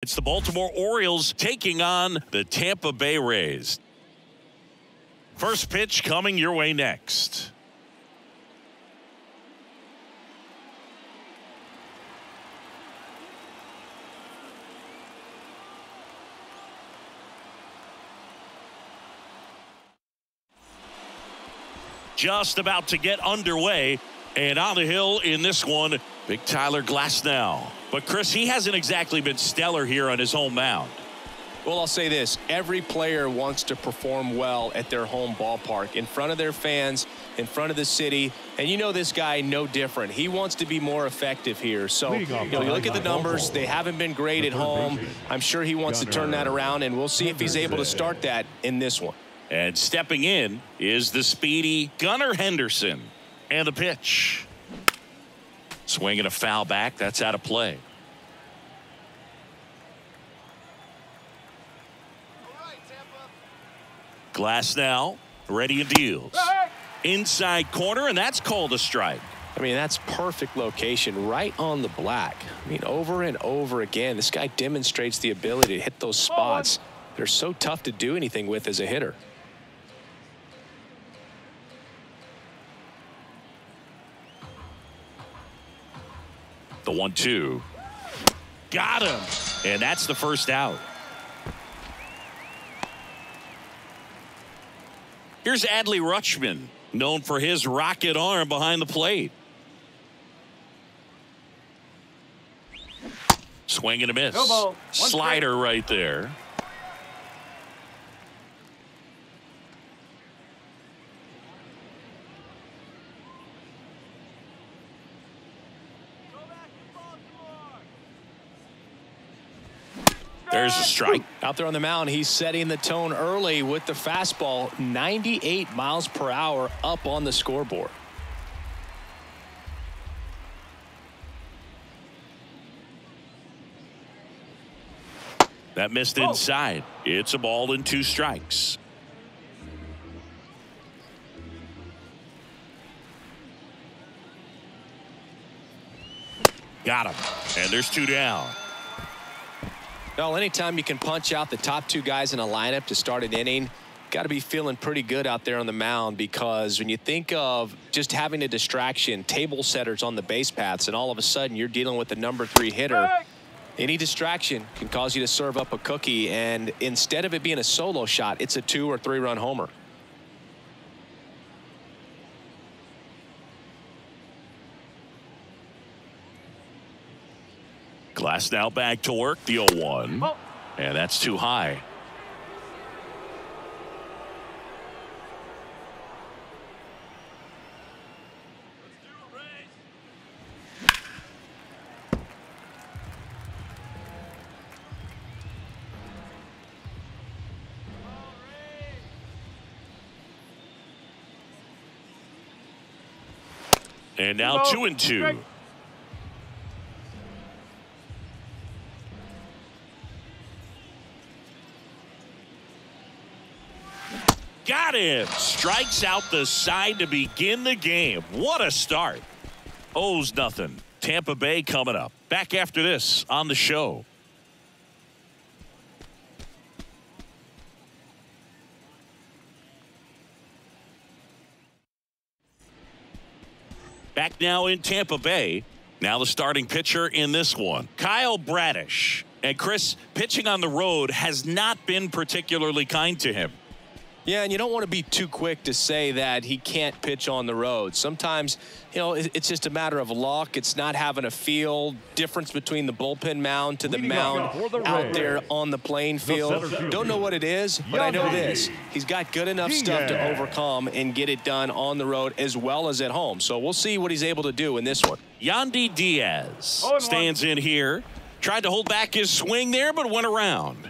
It's the Baltimore Orioles taking on the Tampa Bay Rays. First pitch coming your way next. Just about to get underway, and on the hill in this one, big Tyler Glasnow. But Chris, he hasn't exactly been stellar here on his home mound. Well, I'll say this. Every player wants to perform well at their home ballpark, in front of their fans, in front of the city. And you know this guy no different. He wants to be more effective here. So, you look at the numbers. They haven't been great at home. I'm sure he wants to turn that around, and we'll see if he's able to start that in this one. And stepping in is the speedy Gunnar Henderson. And the pitch. Swinging a foul back. That's out of play. Glasnow ready and deals. Inside corner, and that's called a strike. I mean, that's perfect location, right on the black. I mean, over and over again, this guy demonstrates the ability to hit those spots. They're so tough to do anything with as a hitter. The 1-2. Got him. And that's the first out. Here's Adley Rutschman, known for his rocket arm behind the plate. Swing and a miss. Slider right there. There's a strike. Out there on the mound, he's setting the tone early with the fastball. 98 miles per hour up on the scoreboard. That missed inside. It's a ball and 2 strikes. Got him. And there's 2 down. Well, anytime you can punch out the top 2 guys in a lineup to start an inning, got to be feeling pretty good out there on the mound, because when you think of just having a distraction, table setters on the base paths, and all of a sudden you're dealing with the number 3 hitter, any distraction can cause you to serve up a cookie, and instead of it being a solo shot, it's a 2 or 3 run homer. Glasnow back to work, the 0-1. And that's too high. And now 2-2. Got him. Strikes out the side to begin the game. What a start. O's nothing. Tampa Bay coming up. Back after this on the show. Back now in Tampa Bay. Now the starting pitcher in this one, Kyle Bradish. And Chris, pitching on the road has not been particularly kind to him. Yeah, and you don't want to be too quick to say that he can't pitch on the road. Sometimes, you know, it's just a matter of luck. It's not having a feel. Difference between the bullpen mound to the mound out there on the playing field. Don't know what it is, but I know this. He's got good enough stuff to overcome and get it done on the road as well as at home. So we'll see what he's able to do in this one. Yandy Diaz stands in here. Tried to hold back his swing there, but went around.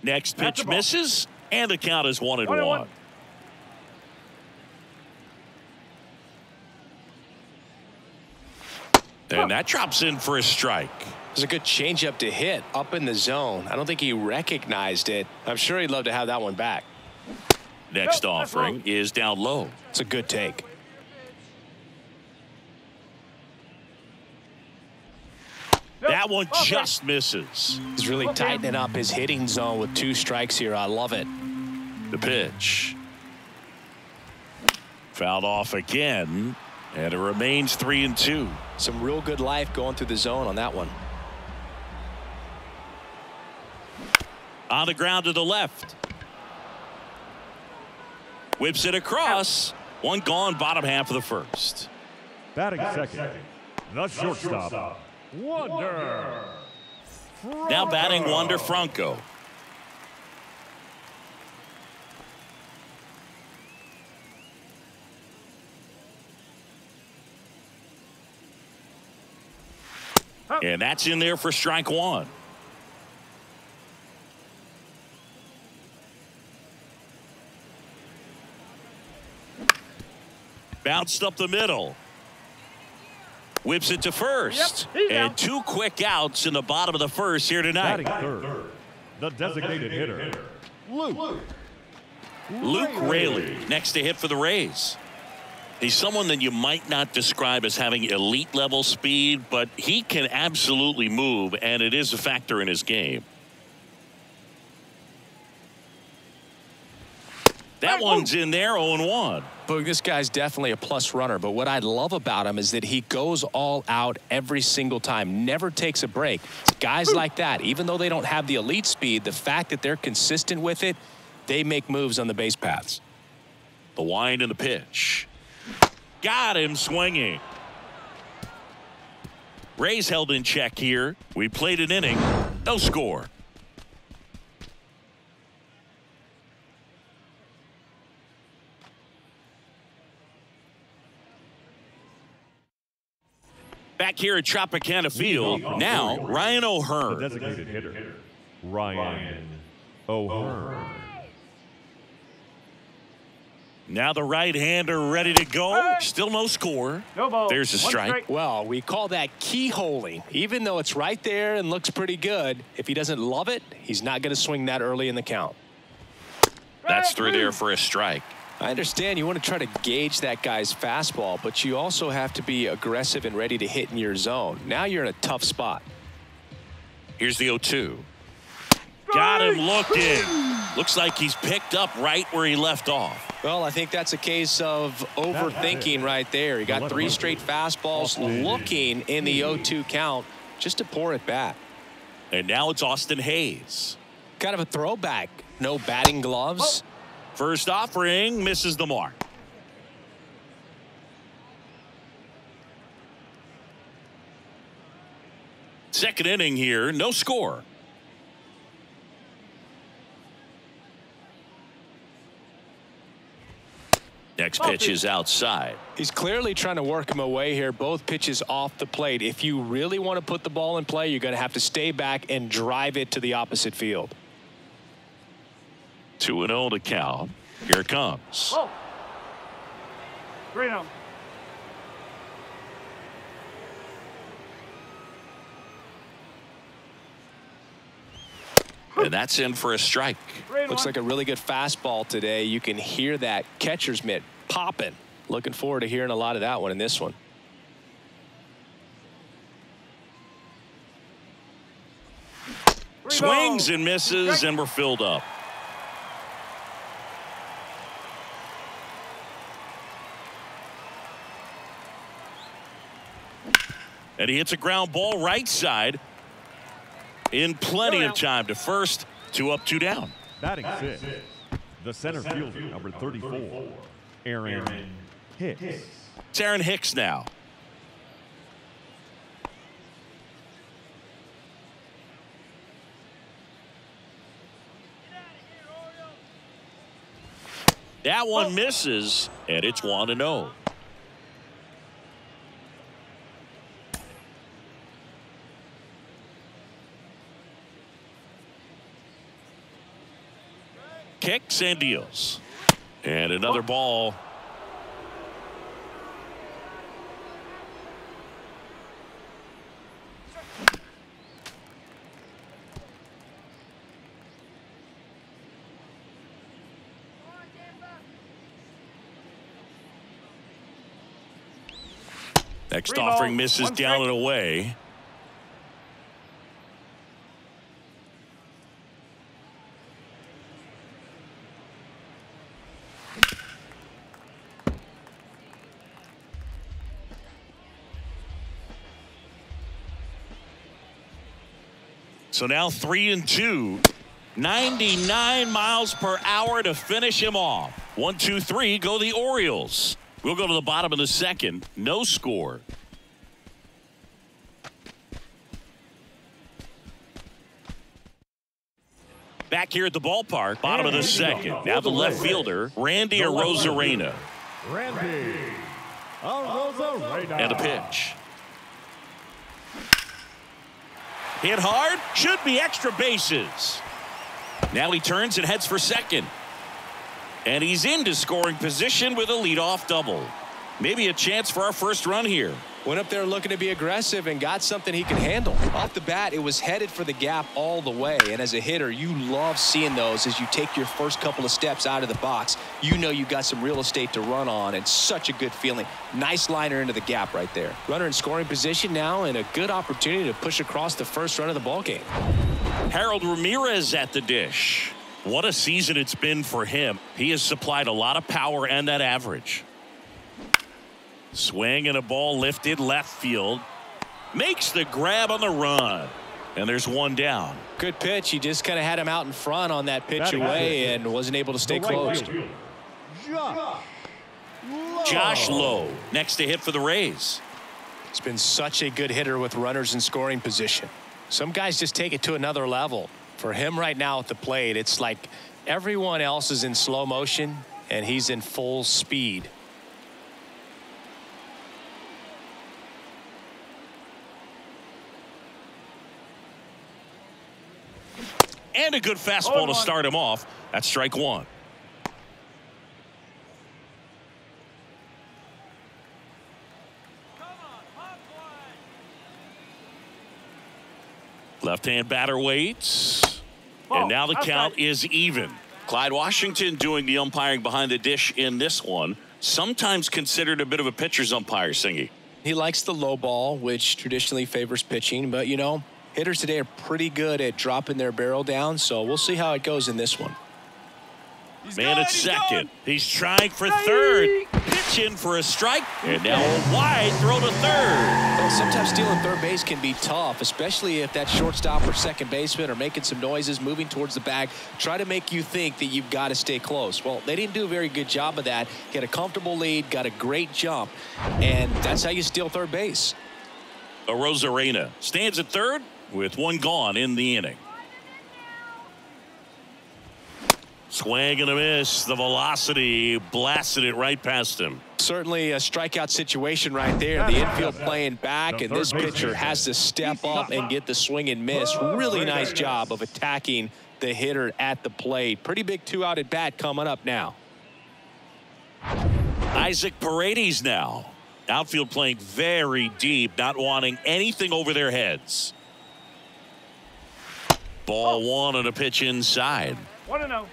Next pitch misses, and the count is 1-1. And that drops in for a strike. It was a good changeup to hit up in the zone. I don't think he recognized it. I'm sure he'd love to have that one back. Next offering is down low. It's a good take. That one just misses. He's really tightening up his hitting zone with 2 strikes here. I love it. The pitch. Fouled off again, and it remains 3-2. Some real good life going through the zone on that one. On the ground to the left. Whips it across. One gone, bottom half of the first. Batting second, the shortstop, Wander. Now batting Wander Franco. And that's in there for strike 1. Bounced up the middle. Whips it to first. And 2 quick outs in the bottom of the first here tonight. Batting third, the designated hitter, Luke Raley next to hit for the Rays. He's someone that you might not describe as having elite level speed, but he can absolutely move, and it is a factor in his game. That one's in there, 0-1. Boog, this guy's definitely a plus runner, but what I love about him is that he goes all out every single time, never takes a break. Guys like that, even though they don't have the elite speed, the fact that they're consistent with it, they make moves on the base paths. The wind and the pitch. Got him swinging. Rays held in check here. We played an inning. No score. Back here at Tropicana Field, now Ryan O'Hearn. The designated hitter, Ryan O'Hearn. Now the right-hander ready to go. Still no score. There's a strike. Well, we call that keyholing. Even though it's right there and looks pretty good, if he doesn't love it, he's not going to swing that early in the count. That's through there for a strike. I understand you want to try to gauge that guy's fastball, but you also have to be aggressive and ready to hit in your zone. Now you're in a tough spot. Here's the 0-2. Got him looking. Looks like he's picked up right where he left off. Well, I think that's a case of overthinking right there. He got 3 straight fastballs looking in the 0-2 count just to pour it back. And now it's Austin Hayes. Kind of a throwback. No batting gloves. First offering misses the mark. Second inning here, no score. Next pitch is outside. He's clearly trying to work him away here. Both pitches off the plate. If you really want to put the ball in play, you're going to have to stay back and drive it to the opposite field. 2-0 to count. Here it comes. 3-0. And that's in for a strike. Looks like a really good fastball today. You can hear that catcher's mitt popping. Looking forward to hearing a lot of that one in this one. Swings and misses, and we're filled up. And he hits a ground ball right side in plenty of time to first. 2 up, 2 down. Batting sixth, the center fielder, number 34, Aaron Hicks. It's Aaron Hicks now. That one misses, and it's 1-0. Kicks and deals. And another ball. Next offering misses down and away. So now 3-2. 99 miles per hour to finish him off. 1, 2, 3, go the Orioles. We'll go to the bottom of the second. No score. Back here at the ballpark, bottom of the second. Now the left fielder, Randy Arozarena. Randy Arozarena. And a pitch. Hit hard, should be extra bases. Now he turns and heads for second. And he's into scoring position with a leadoff double. Maybe a chance for our first run here. Went up there looking to be aggressive and got something he can handle. Off the bat, it was headed for the gap all the way. And as a hitter, you love seeing those as you take your first couple of steps out of the box. You know you've got some real estate to run on, and such a good feeling. Nice liner into the gap right there. Runner in scoring position now, and a good opportunity to push across the first run of the ball game. Harold Ramirez at the dish. What a season it's been for him. He has supplied a lot of power and that average. Swing and a ball lifted left field. Makes the grab on the run. And there's one down. Good pitch. He just kind of had him out in front on that pitch away and wasn't able to stay close. Josh Lowe next to hit for the Rays. He's been such a good hitter with runners in scoring position. Some guys just take it to another level. For him right now at the plate, it's like everyone else is in slow motion and he's in full speed. And a good fastball to start him off. That's strike one. Left-hand batter waits. And now the count is even. Clyde Washington doing the umpiring behind the dish in this one. Sometimes considered a bit of a pitcher's umpire, Singy. He likes the low ball, which traditionally favors pitching. But, you know, hitters today are pretty good at dropping their barrel down. So we'll see how it goes in this one. Man at second. He's trying for third. Pitch in for a strike. And now a wide throw to third. Well, sometimes stealing third base can be tough, especially if that shortstop or second baseman are making some noises, moving towards the bag, try to make you think that you've got to stay close. Well, they didn't do a very good job of that. Get a comfortable lead, got a great jump, and that's how you steal third base. Arozarena stands at third with one gone in the inning. Swing and a miss. The velocity blasted it right past him. Certainly a strikeout situation right there. The infield playing back, and this pitcher has to step up and get the swing and miss. Really nice job of attacking the hitter at the plate. Pretty big two-out at bat coming up now. Isaac Paredes now. Outfield playing very deep, not wanting anything over their heads. Ball one on a pitch inside. 1-0.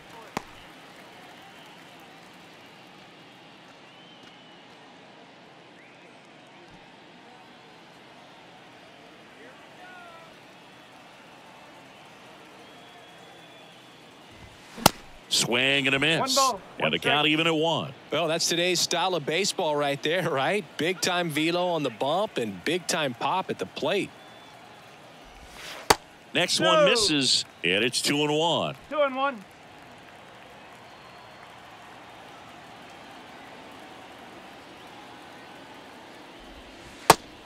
Swing and a miss. One ball, and the count even at one. Well, that's today's style of baseball right there, right? Big time velo on the bump and big time pop at the plate. Next one misses, and it's 2-1. 2-1.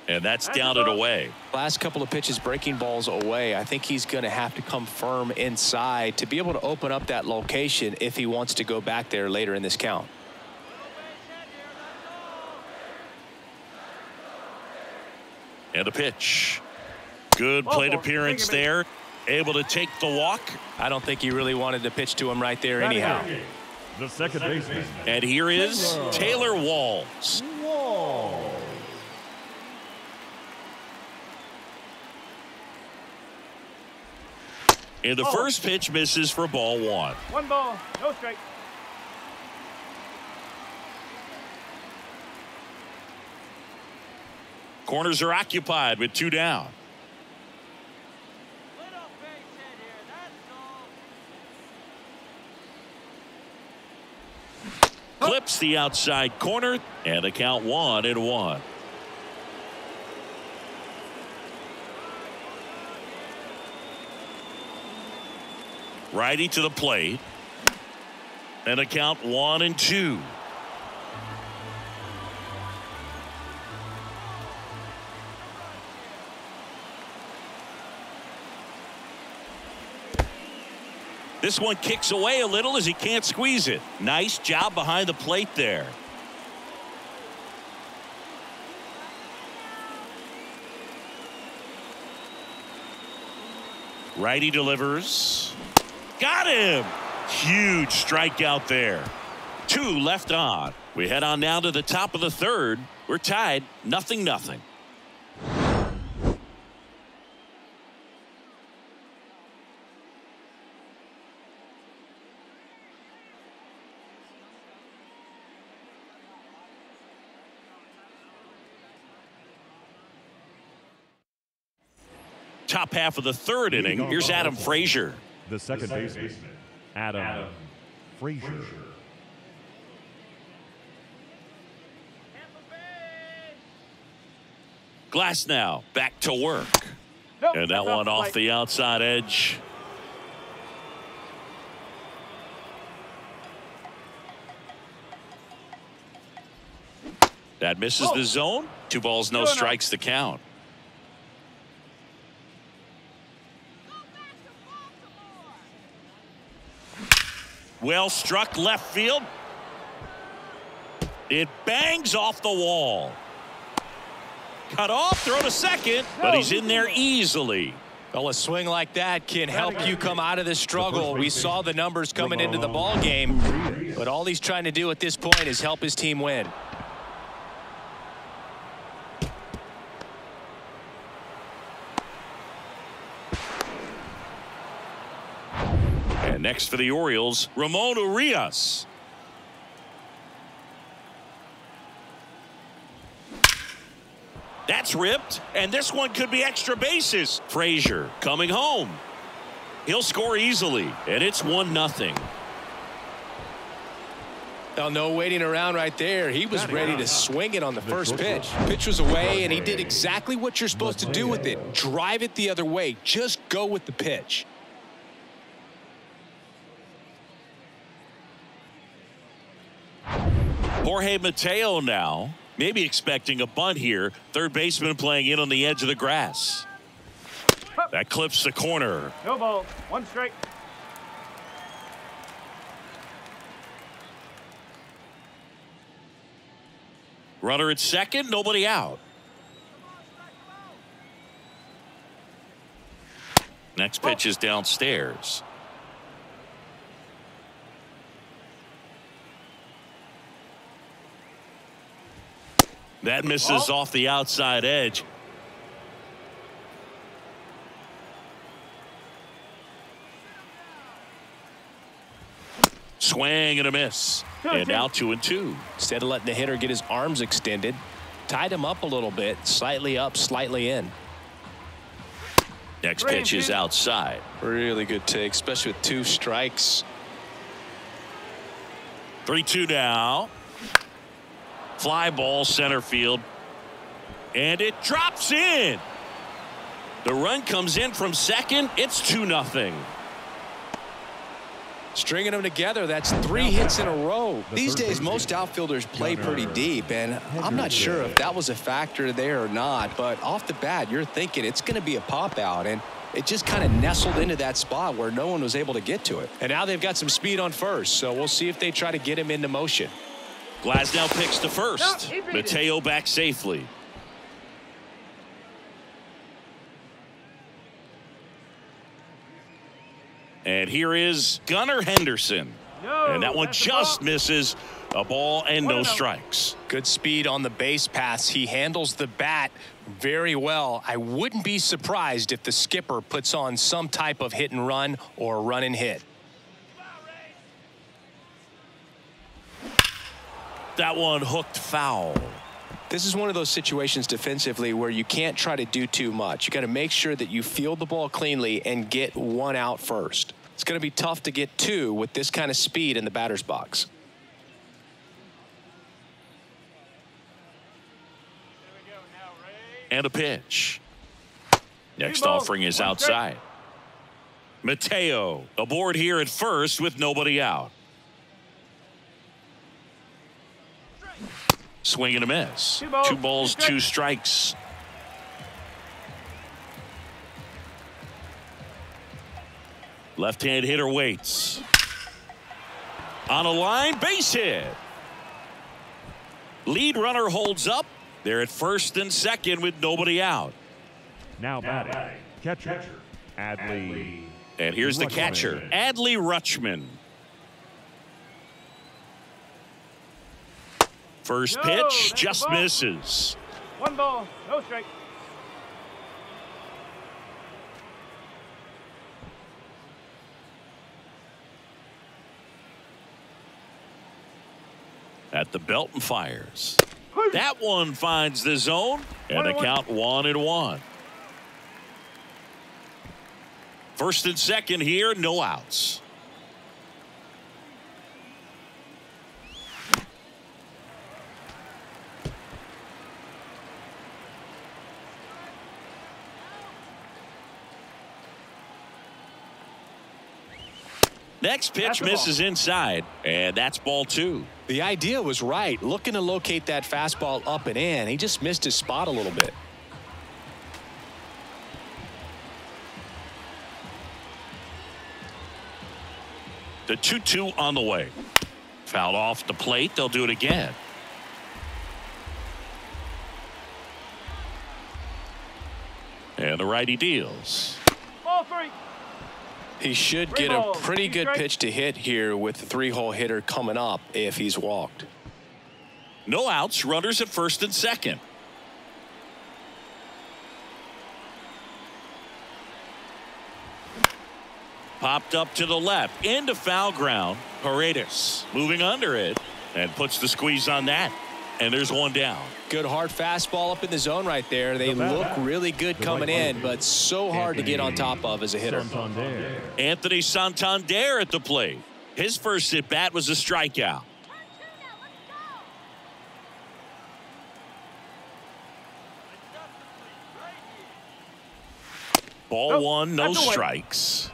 And that's down and away. Last couple of pitches breaking balls away. I think he's going to have to come firm inside to be able to open up that location if he wants to go back there later in this count. And a pitch. Good plate appearance there. Able to take the walk. I don't think he really wanted to pitch to him right there anyhow. The second baseman. And here is Taylor Walls. And the first pitch misses for ball one. 1 ball, no strike. Corners are occupied with 2 down. Clips the outside corner, and the count 1-1. Righty to the plate, and the count 1-2. This one kicks away a little as he can't squeeze it. Nice job behind the plate there. Righty delivers. Got him. Huge strikeout there. 2 left on. We head on now to the top of the 3rd. We're tied 0-0. Top half of the 3rd inning. Here's Adam Frazier. The second baseman, Adam Frazier. Glass now back to work. And that one off the outside edge. That misses the zone. 2 balls, no strikes to count. Well struck left field. It bangs off the wall. Cut off, throw to second, but he's in there easily. Well, a swing like that can help you come out of the struggle. We saw the numbers coming into the ball game, but all he's trying to do at this point is help his team win. And next for the Orioles, Ramon Urias. That's ripped, and this one could be extra bases. Frazier coming home. He'll score easily, and it's 1-0. Well, no waiting around right there. He was ready to swing it on the first pitch. Pitch was away, and he did exactly what you're supposed to do with it. Drive it the other way. Just go with the pitch. Jorge Mateo now. Maybe expecting a bunt here. Third baseman playing in on the edge of the grass. That clips the corner. No ball. 1 strike. Runner at second, nobody out. Next pitch is downstairs. That misses off the outside edge. Swing and a miss. And now 2-2. Instead of letting the hitter get his arms extended, tied him up a little bit, slightly up, slightly in. Next pitch is outside. Really good take, especially with 2 strikes. 3-2 now. Fly ball center field. And it drops in. The run comes in from second. It's 2-0. Stringing them together, that's 3 hits in a row. These days, most outfielders play pretty deep, and I'm not sure if that was a factor there or not, but off the bat, you're thinking it's going to be a pop-out, and it just kind of nestled into that spot where no one was able to get to it. And now they've got some speed on first, so we'll see if they try to get him into motion. Glasnow picks to first. Mateo back safely. And here is Gunnar Henderson. And that one just misses. A ball and no strikes. Good speed on the base pass. He handles the bat very well. I wouldn't be surprised if the skipper puts on some type of hit and run or run and hit. That one hooked foul. This is one of those situations defensively where you can't try to do too much. You got to make sure that you field the ball cleanly and get one out first. It's going to be tough to get two with this kind of speed in the batter's box. And a pitch. Next offering is outside. Mateo aboard here at first with nobody out. Swing and a miss. 2 balls, 2 strikes. Left-hand hitter waits. On a line, base hit. Lead runner holds up. They're at first and second with nobody out. Now batting, catcher, Adley. And here's the catcher, Adley Rutschman. First pitch just misses. 1 ball, no strike. At the belt and fires. That one finds the zone and a count 1-1. First and second here, no outs. Next pitch misses inside, and that's ball 2. The idea was right, looking to locate that fastball up and in. He just missed his spot a little bit. The 2-2 on the way. Fouled off the plate. They'll do it again. And the righty deals. Ball 3. He should get a pretty good pitch to hit here with the 3-hole hitter coming up if he's walked. No outs, runners at first and second. Popped up to the left into foul ground. Paredes moving under it and puts the squeeze on that. And there's one down. Good hard fastball up in the zone right there. They look really good coming in, but so hard to get on top of as a hitter. Anthony Santander at the plate. His first at bat was a strikeout. Ball 1, no strikes.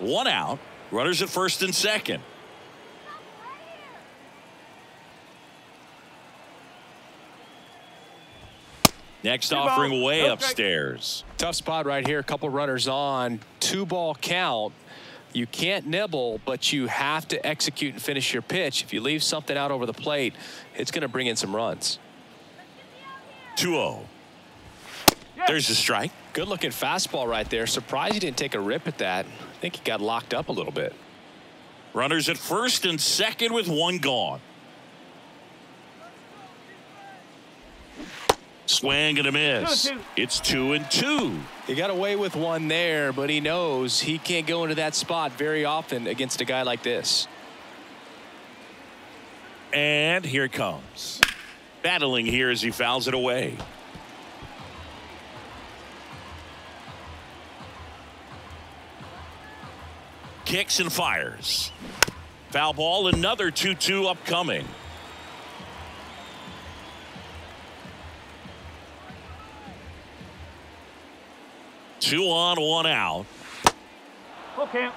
1 out. Runners at first and second. Next offering way upstairs. Tough spot right here. A couple runners on. 2-ball count. You can't nibble, but you have to execute and finish your pitch. If you leave something out over the plate, it's going to bring in some runs. 2-0. There's a strike. Good looking fastball right there. Surprised he didn't take a rip at that. I think he got locked up a little bit. Runners at first and second with 1 gone. Swing and a miss. It's 2-2. He got away with 1 there, but he knows he can't go into that spot very often against a guy like this. And here it comes. Battling here as he fouls it away. Kicks and fires. Foul ball, another 2-2 upcoming. Two on, 1 out. Okay.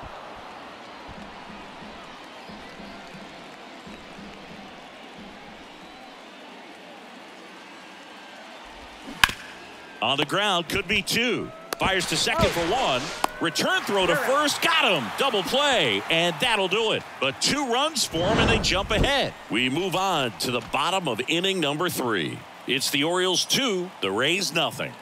On the ground, could be 2. Fires to second for 1. Return throw to first, got him. Double play, and that'll do it. But 2 runs for him, and they jump ahead. We move on to the bottom of inning number 3. It's the Orioles 2, the Rays nothing.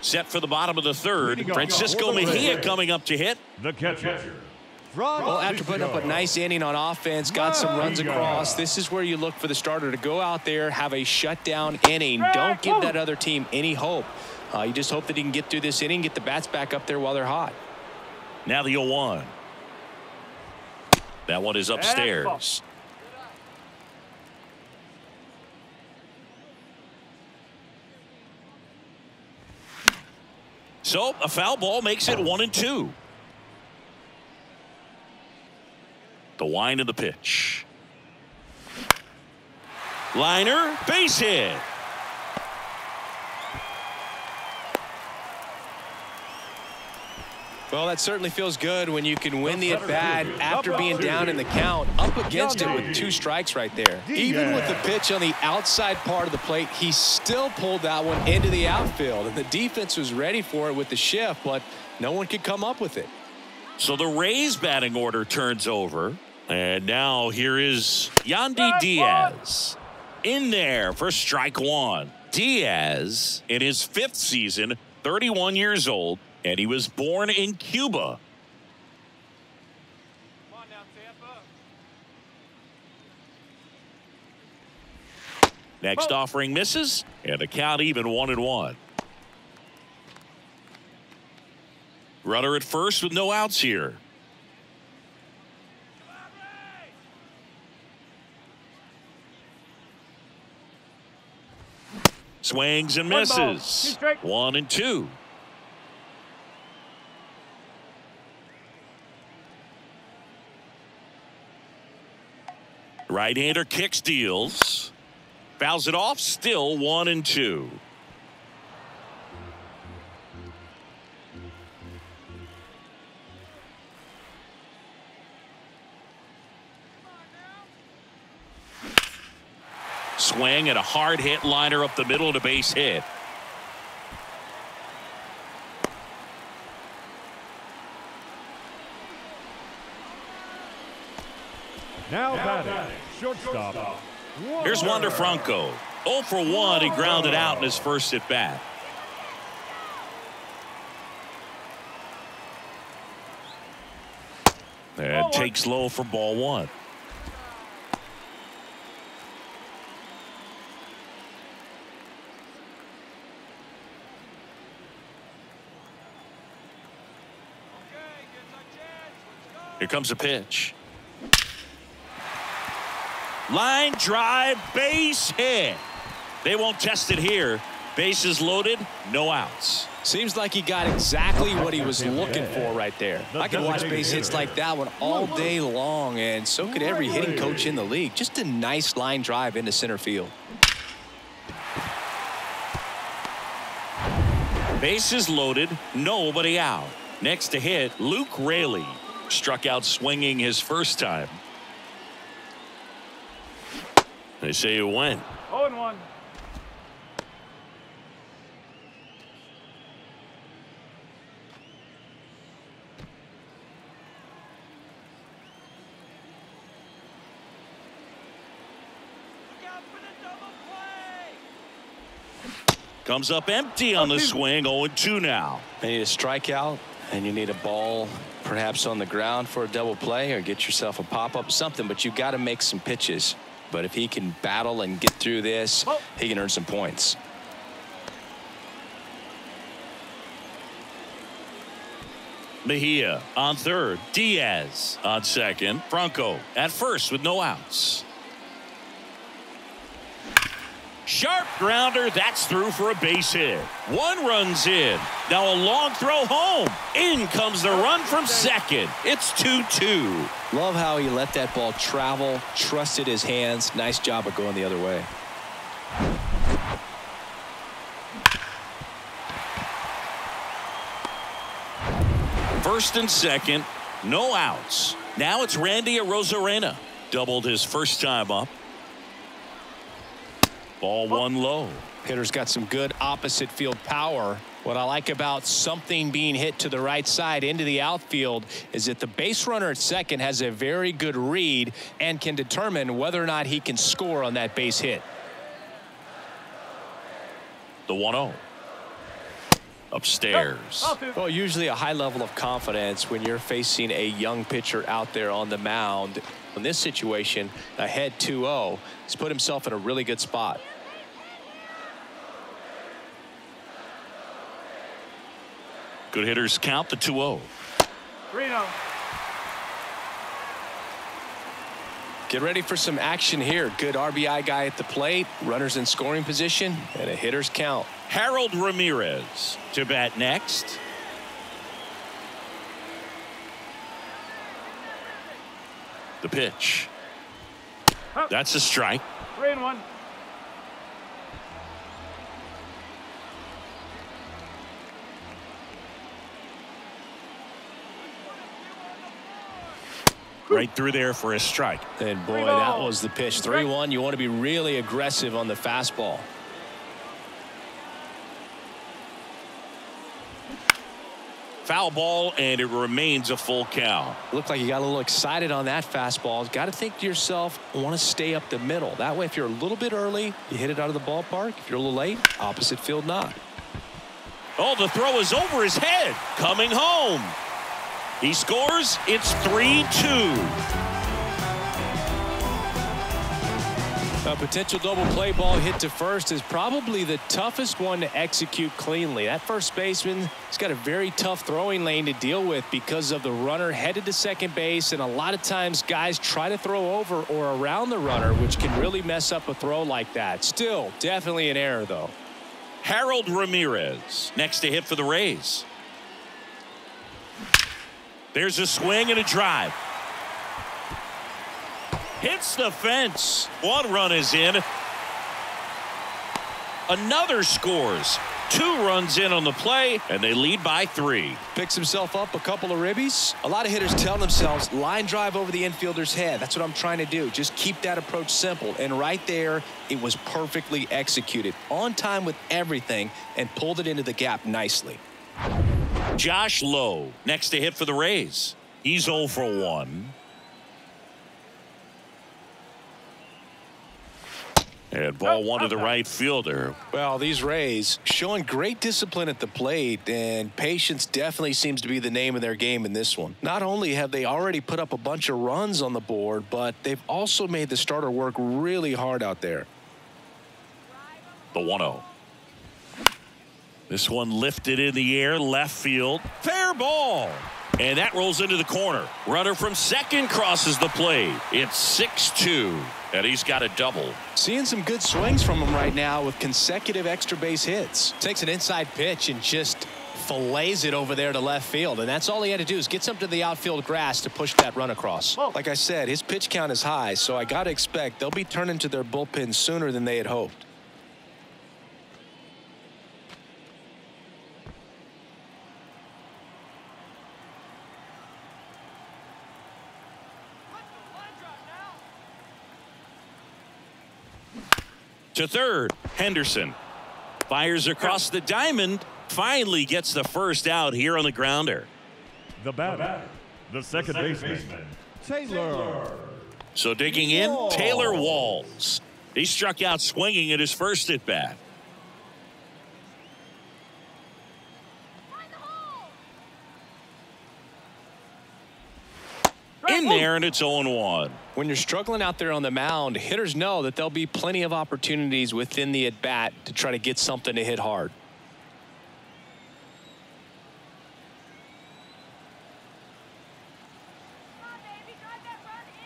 Set for the bottom of the 3rd. Francisco Mejia coming up to hit. The catcher. Well, after putting up a nice inning on offense, got some runs across, this is where you look for the starter to go out there, have a shutdown inning. Don't give that other team any hope. You just hope that he can get through this inning, get the bats back up there while they're hot. Now the 0-1. That one is upstairs. So a foul ball makes it 1-2. The wind of the pitch. Liner, base hit. Well, that certainly feels good when you can win the at-bat after being down in the count, up against it with 2 strikes right there. Even with the pitch on the outside part of the plate, he still pulled that one into the outfield, and the defense was ready for it with the shift, but no one could come up with it. So the Rays batting order turns over, and now here is Yandy Diaz in there for strike 1. Diaz in his 5th season, 31 years old. And he was born in Cuba. Come on now, Tampa. Next offering misses, and the count even 1-1. Runner at first with no outs here. Swings and misses. 1-2. Right-hander kicks, deals. Fouls it off, still 1-2. Swing and a hard hit liner up the middle to base hit. Now batting, shortstop. Here's Wander Franco. 0 for 1. He grounded out in his first at bat. And takes low for ball 1. Here comes a pitch. Line drive, base hit. They won't test it here. Bases loaded, no outs. Seems like he got exactly what he was looking for right there. I could watch base hits like that one all day long, and so could every hitting coach in the league. Just a nice line drive into center field. Bases loaded, nobody out. Next to hit, Luke Raley. Struck out swinging his first time. They say you win. 0-1. Comes up empty on the swing. 0-2 now. You need a strikeout, and you need a ball perhaps on the ground for a double play, or get yourself a pop-up, something, but you got to make some pitches. But if he can battle and get through this, he can earn some points. Mejia on third. Diaz on second. Franco at first with no outs. Sharp grounder. That's through for a base hit. 1 run's in. Now a long throw home. In comes the run from second. It's 2-2. Love how he let that ball travel, trusted his hands. Nice job of going the other way. First and second, no outs. Now it's Randy Arozarena. Doubled his first time up. Ball 1 low. Hitter's got some good opposite field power. What I like about something being hit to the right side into the outfield is that the base runner at second has a very good read and can determine whether or not he can score on that base hit. The 1-0. Upstairs. Well, usually a high level of confidence when you're facing a young pitcher out there on the mound. In this situation, ahead 2-0, he's put himself in a really good spot. Good hitters count the 2-0. 3-0. Get ready for some action here. Good RBI guy at the plate, runners in scoring position, and a hitter's count. Harold Ramirez to bat next. The pitch. That's a strike. 3-1. Right through there for a strike. And boy, that was the pitch. 3-1. You want to be really aggressive on the fastball. Foul ball, and it remains a full count. Looked like you got a little excited on that fastball. Got to think to yourself, I want to stay up the middle. That way, if you're a little bit early, you hit it out of the ballpark. If you're a little late, opposite field knock. Oh, the throw is over his head. Coming home. He scores. It's 3-2. A potential double play ball hit to first is probably the toughest one to execute cleanly. That first baseman has got a very tough throwing lane to deal with because of the runner headed to second base, and a lot of times guys try to throw over or around the runner, which can really mess up a throw like that. Still, definitely an error, though. Harold Ramirez next to hit for the Rays. There's a swing and a drive. Hits the fence. One run is in. Another scores. 2 runs in on the play, and they lead by 3. Picks himself up a couple of ribbies. A lot of hitters tell themselves, line drive over the infielder's head. That's what I'm trying to do. Just keep that approach simple. And right there, it was perfectly executed. On time with everything, and pulled it into the gap nicely. Josh Lowe next to hit for the Rays. He's 0 for 1. And ball one to the right fielder. Well, these Rays showing great discipline at the plate, and patience definitely seems to be the name of their game in this one. Not only have they already put up a bunch of runs on the board, but they've also made the starter work really hard out there. The 1-0. This one lifted in the air, left field. Fair ball. And that rolls into the corner. Runner from second crosses the plate. It's 6-2. And he's got a double. Seeing some good swings from him right now with consecutive extra base hits. Takes an inside pitch and just fillets it over there to left field. And that's all he had to do is get something to the outfield grass to push that run across. Like I said, his pitch count is high, so I got to expect they'll be turning to their bullpen sooner than they had hoped. To third, Henderson fires across the diamond, finally gets the first out here on the grounder. The batter, the second baseman, Taylor. So digging in, Taylor Walls. He struck out swinging at his first at bat. In there, and it's 0-1. When you're struggling out there on the mound, hitters know that there'll be plenty of opportunities within the at-bat to try to get something to hit hard.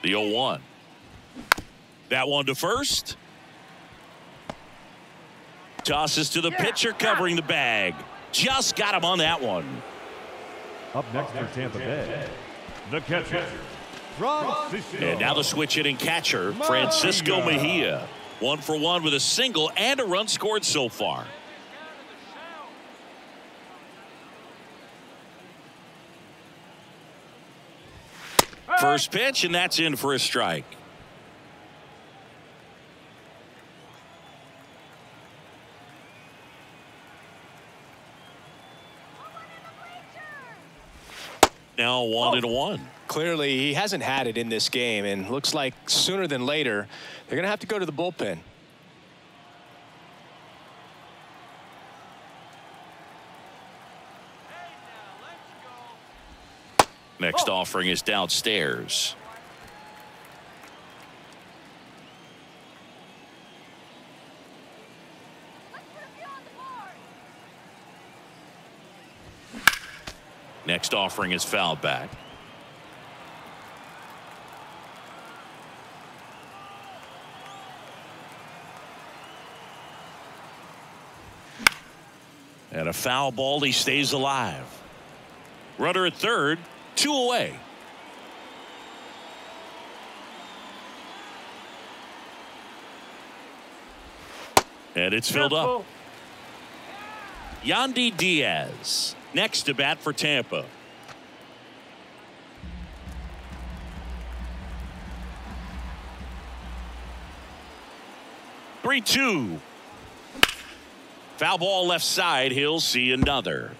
The 0-1. That one to first. Tosses to the pitcher covering the bag. Just got him on that one. Up next for Tampa Bay, the catcher. And now the switch hitting catcher, Francisco Mejia. 1 for 1 with a single and a run scored so far. First pitch, and that's in for a strike. Now 1-1. Clearly, he hasn't had it in this game, and looks like sooner than later, they're going to have to go to the bullpen. Next offering is downstairs. Next offering is fouled back. And a foul ball. He stays alive. Runner at third, 2 away. And it's filled up. Yandy Diaz next to bat for Tampa. "3-2." Foul ball left side. He'll see another.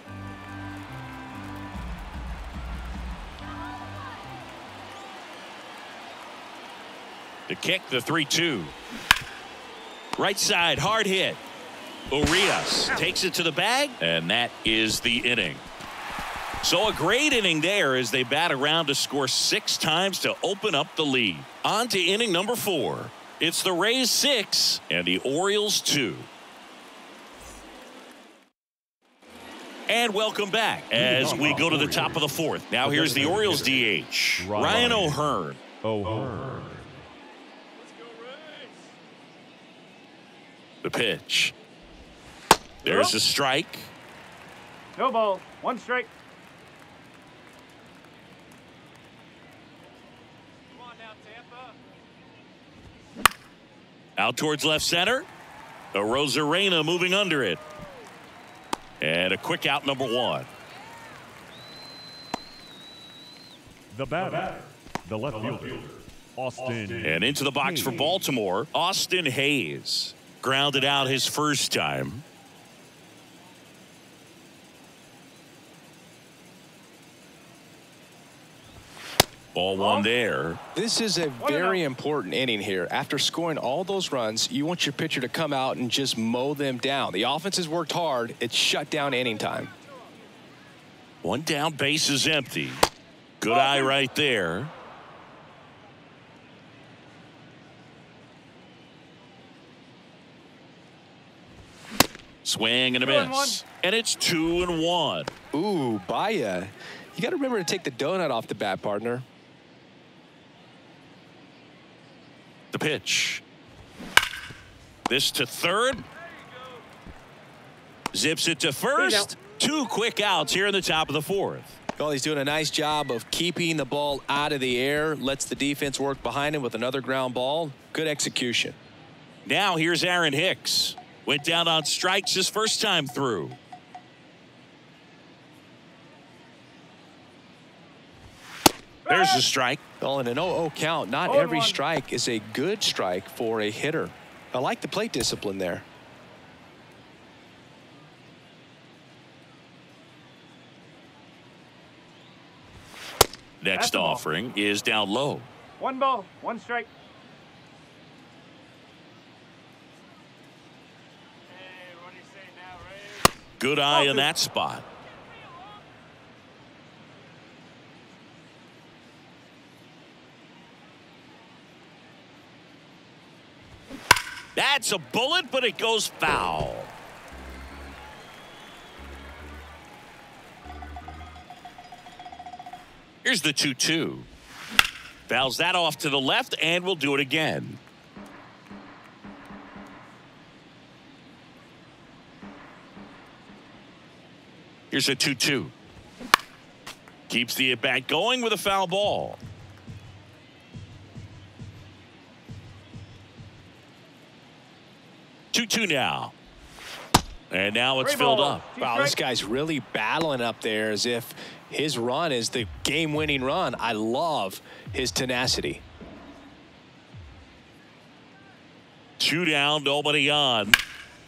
To kick the 3-2. Right side, hard hit. Urias takes it to the bag, and that is the inning. So a great inning there as they bat around to score 6 times to open up the lead. On to inning number 4. It's the Rays 6 and the Orioles 2. And welcome back as we go to the top of the 4th. Now here's the Orioles DH, Ryan O'Hearn. The pitch. There's a strike. No ball. 1 strike. Come on now, Tampa. Out towards left center. The Rosarena moving under it. And a quick out, number 1. The batter, the left fielder, Austin. And into the box for Baltimore, Austin Hayes. Grounded out his first time. Ball 1 there. This is a very important inning here. After scoring all those runs, you want your pitcher to come out and just mow them down. The offense has worked hard. It's shut down inning time. 1 down, base is empty. Good eye right there. Swing and a miss. And it's 2-1. Ooh, Baya. You got to remember to take the donut off the bat, partner. The pitch. This to third. Zips it to first. 2 quick outs here in the top of the 4th. Well, he's doing a nice job of keeping the ball out of the air. Lets the defense work behind him with another ground ball. Good execution. Now here's Aaron Hicks. Went down on strikes his first time through. There's the strike. Well, in an 0-0 count, not every strike is a good strike for a hitter. I like the plate discipline there. Next offering is down low. 1 ball, 1 strike. Hey, what do you say now, Ray? Good eye in that spot. That's a bullet, but it goes foul. Here's the 2-2. Fouls that off to the left, and we'll do it again. Here's a 2-2. Keeps the at-bat going with a foul ball. 2-2 now. And now it's filled up. Wow, this guy's really battling up there as if his run is the game-winning run. I love his tenacity. 2 down, nobody on.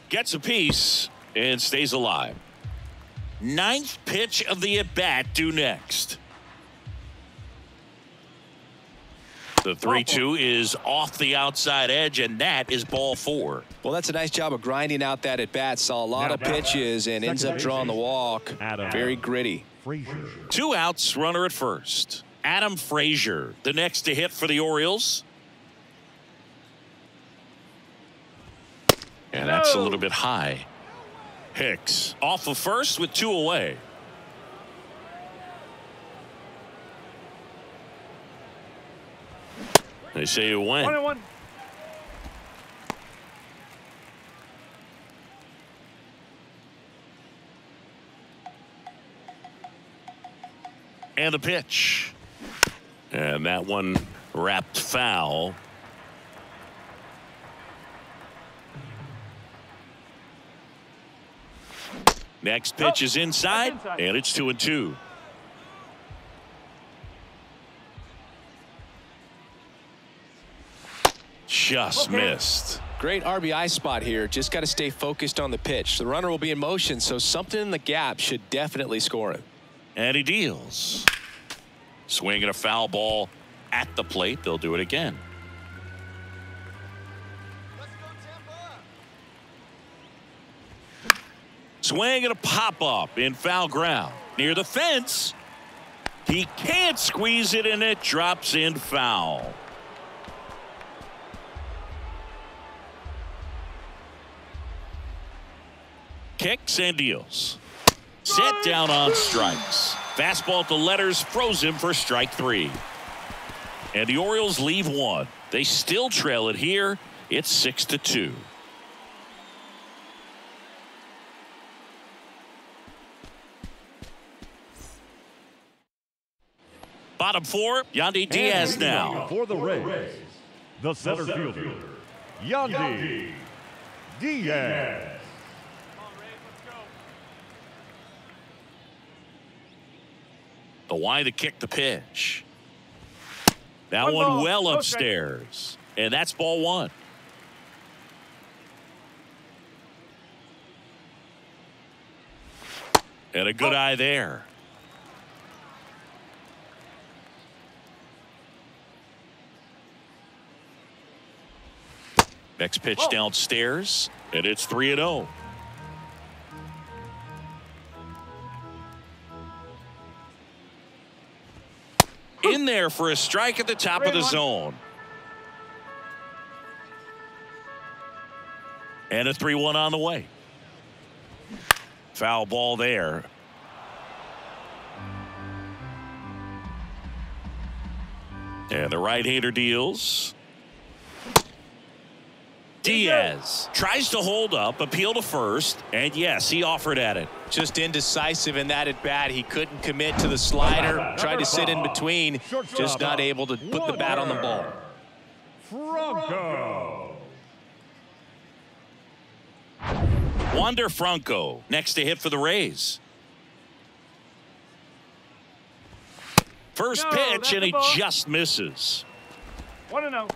Gets a piece and stays alive. 9th pitch of the at-bat due next. The 3-2 is off the outside edge, and that is ball 4. Well, that's a nice job of grinding out that at-bat. Saw a lot of pitches and ends up drawing the walk. Very gritty. 2 outs, runner at first. Adam Frazier, the next to hit for the Orioles. And that's a little bit high. Hicks off of first with 2 away. They say you win. 1-1. And the pitch. And that one wrapped foul. Next pitch is inside, and it's 2-2. Just missed. Great RBI spot here. Just got to stay focused on the pitch. The runner will be in motion, so something in the gap should definitely score him. And he deals. Swinging a foul ball at the plate. They'll do it again. Swing and a pop-up in foul ground. Near the fence. He can't squeeze it, and it drops in foul. Kicks and deals. Set down on strikes. Fastball at the letters froze him for strike 3. And the Orioles leave one. They still trail it here. It's 6-2. Bottom 4, Yandy Diaz now. For the Rays, the center fielder, Yandy Diaz. The wide to kick the pitch. That one well upstairs. And that's ball 1. And a good eye there. Next pitch downstairs, and it's 3-0. In there for a strike at the top of the zone. And a 3-1 on the way. Foul ball there. And the right-hander deals. Diaz tries to hold up, appeal to first, and yes, he offered at it. Just indecisive in that at bat. He couldn't commit to the slider, tried to sit in between, just not able to put the bat on the ball. Franco. Wander Franco next to hit for the Rays. First pitch, and he just misses. 1-0.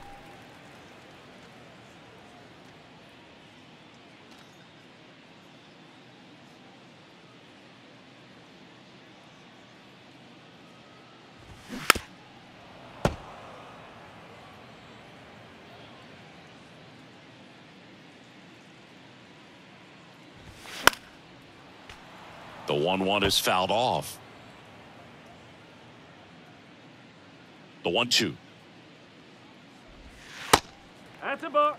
The 1-1 is fouled off. The 1-2. That's a ball.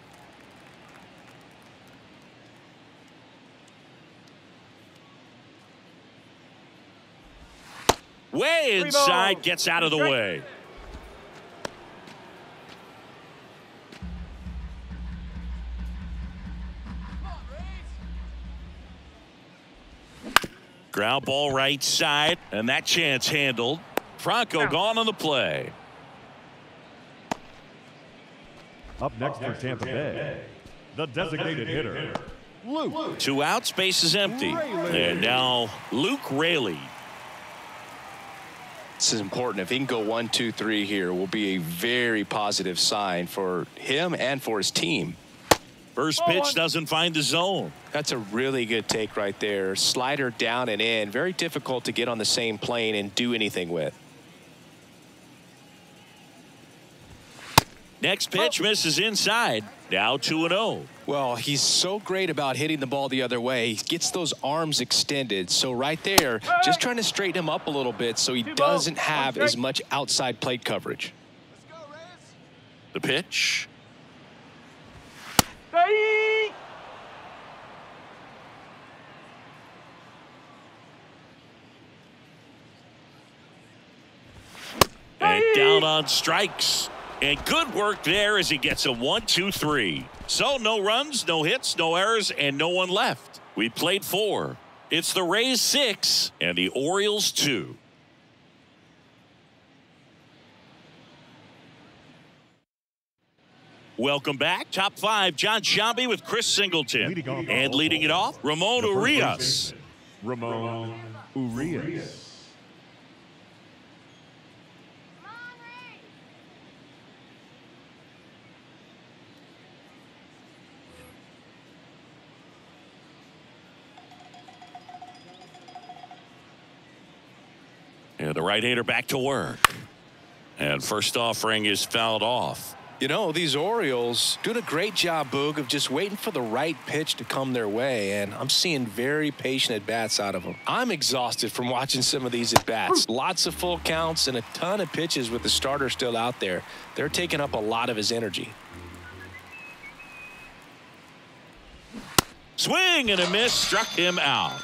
Way inside, gets out of the way. Ground ball right side, and that chance handled. Franco gone on the play. Up next for Tampa Bay, the designated hitter, Luke. 2 outs, base is empty. And now Luke Raley. This is important. If he can go 1, 2, 3 here, will be a very positive sign for him and for his team. First pitch doesn't find the zone. That's a really good take right there. Slider down and in. Very difficult to get on the same plane and do anything with. Next pitch misses inside. Now 2-0. Well, he's so great about hitting the ball the other way. He gets those arms extended. So right there, just trying to straighten him up a little bit so he doesn't have as much outside plate coverage. The pitch. And down on strikes. And good work there as he gets a 1-2-3. So no runs, no hits, no errors, and no one left. We played 4. It's the Rays 6 and the Orioles 2. Welcome back. Top 5, John Sciambi with Chris Singleton. And leading it off, Ramon Urias. Ramon Urias. And the right-hander back to work. And first offering is fouled off. You know, these Orioles doing a great job, Boog, of just waiting for the right pitch to come their way, and I'm seeing very patient at-bats out of them. I'm exhausted from watching some of these at-bats. Lots of full counts and a ton of pitches with the starter still out there. They're taking up a lot of his energy. Swing and a miss, struck him out.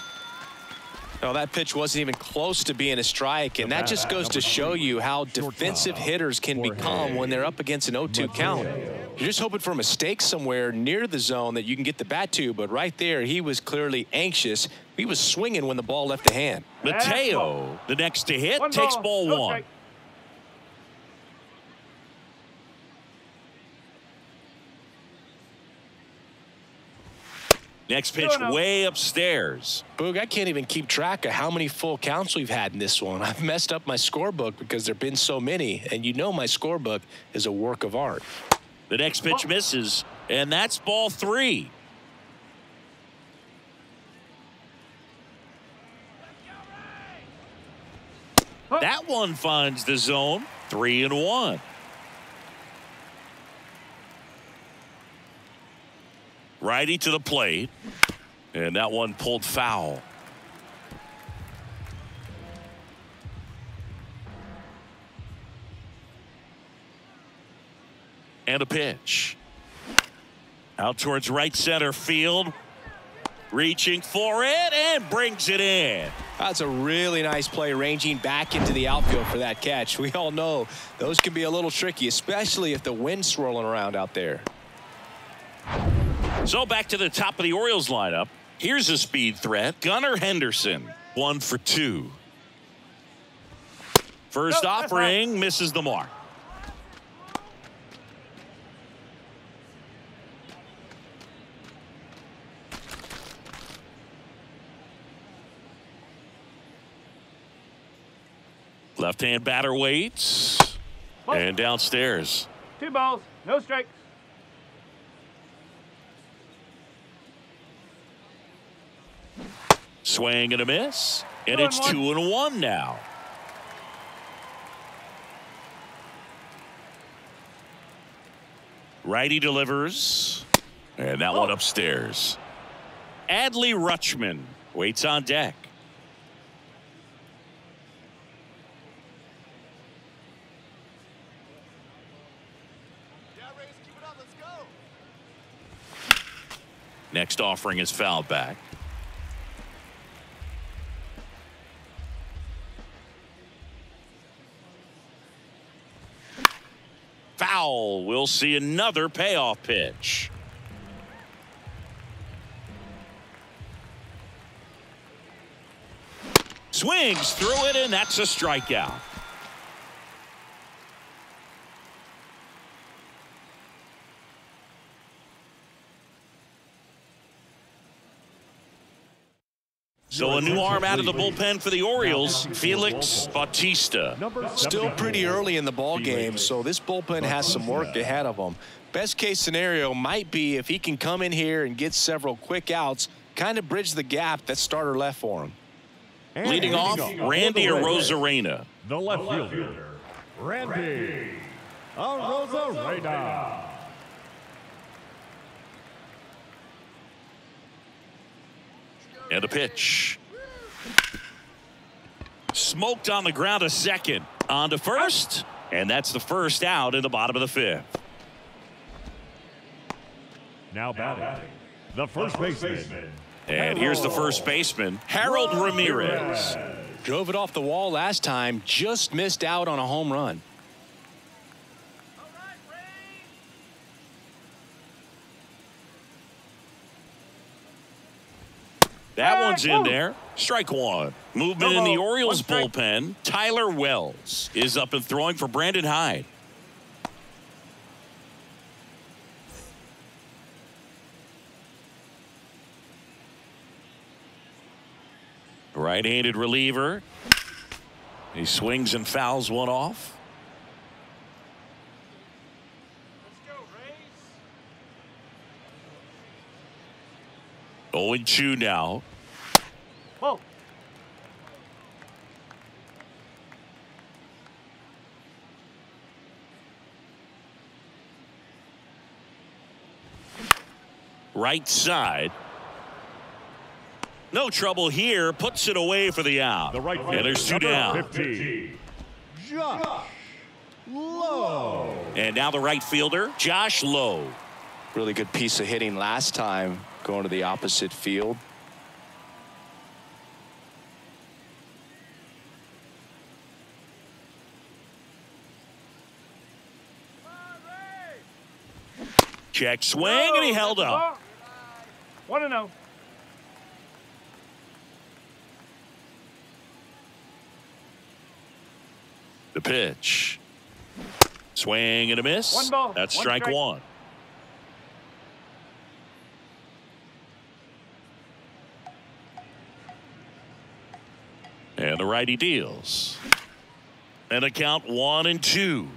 No, that pitch wasn't even close to being a strike, and that just goes to show you how defensive hitters can become when they're up against an 0-2 count. You're just hoping for a mistake somewhere near the zone that you can get the bat to, but right there, he was clearly anxious. He was swinging when the ball left the hand. Mateo, the next to hit, takes ball 1. Next pitch way upstairs. Boog, I can't even keep track of how many full counts we've had in this one. I've messed up my scorebook because there have been so many, and you know my scorebook is a work of art. The next pitch misses, and that's ball 3. That one finds the zone. 3-1. Righty to the plate, and that one pulled foul. And a pitch. Out towards right center field. Reaching for it and brings it in. That's a really nice play, ranging back into the outfield for that catch. We all know those can be a little tricky, especially if the wind's swirling around out there. So back to the top of the Orioles lineup. Here's a speed threat. Gunnar Henderson, 1 for 2. First offering misses the mark. Left-hand batter waits. And downstairs. 2 balls, no strikes. Swing and a miss, and it's 2-1 now. Righty delivers, and that one upstairs. Adley Rutschman waits on deck. Next offering is fouled back. Foul. We'll see another payoff pitch. Swings through it, and that's a strikeout. So a new arm out of the bullpen for the Orioles, Felix Bautista. Still pretty early in the ball game, so this bullpen has some work ahead of them. Best case scenario might be if he can come in here and get several quick outs, kind of bridge the gap that starter left for him. Leading off, Randy Arozarena. The left fielder, Randy Arozarena. And a pitch. Smoked on the ground to second. On to first. And that's the first out in the bottom of the 5th. Now batting, the first baseman. And here's the first baseman, Harold Ramirez. Drove it off the wall last time, just missed out on a home run. That one's in there. Strike one. Movement in the Orioles bullpen. Tyler Wells is up and throwing for Brandon Hyde. Right-handed reliever. He swings and fouls one off. Let's go, Rays. 0-2 now. Whoa. Right side. No trouble here. Puts it away for the out. The right fielder, and there's two down. 15, Josh Lowe. And now the right fielder, Josh Lowe. Really good piece of hitting last time, going to the opposite field. Check swing, and he held up. 1-0. The pitch. Swing and a miss. One ball. That's One strike one. And the righty deals. And the count 1-2. A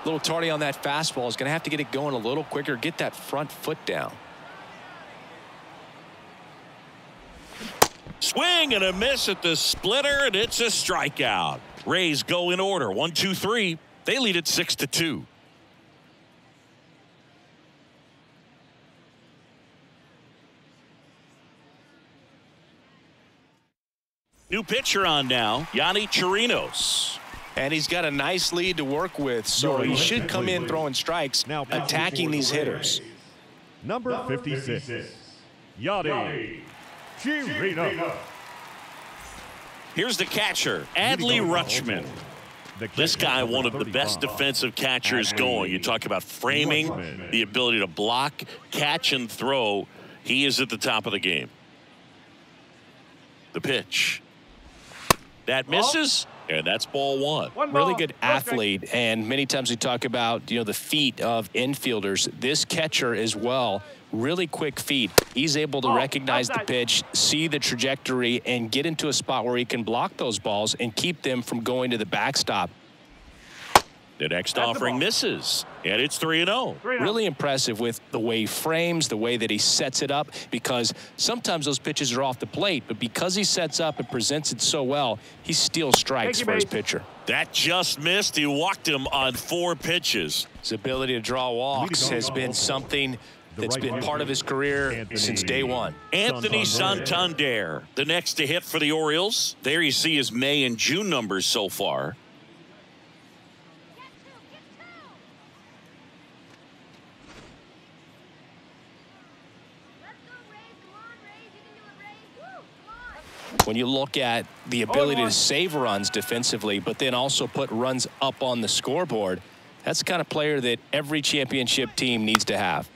little tardy on that fastball. Is going to have to get it going a little quicker. Get that front foot down. Swing and a miss at the splitter, and it's a strikeout. Rays go in order. 1, 2, 3. They lead it 6-2. New pitcher on now, Yanni Chirinos. And he's got a nice lead to work with, so he should come in throwing strikes, now attacking these hitters. Number 56, Yanni Chirinos. Here's the catcher, Adley Rutschman. This guy, one of the best defensive catchers going. You talk about framing, the ability to block, catch, and throw. He is at the top of the game. The pitch. That misses, and that's ball one. Really good athlete, and many times we talk about, the feet of infielders. This catcher as well, really quick feet. He's able to recognize the pitch, see the trajectory, and get into a spot where he can block those balls and keep them from going to the backstop. The next offering misses, and it's 3-0. Really impressive with the way he frames, the way that he sets it up, because sometimes those pitches are off the plate, but because he sets up and presents it so well, he steals strikes for his pitcher. That just missed. He walked him on 4 pitches. His ability to draw walks has been something that's been part of his career since day one. Anthony Santander, the next to hit for the Orioles. There you see his May and June numbers so far. When you look at the ability to save runs defensively, but then also put runs up on the scoreboard, that's the kind of player that every championship team needs to have.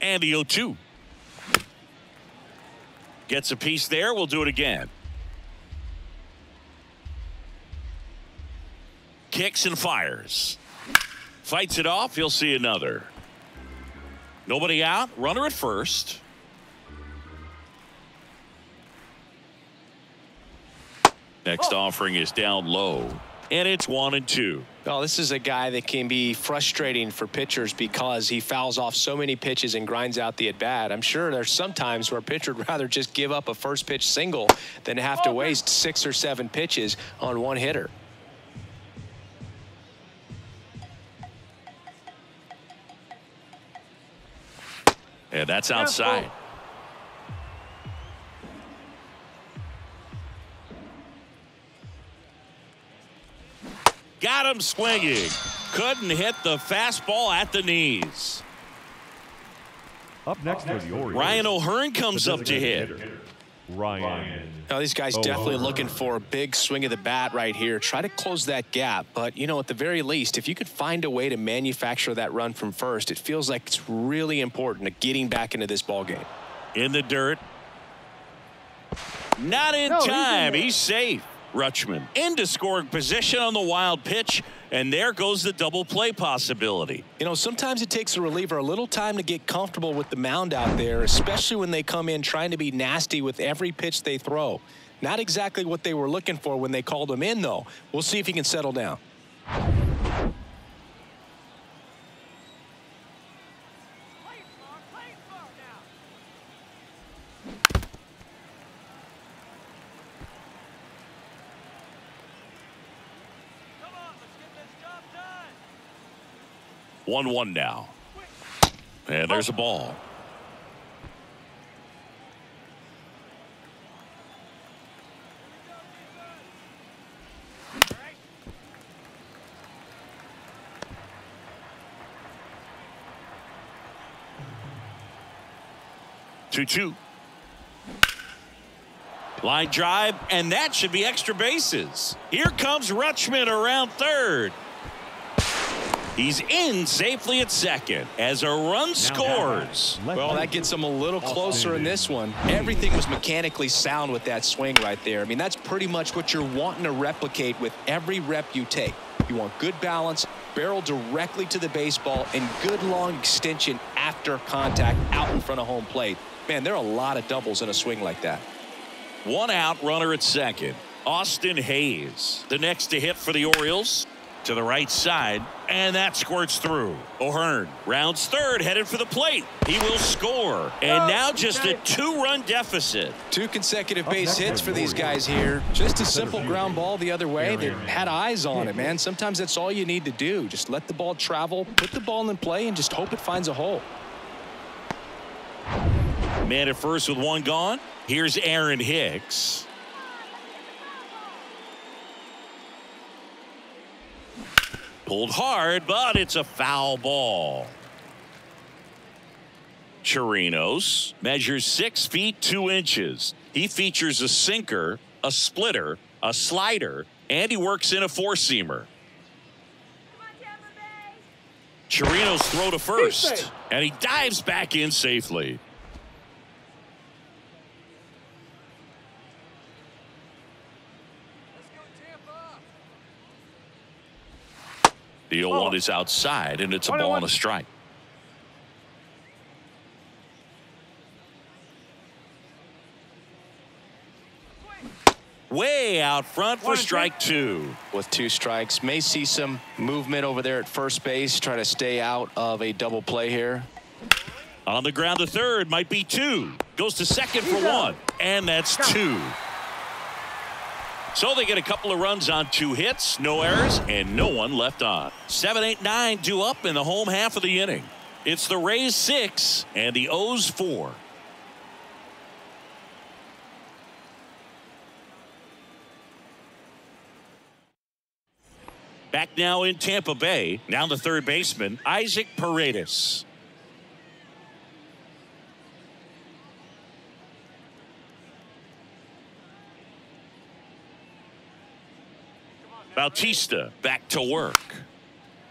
And the 0-2. Gets a piece there. We'll do it again. Kicks and fires. Fights it off. He'll see another. Nobody out. Runner at first. Next offering is down low. And it's 1-2. Well, this is a guy that can be frustrating for pitchers because he fouls off so many pitches and grinds out the at-bat. I'm sure there's some times where a pitcher would rather just give up a first pitch single than have to waste 6 or 7 pitches on one hitter. And that's outside. Got him swinging. Couldn't hit the fastball at the knees. Up next for the Orioles, Ryan O'Hearn comes up to hit. Ryan. Now, these guys definitely looking for a big swing of the bat right here. Try to close that gap. But, you know, at the very least, if you could find a way to manufacture that run from first, it feels like it's really important to getting back into this ball game. In the dirt. Not in time. He's safe. Rutschman into scoring position on the wild pitch, and there goes the double play possibility. You know, sometimes it takes a reliever a little time to get comfortable with the mound out there, especially when they come in trying to be nasty with every pitch they throw. Not exactly what they were looking for when they called him in, though. We'll see if he can settle down. One now. And there's a ball. Two. Line drive, and that should be extra bases. Here comes Rutschman around third. He's in safely at second as a run scores. Well, that gets him a little closer in this one. Everything was mechanically sound with that swing right there. I mean, that's pretty much what you're wanting to replicate with every rep you take. You want good balance, barrel directly to the baseball, and good long extension after contact out in front of home plate. Man, there are a lot of doubles in a swing like that. One out, runner at second. Austin Hayes, the next to hit for the Orioles. To the right side, and that squirts through. O'Hearn rounds third, headed for the plate. He will score, and now just a 2-run deficit. 2 consecutive base hits for these guys here. Just a simple ground ball the other way. They had eyes on it, man. Sometimes that's all you need to do. Just let the ball travel, put the ball in play, and just hope it finds a hole. Man at first with one gone. Here's Aaron Hicks. Pulled hard, but it's a foul ball. Chirinos measures 6 feet 2 inches. He features a sinker, a splitter, a slider, and he works in a 4-seamer. Chirinos throw to first, and he dives back in safely. The 0-1 is outside, and it's a ball and a strike. Way out front for strike 2. With 2 strikes, may see some movement over there at first base, try to stay out of a double play here. On the ground to third, might be 2. Goes to second for 1, and that's 2. So they get a couple of runs on 2 hits, no errors, and no one left on. 7, 8, 9 due up in the home half of the inning. It's the Rays 6 and the O's 4. Back now in Tampa Bay. Now the third baseman, Isaac Paredes. Bautista back to work.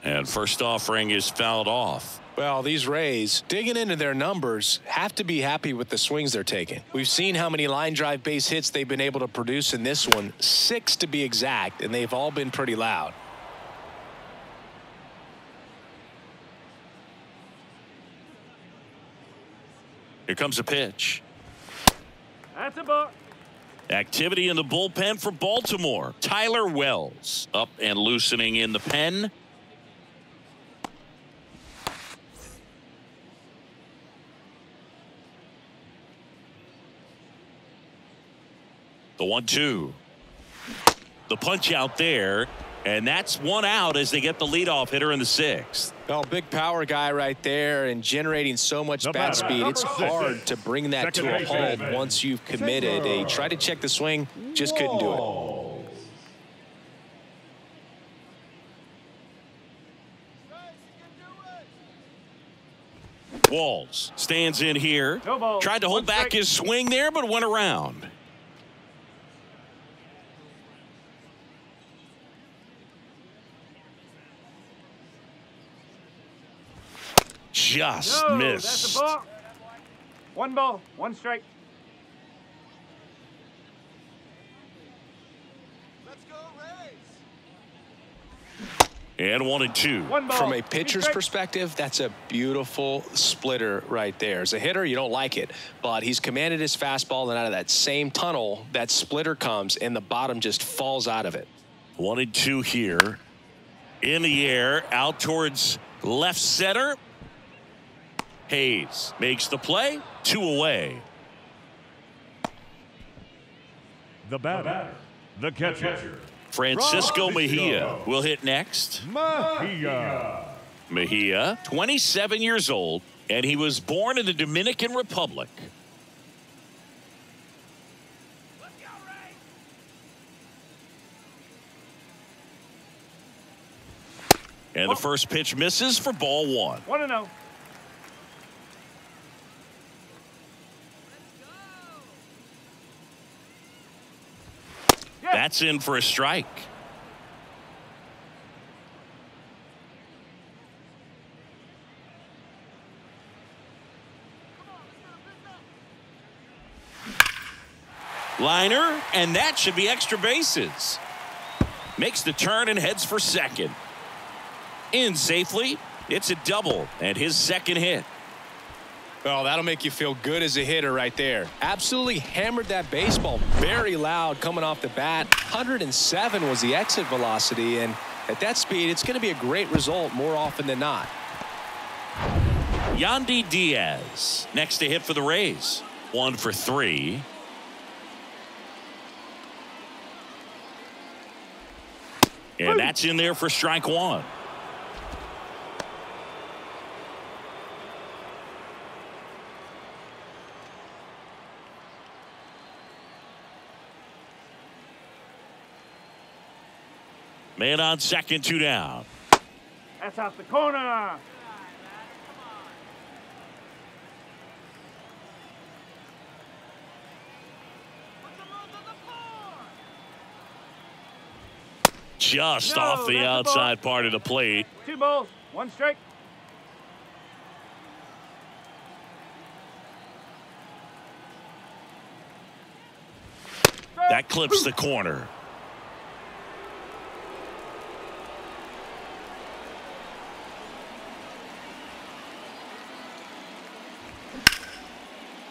And first offering is fouled off. Well, these Rays, digging into their numbers, have to be happy with the swings they're taking. We've seen how many line drive base hits they've been able to produce in this one, 6 to be exact, and they've all been pretty loud. Here comes a pitch. That's a ball. Activity in the bullpen for Baltimore. Tyler Wells up and loosening in the pen. The 1-2. The punch out there, and that's 1 out as they get the leadoff hitter in the 6th. Well, big power guy right there and generating so much bat speed. It's hard to bring that to a halt once you've committed. They tried to check the swing, just couldn't do it. Walls stands in here. No ball. Tried to hold back his swing there, but went around. Just missed. That's a ball. One ball, one strike. And 1-2. One ball. From a pitcher's perspective, that's a beautiful splitter right there. As a hitter, you don't like it, but he's commanded his fastball, and out of that same tunnel, that splitter comes, and the bottom just falls out of it. 1-2 here. In the air, out towards left center. Hayes makes the play. 2 away. The batter, the catcher. Francisco Mejia will hit next. Mejia, 27 years old, and he was born in the Dominican Republic. And the first pitch misses for ball 1. 1-0. That's in for a strike. Liner, and that should be extra bases. Makes the turn and heads for second. In safely. It's a double and his second hit. Well, that'll make you feel good as a hitter right there. Absolutely hammered that baseball very loud coming off the bat. 107 was the exit velocity, and at that speed, it's going to be a great result more often than not. Yandy Diaz next to hit for the Rays. 1 for 3. And that's in there for strike 1. Man on second, 2 down. That's off the corner. Just off the outside part of the plate. 2 balls, 1 strike. That clips the corner.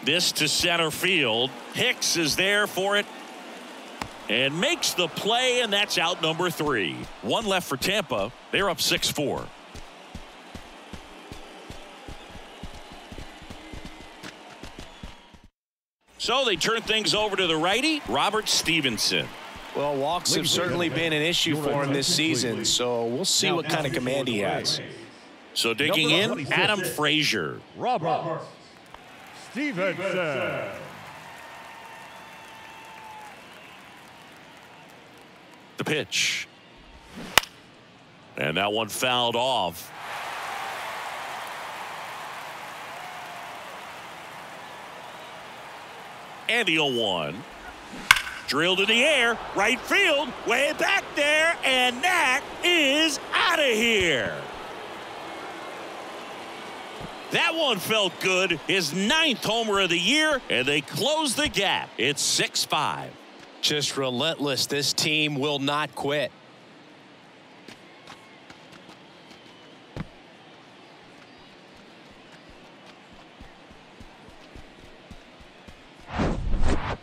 This to center field. Hicks is there for it and makes the play, and that's out number 3. 1 left for Tampa. They're up 6-4. So they turn things over to the righty, Robert Stevenson. Well, walks have certainly been an issue for him this season, so we'll see what kind of command he has. So digging in, Adam Frazier. Robert Stevenson. The pitch. And that one fouled off. And the 0-1. Drilled in the air, right field, way back there, and that is out of here. That one felt good. His 9th homer of the year, and they close the gap. It's 6-5. Just relentless. This team will not quit.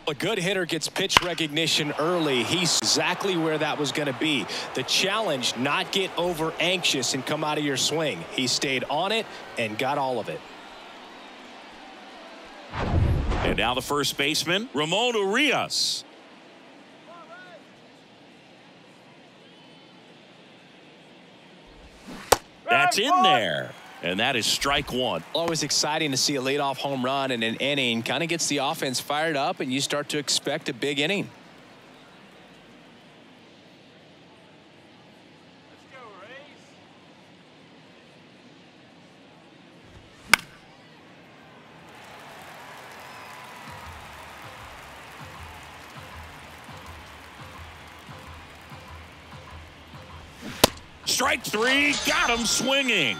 A good hitter gets pitch recognition early. He's exactly where that was going to be. The challenge, not get over anxious and come out of your swing. He stayed on it and got all of it. And now the first baseman, Ramon Urias. That's in there. And that is strike 1. Always exciting to see a leadoff home run in an inning. Kind of gets the offense fired up, and you start to expect a big inning. Let's go, Rays. Strike three. Got him swinging.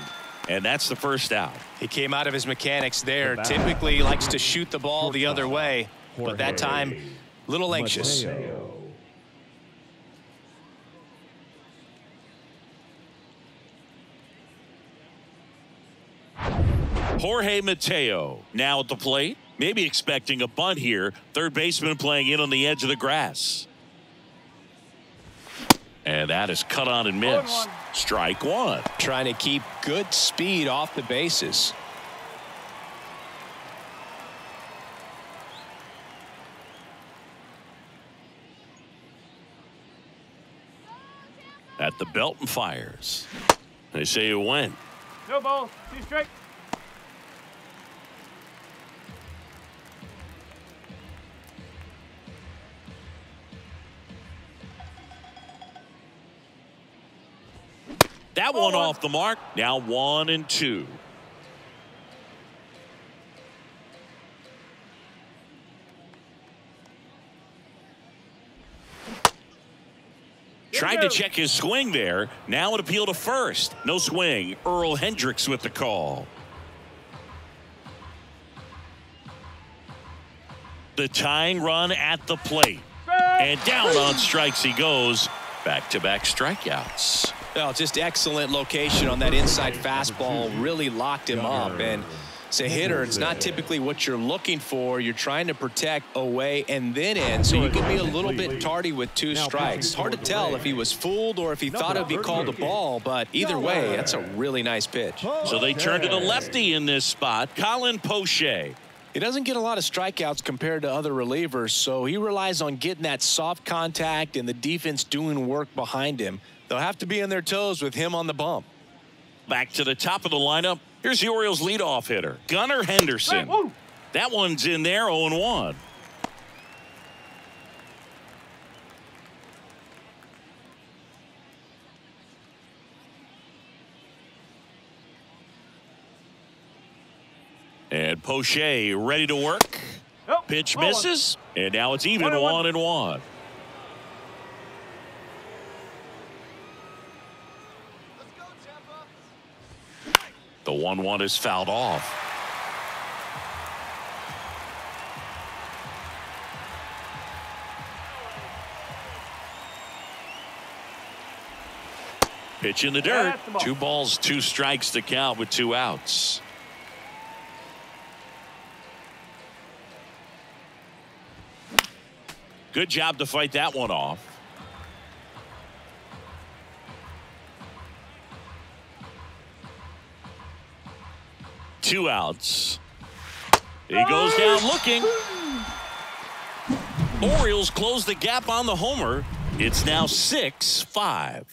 And that's the first out. He came out of his mechanics there. Typically likes to shoot the ball the other way, but that time, a little anxious. Jorge Mateo now at the plate. Maybe expecting a bunt here. Third baseman playing in on the edge of the grass. And that is cut on and missed. Strike one. Trying to keep good speed off the bases. At the belt and fires. They say you win. No ball. 2 strike. That one off the mark. Now 1-2. Tried to check his swing there. Now an appeal to first. No swing. Earl Hendricks with the call. The tying run at the plate. And down on strikes he goes. Back-to-back strikeouts. Well, just excellent location on that inside fastball. Really locked him up. And as a hitter, it's not typically what you're looking for. You're trying to protect away and then in, so you can be a little bit tardy with 2 strikes. It's hard to tell if he was fooled or if he thought it would be called a ball, but either way, that's a really nice pitch. So they turn to the lefty in this spot, Colin Poche. He doesn't get a lot of strikeouts compared to other relievers, so he relies on getting that soft contact and the defense doing work behind him. They'll have to be on their toes with him on the bump. Back to the top of the lineup. Here's the Orioles leadoff hitter, Gunnar Henderson. That one's in there, 0-1. And Poche ready to work. Pitch misses, and now it's even 1-1. The 1-1 is fouled off. Pitch in the dirt. 2 balls, 2 strikes to count with 2 outs. Good job to fight that one off. Two outs. He goes down looking. Orioles close the gap on the homer. It's now 6-5.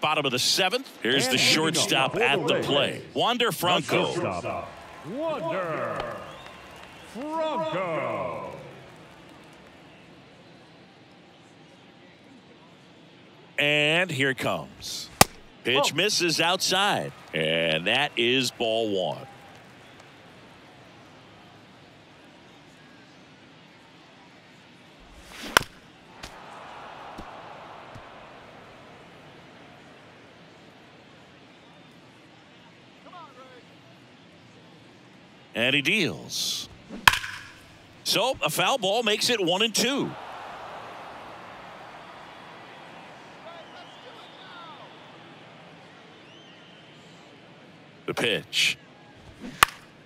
Bottom of the 7th. Here's the shortstop at the plate. Wander Franco. Wander Franco. And here it comes. Pitch misses outside. And that is ball 1. And he deals. So a foul ball makes it 1-2. The pitch.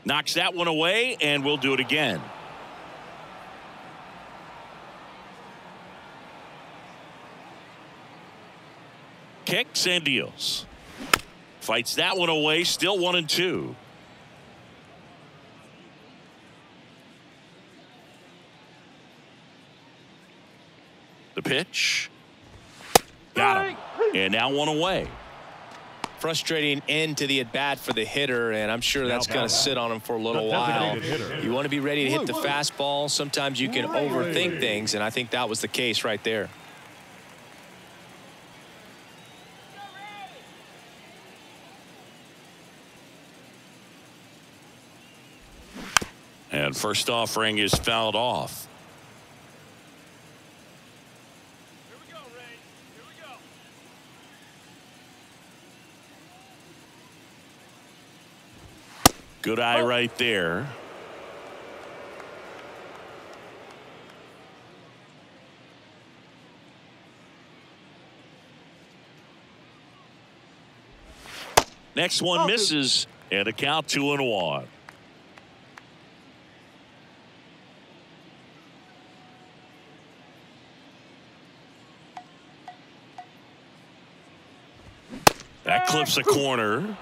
Knocks that one away, and we'll do it again. Kicks and deals. Fights that one away, still 1-2. The pitch. Got him. And now 1 away. Frustrating end to the at-bat for the hitter, and I'm sure that's going to sit on him for a little while. You want to be ready to hit the fastball. Sometimes you can overthink things, and I think that was the case right there. And first offering is fouled off. Here we go, Ray. Here we go. Good eye right there. Next one misses, and a count 2-1. That clips a corner.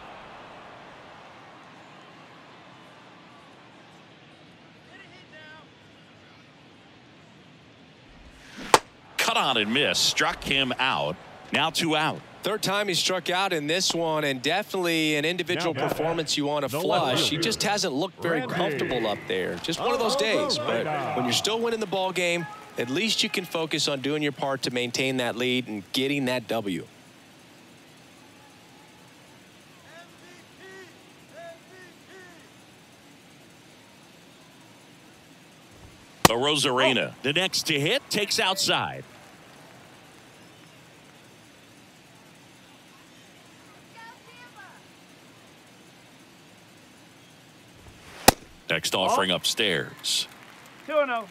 Cut on and miss. Struck him out. Now 2 out. Third time he struck out in this one, and definitely an individual performance you want to flush. He just hasn't looked very comfortable up there. Just one of those days. But when you're still winning the ball game, at least you can focus on doing your part to maintain that lead and getting that W. Rosarena, the next to hit, takes outside. Next offering upstairs. 2-0.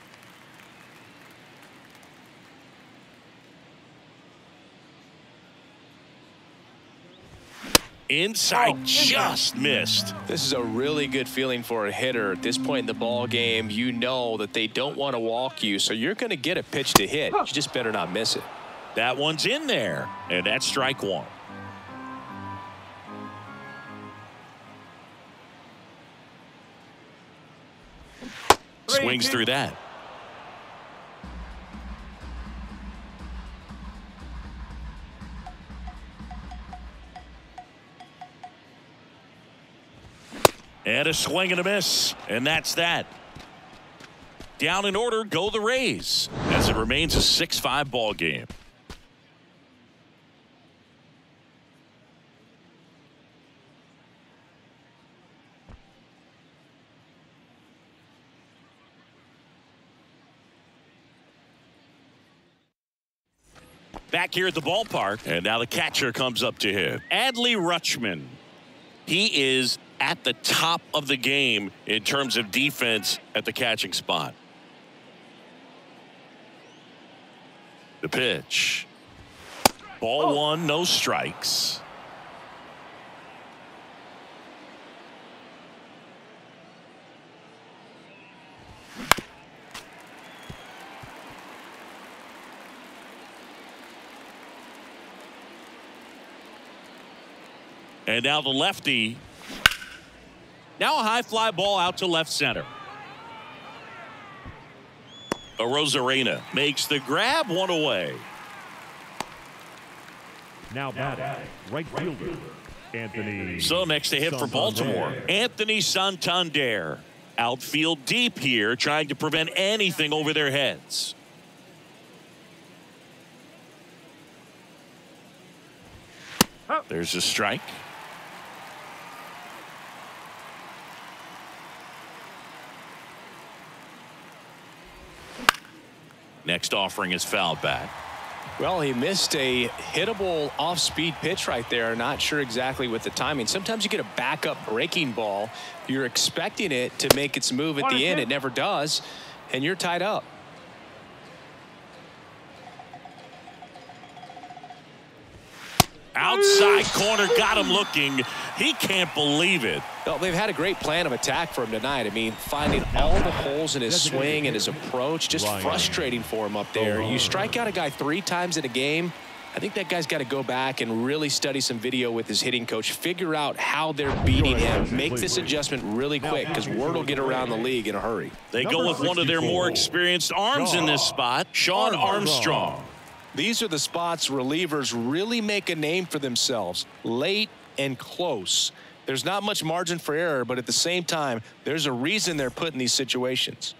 Inside, just missed. This is a really good feeling for a hitter at this point in the ball game. You know that they don't want to walk you, so you're going to get a pitch to hit. You just better not miss it. That one's in there, and that's strike one. Swings through that. And a swing and a miss, and that's that. Down in order go the Rays, as it remains a 6-5 ball game. Back here at the ballpark, and now the catcher comes up to him. Adley Rutschman. He is at the top of the game in terms of defense at the catching spot. The pitch. Ball one, no strikes. And now the lefty. Now a high fly ball out to left center. Rosarena makes the grab, one away. Now batting, right fielder, Anthony. So next to hit for Baltimore, Anthony Santander. Outfield deep here, trying to prevent anything over their heads. There's a strike. Next offering is fouled back. Well, he missed a hittable off-speed pitch right there. Not sure exactly with the timing. Sometimes you get a backup breaking ball. You're expecting it to make its move at the end. It never does, and you're tied up. Outside corner, got him looking. He can't believe it. Well, they've had a great plan of attack for him tonight. I mean, finding all the holes in his swing and his approach, just frustrating for him up there. You strike out a guy 3 times in a game, I think that guy's got to go back and really study some video with his hitting coach, figure out how they're beating him, make this adjustment really quick, because word will get around the league in a hurry. They go with one of their more experienced arms in this spot, Sean Armstrong. These are the spots relievers really make a name for themselves, late and close. There's not much margin for error, but at the same time, there's a reason they're put in these situations.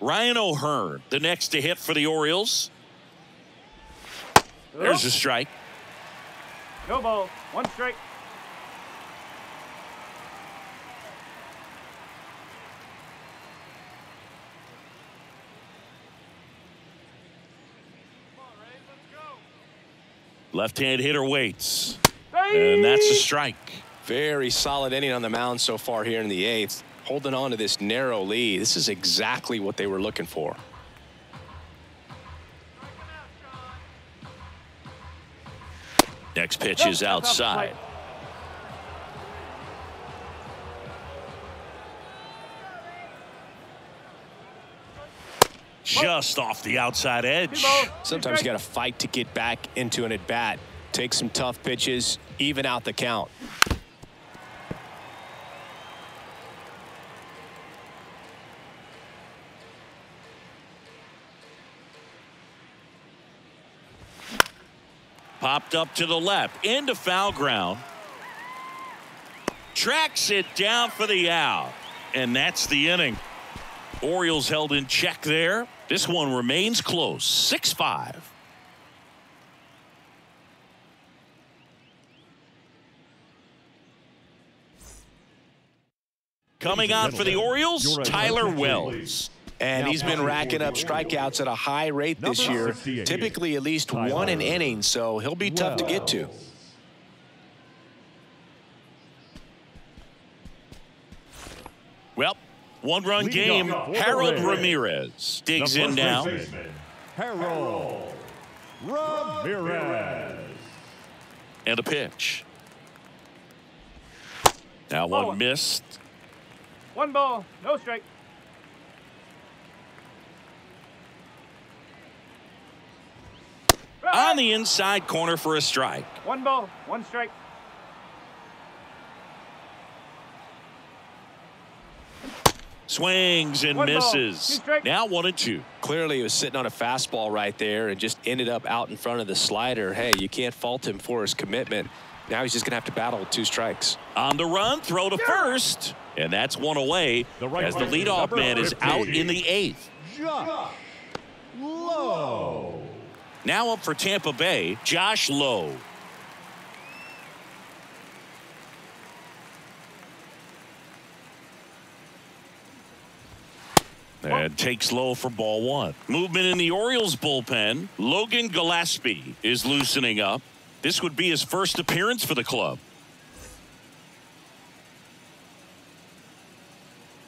Ryan O'Hearn, the next to hit for the Orioles. There's a strike. No ball. 1 strike. Left-hand hitter waits. And that's a strike. Very solid inning on the mound so far here in the 8th. Holding on to this narrow lead. This is exactly what they were looking for. Next pitch is outside. Just off the outside edge. Sometimes you got to fight to get back into an at-bat. Take some tough pitches, even out the count. Popped up to the left, into foul ground. Tracks it down for the out. And that's the inning. Orioles held in check there. This one remains close, 6-5. Coming on for the Orioles, Tyler Wells. And he's been racking up strikeouts at a high rate this year, typically at least one an inning, so he'll be tough to get to. Well, one-run game. Harold Ramirez digs in now. Harold Ramirez. And a pitch. Now one missed. 1 ball, no strike. On the inside corner for a strike. 1 ball, 1 strike. Swings and misses. Now 1-2. Clearly he was sitting on a fastball right there and just ended up out in front of the slider. Hey, you can't fault him for his commitment. Now he's just going to have to battle with 2 strikes. On the run, throw to first. And that's one away as the leadoff man is out in the 8th. Josh Lowe. Now up for Tampa Bay, Josh Lowe. And takes low for ball 1. Movement in the Orioles bullpen. Logan Gillespie is loosening up. This would be his first appearance for the club.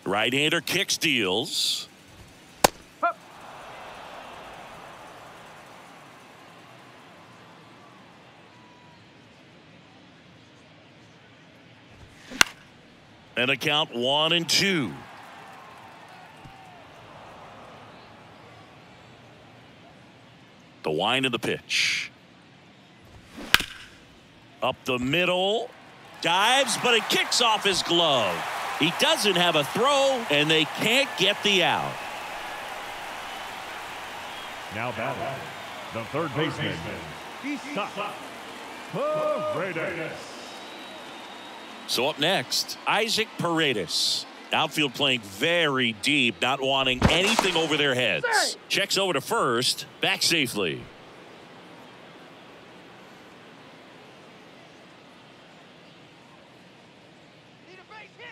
Right-hander kicks, deals. And a count 1-2. The wind of the pitch. Up the middle. Dives, but it kicks off his glove. He doesn't have a throw, and they can't get the out. Now batting, the third baseman, Paredes. So up next, Isaac Paredes. Outfield playing very deep, not wanting anything over their heads. Checks over to first, back safely.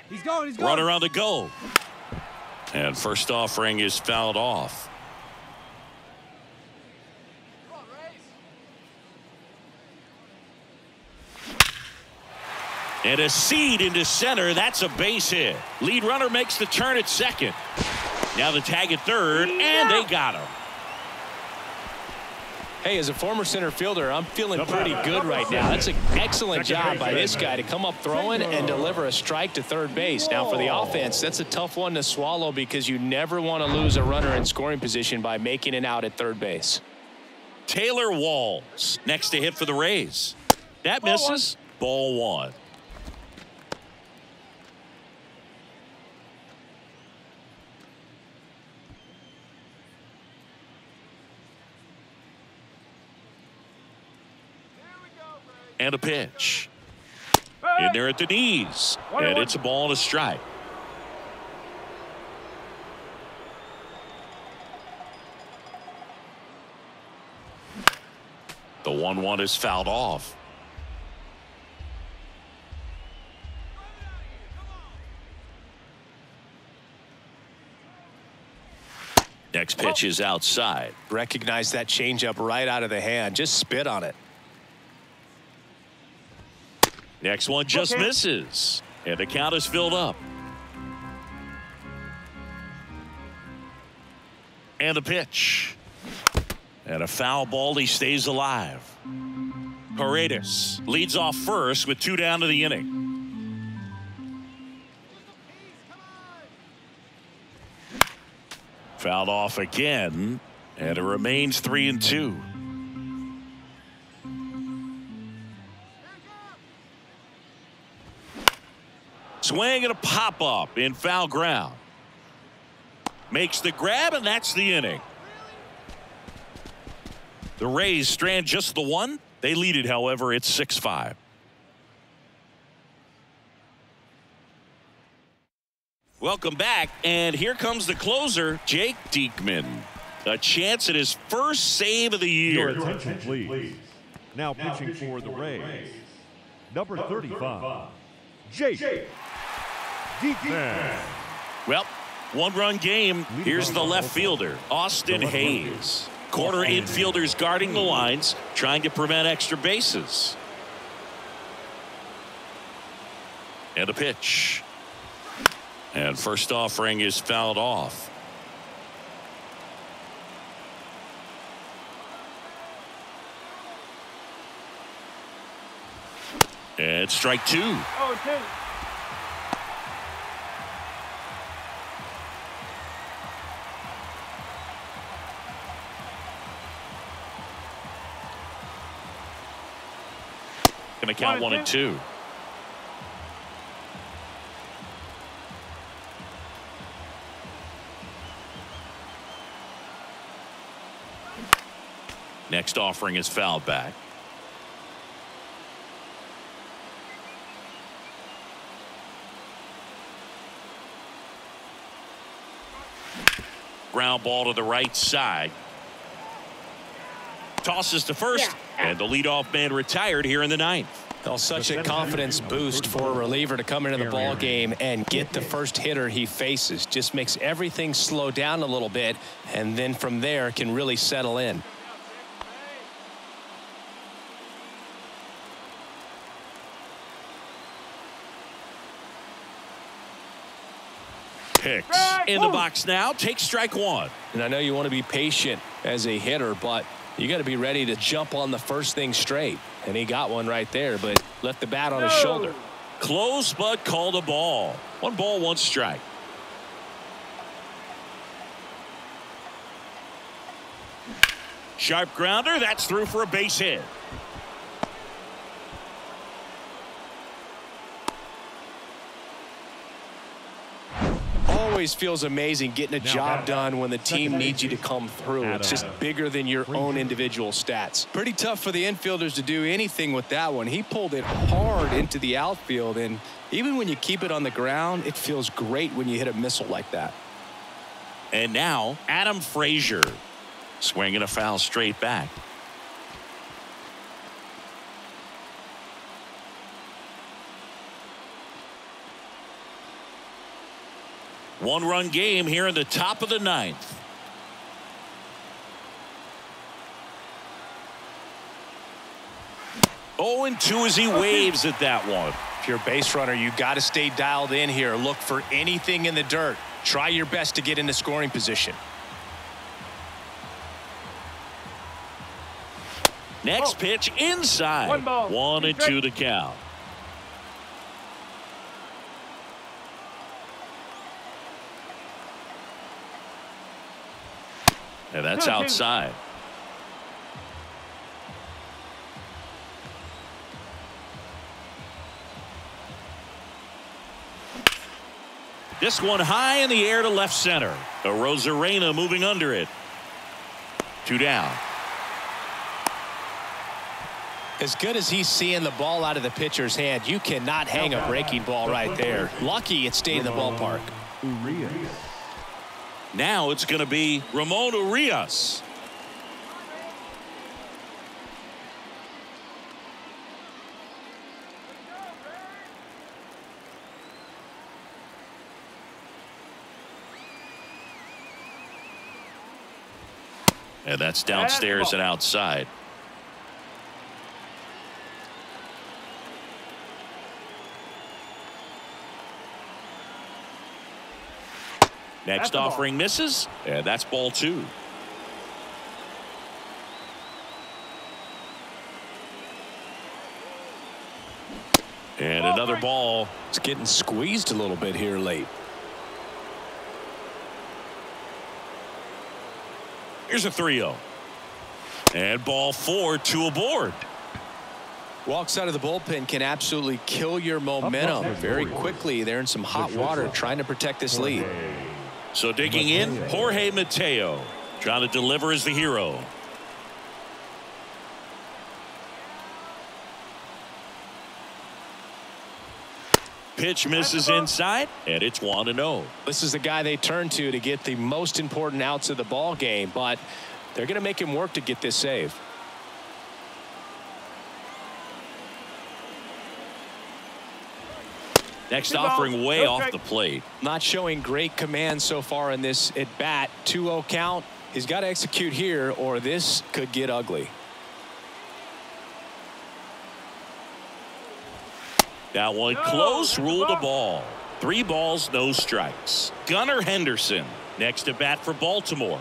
He's going. Runner on the go. And first offering is fouled off. And a seed into center. That's a base hit. Lead runner makes the turn at second. Now the tag at third, and they got him. Hey, as a former center fielder, I'm feeling pretty good right now. That's an excellent job by this guy to come up throwing and deliver a strike to third base. Now for the offense, that's a tough one to swallow because you never want to lose a runner in scoring position by making it out at third base. Taylor Walls next to hit for the Rays. That misses. Ball 1. And a pitch. In there at the knees. And it's a ball and a strike. The 1-1 is fouled off. Next pitch is outside. Recognize that changeup right out of the hand. Just spit on it. Next one just Okay. misses. And the count is filled up. And the pitch. And a foul ball. He stays alive. Paredes leads off first with 2 down to the inning. Fouled off again. And it remains 3-2. Swing and a pop-up in foul ground. Makes the grab, and that's the inning. The Rays strand just the one. They lead it, however, it's 6-5. Welcome back, and here comes the closer, Jake Diekman. A chance at his first save of the Your year. attention, please. Now pitching for the Rays, number 35, Jake Diekman. Well, one-run game. Here's the left fielder, Austin Hayes. Corner infielders guarding the lines, trying to prevent extra bases. And a pitch. And first offering is fouled off. And strike 2. Oh, 2. Going to count 1 and 2. Next offering is fouled back. Ground ball to the right side. Tosses to first, and the leadoff man retired here in the 9th. Well, such a confidence boost for a reliever to come into the ball game and get the first hitter he faces. Just makes everything slow down a little bit, and then from there can really settle in. Hicks in the box now, takes strike 1. And I know you want to be patient as a hitter, but you got to be ready to jump on the first thing straight. And he got one right there, but left the bat on his shoulder. Close, but called a ball. 1 ball, 1 strike. Sharp grounder, that's through for a base hit. Always feels amazing getting a job done when the team needs you to come through. It's just bigger than your own individual stats. Pretty tough for the infielders to do anything with that one. He pulled it hard into the outfield, and even when you keep it on the ground, it feels great when you hit a missile like that. And now Adam Frazier swinging a foul straight back. One-run game here in the top of the 9th. Oh, and 2 as he waves at that one. If you're a base runner, you got to stay dialed in here. Look for anything in the dirt. Try your best to get into scoring position. Next pitch inside. 1 ball. 1 and 2 to count. And that's outside. This one high in the air to left center. A Rosarena moving under it. 2 down. As good as he's seeing the ball out of the pitcher's hand, you cannot hang a breaking ball right there. Lucky it stayed in the ballpark. Now it's going to be Ramon Urias. And that's downstairs and outside. Next offering misses, and that's ball 2. And another ball. It's getting squeezed a little bit here late. Here's a 3-0. And ball 4, 2 aboard. Walks out of the bullpen can absolutely kill your momentum very quickly. They're in some hot water trying to protect this lead. So digging in, Jorge Mateo. Trying to deliver as the hero. Pitch misses inside, and it's 1-0. This is the guy they turn to get the most important outs of the ball game, but they're going to make him work to get this save. Next offering way off the plate. Not showing great command so far in this at bat. 2-0 count. He's got to execute here, or this could get ugly. That one close, ruled a ball. 3 balls, no strikes. Gunnar Henderson next at bat for Baltimore.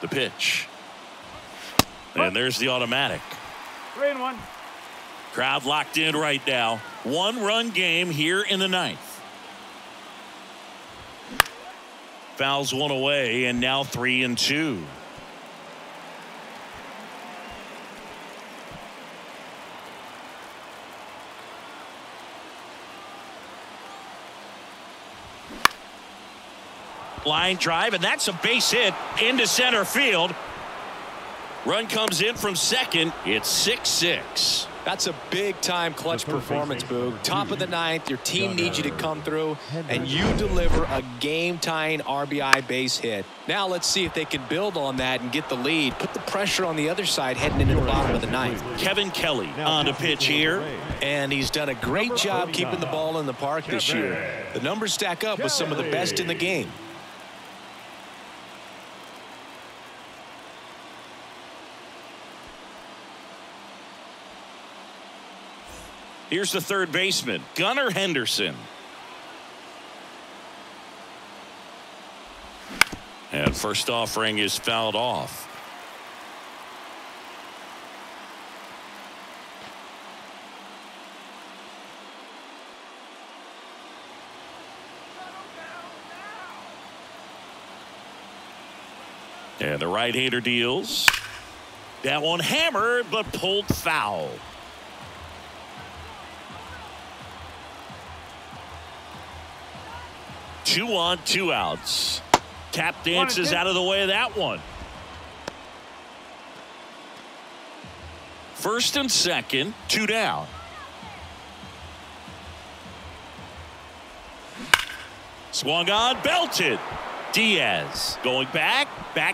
The pitch. And there's the automatic. 3-1. Crowd locked in right now. 1-run game here in the 9th. Fouls one away, and now 3-2. Line drive, and that's a base hit into center field. Run comes in from second. It's 6-6. That's a big-time clutch performance, Boog. Top of the 9th, your team needs you to come through, and you deliver a game-tying RBI base hit. Now let's see if they can build on that and get the lead. Put the pressure on the other side heading into the bottom of the 9th. Kevin Kelly on the pitch here. And he's done a great job keeping the ball in the park this year. The numbers stack up with some of the best in the game. Here's the third baseman, Gunnar Henderson. And first offering is fouled off. And the right-hander deals. That one hammered, but pulled foul. Two on, 2 outs. Tap dances out of the way of that one. First and second, 2 down. Swung on, belted. Diaz going back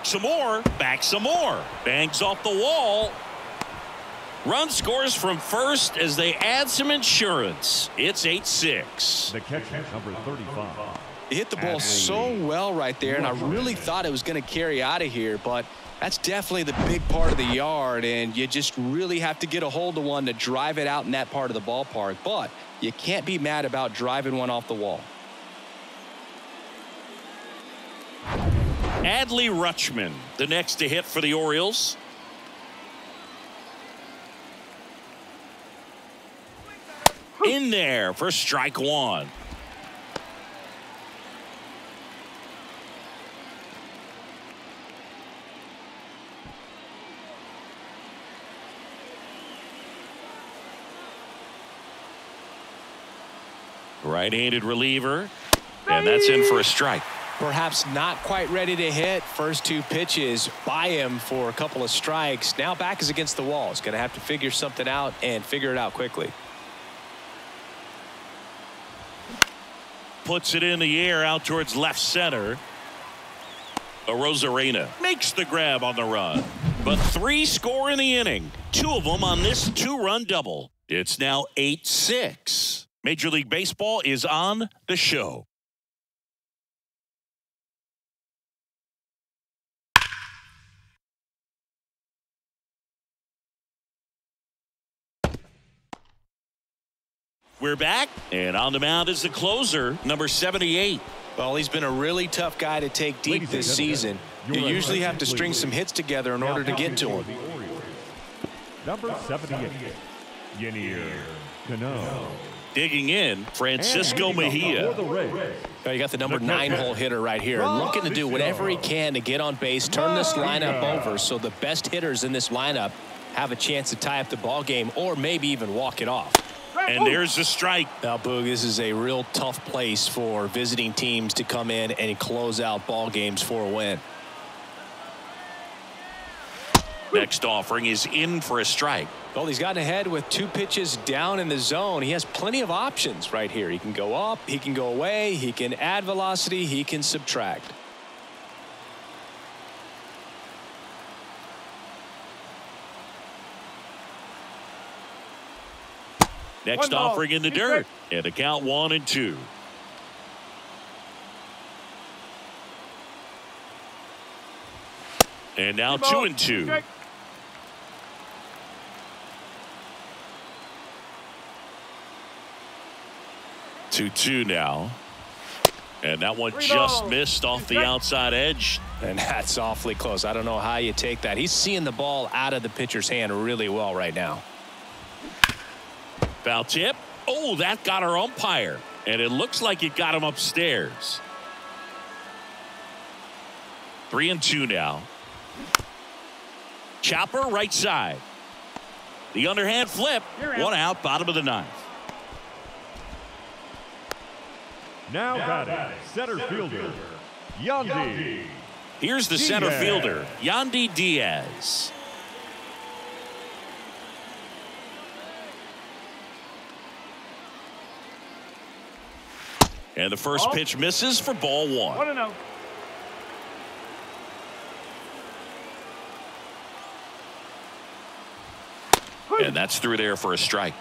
some more, bangs off the wall. Run scores from first as they add some insurance. It's 8-6. The catcher, number 35. He hit the ball so well right there, and I really thought it was going to carry out of here, but that's definitely the big part of the yard, and you just really have to get a hold of one to drive it out in that part of the ballpark. But you can't be mad about driving one off the wall. Adley Rutschman, the next to hit for the Orioles. In there for strike 1. Right-handed reliever, and that's in for a strike. Perhaps not quite ready to hit. First 2 pitches by him for a couple of strikes. Now back is against the wall. He's going to have to figure something out and figure it out quickly. Puts it in the air out towards left center. Arozarena makes the grab on the run, but 3 score in the inning. 2 of them on this 2-run double. It's now 8-6. Major League Baseball is on the show. We're back, and on the mound is the closer, number 78. Well, he's been a really tough guy to take deep this season. You usually have to string some hits together in order to get to him. Number 78, Yenier Cano. Digging in, Francisco Mejia. You got the number 9 hole hitter right here, looking to do whatever he can to get on base, turn this lineup over so the best hitters in this lineup have a chance to tie up the ball game or maybe even walk it off. And there's the strike. Now, Boog, this is a real tough place for visiting teams to come in and close out ball games for a win. Next offering is in for a strike. Well, he's gotten ahead with 2 pitches down in the zone. He has plenty of options right here. He can go up, he can go away, he can add velocity, he can subtract. Next offering in the dirt. And a count 1-2. And now 2-2. 2-2 now. And that one just missed off the outside edge. And that's awfully close. I don't know how you take that. He's seeing the ball out of the pitcher's hand really well right now. Foul tip. Oh, that got our umpire. And it looks like it got him upstairs. 3-2 now. Chopper right side. The underhand flip. One out, bottom of the 9th. Now batting, center fielder, Yandy. Here's the center fielder, Yandy Diaz. And the first pitch misses for ball 1. 1-0. And that's through there for a strike.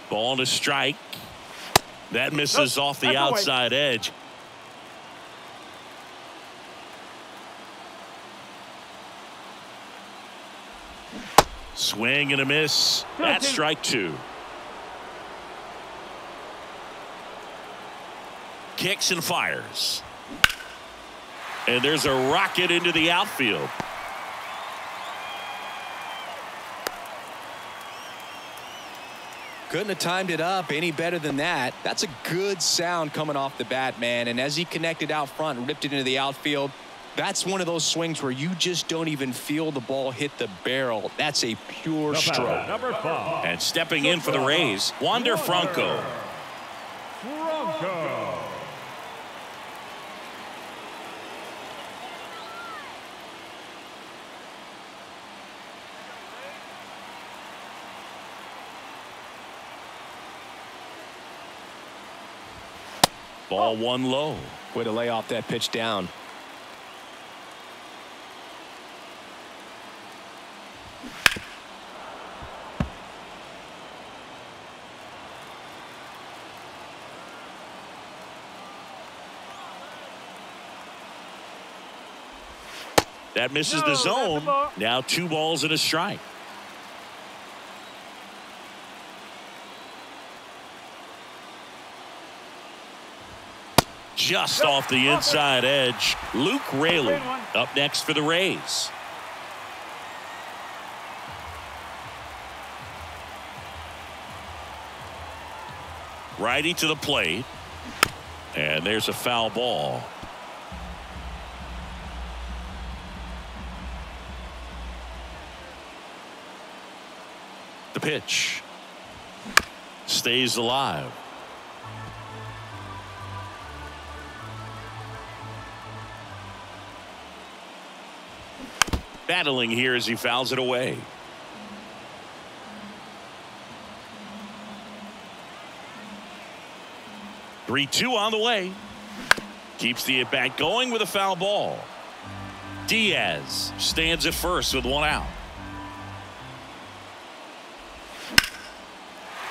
Ball to strike. That misses off the outside edge. Swing and a miss. That's strike 2. Kicks and fires. And there's a rocket into the outfield. Couldn't have timed it up any better than that. That's a good sound coming off the bat, man. And as he connected out front and ripped it into the outfield, that's one of those swings where you just don't even feel the ball hit the barrel. That's a pure stroke. Number 5. And stepping in for the Rays, Wander Franco. Ball 1 low. Way to lay off that pitch down. That misses the zone. Now 2 balls and a strike. Just off the inside edge. Luke Raley up next for the Rays. Righty to the plate. And there's a foul ball. The pitch. Stays alive. Battling here as he fouls it away. Three-2 on the way. Keeps the at-bat going with a foul ball. Diaz stands at first with 1 out.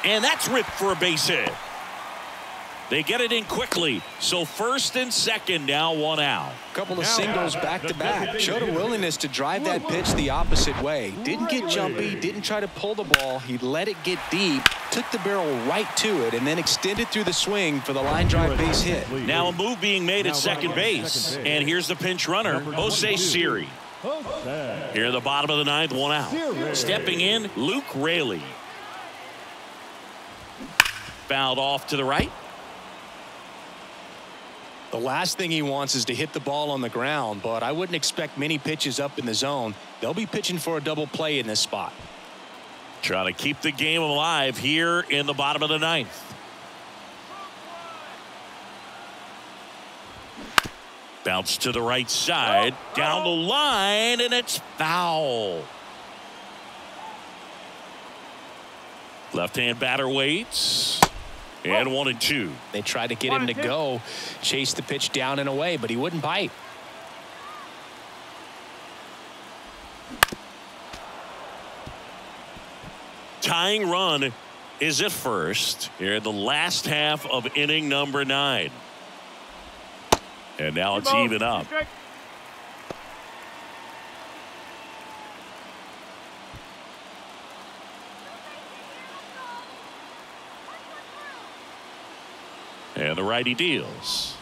And that's ripped for a base hit. They get it in quickly. So first and second, now one out. Couple of singles back-to-back. Showed a willingness to drive that pitch the opposite way. Didn't get jumpy, didn't try to pull the ball. He let it get deep, took the barrel right to it, and then extended through the swing for the line drive base hit. Now a move being made at second base. And here's the pinch runner, Jose Siri. Here in the bottom of the ninth, one out. Stepping in, Luke Raley. Fouled off to the right. The last thing he wants is to hit the ball on the ground, but I wouldn't expect many pitches up in the zone. They'll be pitching for a double play in this spot. Trying to keep the game alive here in the bottom of the ninth. Bounce to the right side, down the line, and it's foul. Left-hand batter waits. And 1-2. They tried to get him to go, chase the pitch down and away, but he wouldn't bite. Tying run is at first here in the last half of inning number 9. And now it's even up. And the righty deals.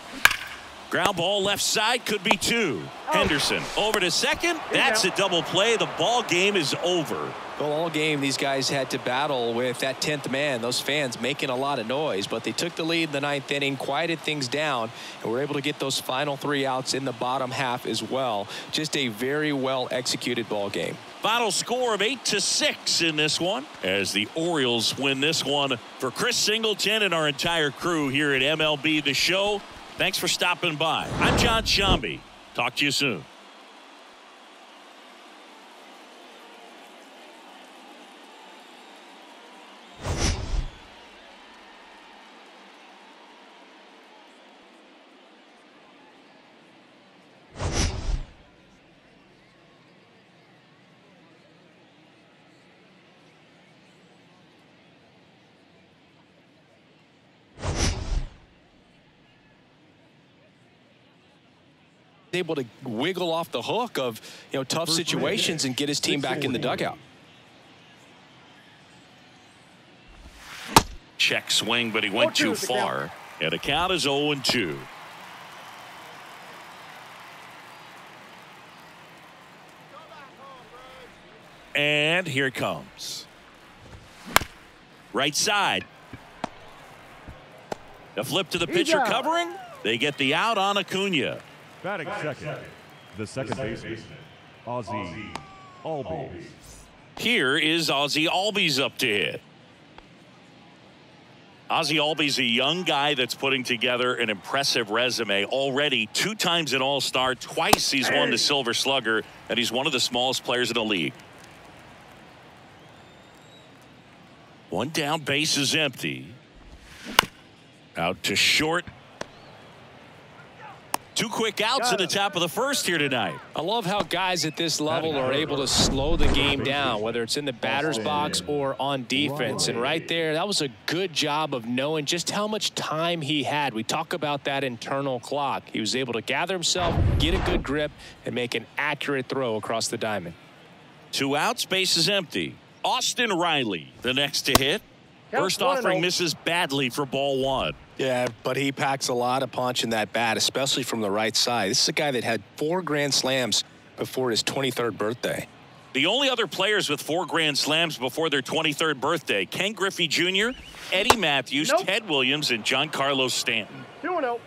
Ground ball left side, could be 2. Henderson over to second. That's a double play. The ball game is over. Well, all game these guys had to battle with that 10th man. Those fans making a lot of noise, but they took the lead in the 9th inning, quieted things down, and were able to get those final 3 outs in the bottom half as well. Just a very well executed ball game. Final score of 8-6 in this one as the Orioles win this one. For Chris Singleton and our entire crew here at MLB The Show, thanks for stopping by. I'm John Shambi. Talk to you soon. Able to wiggle off the hook of tough situations and get his team back in the dugout. Check swing, but he went too far. And the count is 0-2. And here it comes. Right side. A flip to the pitcher covering. They get the out on Acuna. Batting second, the second baseman, Ozzie Albies. Here is Ozzie Albies up to hit. Ozzie Albies, a young guy that's putting together an impressive resume. Already 2 times an All-Star, twice he's won the Silver Slugger, and he's one of the smallest players in the league. One down, base is empty. Out to short. 2 quick outs at the top of the first here tonight. I love how guys at this level are able to slow the game down, whether it's in the batter's box or on defense. And right there, that was a good job of knowing just how much time he had. We talk about that internal clock. He was able to gather himself, get a good grip, and make an accurate throw across the diamond. 2 outs, base is empty. Austin Riley, the next to hit. First offering misses badly for ball 1. Yeah, but he packs a lot of punch in that bat, especially from the right side. This is a guy that had 4 grand slams before his 23rd birthday. The only other players with 4 grand slams before their 23rd birthday, Ken Griffey Jr., Eddie Matthews, Ted Williams, and Giancarlo Stanton. 2-0.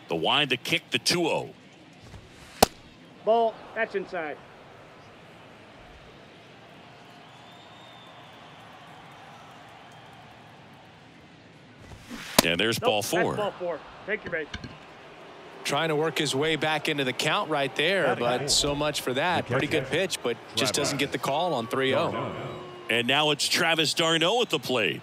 The wind to kick the 2-0. Ball. That's inside. And there's ball 4. That's ball 4. Take your base. Trying to work his way back into the count right there, but so much for that. Pretty good pitch, but just doesn't get the call on 3-0. And now it's Travis d'Arnaud at the plate.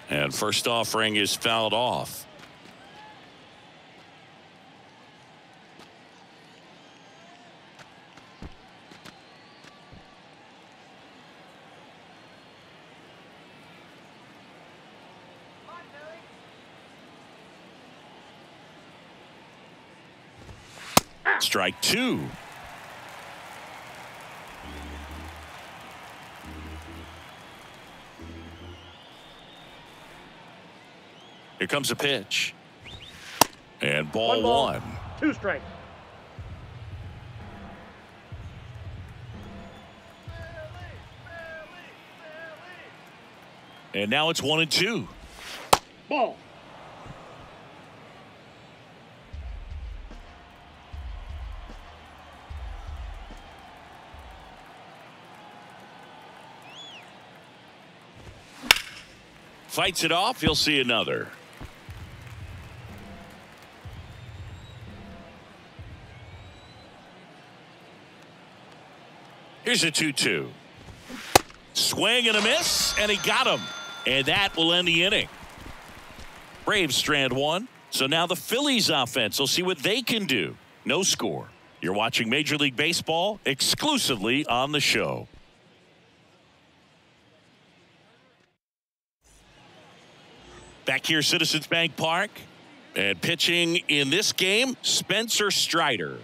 And first offering is fouled off. Strike two. Here comes a pitch. And ball one. 2 strikes. And now it's 1-2. Ball. Fights it off. He'll see another. Here's a 2-2. Swing and a miss, and he got him. And that will end the inning. Braves strand one. So now the Phillies offense will see what they can do. No score. You're watching Major League Baseball exclusively on the show. Back here, Citizens Bank Park. And pitching in this game, Spencer Strider.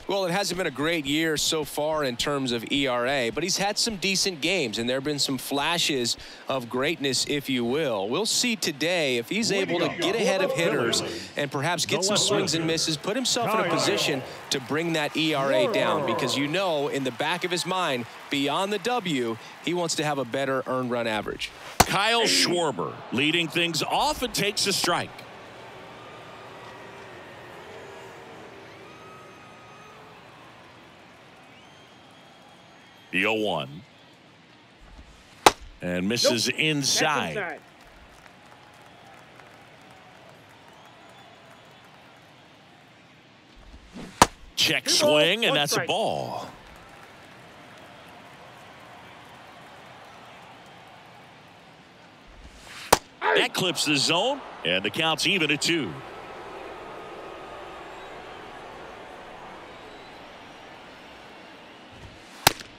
Well, it hasn't been a great year so far in terms of ERA, but he's had some decent games, and there have been some flashes of greatness, if you will. We'll see today if he's able to get ahead of hitters and perhaps get some swings and misses, put himself in a position to bring that ERA down, because you know in the back of his mind, beyond the W, he wants to have a better earned run average. Kyle Schwarber leading things off and takes a strike. The 0-1. And misses inside. That's inside. Check swing, and that's a ball. That clips the zone, and the count's even at 2.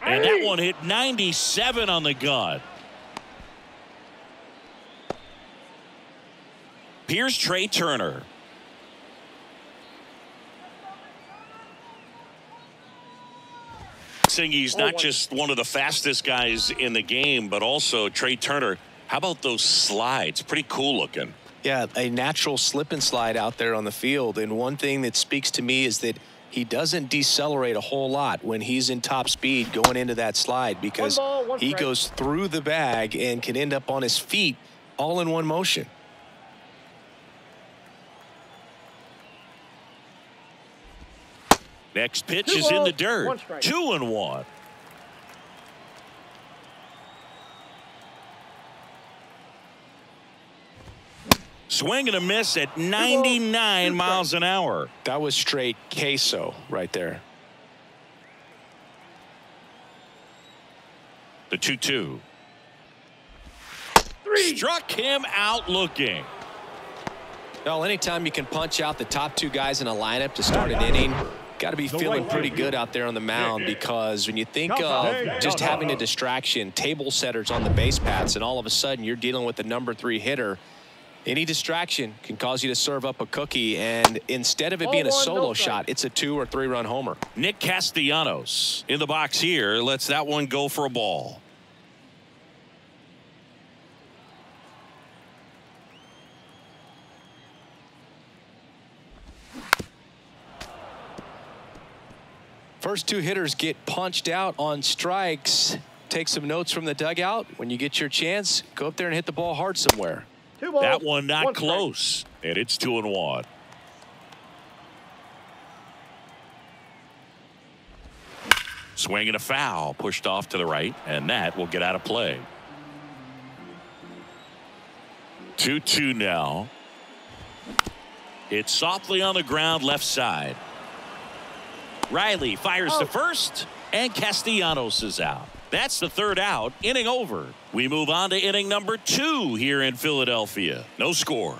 And that one hit 97 on the gun. Here's Trey Turner. He's not just one of the fastest guys in the game, but also Trey Turner. How about those slides? Pretty cool looking. Yeah, a natural slip and slide out there on the field. And one thing that speaks to me is that he doesn't decelerate a whole lot when he's in top speed going into that slide, because he goes through the bag and can end up on his feet all in one motion. Next pitch is in the dirt. 2-1. Swing and a miss at 99 miles an hour. That was straight queso right there. The 2-2. Struck him out looking. Well, anytime you can punch out the top 2 guys in a lineup to start an inning, got to be feeling pretty good out there on the mound, because when you think of just having a distraction, table setters on the base paths, and all of a sudden you're dealing with the number 3 hitter, any distraction can cause you to serve up a cookie, and instead of it being a solo shot, it's a 2 or 3 run homer. Nick Castellanos in the box here lets that one go for a ball. First 2 hitters get punched out on strikes. Take some notes from the dugout. When you get your chance, go up there and hit the ball hard somewhere. That one not close, and it's 2-1. Swing and a foul, pushed off to the right, and that will get out of play. 2-2 now. It's softly on the ground, left side. Riley fires to first, and Castellanos is out. That's the 3rd out. Inning over. We move on to inning number 2 here in Philadelphia. No score.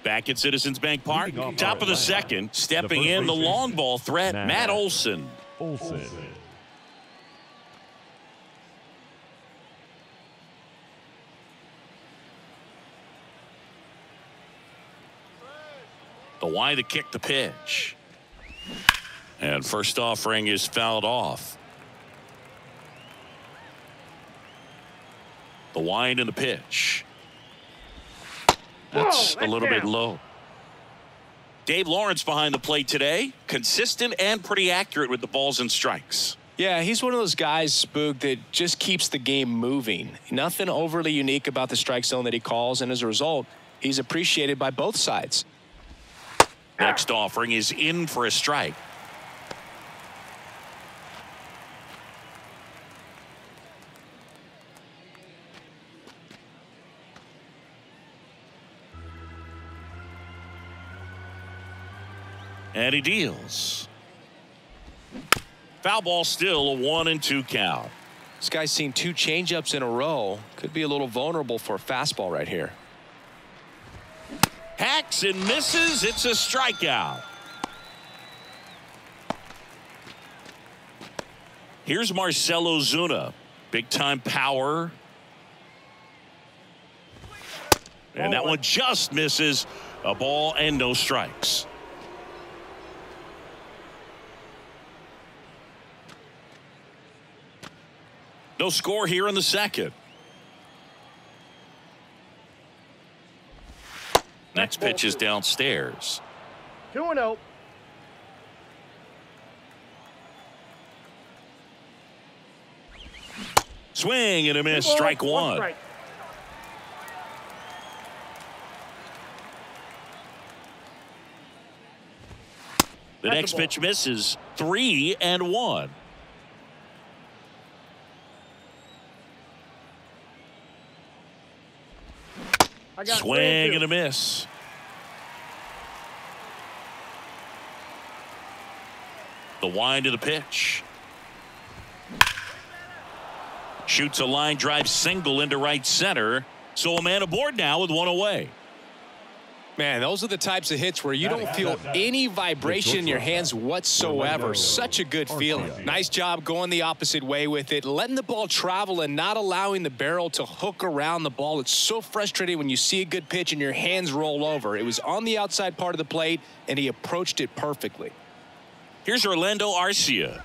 Back at Citizens Bank Park, top of the 2nd, stepping in the long ball threat, Matt Olson. The Y to kick the pitch. And first offering is fouled off. The wind and the pitch. That's a little bit low. Dave Lawrence behind the plate today. Consistent and pretty accurate with the balls and strikes. Yeah, he's one of those guys, Spook, that just keeps the game moving. Nothing overly unique about the strike zone that he calls, and as a result, he's appreciated by both sides. Next offering is in for a strike. And he deals. Foul ball, still a 1-2 count. This guy's seen 2 changeups in a row. Could be a little vulnerable for a fastball right here. Hacks and misses. It's a strikeout. Here's Marcell Ozuna. Big time power. And that one just misses. A ball and no strikes. No score here in the second. Next pitch is downstairs. 2-0. Swing and a miss. Strike one. Strike. The next pitch misses. 3-1. Swing and a miss. The wind of the pitch. Shoots a line drive single into right center. So a man aboard now with one away. Man, those are the types of hits where you don't feel any vibration in your hands whatsoever. Such a good feeling. Nice job going the opposite way with it, letting the ball travel and not allowing the barrel to hook around the ball. It's so frustrating when you see a good pitch and your hands roll over. It was on the outside part of the plate, and he approached it perfectly. Here's Orlando Arcia.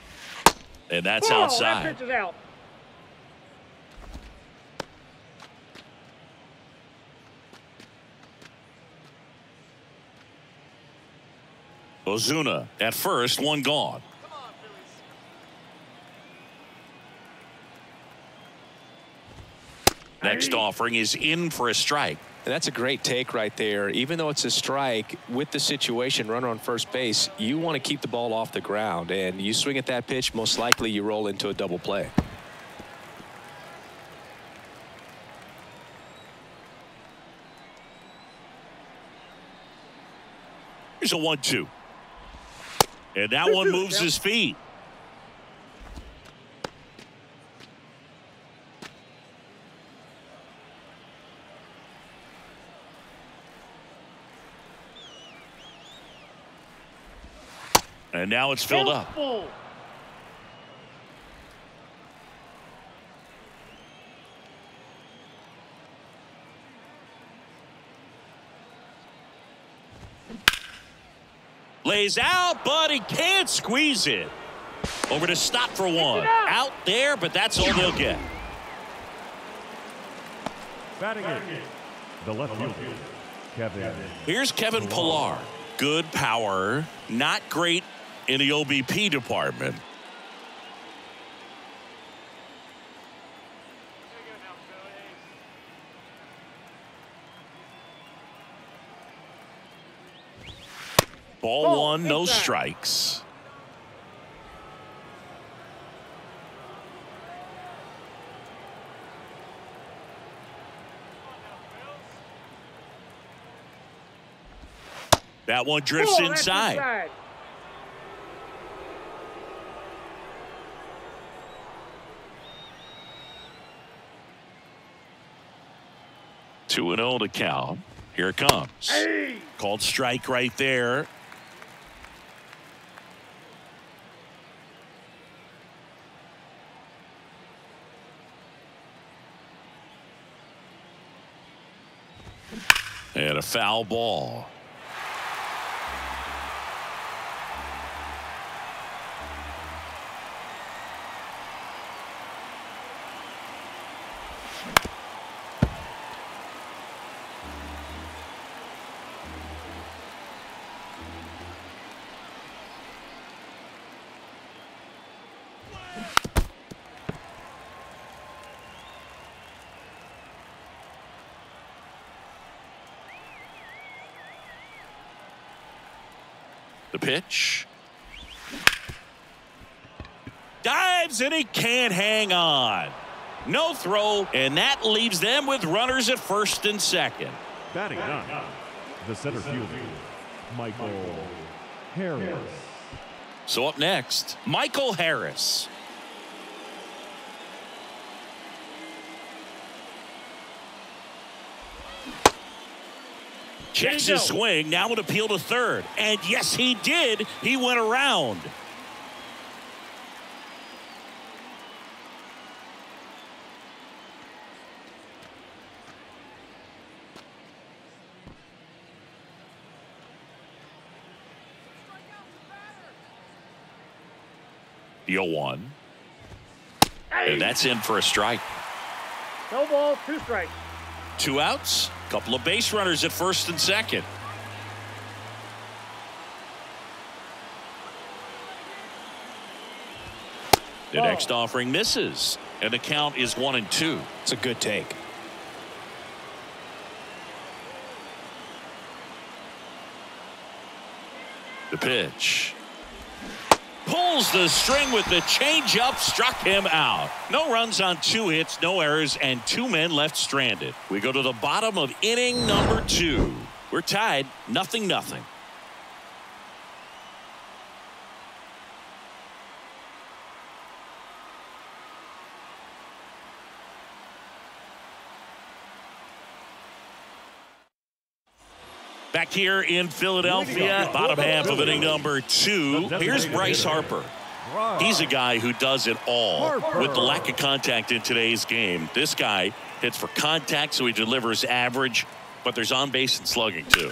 And that's outside. That pitch is out. Ozuna at first, one gone. Next offering is in for a strike. And that's a great take right there. Even though it's a strike, with the situation, runner on first base, you want to keep the ball off the ground. And you swing at that pitch, most likely you roll into a double play. Here's a 1-2. And that one moves his feet. And now it's filled up. 'Lays out, but he can't squeeze it. Over to stop for one. Out there, but that's all they'll get. Batting in, the left fielder, Kevin. Here's Kevin Pillar. Good power, not great in the OBP department. Ball one, no strikes. That one drifts inside. 2-0 to count. Here it comes. Hey. Called strike right there. And a foul ball. The pitch. Dives, and he can't hang on. No throw, and that leaves them with runners at first and second. Batting nine, the center fielder, Michael Harris. So up next, Michael Harris. Checks his swing, now would appeal to third. And yes, he did. He went around. The 0-1. And that's in for a strike. No ball, 2 strikes. 2 outs. Couple of base runners at first and second. The next offering misses, and the count is 1-2. It's a good take. The pitch. Pulls the string with the changeup, struck him out. No runs on 2 hits, no errors, and 2 men left stranded. We go to the bottom of inning number 2. We're tied 0-0. Back here in Philadelphia, bottom half of inning number 2. Here's Bryce Harper. He's a guy who does it all. With the lack of contact in today's game, this guy hits for contact, so he delivers average, but there's on base and slugging too.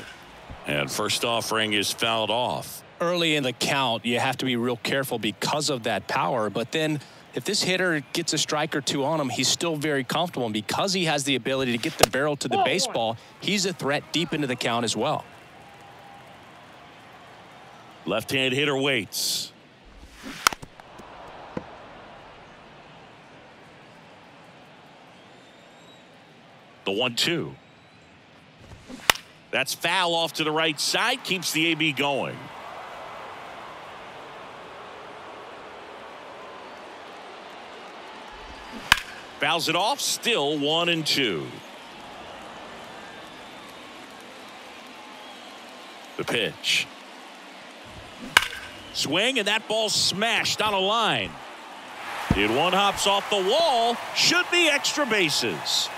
And first offering is fouled off. Early in the count, you have to be real careful because of that power, but then if this hitter gets a strike or 2 on him, he's still very comfortable. And because he has the ability to get the barrel to the baseball, he's a threat deep into the count as well. Left-hand hitter waits. The 1-2. That's foul off to the right side, keeps the AB going. Fouls it off, still 1-2. The pitch. Swing, and that ball smashed on a line. It one hops off the wall. Should be extra bases.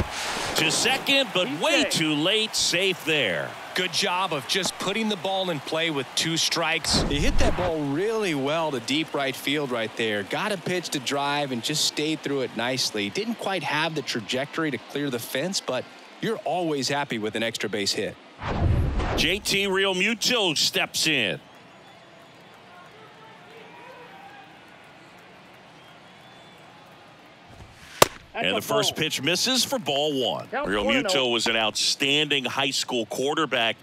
To second, but way too late. Safe there. Good job of just putting the ball in play with 2 strikes. He hit that ball really well to deep right field right there. Got a pitch to drive and just stayed through it nicely. Didn't quite have the trajectory to clear the fence, but you're always happy with an extra base hit. JT Realmuto steps in. And the first pitch misses for ball 1. Realmuto was an outstanding high school quarterback.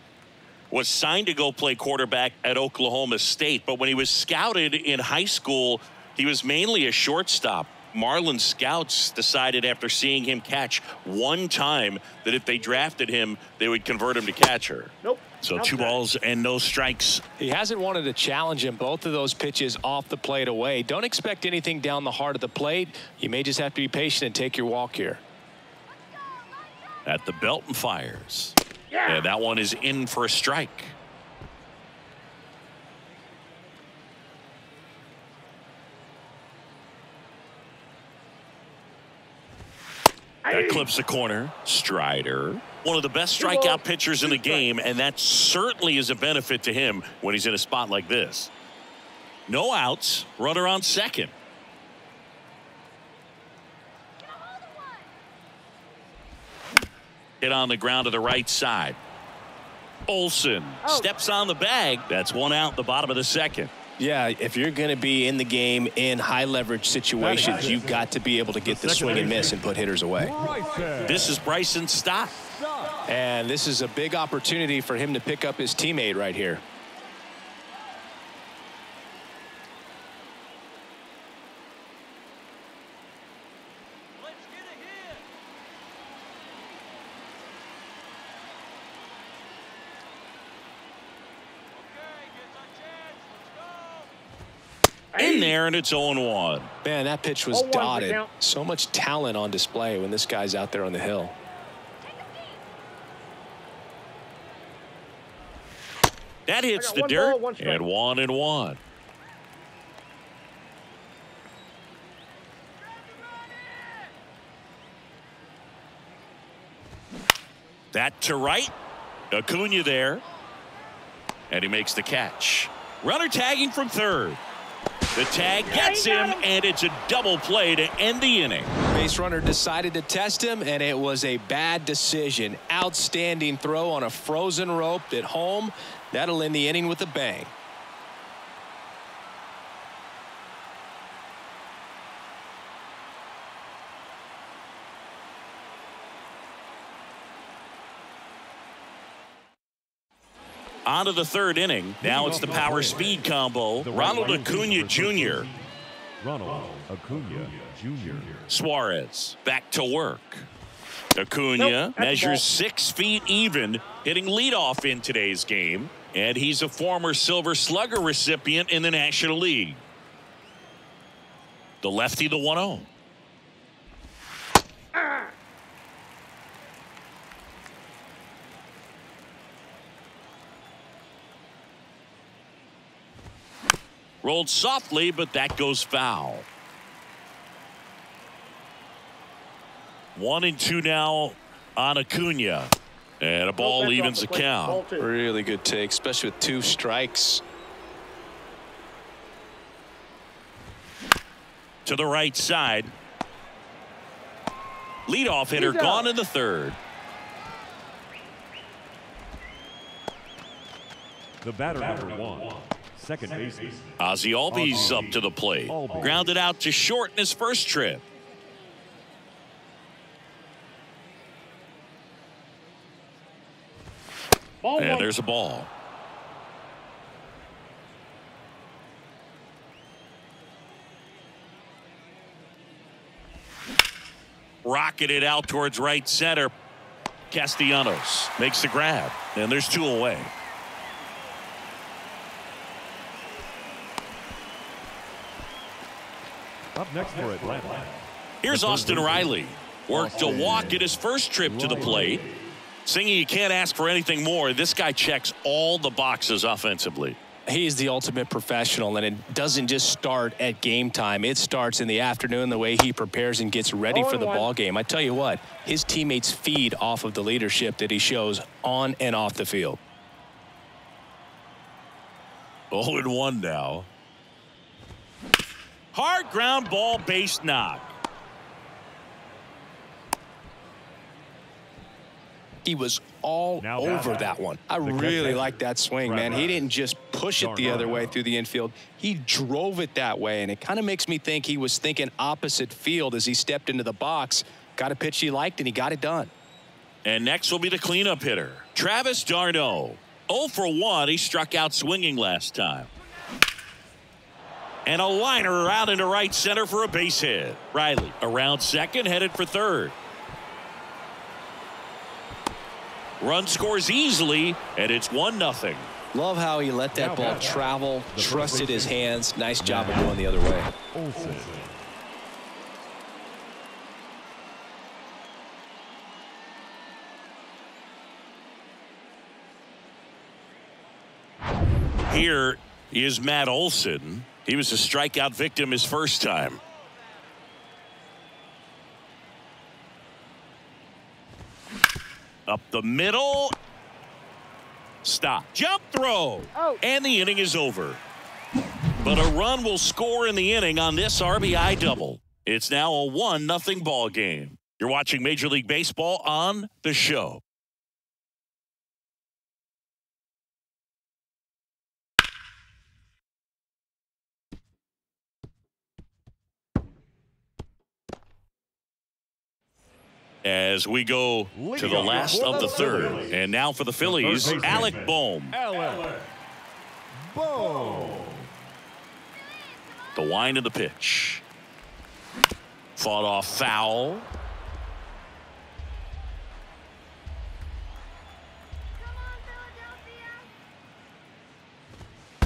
Was signed to go play quarterback at Oklahoma State. But when he was scouted in high school, he was mainly a shortstop. Marlins scouts decided after seeing him catch 1 time that if they drafted him, they would convert him to catcher. Nope. So 2 balls and no strikes. He hasn't wanted to challenge him. Both of those pitches off the plate away. Don't expect anything down the heart of the plate. You may just have to be patient and take your walk here. At the belt and fires. Yeah. And that one is in for a strike. That clips the corner. Strider. One of the best strikeout pitchers in the game, and that certainly is a benefit to him when he's in a spot like this. No outs. Runner on second. Hit on the ground to the right side. Olsen steps on the bag. That's 1 out, the bottom of the second. Yeah, if you're going to be in the game in high-leverage situations, you've got to be able to get the swing and miss and put hitters away. This is Bryson Stott. And this is a big opportunity for him to pick up his teammate right here. In there, and it's 0-1. Man, that pitch was 0-1 dotted. count. So much talent on display when this guy's out there on the hill. That hits the one dirt, ball, one strike. and 1-1. That to right. Acuna there. And he makes the catch. Runner tagging from third. The tag gets him, and it's a double play to end the inning. Base runner decided to test him, and it was a bad decision. Outstanding throw on a frozen rope at home. That'll end the inning with a bang. On to the third inning. Now it's the power speed combo. Ronald Acuna Jr. Ronald Acuna Jr. Suarez back to work. Acuna measures 6 feet even, hitting leadoff in today's game. And he's a former Silver Slugger recipient in the National League. The lefty, the 1-0. Rolled softly, but that goes foul. 1-2 now on Acuna. And a ball evens the count. Really good take, especially with 2 strikes. To the right side. Leadoff hitter gone in the third. The batter, number 1. Second baseman. Ozzie Albies up to the plate. Grounded out to short in his first trip. And there's a ball. Rocketed out towards right center. Castellanos makes the grab. And there's 2 away. Up next for Atlanta. Here's Austin Riley. Worked a walk at his first trip to the plate. Singy, you can't ask for anything more. This guy checks all the boxes offensively. He's the ultimate professional, and it doesn't just start at game time. It starts in the afternoon, the way he prepares and gets ready for the ball game. I tell you what, his teammates feed off of the leadership that he shows on and off the field. 0-1 now. Hard ground ball, base knock. He was all over that one. I really like that swing, man. He didn't just push it the other way through the infield. He drove it that way, and it kind of makes me think he was thinking opposite field as he stepped into the box. Got a pitch he liked, and he got it done. And next will be the cleanup hitter, Travis d'Arnaud. 0 for 1. He struck out swinging last time. And a liner out into right center for a base hit. Riley around second, headed for third. Run scores easily, and it's 1-0. Love how he let that ball travel, trusted his hands. Nice job of going the other way. Olsen. Here is Matt Olson. He was a strikeout victim his first time. Up the middle. Stop. Jump throw. And the inning is over. But a run will score in the inning on this RBI double. It's now a 1-0 ball game. You're watching Major League Baseball on The Show. As we go to the last of the third. And now for the Phillies, Alec Bohm. The wind of the pitch. Fought off foul.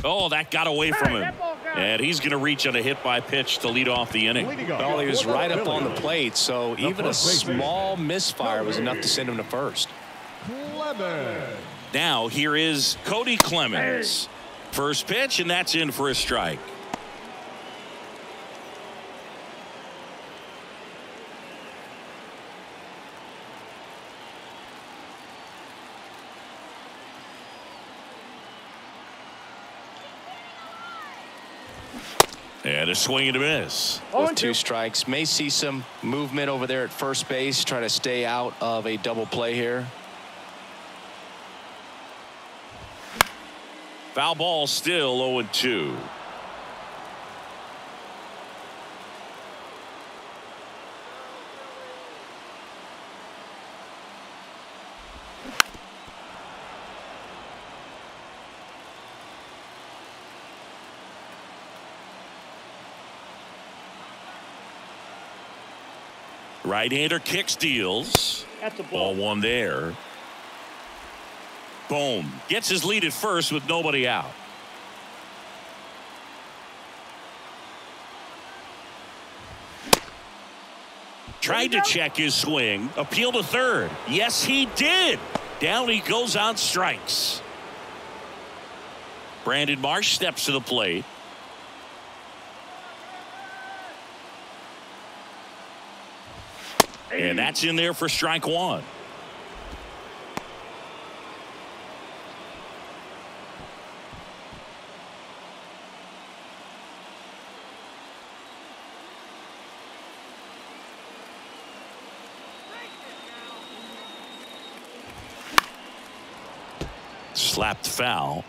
Oh, that got away from him. And he's going to reach on a hit by pitch to lead off the inning. Well, he was right up on the plate, so even a small misfire was enough to send him to first. Now here is Cody Clemens. First pitch, and that's in for a strike. And a swing and a miss. With 2 strikes. May see some movement over there at first base, trying to stay out of a double play here. Foul ball, still 0-2. Right-hander kick steals. That's a ball. Ball 1 there. Boom. Gets his lead at first with nobody out. Tried to check his swing. Appeal to third. Yes, he did. Down he goes on strikes. Brandon Marsh steps to the plate. And that's in there for strike 1. Slapped foul.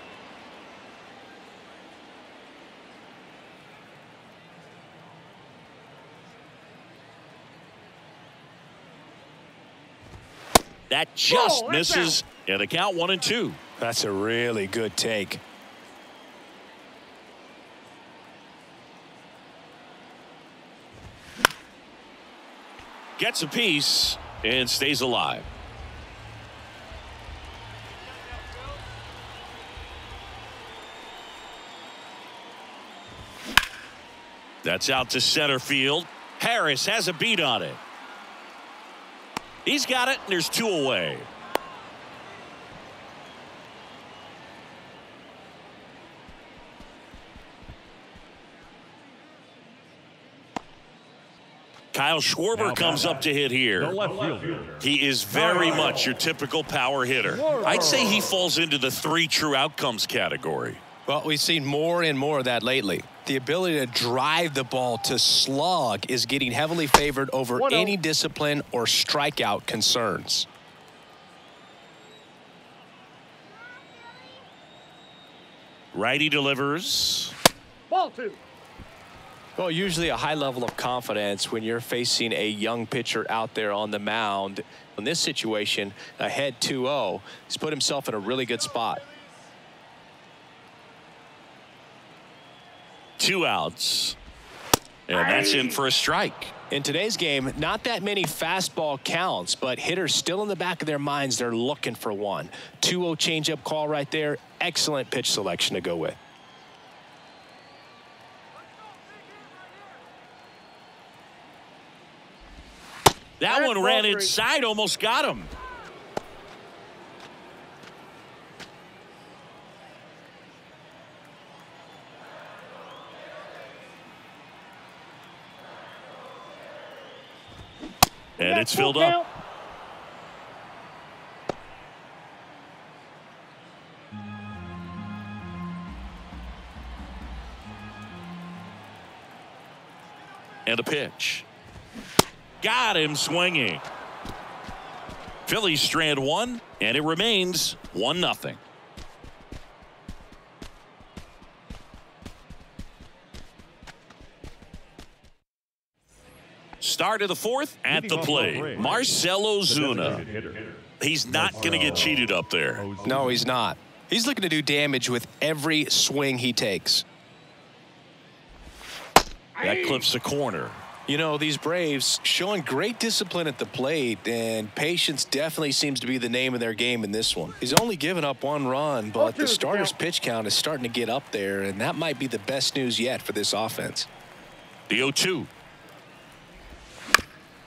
That just misses, and the count 1-2. That's a really good take. Gets a piece and stays alive. That's out to center field. Harris has a beat on it. He's got it, and there's 2 away. Kyle Schwarber comes up to hit here. He is very much your typical power hitter. I'd say he falls into the 3 true outcomes category. Well, we've seen more and more of that lately. The ability to drive the ball to slug is getting heavily favored over any discipline or strikeout concerns. Righty delivers. Ball 2. Well, usually a high level of confidence when you're facing a young pitcher out there on the mound. In this situation, ahead 2-0, he's put himself in a really good spot. 2 outs. And that's in for a strike. In today's game, not that many fastball counts, but hitters still in the back of their minds, they're looking for one. 2-0 changeup call right there. Excellent pitch selection to go with. That one ran inside, almost got him. And it's filled up. And a pitch. Got him swinging. Phillies strand 1, and it remains 1-0. Start of the fourth at the plate, Marcell Ozuna. He's not going to get cheated up there. No, he's not. He's looking to do damage with every swing he takes. That clips the corner. You know, these Braves showing great discipline at the plate, and patience definitely seems to be the name of their game in this one. He's only given up 1 run, but the starter's pitch count is starting to get up there, and that might be the best news yet for this offense. The 0-2.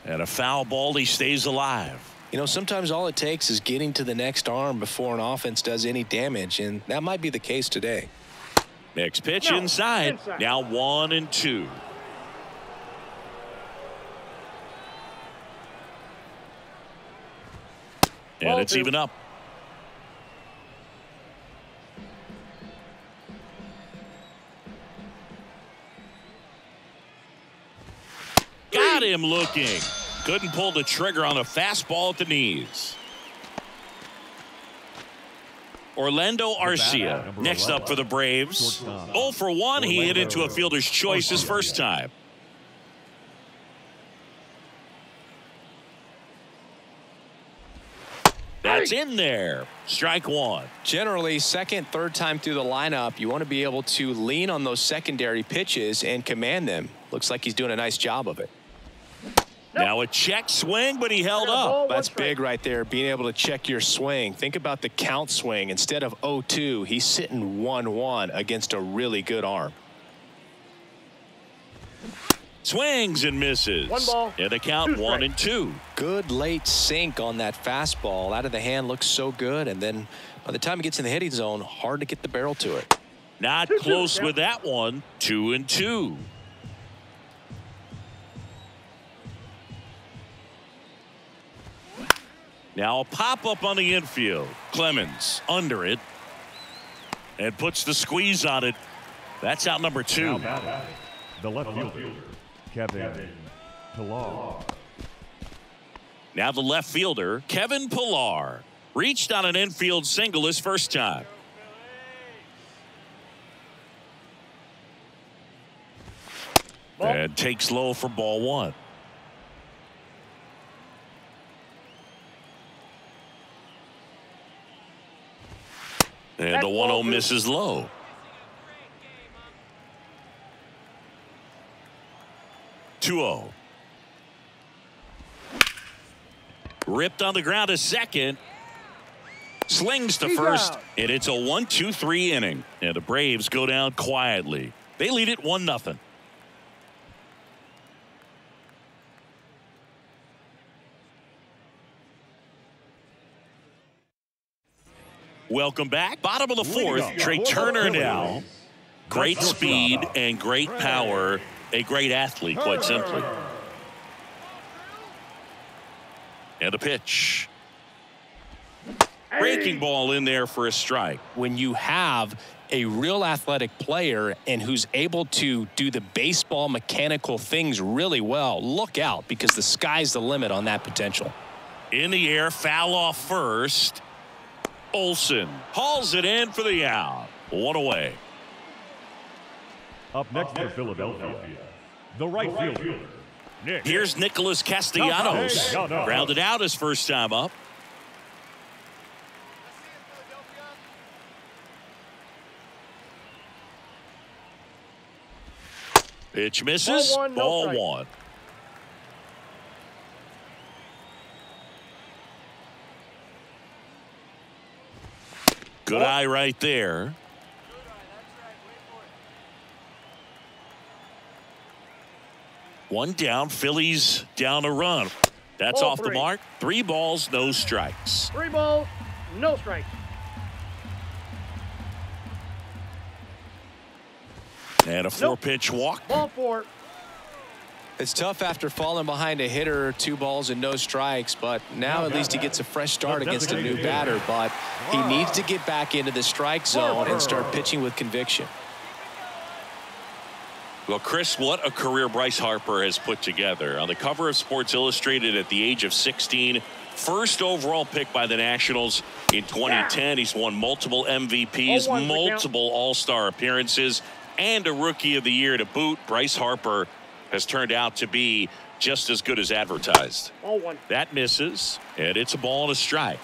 And a foul ball. He stays alive. You know, sometimes all it takes is getting to the next arm before an offense does any damage, and that might be the case today. Next pitch inside. Now 1-2. And it's even up. Got him looking. Couldn't pull the trigger on a fastball at the knees. Orlando Arcia next up for the Braves. 0 for 1. He hit into a fielder's choice his first time. That's in there. Strike 1. Generally, second, third time through the lineup, you want to be able to lean on those secondary pitches and command them. Looks like he's doing a nice job of it. Now a check swing, but he held up. That's big right there, being able to check your swing. Think about the count swing. Instead of 0-2, he's sitting 1-1 against a really good arm. Swings and misses. 1 ball. And the count 1-2. Good late sink on that fastball. Out of the hand looks so good, and then by the time it gets in the hitting zone, hard to get the barrel to it. Not close with that one. 2-2. Now a pop-up on the infield. Clemens under it and puts the squeeze on it. That's out number 2. The left fielder, Kevin Pillar. Now the left fielder, Kevin Pillar, reached on an infield single his first time. And takes low for ball 1. And the 1-0 misses low. (2-0). Ripped on the ground to second. Slings to first. And it's a 1-2-3 inning. And the Braves go down quietly. They lead it 1-0. Welcome back. Bottom of the fourth. Trey Turner now. Great speed and great power. A great athlete, quite simply. And a pitch. Breaking ball in there for a strike. When you have a real athletic player and who's able to do the baseball mechanical things really well, look out, because the sky's the limit on that potential. In the air, foul off first. Olsen hauls it in for the out. 1 away. Up next for Philadelphia, the right fielder. Here's Nicholas Castellanos. Grounded out his first time up. Pitch misses. Ball 1. Good eye right there. One down. Phillies down a run. That's off the mark. 3 balls, no strikes. 3 balls, no strikes. And a 4-pitch walk. Ball 4. It's tough after falling behind a hitter, 2 balls and no strikes, but now at least he gets a fresh start against a new batter, but he needs to get back into the strike zone and start pitching with conviction. Well, Chris, what a career Bryce Harper has put together. On the cover of Sports Illustrated at the age of 16, first overall pick by the Nationals in 2010. He's won multiple MVPs, multiple All-Star appearances, and a Rookie of the Year to boot. Bryce Harper has turned out to be just as good as advertised. Ball one. That misses, and it's a ball and a strike.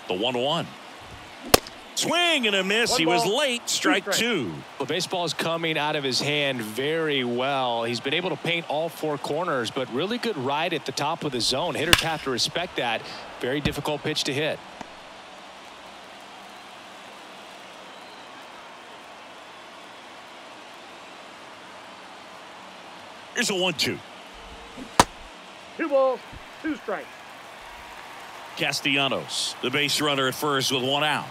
The 1-1. Swing and a miss. He was late. Strike two. The baseball is coming out of his hand very well. He's been able to paint all four corners, but really good ride at the top of the zone. Hitters have to respect that. Very difficult pitch to hit. Here's a 1-2. 2 balls, 2 strikes. Castellanos, the base runner at first with 1 out.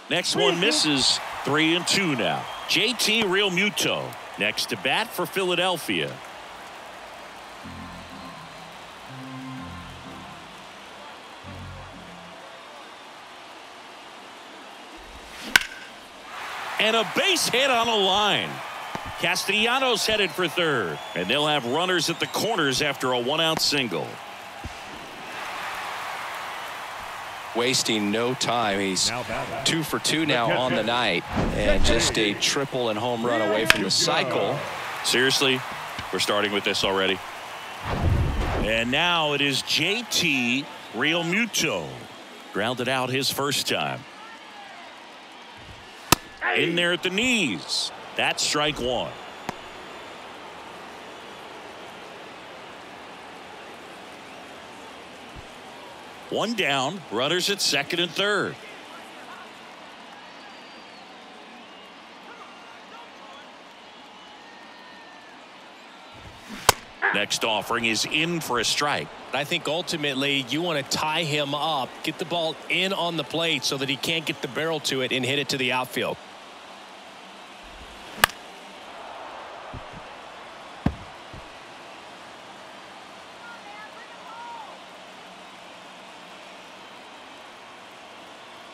Next one misses. 3-2 now. JT Realmuto next to bat for Philadelphia. And a base hit on a line. Castellanos headed for third, and they'll have runners at the corners after a 1-out single. Wasting no time. He's 2 for 2 now on the night, and just a triple and home run away from the cycle. Seriously, we're starting with this already. And now it is JT Realmuto. Grounded out his first time. In there at the knees. That's strike one. One down, runners at second and third. Next offering is in for a strike. I think ultimately you want to tie him up, get the ball in on the plate so that he can't get the barrel to it and hit it to the outfield.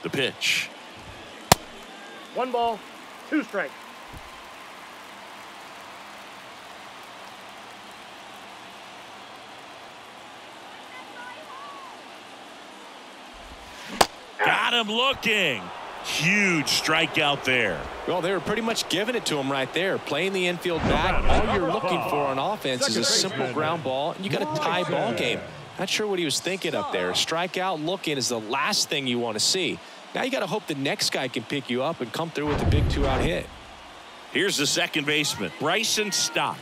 The pitch. 1 ball, 2 strikes. Got him looking. Huge strikeout there. Well, they were pretty much giving it to him right there. Playing the infield back. All you're looking for on offense is a simple ground ball. And you got a tie ball game. Not sure what he was thinking up there. Strikeout looking is the last thing you want to see. Now you got to hope the next guy can pick you up and come through with a big 2-out hit. Here's the second baseman, Bryson Stott.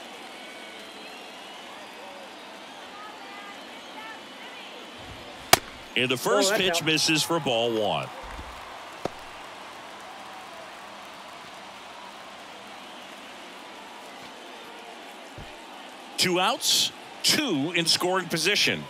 And the first pitch misses for ball one. Two outs, 2 in scoring position.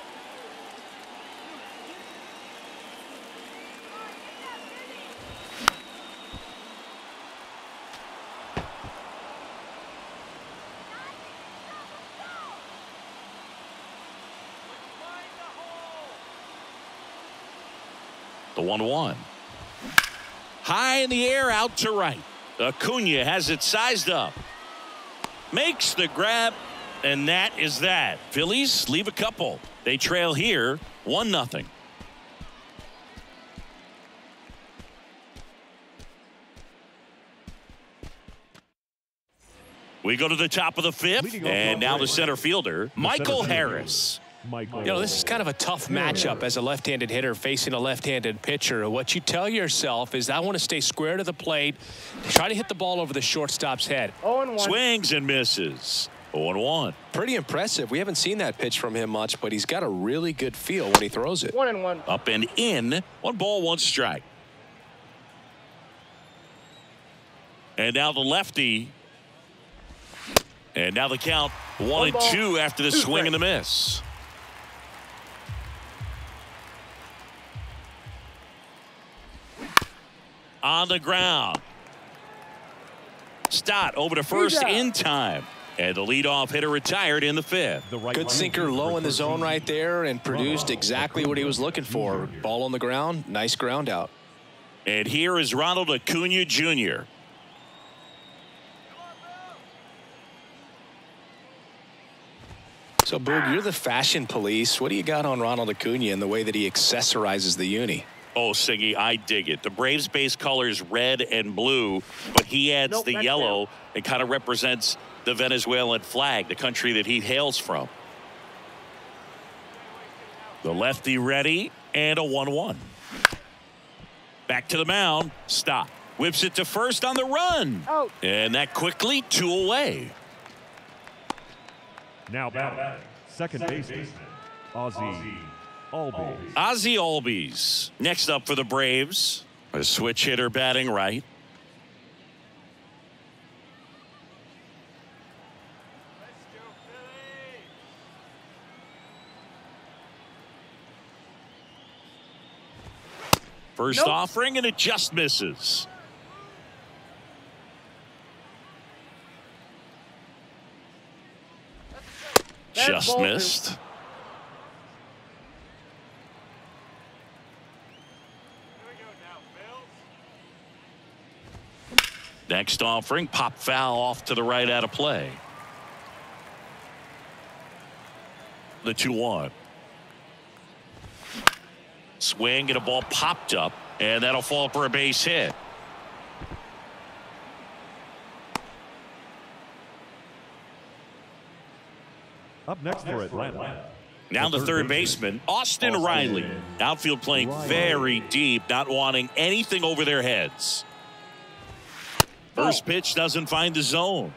The 1-1. High in the air, out to right. Acuna has it sized up. Makes the grab, and that is that. Phillies leave a couple. They trail here 1-0. We go to the top of the 5th, and now the center fielder, Michael Harris. You know, this is kind of a tough matchup as a left-handed hitter facing a left-handed pitcher. What you tell yourself is, I want to stay square to the plate, try to hit the ball over the shortstop's head. 0-1. Swings and misses. 0-1. Pretty impressive. We haven't seen that pitch from him much, but he's got a really good feel when he throws it. 1-1. Up and in. 1 ball, 1 strike. And now the lefty. And now the count 1-2 after the swing and the miss. On the ground. Stott over to first in time. And the leadoff hitter retired in the 5th. Good sinker low in the zone right there and produced exactly what he was looking for. Ball on the ground. Nice ground out. And here is Ronald Acuna Jr. So, Boog, you're the fashion police. What do you got on Ronald Acuna and the way that he accessorizes the uni? Oh, Siggy, I dig it. The Braves base colors red and blue, but he adds the yellow. It kind of represents the Venezuelan flag, the country that he hails from. The lefty ready, and a 1-1. Back to the mound. Stop. Whips it to first on the run. Out. And that quickly 2 away. Now batting, second baseman, Ozzie Albies. Ozzie Albies next up for the Braves. A switch hitter batting right. First offering, and it just misses. Just missed. Next offering, pop foul off to the right out of play. The 2-1. Swing and a ball popped up, and that'll fall for a base hit. Up next for Atlanta. Now the third baseman, Austin Riley. Outfield playing very deep, not wanting anything over their heads. First pitch doesn't find the zone.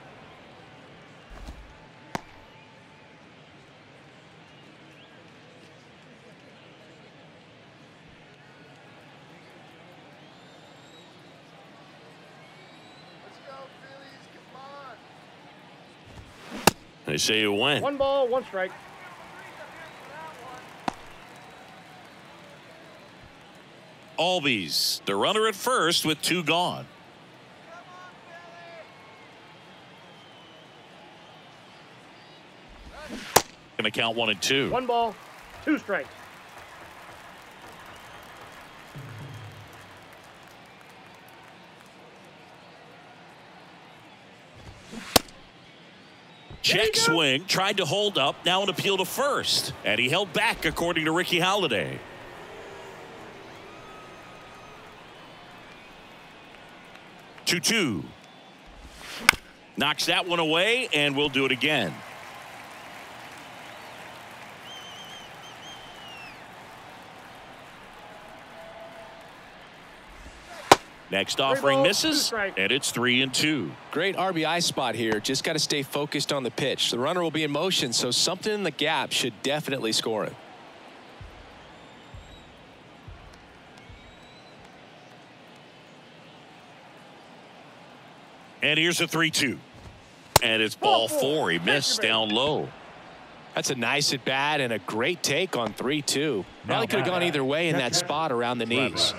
They say you win. 1 ball, 1 strike. Albies, the runner at first with 2 gone. Gonna count 1 and 2. 1 ball, 2 strikes. Check swing, tried to hold up, now an appeal to first. And he held back, according to Ricky Halladay. Two. Knocks that one away, and we'll do it again. Next offering misses, and it's 3 and 2. Great RBI spot here. Just got to stay focused on the pitch. The runner will be in motion, so something in the gap should definitely score him. And here's a 3-2. And it's ball 4. He missed down low. That's a nice at bat and a great take on 3-2. Probably could have gone either way in that spot around the knees.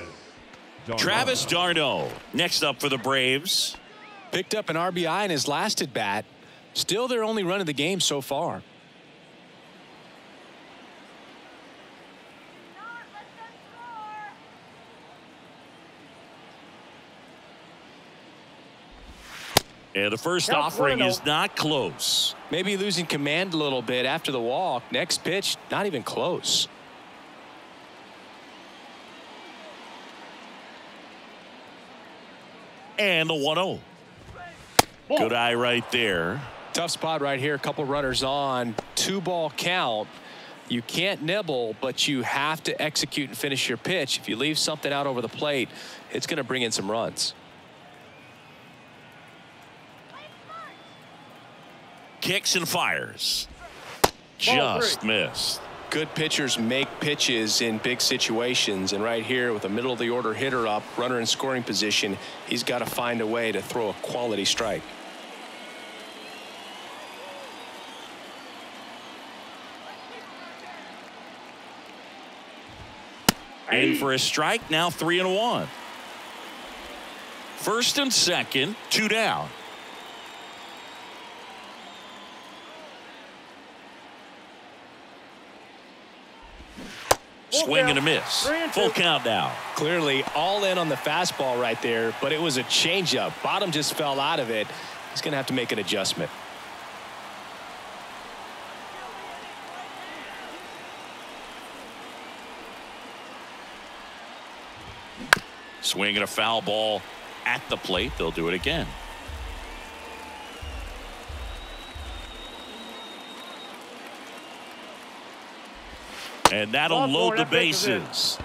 Travis d'Arnaud next up for the Braves. Picked up an RBI in his last at bat. Still their only run of the game so far. And the first offering is not close. Maybe losing command a little bit after the walk. Next pitch, not even close. And the 1-0. Good eye right there. Tough spot right here. A couple runners on. 2-ball count. You can't nibble, but you have to execute and finish your pitch. If you leave something out over the plate, it's going to bring in some runs. Kicks and fires. Just missed. Good pitchers make pitches in big situations, and right here with a middle of the order hitter up, runner in scoring position, he's got to find a way to throw a quality strike. In for a strike, now 3-1. First and second, 2 down. Swing and a miss. Full count now. Clearly all in on the fastball right there, but it was a changeup. Bottom just fell out of it. He's going to have to make an adjustment. Swinging a foul ball at the plate. They'll do it again. And that'll load the bases.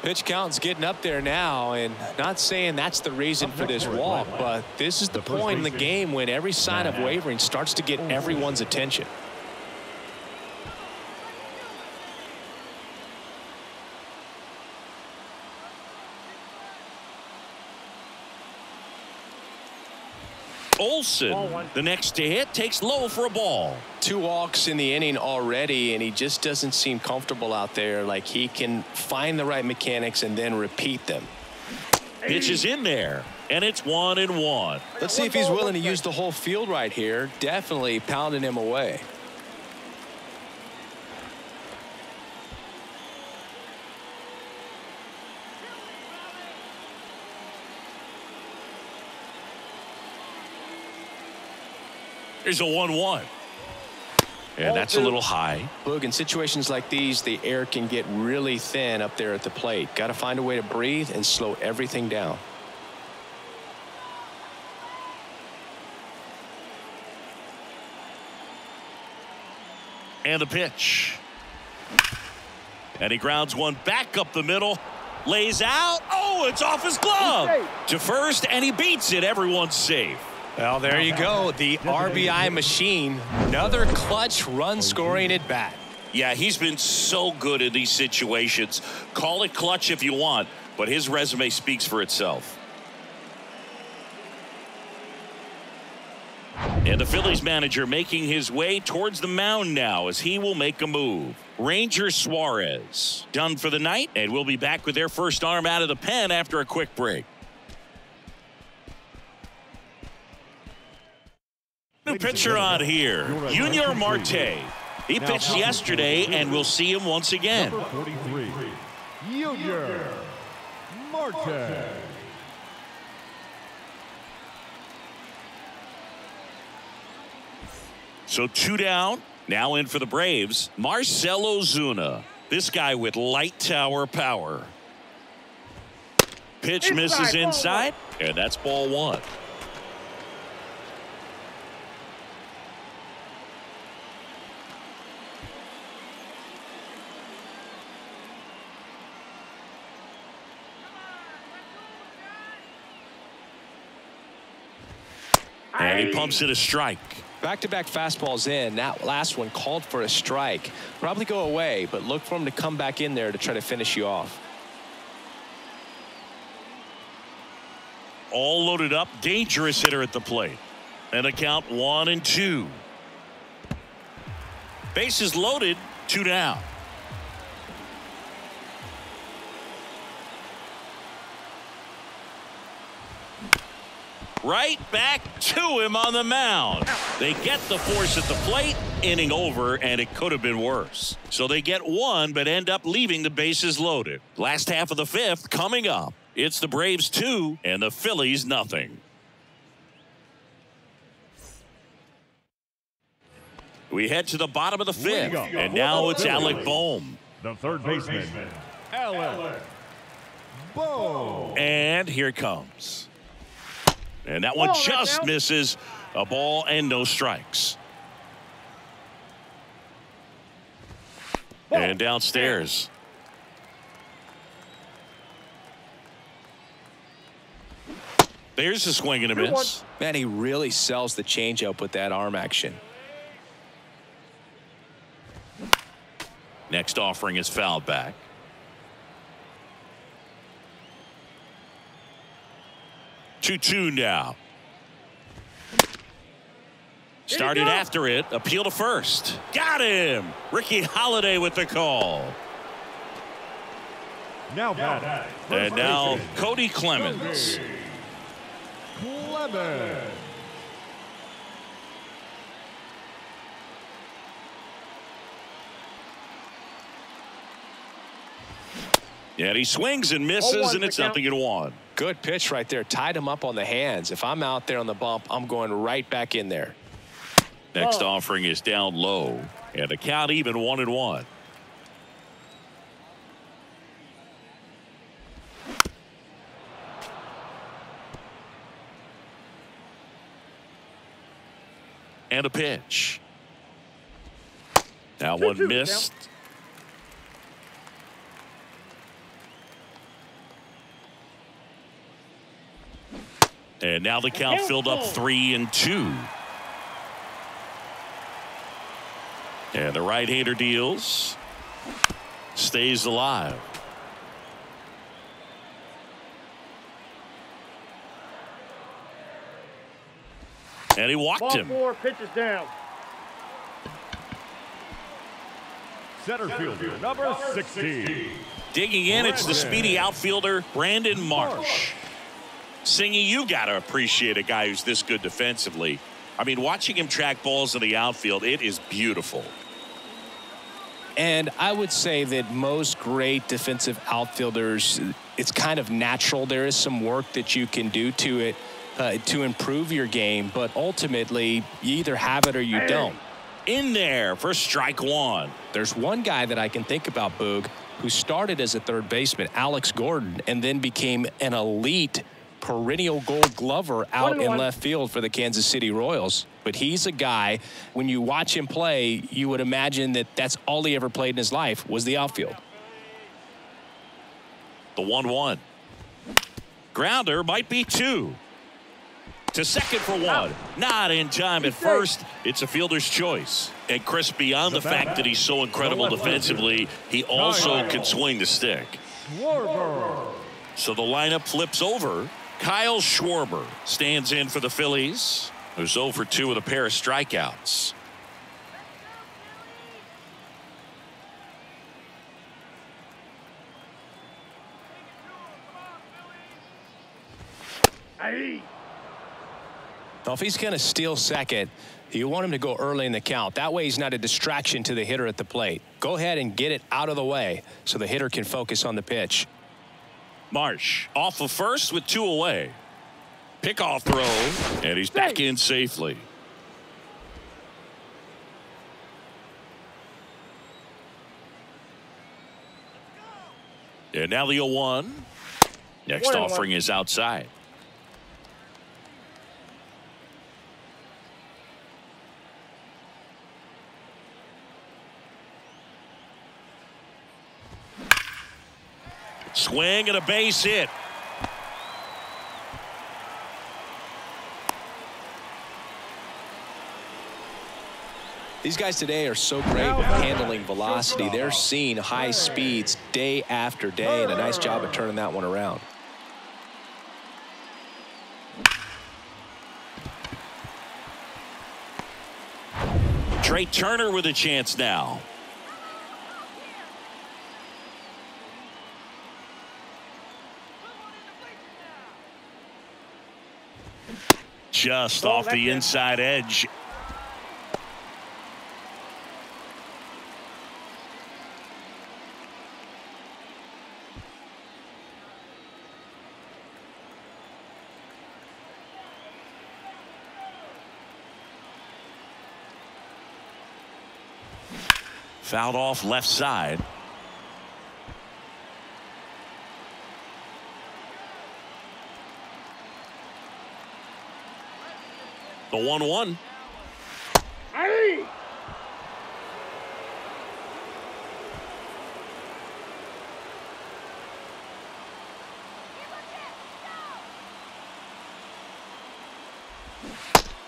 Pitch count's getting up there now, and not saying that's the reason for this walk, but this is the point in the game when every sign of wavering starts to get everyone's attention. Olsen, the next to hit, takes low for a ball. 2 walks in the inning already, and he just doesn't seem comfortable out there. Like he can find the right mechanics and then repeat them. Pitch is in there, and it's 1-1. Let's see if he's willing to use the whole field right here. Definitely pounding him away. Here's a 1-1. And that's a little high. Look, in situations like these, the air can get really thin up there at the plate. Got to find a way to breathe and slow everything down. And the pitch. And he grounds one back up the middle. Lays out. Oh, it's off his glove. To first, and he beats it. Everyone's safe. Well, there you go. The RBI machine. Another clutch run scoring at bat. Yeah, he's been so good in these situations. Call it clutch if you want, but his resume speaks for itself. And the Phillies manager making his way towards the mound now as he will make a move. Ranger Suarez done for the night, and we'll be back with their first arm out of the pen after a quick break. New pitcher on here, Junior Marte. He pitched yesterday, and we'll see him once again. Number 43, Junior Marte. So 2 down. Now in for the Braves, Marcell Ozuna. This guy with light tower power. Pitch misses inside, and that's ball 1. And he pumps it a strike. Back-to-back fastballs in. That last one called for a strike. Probably go away, but look for him to come back in there to try to finish you off. All loaded up. Dangerous hitter at the plate. And a count 1-2. Bases loaded. 2 down. Right back to him on the mound. They get the force at the plate. Inning over, and it could have been worse. So they get 1, but end up leaving the bases loaded. Last half of the 5th coming up. It's the Braves 2 and the Phillies nothing. We head to the bottom of the 5th, and now it's Alec Bohm. The third baseman, Alec Bohm. And here it comes. And that one just misses. A ball and no strikes. And downstairs. There's a swing and a miss. Man, he really sells the changeup with that arm action. Next offering is fouled back. Two now. Started after it. Appeal to first. Got him. Ricky Holiday with the call. Now batting. And now Cody Clemens. Clemens. And he swings and misses, and it's 0-1. Good pitch right there. Tied him up on the hands. If I'm out there on the bump, I'm going right back in there. Next offering is down low, and the count even 1-1. And a pitch. That one missed. And now the count filled up 3-2. And the right-hander deals. Stays alive. And he walked him. Ball 4, pitches down. Center fielder, number 16. Digging in, it's the speedy outfielder, Brandon Marsh. Singy, you got to appreciate a guy who's this good defensively. I mean, watching him track balls in the outfield, it is beautiful. And I would say that most great defensive outfielders, it's kind of natural. There is some work that you can do to it to improve your game, but ultimately, you either have it or you don't. In there for strike one. There's one guy that I can think about, Boog, who started as a third baseman, Alex Gordon, and then became an elite perennial Gold Glover out in left field for the Kansas City Royals. But he's a guy, when you watch him play, you would imagine that that's all he ever played in his life was the outfield. The 1-1. Grounder might be 2. To second for 1. Not in time at first. It's a fielder's choice. And Chris, beyond the fact that he's so incredible defensively, he also can swing the stick. So the lineup flips over. Kyle Schwarber stands in for the Phillies, who's 0 for 2 with a pair of strikeouts. Now, if he's going to steal second, you want him to go early in the count. That way he's not a distraction to the hitter at the plate. Go ahead and get it out of the way so the hitter can focus on the pitch. Marsh off of first with 2 away. Pickoff throw, and he's back in safely. And now the 0-1. Next offering is outside. Swing and a base hit. These guys today are so great with handling velocity. They're seeing high speeds day after day, and a nice job of turning that one around. Trey Turner with a chance now. Just off the inside edge. Fouled off left side. The 1-1. Hey!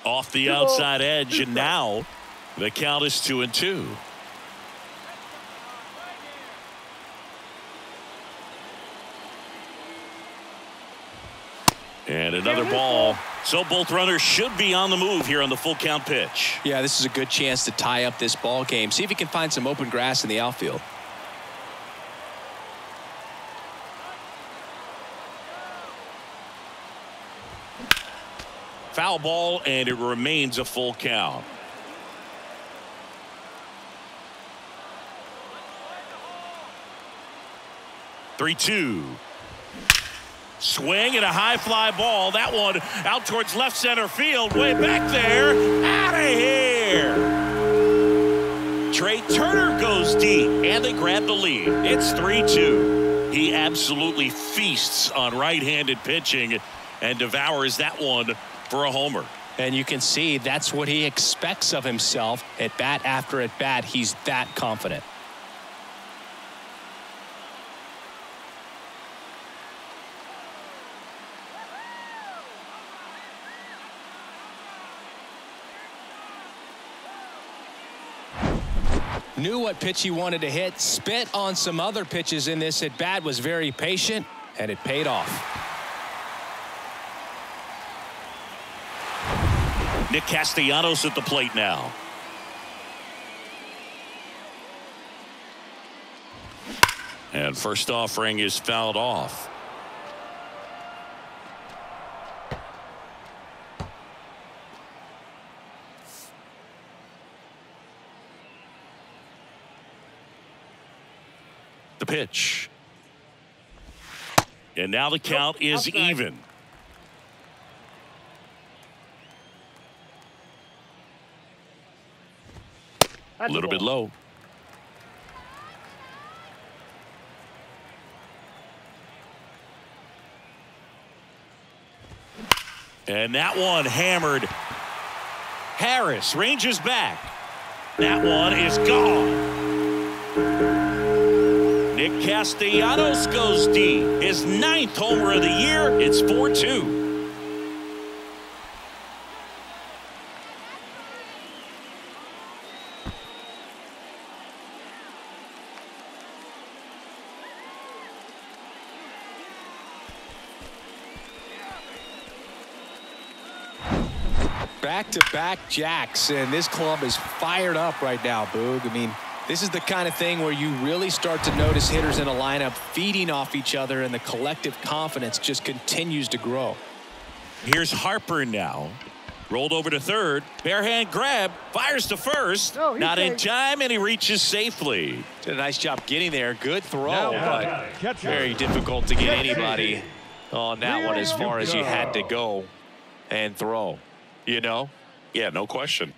Off the outside edge, and now the count is 2-2. And another ball. So both runners should be on the move here on the full count pitch. Yeah, this is a good chance to tie up this ball game. See if he can find some open grass in the outfield. Foul ball, and it remains a full count. Three-two. Swing and a high fly ball. That one out towards left center field. Way back there. Out of here. Trey Turner goes deep, and they grab the lead. It's 3-2. He absolutely feasts on right-handed pitching and devours that one for a homer. And you can see that's what he expects of himself at bat after at bat. He's that confident. Knew what pitch he wanted to hit, spit on some other pitches in this at bat, was very patient, and it paid off. Nick Castellanos at the plate now. And first offering is fouled off. The pitch. And now the count is even. A little bit low. And that one hammered. Harris ranges back. That one is gone. Nick Castellanos goes deep. His 9th homer of the year. It's 4-2. Back-to-back jacks, and this club is fired up right now, Boog. I mean, this is the kind of thing where you really start to notice hitters in a lineup feeding off each other, and the collective confidence just continues to grow. Here's Harper now. Rolled over to third. Bare hand grab. Fires to first. Not in time, and he reaches safely. Did a nice job getting there. Good throw, but very difficult to get anybody on that one as far as you had to go and throw. You know? Yeah, no question.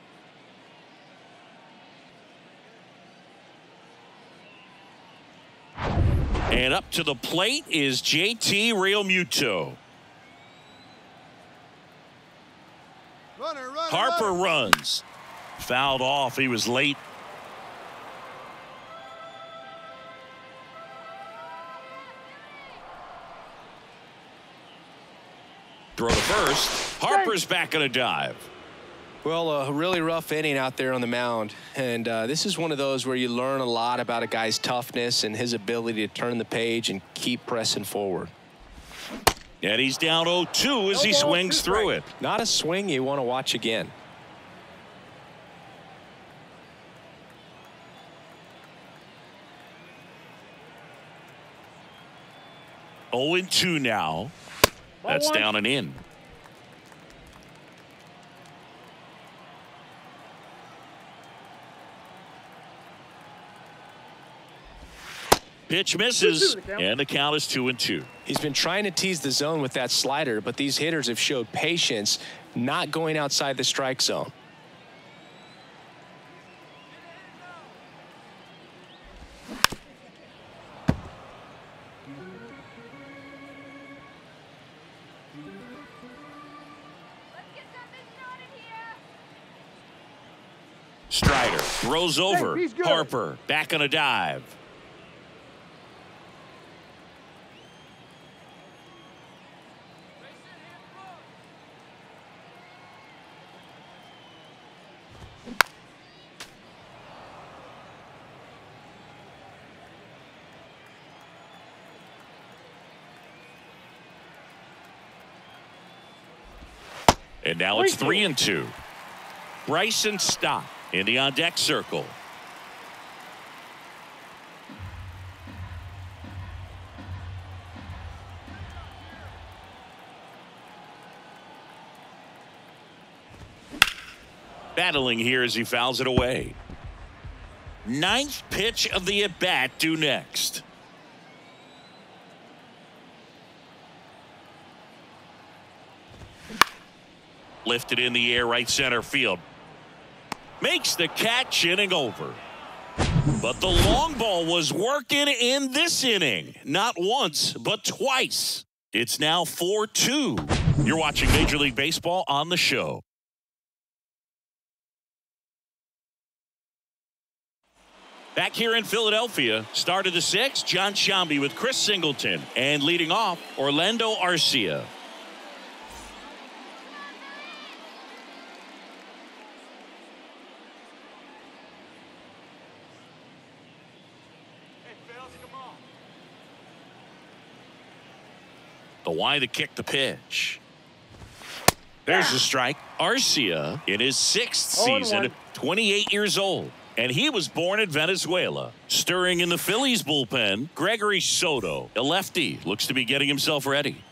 And up to the plate is JT Realmuto. Harper runs. Fouled off. He was late. Throw to first. Harper's back on a dive. Well, a really rough inning out there on the mound. And this is one of those where you learn a lot about a guy's toughness and his ability to turn the page and keep pressing forward. And he's down 0-2 as he swings through it. Not a swing you want to watch again. Oh, 2 now. That's down and in. Pitch misses, and the count is 2-2. He's been trying to tease the zone with that slider, but these hitters have showed patience, not going outside the strike zone. Strider throws over. Harper back on a dive. And now it's 3-2. Bryson Stott in the on-deck circle. Battling here as he fouls it away. 9th pitch of the at-bat due next. Lifted in the air, right center field. Makes the catch, inning over. But the long ball was working in this inning. Not once, but twice. It's now 4-2. You're watching Major League Baseball on the show. Back here in Philadelphia, start of the sixth, John Sciambi with Chris Singleton. And leading off, Orlando Arcia. The Y to kick the pitch. There's the strike. Arcia in his sixth season, 28 years old. And he was born in Venezuela. Stirring in the Phillies bullpen, Gregory Soto, a lefty, looks to be getting himself ready.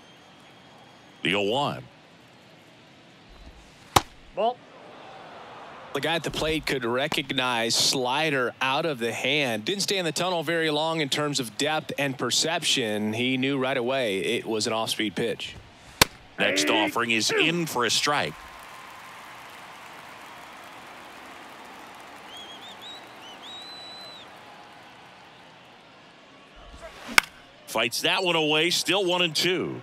The 0-1. Ball. The guy at the plate could recognize slider out of the hand. Didn't stay in the tunnel very long in terms of depth and perception. He knew right away it was an off-speed pitch. Next offering is in for a strike. Fights that one away, still 1-2.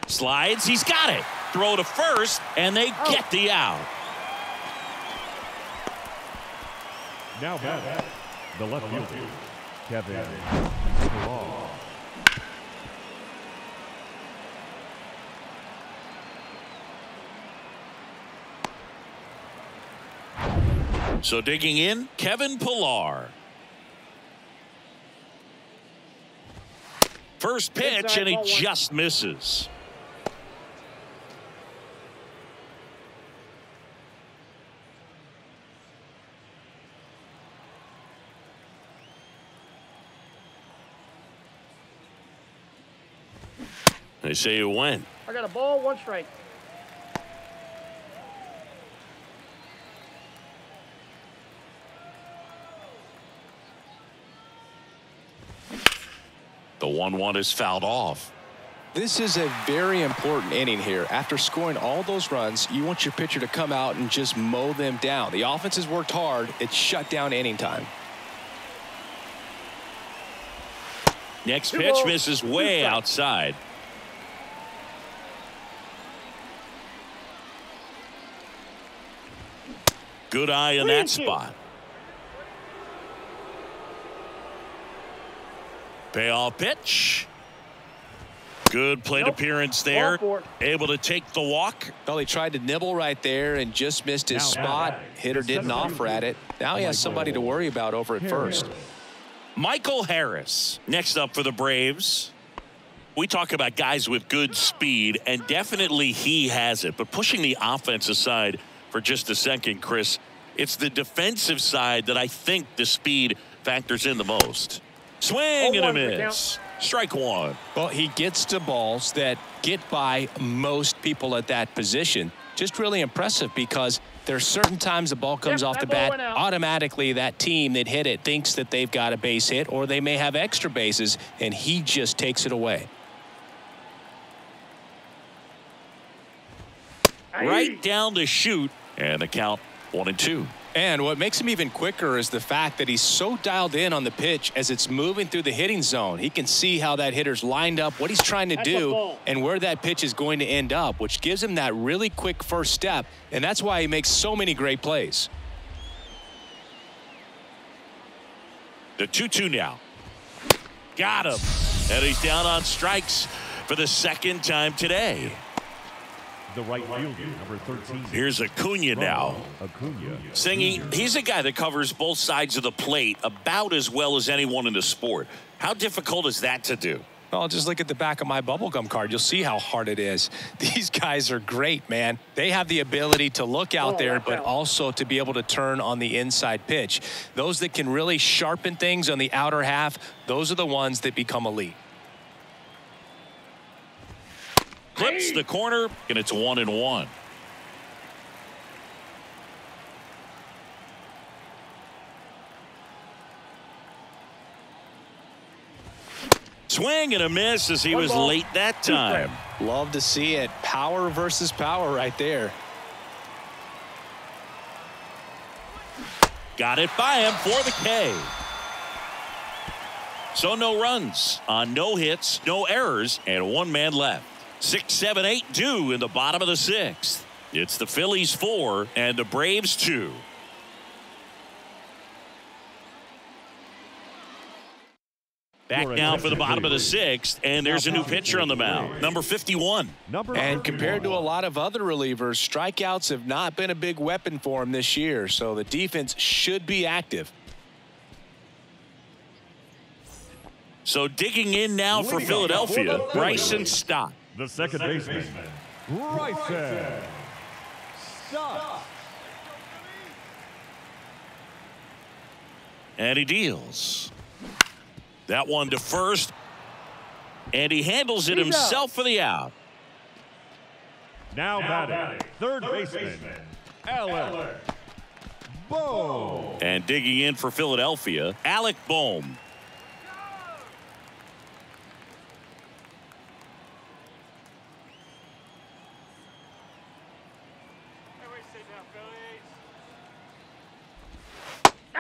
Slides, he's got it. Throw to first, and they get the out. Now back, the left fielder, Kevin Pillar. So digging in, Kevin Pillar. First pitch, and he just misses. They say it went. I got a ball, 1 strike. The 1-1 is fouled off. This is a very important inning here. After scoring all those runs, you want your pitcher to come out and just mow them down. The offense has worked hard. It's shut down inning time. Next pitch misses way outside. Good eye in that spot. Payoff pitch. Good plate appearance there. Able to take the walk. Well, he tried to nibble right there and just missed his spot. Hitter didn't offer at it. Now he has somebody to worry about over at first. Michael Harris next up for the Braves. We talk about guys with good speed, and definitely he has it. But pushing the offense aside for just a second, Chris, it's the defensive side that I think the speed factors in the most. Swing and a miss. Strike one. Well, he gets to balls that get by most people at that position. Just really impressive because there's certain times the ball comes off the bat, automatically that team that hit it thinks that they've got a base hit or they may have extra bases, and he just takes it away. Right down the chute, and the count 1-2. And what makes him even quicker is the fact that he's so dialed in on the pitch as it's moving through the hitting zone. He can see how that hitter's lined up, what he's trying to do, and where that pitch is going to end up, which gives him that really quick first step, and that's why he makes so many great plays. The 2-2 now. Got him. And he's down on strikes for the second time today. The right fielder, number 13. Here's Acuna now. Acuna. Singy, he's a guy that covers both sides of the plate about as well as anyone in the sport. How difficult is that to do? Well, just look at the back of my bubblegum card. You'll see how hard it is. These guys are great, man. They have the ability to look out there, but also to be able to turn on the inside pitch. Those that can really sharpen things on the outer half, those are the ones that become elite. Clips the corner, and it's 1-1. Swing and a miss as he was late that time. Love to see it. Power versus power right there. Got it by him for the K. So no runs on no hits, no errors, and one man left. 6, 7, 8 due in the bottom of the 6th. It's the Phillies 4 and the Braves 2. Back now for the bottom of the 6th, and there's a new pitcher on the mound, number 51. And compared to a lot of other relievers, strikeouts have not been a big weapon for him this year, so the defense should be active. So digging in now for Philadelphia, Bryson Stott. The second baseman, Bryson Stott. And he deals. That one to first. And he handles it himself for the out. Now batting, third baseman, Alec Bohm. And digging in for Philadelphia, Alec Bohm.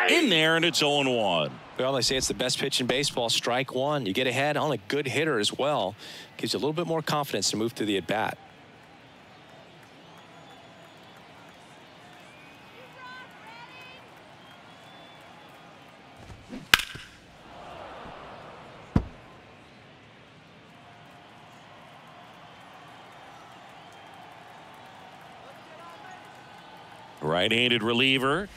In there, and it's 0-1. Well, they say it's the best pitch in baseball. Strike one. You get ahead on a good hitter as well. Gives you a little bit more confidence to move through the at-bat. Right-handed reliever.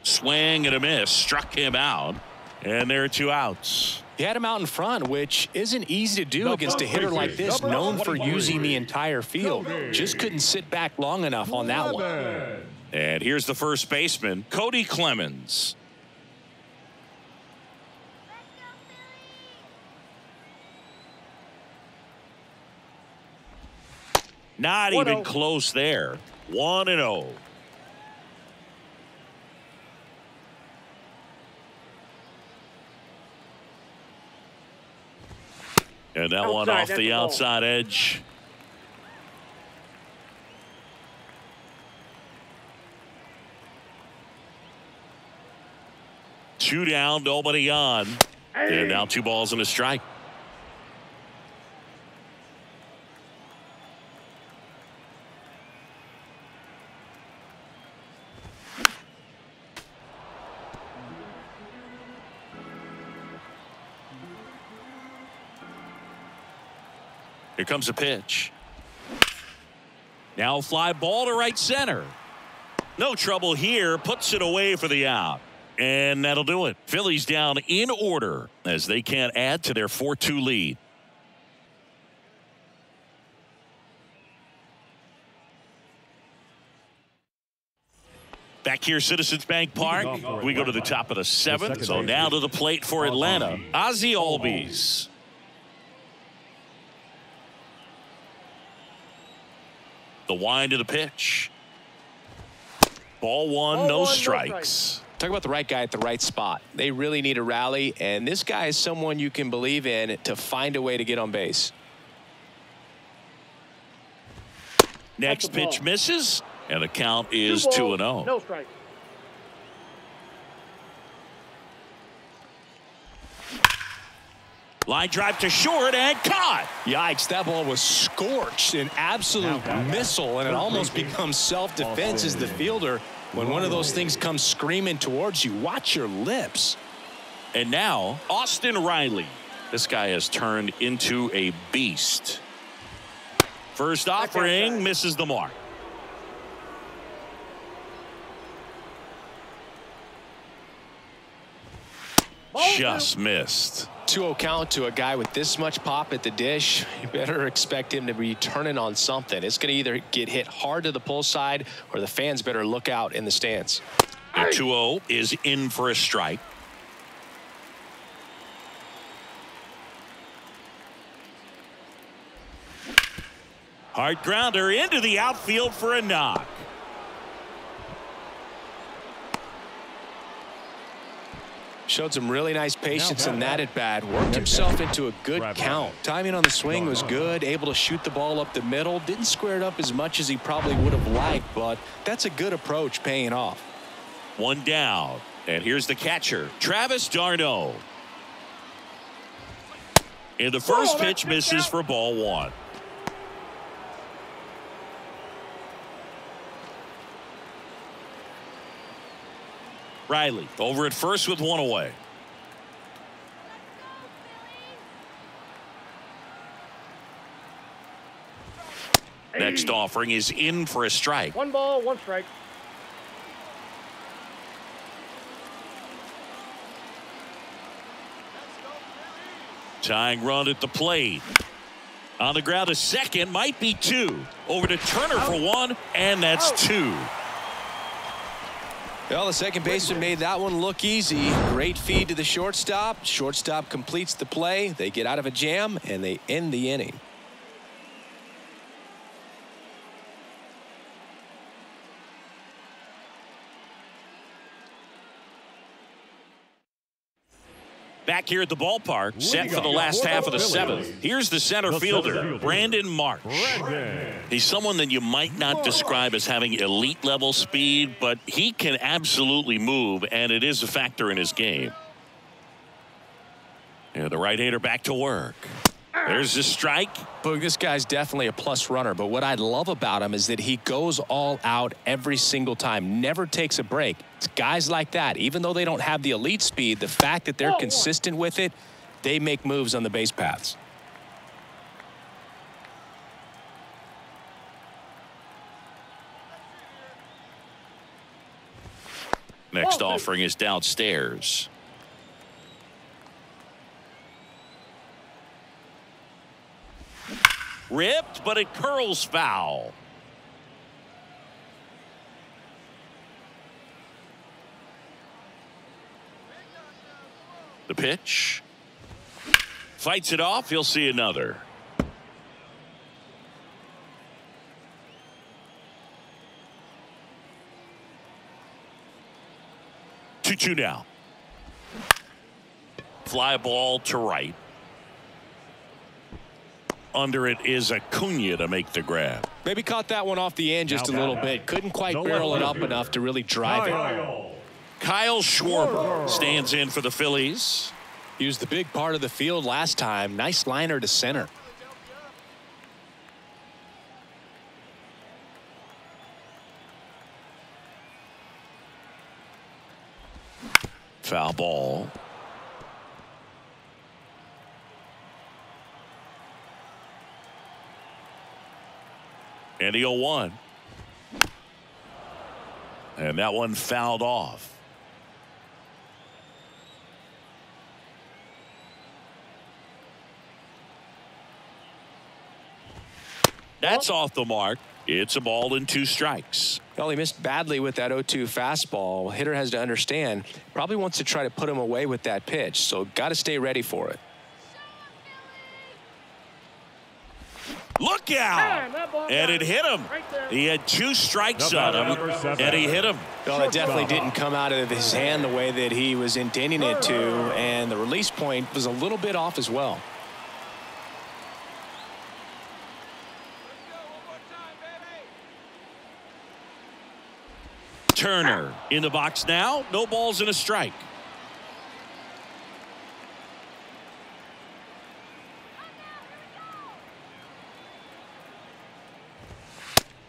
Swing and a miss. Struck him out. And there are 2 outs. He had him out in front, which isn't easy to do against a hitter like this, known for using the entire field. Just couldn't sit back long enough on that one. And here's the first baseman, Cody Clemens. Not even close there. 1-0. And that one off the outside edge. Two down, nobody on. And now 2 balls and a strike. Here comes a pitch. Now a fly ball to right center. No trouble here. Puts it away for the out. And that'll do it. Phillies down in order as they can't add to their 4-2 lead. Back here, Citizens Bank Park. We go to the top of the 7th. So now to the plate for Atlanta, Ozzie Albies. The wind of the pitch. Ball one, no strikes. Talk about the right guy at the right spot. They really need a rally, and this guy is someone you can believe in to find a way to get on base. Next pitch misses, and the count is 2-0. No strike. Line drive to short and caught. Yikes, that ball was scorched, an absolute missile, and it almost becomes self-defense as the fielder. When one of those things comes screaming towards you, watch your lips. And now, Austin Riley. This guy has turned into a beast. First offering misses the mark. Just missed. 2-0 count to a guy with this much pop at the dish. You better expect him to be turning on something. It's going to either get hit hard to the pull side or the fans better look out in the stands. The 2-0 is in for a strike. Hard grounder into the outfield for a knock. Showed some really nice patience in that at bat. Worked himself into a good count. Timing on the swing was good. Able to shoot the ball up the middle. Didn't square it up as much as he probably would have liked, but that's a good approach paying off. One down. And here's the catcher, Travis d'Arnaud. And the first pitch misses for ball one. Riley over at first with one away. Next offering is in for a strike. 1 ball, 1 strike. Tying run at the plate. On the ground, a second, might be 2. Over to Turner for 1, and that's 2. Well, the second baseman made that one look easy. Great feed to the shortstop. Shortstop completes the play. They get out of a jam, and they end the inning. Back here at the ballpark, set for the last half of the 7th. Here's the center fielder, Brandon March. He's someone that you might not describe as having elite level speed, but he can absolutely move, and it is a factor in his game. Yeah, the right-hander back to work. There's the strike. Boog, this guy's definitely a plus runner, but what I love about him is that he goes all out every single time, never takes a break. It's guys like that, even though they don't have the elite speed, the fact that they're consistent with it, they make moves on the base paths. Next offering is downstairs. Ripped, but it curls foul. The pitch. Fights it off. He'll see another. Two now. Fly ball to right. Under it is Acuna to make the grab. Maybe caught that one off the end just a little bit. Couldn't quite barrel it up enough to really drive it. Kyle Schwarber stands in for the Phillies. He was the big part of the field last time. Nice liner to center. Foul ball. And the 0-1. And that one fouled off. That's off the mark. It's a ball and 2 strikes. Well, he missed badly with that 0-2 fastball. Hitter has to understand, probably wants to try to put him away with that pitch, so got to stay ready for it. Look out! And it hit him. He had 2 strikes on him, and he hit him. Well, it definitely didn't come out of his hand the way that he was intending it to, and the release point was a little bit off as well. Turner in the box now. No balls and a strike.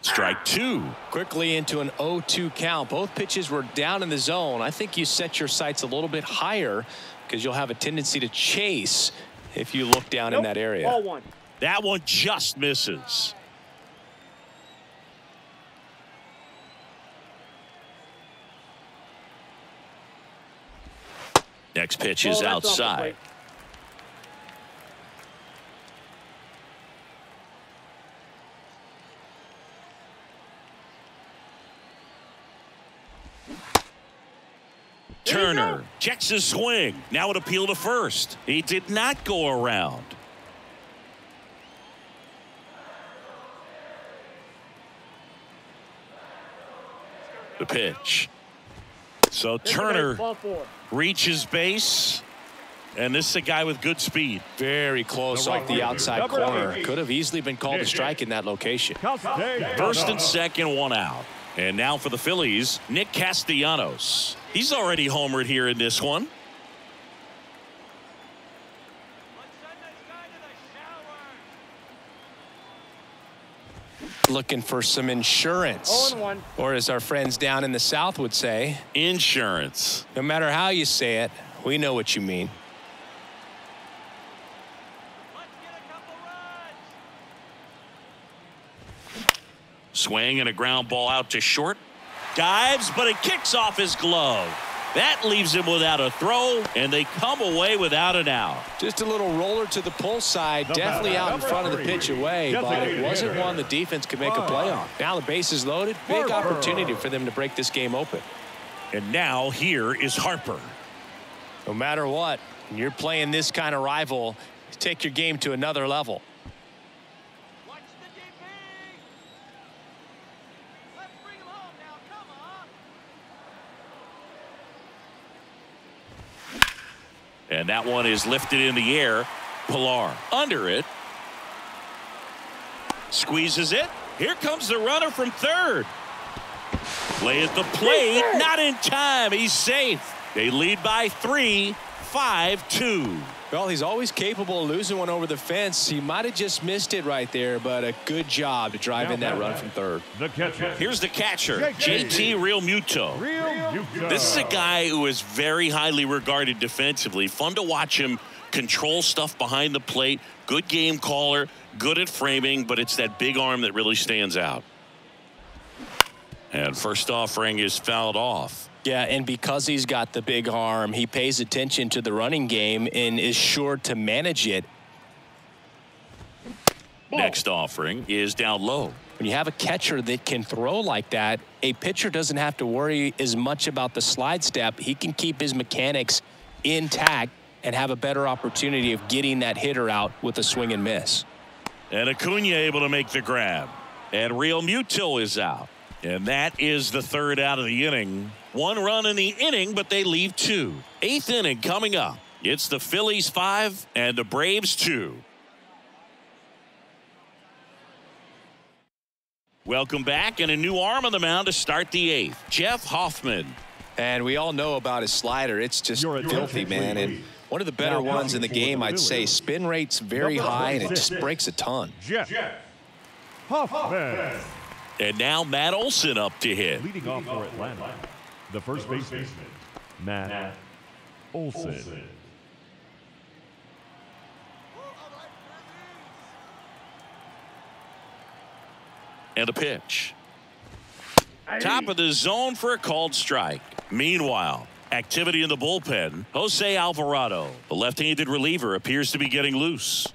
Strike 2. Quickly into an 0-2 count. Both pitches were down in the zone. I think you set your sights a little bit higher because you'll have a tendency to chase if you look down in that area. Ball 1. That one just misses. Next pitch is outside. Turner checks his swing. Now an appeal to first. He did not go around. The pitch. So Turner reaches base, and this is a guy with good speed. Very close off the outside corner. Could have easily been called a strike in that location. First and second, 1 out. And now for the Phillies, Nick Castellanos. He's already homered here in this one. Looking for some insurance. 0-1. Or as our friends down in the South would say, insurance. no matter how you say it, we know what you mean. Swing and a ground ball out to short. Dives, but it kicks off his glove. That leaves him without a throw, and they come away without an out. Just a little roller to the pull side, definitely out in front of the pitch away, but it wasn't one the defense could make a play on. Now the base is loaded, big opportunity for them to break this game open. And now here is Harper. No matter what, when you're playing this kind of rival, take your game to another level. And that one is lifted in the air. Pilar under it. Squeezes it. Here comes the runner from third. Play at the plate. Not in time. He's safe. They lead by 3, 5-2. Well, he's always capable of losing one over the fence. He might have just missed it right there, but a good job to drive in that run from third. The catcher. Here's the catcher, JT Real Muto. This is a guy who is very highly regarded defensively. Fun to watch him control stuff behind the plate. Good game caller, good at framing, but it's that big arm that really stands out. And first offering is fouled off. Yeah, and because he's got the big arm, he pays attention to the running game and is sure to manage it. Next offering is down low. When you have a catcher that can throw like that, a pitcher doesn't have to worry as much about the slide step. He can keep his mechanics intact and have a better opportunity of getting that hitter out with a swing and miss. And Acuna able to make the grab. And Real Muto is out. And that is the third out of the inning. 1 run in the inning, but they leave 2. 8th inning coming up. It's the Phillies 5 and the Braves 2. Welcome back, and a new arm on the mound to start the 8th. Jeff Hoffman. And we all know about his slider. It's just filthy, man. And one of the better ones in the game, I'd say. Spin rate's very high, and it just breaks a ton. Jeff Hoffman. And now Matt Olson up to hit. Leading off for Atlanta, the first baseman, Matt Olson. And a pitch. Top of the zone for a called strike. Meanwhile, activity in the bullpen. Jose Alvarado, the left-handed reliever, appears to be getting loose.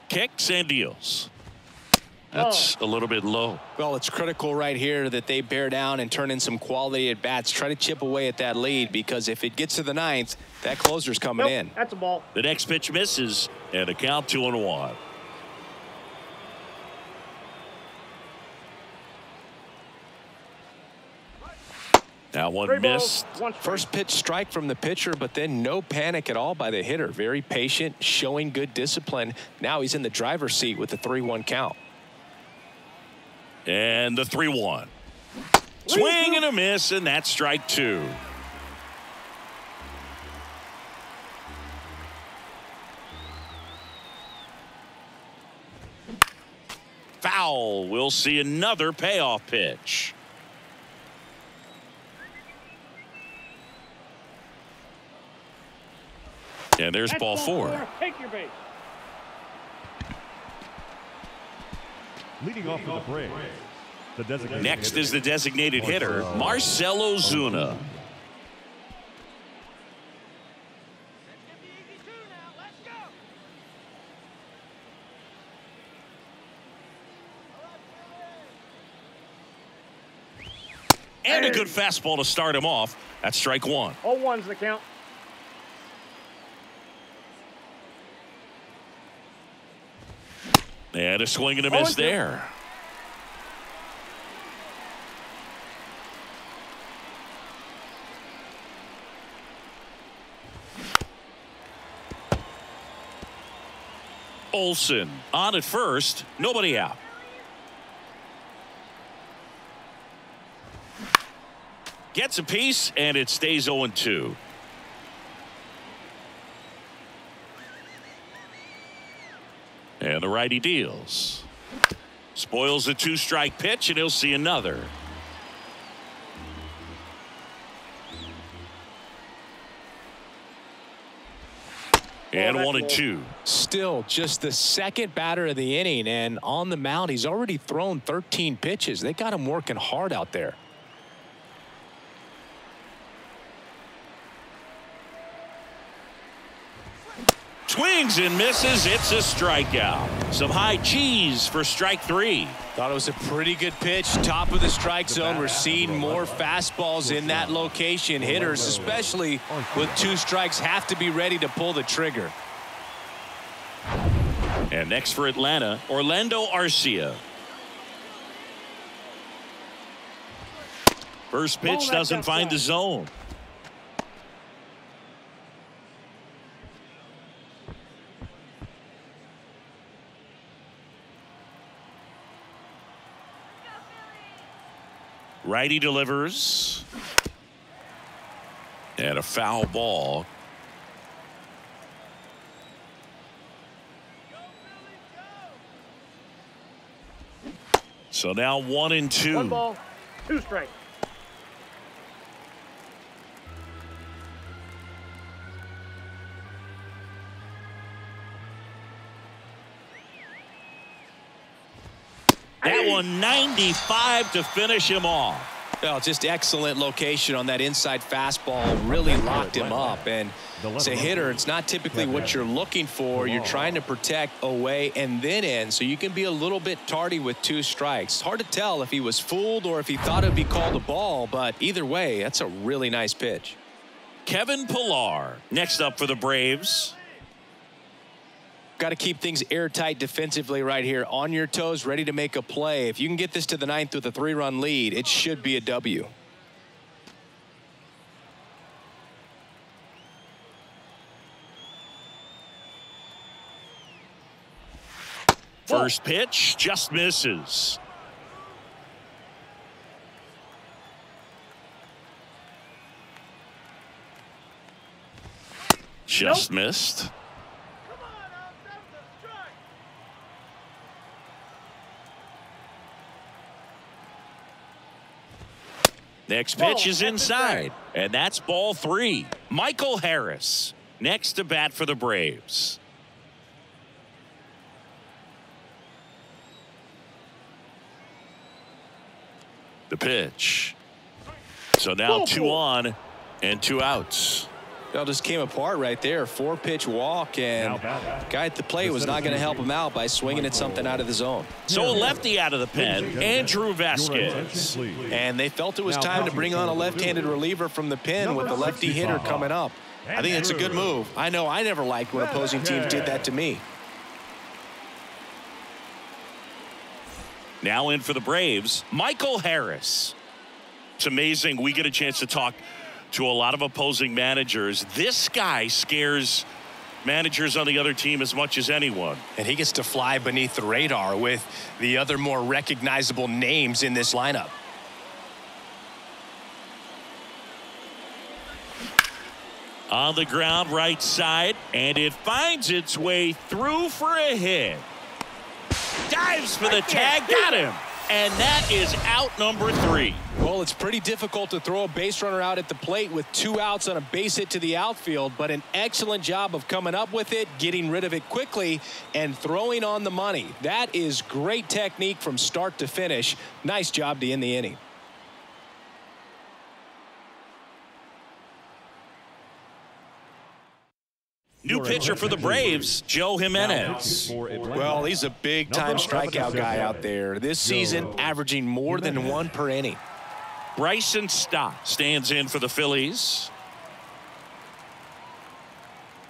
Kicks and deals. That's a little bit low. Well, it's critical right here that they bear down and turn in some quality at bats. Try to chip away at that lead, because if it gets to the 9th, that closer's coming in. That's a ball. The next pitch misses, and a count 2-1. That one missed. First pitch strike from the pitcher, but then no panic at all by the hitter. Very patient, showing good discipline. Now he's in the driver's seat with the 3-1 count. And the 3-1. Swing and a miss, and that's strike 2. Foul. We'll see another payoff pitch. And there's ball 4. Take your base. Leading off for the Braves, the designated Next is the designated hitter, Marcell Ozuna. And a good fastball to start him off. That's strike 1. 0-1's the count. And a swing and a miss there. Olson on at first. Nobody out. Gets a piece, and it stays 0-2. the righty deals. Spoils a 2-strike pitch, and he'll see another. And 1-2. Still just the second batter of the inning, and on the mound, he's already thrown 13 pitches. They got him working hard out there. Swings and misses. It's a strikeout. Some high cheese for strike 3. Thought it was a pretty good pitch. Top of the strike zone. We're seeing more fastballs in that location. Hitters, especially with 2 strikes, have to be ready to pull the trigger. And next for Atlanta, Orlando Arcia. First pitch doesn't find the zone. Righty delivers. And a foul ball. So now 1-2. 1 ball, 2 strikes. That one 95 to finish him off. Well, just excellent location on that inside fastball. Really locked him up. And as a hitter, it's not typically what you're looking for. You're trying to protect away and then in, so you can be a little bit tardy with 2 strikes. It's hard to tell if he was fooled or if he thought it'd be called a ball, but either way, that's a really nice pitch. Kevin Pillar next up for the Braves. Got to keep things airtight defensively right here. On your toes, ready to make a play. If you can get this to the 9th with a 3-run lead, it should be a W. First pitch just misses. Just missed. Next pitch is inside, and that's ball 3. Michael Harris next to bat for the Braves. The pitch. So now 2 on and 2 outs. It all just came apart right there. 4-pitch walk, and the guy at the plate was not going to help him out by swinging at something out of the zone. So a lefty out of the pen, Andrew Vasquez. And they felt it was time to bring on a left-handed reliever from the pen with the lefty hitter coming up. I think it's a good move. I know I never liked when opposing teams did that to me. Now in for the Braves, Michael Harris. It's amazing we get a chance to talk to a lot of opposing managers. This guy scares managers on the other team as much as anyone. And he gets to fly beneath the radar with the other more recognizable names in this lineup. On the ground right side, and it finds its way through for a hit. Dives for the tag, got him. And that is out number 3. Well, it's pretty difficult to throw a base runner out at the plate with 2 outs on a base hit to the outfield, but an excellent job of coming up with it, getting rid of it quickly, and throwing on the money. That is great technique from start to finish. Nice job to end the inning. New pitcher for the Braves, Joe Jimenez. Well, he's a big-time strikeout guy out there. This season, averaging more than 1 per inning. Bryson Stott stands in for the Phillies.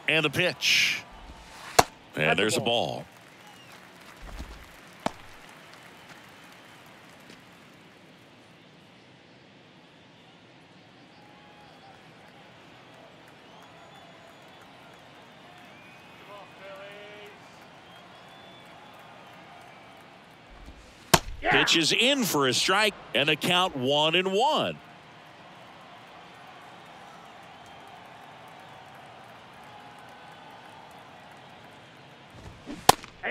And the pitch. And there's a ball. Pitch is in for a strike, and the count 1-1.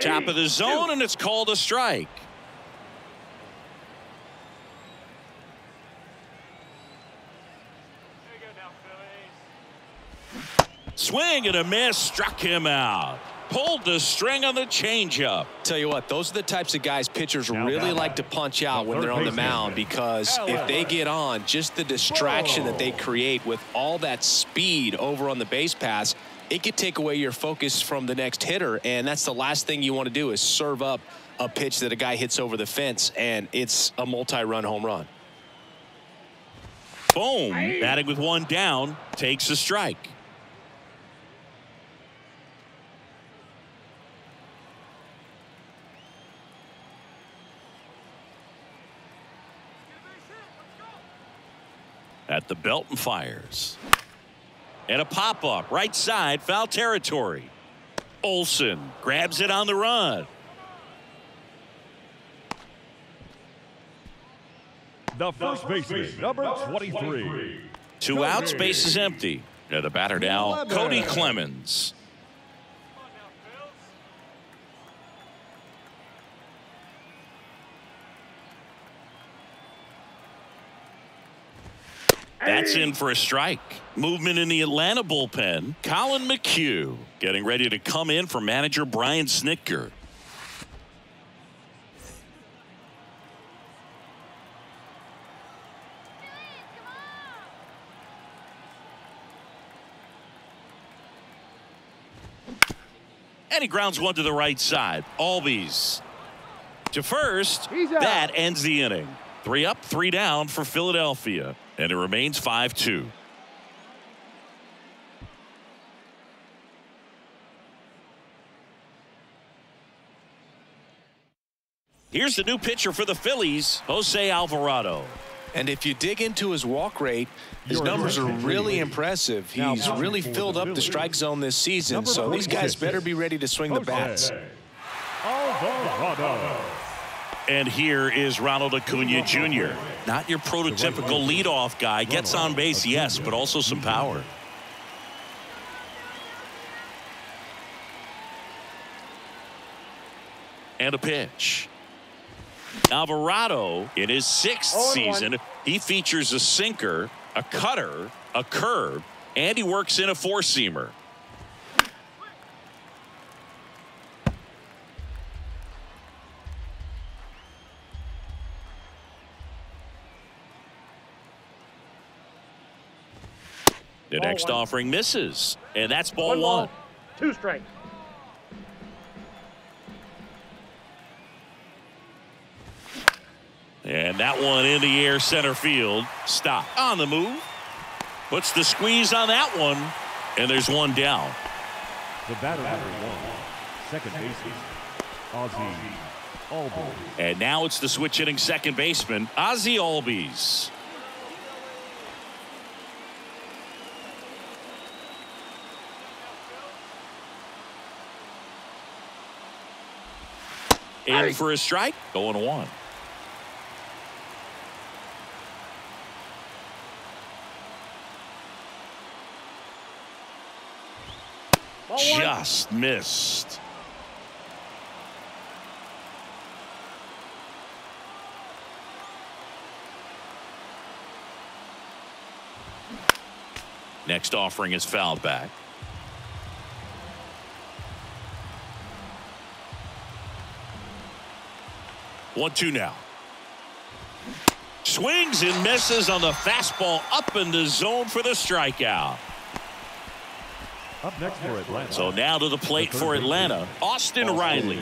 Top of the zone, and it's called a strike. Swing and a miss, struck him out. Pulled the string on the changeup. Tell you what, those are the types of guys pitchers really like to punch out when they're on the mound, because if they get on, just the distraction that they create with all that speed over on the base pass, it could take away your focus from the next hitter, and that's the last thing you want to do is serve up a pitch that a guy hits over the fence, and it's a multi-run home run. Boom. Batting with one down, takes a strike. At the belt and fires. And a pop-up, right side, foul territory. Olsen grabs it on the run. The first baseman, number 23. 2 outs, base is empty. And the batter now, Cody Clemens. That's in for a strike. Movement in the Atlanta bullpen. Colin McHugh getting ready to come in for manager Brian Snitker. And he grounds one to the right side. Albies to first. That ends the inning. 3 up, 3 down for Philadelphia. And it remains 5-2. Here's the new pitcher for the Phillies, Jose Alvarado. And if you dig into his walk rate, his numbers are really impressive. He's really filled up the strike zone this season, so these guys better be ready to swing the bats. Alvarado. And here is Ronald Acuna Jr. Not your prototypical leadoff guy. Gets on base, yes, but also some power. And a pitch. Alvarado, in his 6th season, he features a sinker, a cutter, a curve, and he works in a 4-seamer. The next offering misses, and that's ball 1. 2 strikes. And that one in the air, center field. Stop. On the move. Puts the squeeze on that one, and there's one down. The batter number 1, second baseman, Ozzie Albies. And now it's the switch hitting second baseman, Ozzie Albies. In for a strike, going 1. Just missed. Next offering is fouled back. One, 2 now. Swings and misses on the fastball up in the zone for the strikeout. Up next for Atlanta. So now to the plate for Atlanta, Austin Riley.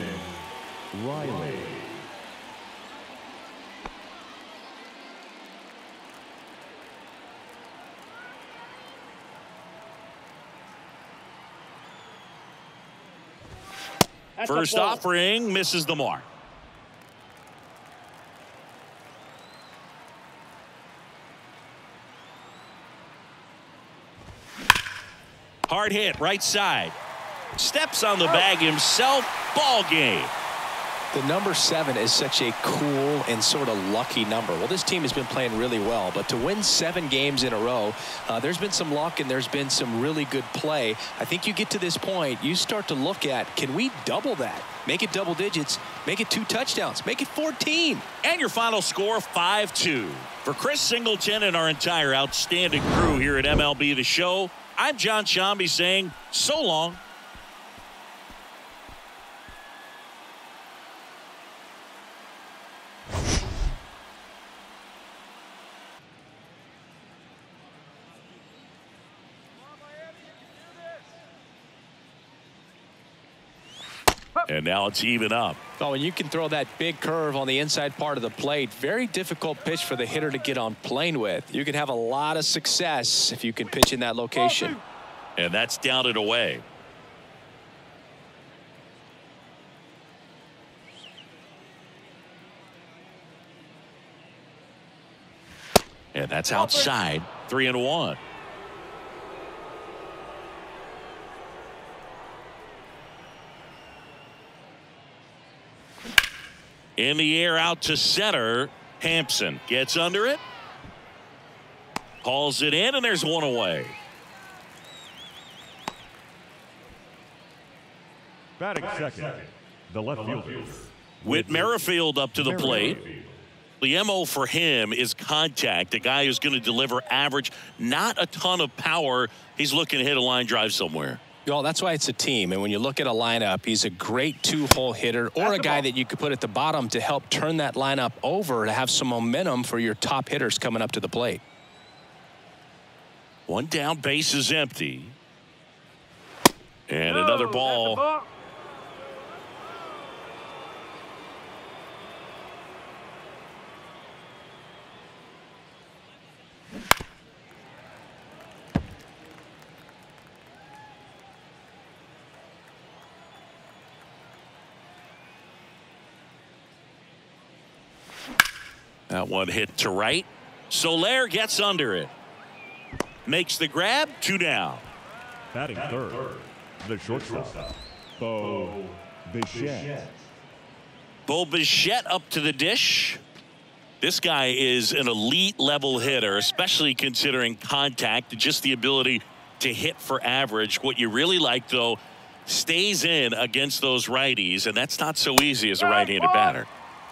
First offering misses the mark. Hard hit, right side. Steps on the bag himself. Ball game. The number 7 is such a cool and sort of lucky number. Well, this team has been playing really well, but to win 7 games in a row, there's been some luck and there's been some really good play. I think you get to this point, you start to look at, can we double that? Make it double digits, make it 2 touchdowns, make it 14. And your final score, 5-2. For Chris Singleton and our entire outstanding crew here at MLB The Show, I'm John Shambi saying so long. And now it's even up. Oh, and you can throw that big curve on the inside part of the plate. Very difficult pitch for the hitter to get on plane with. You can have a lot of success if you can pitch in that location. And that's down and away. And that's outside. 3-1. In the air out to center. Hampson gets under it. Hauls it in, and there's one away. Batting second, the left fielder. Whit Merrifield up to the plate. The MO for him is contact. A guy who's going to deliver average, not a ton of power. He's looking to hit a line drive somewhere. Well, that's why it's a team. And when you look at a lineup, he's a great 2-hole hitter or a guy that you could put at the bottom to help turn that lineup over to have some momentum for your top hitters coming up to the plate. One down, base is empty. And another ball. That one hit to right. Soler gets under it. Makes the grab. 2 down. Batting third, the shortstop, Bo Bichette. Bo Bichette up to the dish. This guy is an elite level hitter, especially considering contact and just the ability to hit for average. What you really like, though, stays in against those righties, and that's not so easy as a right-handed batter.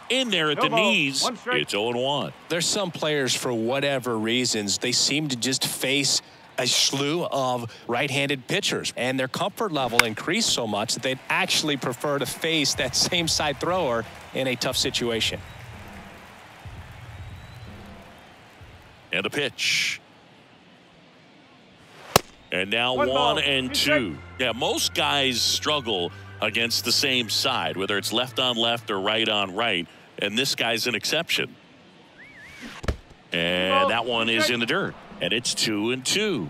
In there at the knees, it's 0-1. There's some players, for whatever reasons, they seem to just face a slew of right-handed pitchers, and their comfort level increased so much that they'd actually prefer to face that same side thrower in a tough situation. And a pitch. And now 1-2. Yeah, most guys struggle against the same side, whether it's left on left or right on right, and this guy's an exception. And that one is in the dirt, and it's 2-2.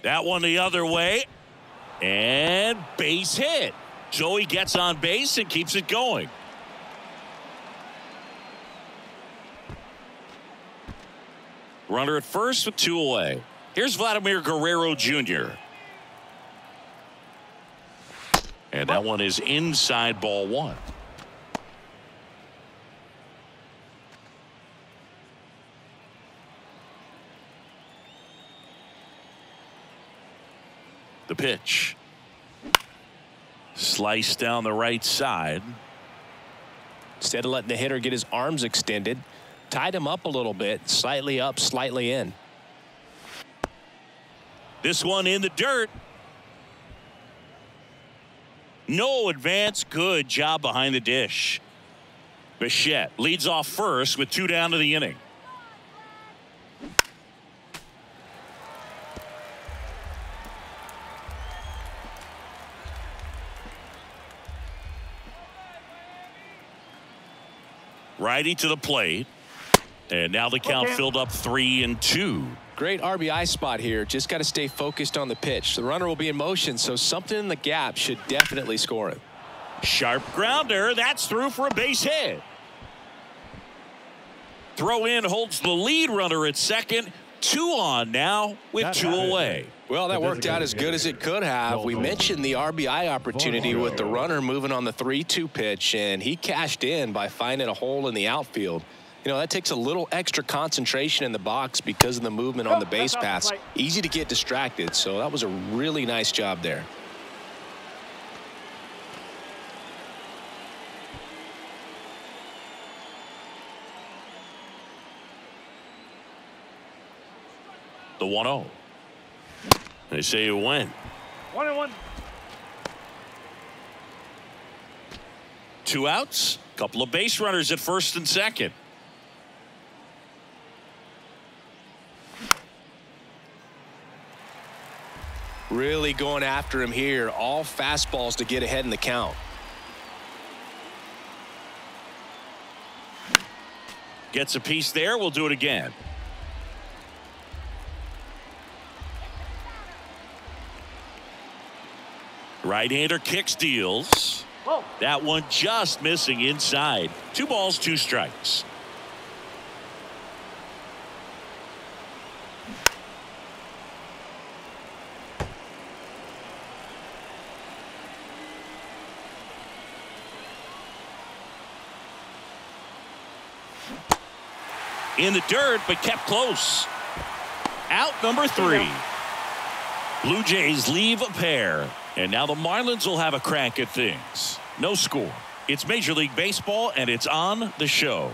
That one the other way, and base hit. Joey gets on base and keeps it going. Runner at first with 2 away. Here's Vladimir Guerrero Jr. And that one is inside, ball 1. The pitch. Slice down the right side. Instead of letting the hitter get his arms extended, tied him up a little bit, slightly up, slightly in. This one in the dirt. No advance. Good job behind the dish. Bichette leads off first with 2 down to the inning. Righty to the plate. And now the count filled up 3-2. Great RBI spot here. Just got to stay focused on the pitch. The runner will be in motion, so something in the gap should definitely score him. Sharp grounder. That's through for a base hit. Throw in holds the lead runner at second. 2 on now with 2 away. Well, that worked out as good as it could have. We mentioned the RBI opportunity with the runner moving on the 3-2 pitch, and he cashed in by finding a hole in the outfield. You know, that takes a little extra concentration in the box because of the movement on the base pass. Easy to get distracted, so that was a really nice job there. The 1-0. They say you win. 1-1. 2 outs. Couple of base runners at first and second. Really going after him here. All fastballs to get ahead in the count. Gets a piece there. We'll do it again. Right-hander kicks, deals. Whoa. That one just missing inside. 2 balls, 2 strikes. In the dirt, but kept close. Out number 3. Blue Jays leave a pair. And now the Marlins will have a crack at things. No score. It's Major League Baseball, and it's on the show.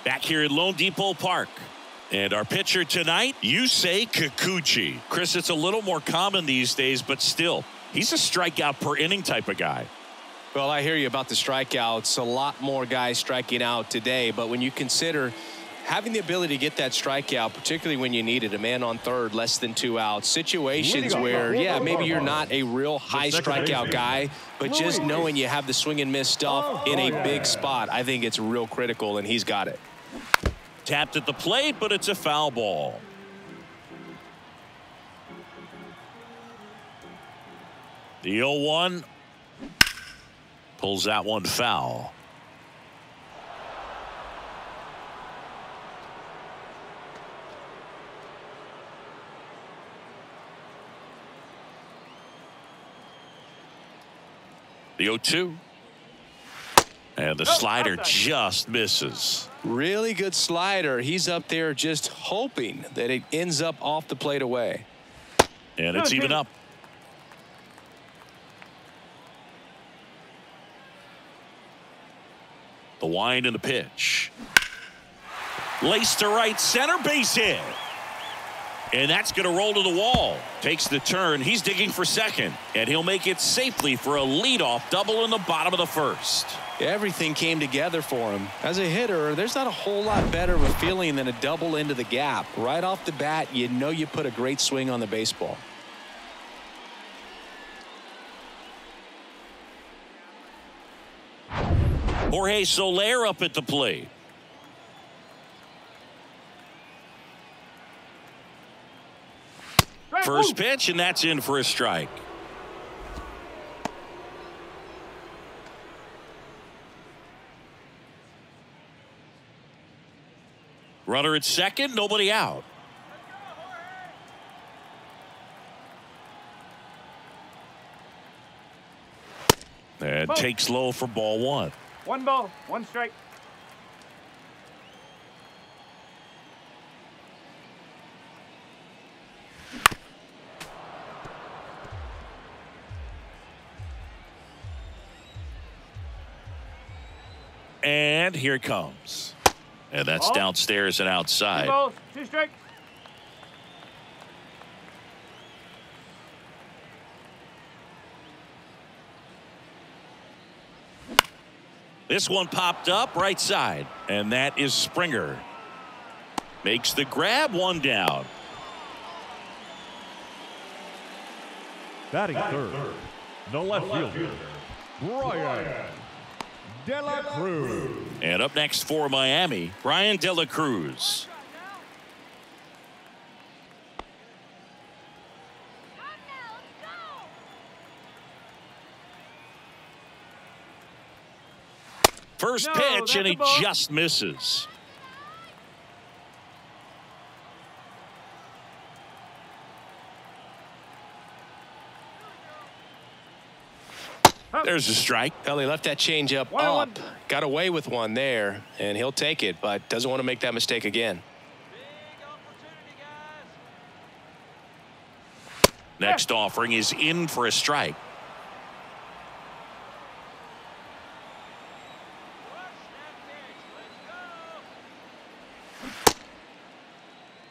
Back here at Lone Depot Park. And our pitcher tonight, Yusei Kikuchi. Chris, it's a little more common these days, but still, he's a strikeout per inning type of guy. Well, I hear you about the strikeouts. A lot more guys striking out today, but when you consider having the ability to get that strikeout, particularly when you need it, a man on third, less than 2 outs, situations where, yeah, maybe you're not a real high strikeout guy, but just knowing you have the swing and miss stuff in a big spot, I think it's real critical, and he's got it. Tapped at the plate, but it's a foul ball. The 0-1 pulls that one foul. The 0-2. And the slider just misses. Really good slider. He's up there just hoping that it ends up off the plate away. And it's even up. The wind and the pitch. Laced to right center, base hit. And that's going to roll to the wall. Takes the turn. He's digging for second. And he'll make it safely for a leadoff double in the bottom of the first. Everything came together for him. As a hitter, there's not a whole lot better of a feeling than a double into the gap. Right off the bat, you know you put a great swing on the baseball. Jorge Soler up at the plate. First pitch, and that's in for a strike. Runner at second, nobody out. And takes low for ball 1. 1 ball, 1 strike. And here it comes. And that's downstairs and 2 outside. balls, 2 strikes. This one popped up right side, and that is Springer. Makes the grab, 1 down. Batting third, the left fielder, Brian De La Cruz. And up next for Miami, Brian De La Cruz. First pitch, and he just misses. There's a strike. Well, he left that changeup up, got away with one there, and he'll take it, but doesn't want to make that mistake again. Next offering is in for a strike.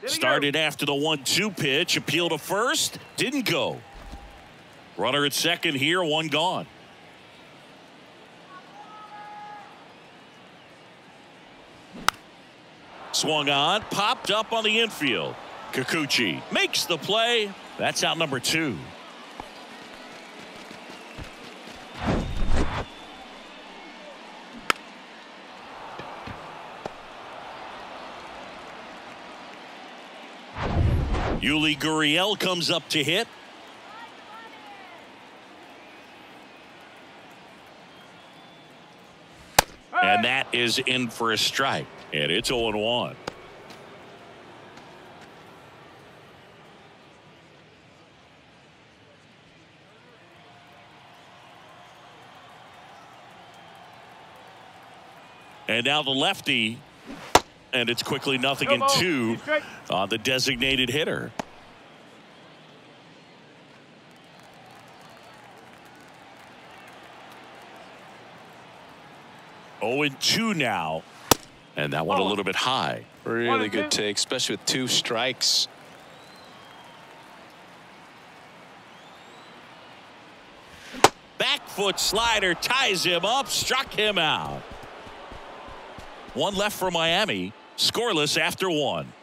Started after the 1-2 pitch, appeal to first, didn't go. Runner at second here, one gone. Swung on, popped up on the infield. Kikuchi makes the play. That's out number 2. Yuli Gurriel comes up to hit. And that is in for a strike. And it's 0-1. And now the lefty. And it's quickly 0-2 on the designated hitter. Oh, 2 now. And that one a little bit high. Really good take, especially with 2 strikes. Back foot slider ties him up, struck him out. One left for Miami, scoreless after 1.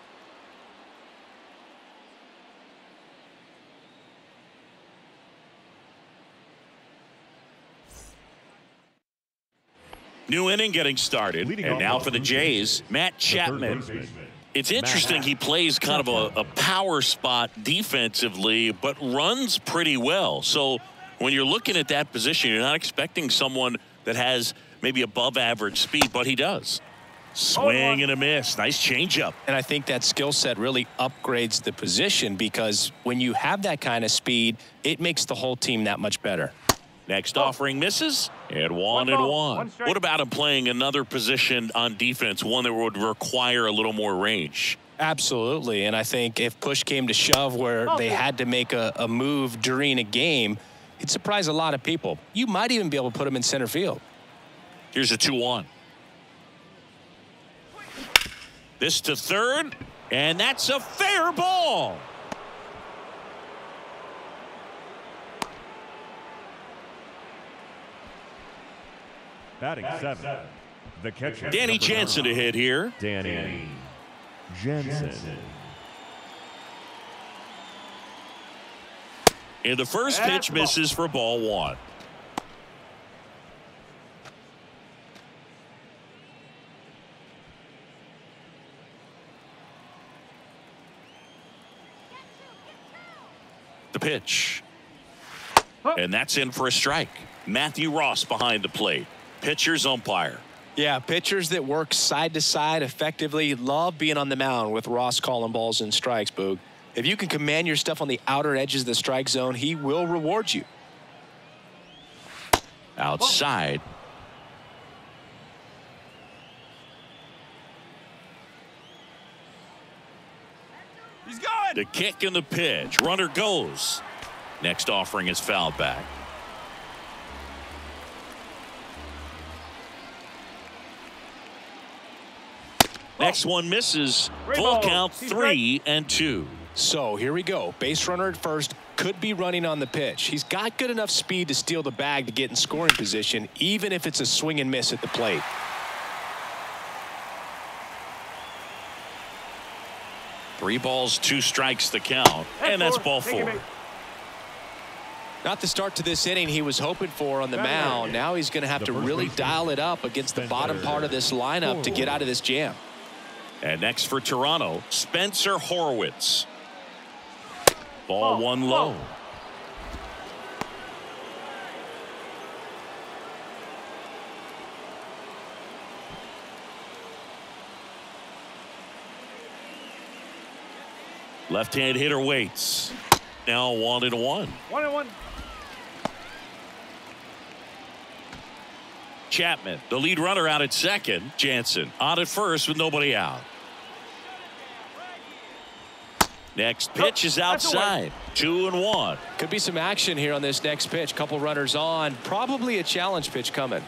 New inning getting started, and now for the Jays, Matt Chapman. It's interesting, he plays kind of a power spot defensively, but runs pretty well. So when you're looking at that position, you're not expecting someone that has maybe above average speed, but he does. Swing and a miss. Nice changeup. And I think that skill set really upgrades the position, because when you have that kind of speed, it makes the whole team that much better. Next offering misses, and 1-1. What about him playing another position on defense, one that would require a little more range? Absolutely, and I think if push came to shove where they had to make a move during a game, it'd surprise a lot of people. You might even be able to put him in center field. Here's a 2-1. This to third, and that's a fair ball. Batting 7, the catcher. Danny Jansen to hit here. Danny Jansen. And the first pitch misses for ball 1. The pitch. And that's in for a strike. Matthew Ross behind the plate. Pitcher's umpire. Yeah, pitchers that work side to side effectively love being on the mound with Ross calling balls and strikes, Boog. If you can command your stuff on the outer edges of the strike zone, he will reward you. Outside. He's going. The kick and the pitch. Runner goes. Next offering is fouled back. Next one misses. Full count, 3-2. So here we go. Base runner at first, could be running on the pitch. He's got good enough speed to steal the bag to get in scoring position, even if it's a swing and miss at the plate. Three balls, 2 strikes the count, and that's ball 4. Not the start to this inning he was hoping for on the mound. Now he's going to have to really dial it up against the bottom part of this lineup to get out of this jam. And next for Toronto, Spencer Horwitz. Ball 1 low. Left-hand hitter waits. Now 1-1. 1-1. Chapman, the lead runner, out at second. Jansen on at first with nobody out. Next pitch is outside. 2-1. Could be some action here on this next pitch. Couple runners on. Probably a challenge pitch coming.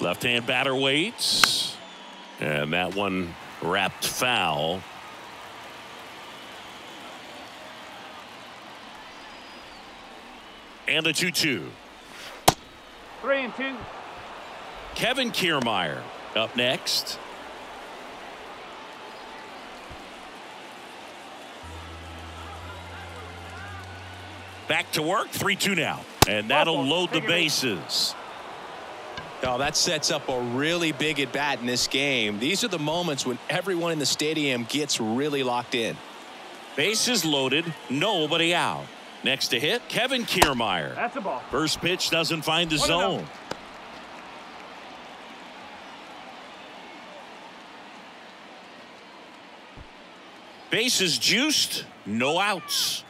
Left-hand batter waits. And that one wrapped foul. And the 2-2. 3-2. Kevin Kiermaier up next. Back to work. 3-2 now. And that'll load the bases. Oh, that sets up a really big at bat in this game. These are the moments when everyone in the stadium gets really locked in. Bases loaded. Nobody out. Next to hit, Kevin Kiermaier. That's a ball. First pitch doesn't find the zone. Bases juiced. No outs.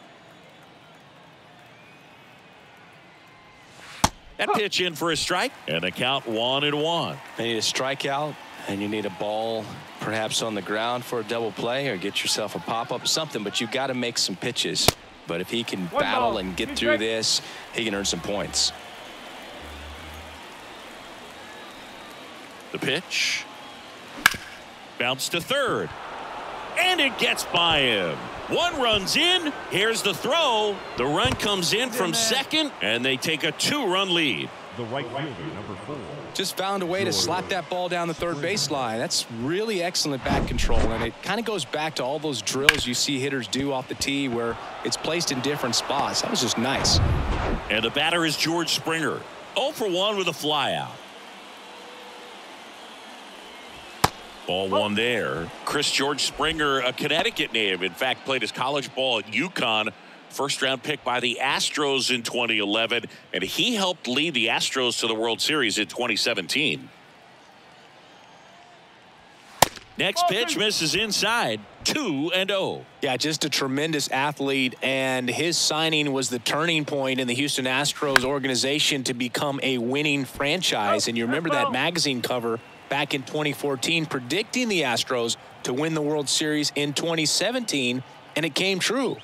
That pitch in for a strike, and the count 1-1. You need a strikeout, and you need a ball perhaps on the ground for a double play, or get yourself a pop-up, something, but you got to make some pitches. But if he can battle and get through this, he can earn some points. The pitch. Bounce to third. And it gets by him. One runs in. Here's the throw. The run comes in from second, and they take a 2-run lead. The right fielder, number 4. Just found a way to slap that ball down the third baseline. That's really excellent bat control, and it kind of goes back to all those drills you see hitters do off the tee where it's placed in different spots. That was just nice. And the batter is George Springer. 0 for 1 with a flyout. Ball one there. George Springer, a Connecticut native. In fact, played his college ball at UConn. First-round pick by the Astros in 2011, and he helped lead the Astros to the World Series in 2017. Next pitch misses inside. 2-0. Yeah, just a tremendous athlete, and his signing was the turning point in the Houston Astros organization to become a winning franchise. And you remember that magazine cover back in 2014 predicting the Astros to win the World Series in 2017, and it came true.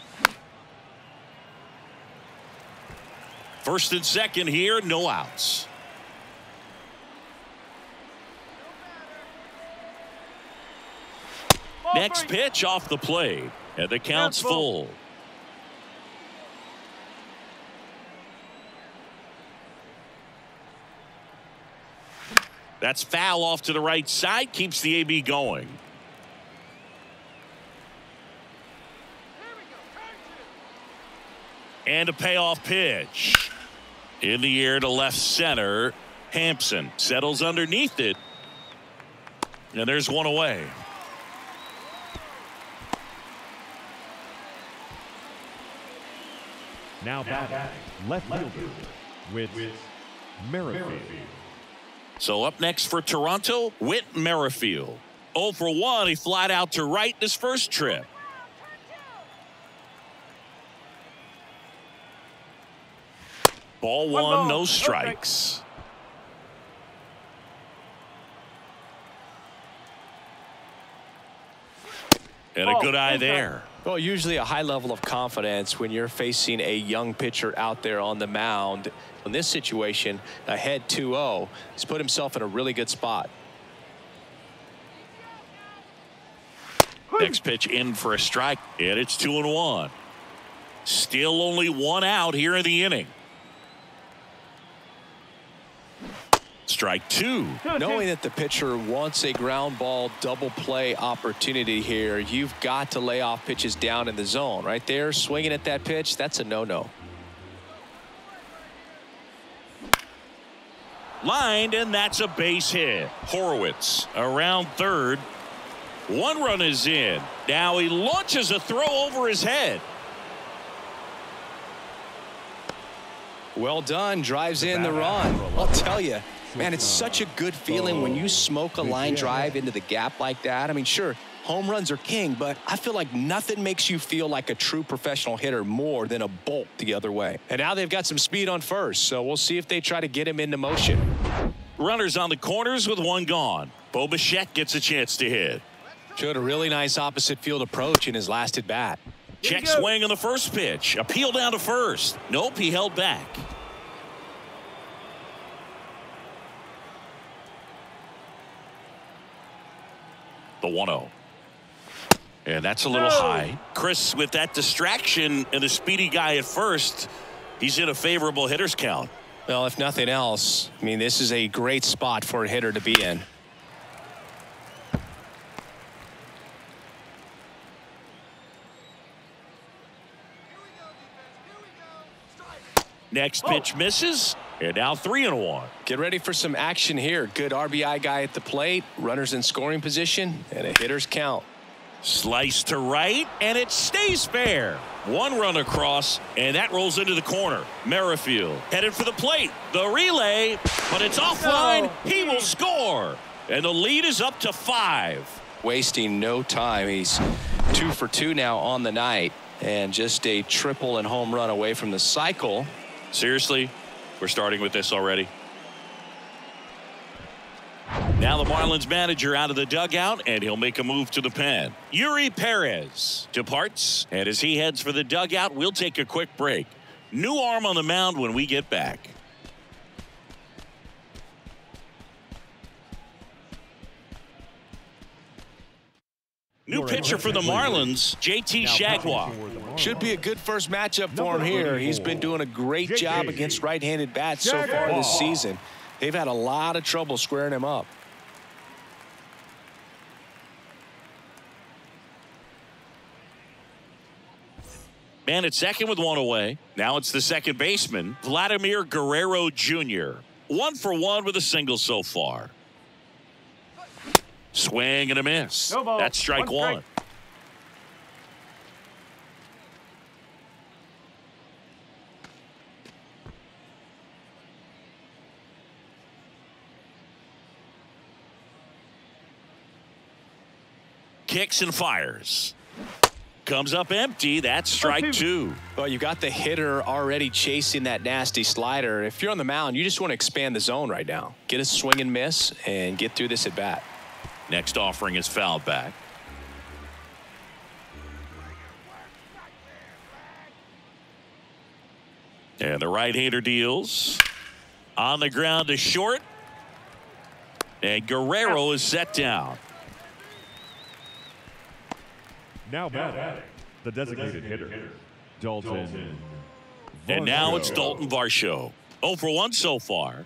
First and second here, no outs. Next pitch off the plate, and the count's full. That's foul off to the right side, keeps the AB going. And a payoff pitch. In the air to left center. Hampson settles underneath it. And there's one away. Now batting, left fielder, Whit Merrifield. So up next for Toronto, Whit Merrifield. 0 for 1. He flied out to right his first trip. Ball one, no strikes. And a good eye there. Well, usually a high level of confidence when you're facing a young pitcher out there on the mound. In this situation, ahead 2-0, he's put himself in a really good spot. Next pitch in for a strike, and it's 2-1. Still only one out here in the inning. Strike two. Knowing that the pitcher wants a ground ball double play opportunity here, you've got to lay off pitches down in the zone. Right there, swinging at that pitch, that's a no-no. Lined, and that's a base hit. Horowitz around third. One run is in. Now he launches a throw over his head. Well done, drives in the run. I'll tell you, man, it's such a good feeling when you smoke a line drive into the gap like that. I mean, sure, home runs are king, but I feel like nothing makes you feel like a true professional hitter more than a bolt the other way. And now they've got some speed on first, so we'll see if they try to get him into motion. Runners on the corners with one gone. Bo Bichette gets a chance to hit. Showed a really nice opposite field approach in his last at bat. Check swing on the first pitch. Appeal down to first. Nope, he held back. The 1-0. And that's a little high. Chris, with that distraction and the speedy guy at first, he's in a favorable hitter's count. Well, if nothing else, I mean, this is a great spot for a hitter to be in. Next pitch misses, and now 3-1. Get ready for some action here. Good RBI guy at the plate, runners in scoring position, and a hitter's count. Slice to right, and it stays fair. One run across, and that rolls into the corner. Merrifield headed for the plate. The relay, but it's offline. He will score, and the lead is up to 5. Wasting no time. He's 2 for 2 now on the night, and just a triple and home run away from the cycle. Seriously, we're starting with this already. Now the Marlins manager out of the dugout, and he'll make a move to the pen. Yuri Perez departs, and as he heads for the dugout, we'll take a quick break. New arm on the mound when we get back. New pitcher for the Marlins, JT Jaguar. Should be a good first matchup for him here. He's been doing a great job against right-handed bats so far this season. They've had a lot of trouble squaring him up. Man at second with one away. Now it's the second baseman, Vladimir Guerrero Jr. 1 for 1 with a single so far. Swing and a miss. No ball. That's strike one. Kicks and fires. Comes up empty. That's strike 2. Well, you got the hitter already chasing that nasty slider. If you're on the mound, you just want to expand the zone right now. Get a swing and miss and get through this at bat. Next offering is fouled back. And the right-hander deals. On the ground to short. And Guerrero is set down. Now batting, the designated hitter, Dalton. And now it's Dalton Varsho. 0 for 1 so far.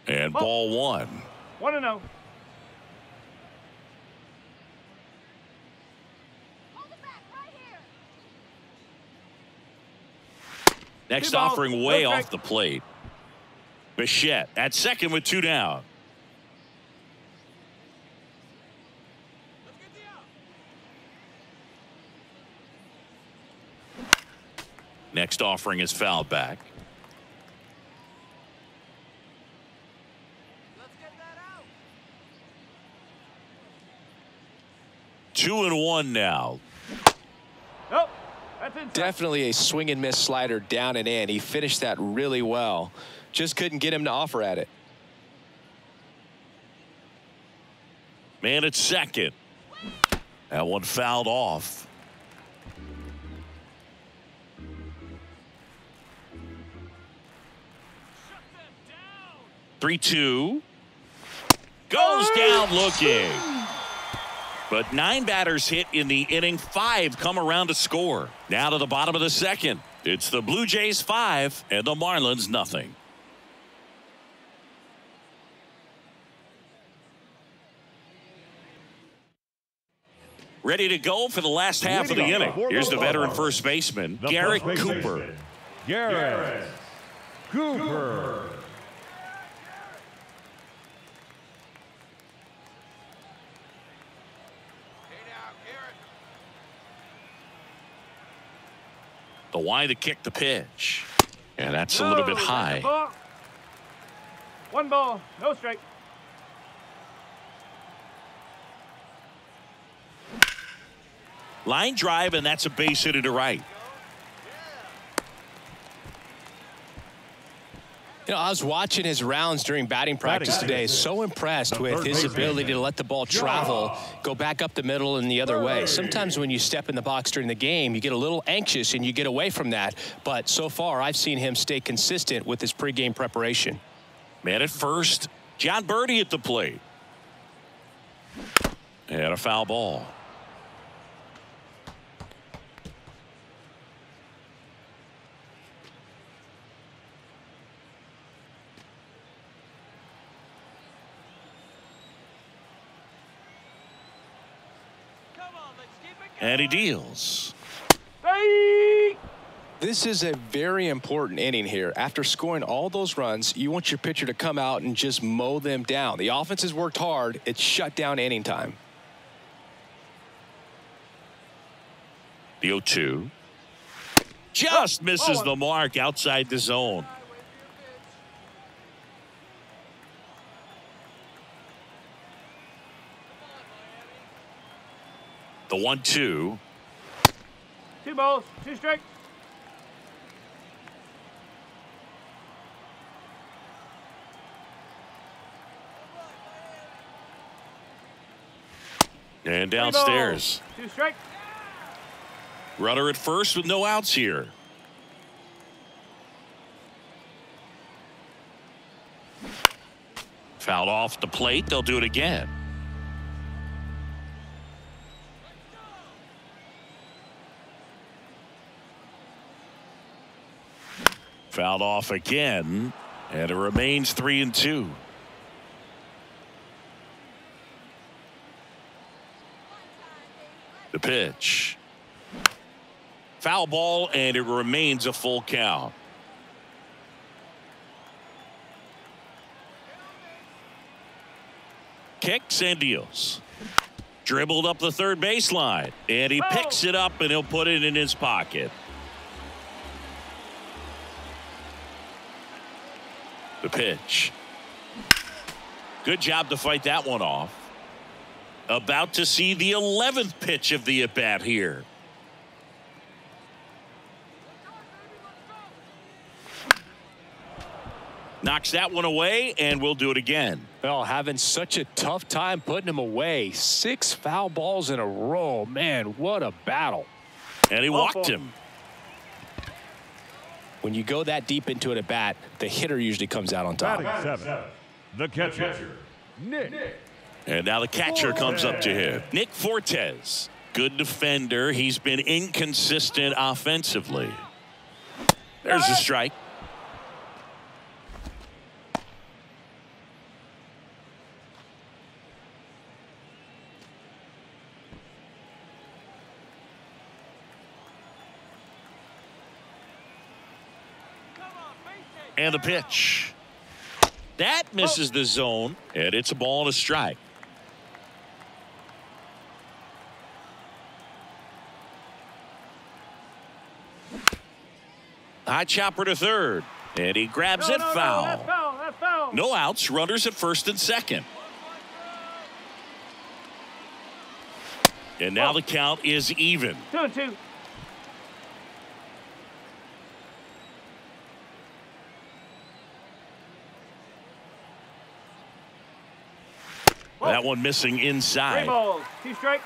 And ball 1. 1-0. Next offering way off the plate. Bichette at second with 2 down. Next offering is fouled back. Let's get that out. 2-1 now. Nope. That's inside. Definitely a swing and miss slider down and in. He finished that really well. Just couldn't get him to offer at it. Man at second. That one fouled off. Shut them down. 3-2. Goes down looking. But 9 batters hit in the inning. 5 come around to score. Now to the bottom of the second. It's the Blue Jays 5 and the Marlins nothing. Ready to go for the last half of the inning. Here's the veteran first baseman, Garrett Cooper. Garrett Cooper. The wide to kick the pitch. And that's a little bit high. One ball, no strike. Line drive, and that's a base hit to right. You know, I was watching his rounds during batting practice today. So impressed with his ability to let the ball travel, go back up the middle and the other way. Sometimes when you step in the box during the game, you get a little anxious and you get away from that. But so far, I've seen him stay consistent with his pregame preparation. Man at first, John Birdie at the plate. And a foul ball. And he deals. This is a very important inning here. After scoring all those runs, you want your pitcher to come out and just mow them down. The offense has worked hard. It's shut down inning time. The 0-2. Just misses the mark outside the zone. The 1-2. 2 balls, 2 strikes. And downstairs. 2 strikes. Runner at first with no outs here. Fouled off the plate. They'll do it again. Fouled off again, and it remains 3-2. The pitch. Foul ball, and it remains a full count. Kicks and deals. Dribbled up the third baseline, and he picks it up, and he'll put it in his pocket. The pitch. Good job to fight that one off. About to see the 11th pitch of the at-bat here. Knocks that one away, and we'll do it again. Well, having such a tough time putting him away. 6 foul balls in a row. Man, what a battle. And he walked him. When you go that deep into an at-bat, the hitter usually comes out on top. Batting 7, the catcher, Nick. And now the catcher comes up to him. Nick Fortes. Good defender. He's been inconsistent offensively. There's a strike. And the pitch. That misses the zone, and it's a ball and a strike. High chopper to third, and he grabs it. Foul. That's foul. That's foul. No outs. Runners at first and second. And now the count is even. 2-2. That one missing 3 inside. balls, 2 strikes.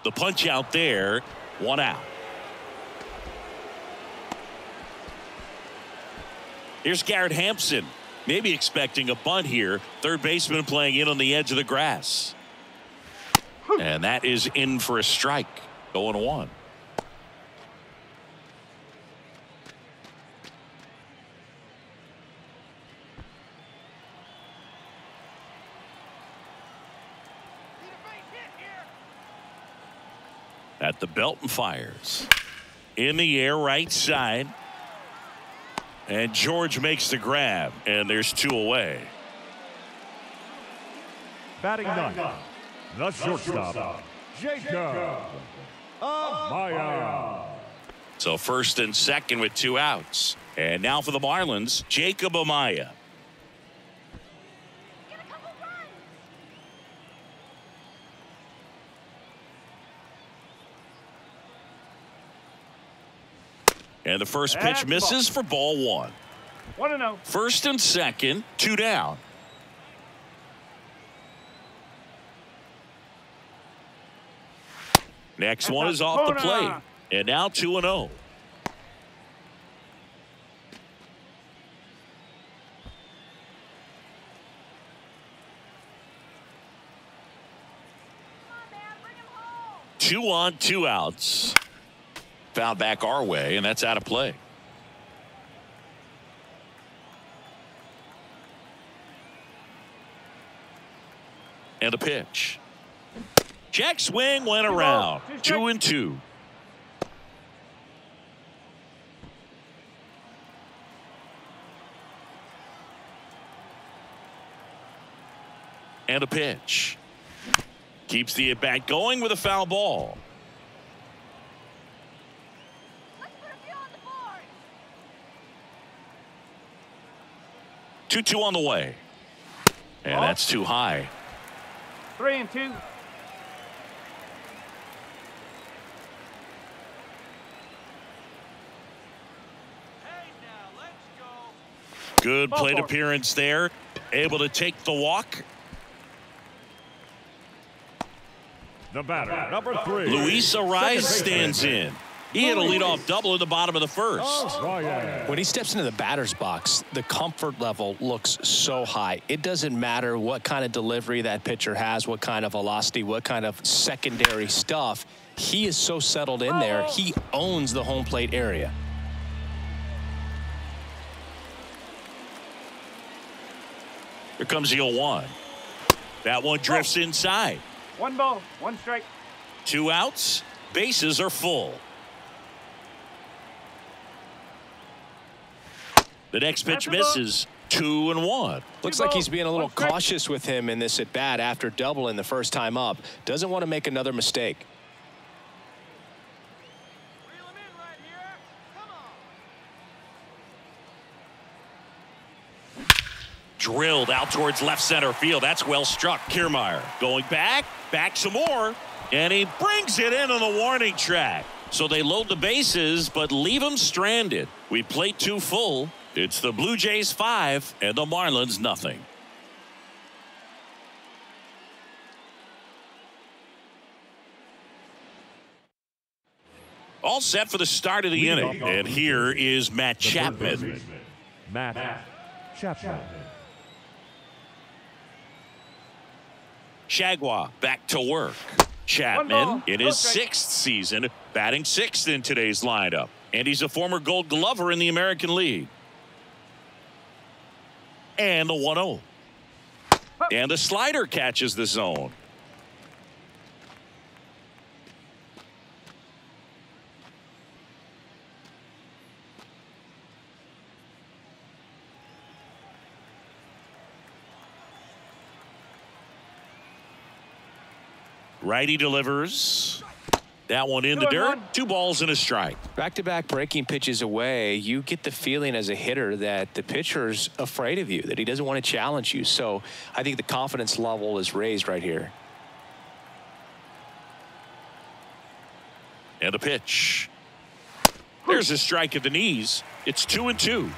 The punch out there, 1 out. Here's Garrett Hampson, maybe expecting a bunt here. Third baseman playing in on the edge of the grass. And that is in for a strike. 0-1. At the belt and fires. In the air, right side. And George makes the grab, and there's 2 away. Batting 9, The shortstop, Jacob Amaya. So first and second with 2 outs. And now for the Marlins, Jacob Amaya. And the first pitch misses for ball 1. 1-0. First and second, 2 down. Next one is off the plate. And now 2-0. Two on, 2 outs. Foul back our way, and that's out of play. And a pitch. Check swing went around. 2-2. And a pitch. Keeps the at bat going with a foul ball. Two on the way. And that's too high. 3-2. Good plate appearance there. Able to take the walk. The batter, number 3. Luis Ariz stands in. He had a leadoff double in the bottom of the first. When he steps into the batter's box, the comfort level looks so high. It doesn't matter what kind of delivery that pitcher has, what kind of velocity, what kind of secondary stuff. He is so settled in there. He owns the home plate area. Here comes the 0-1. That one drifts inside. 1 ball, 1 strike. 2 outs. Bases are full. The next pitch misses. 2-1. Looks like he's being a little cautious with him in this at bat after doubling the first time up. Doesn't want to make another mistake. Drilled out towards left center field. That's well struck. Kiermaier going back some more, and he brings it into the warning track. So they load the bases but leave him stranded. We played 2 full. It's the Blue Jays 5 and the Marlins nothing. All set for the start of the inning, and here is Matt Chapman. Matt Chapman. Shagwa back to work. Chapman in his 6th season, batting 6th in today's lineup, and he's a former Gold Glover in the American League. And the 1-0. And the slider catches the zone. Righty delivers. That one in the dirt. 2 balls and a strike. Back-to-back breaking pitches away, you get the feeling as a hitter that the pitcher's afraid of you, that he doesn't want to challenge you. So I think the confidence level is raised right here. And a pitch. There's a strike at the knees. It's 2-2.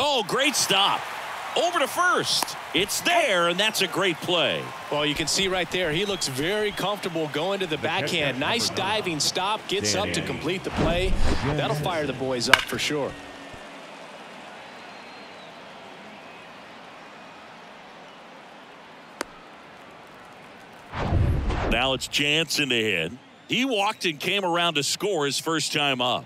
Oh, great stop. Over to first. It's there, and that's a great play. Well, you can see right there, he looks very comfortable going to the backhand. Nice diving stop, gets up to complete the play. That'll fire the boys up for sure. Now it's Jansen to hit. He walked and came around to score his first time up.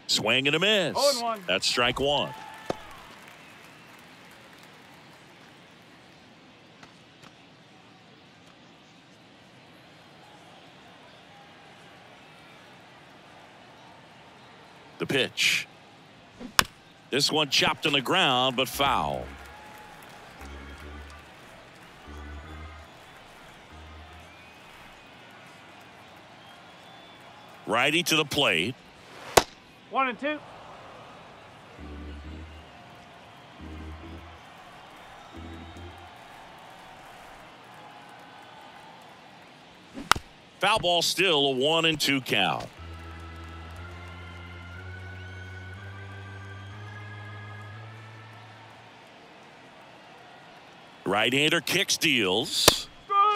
Swing and a miss. 0-1. That's strike 1. The pitch. This one chopped on the ground, but foul. Righty to the plate. 1-2. Foul ball, still a 1-2 count. Right-hander kicks, deals.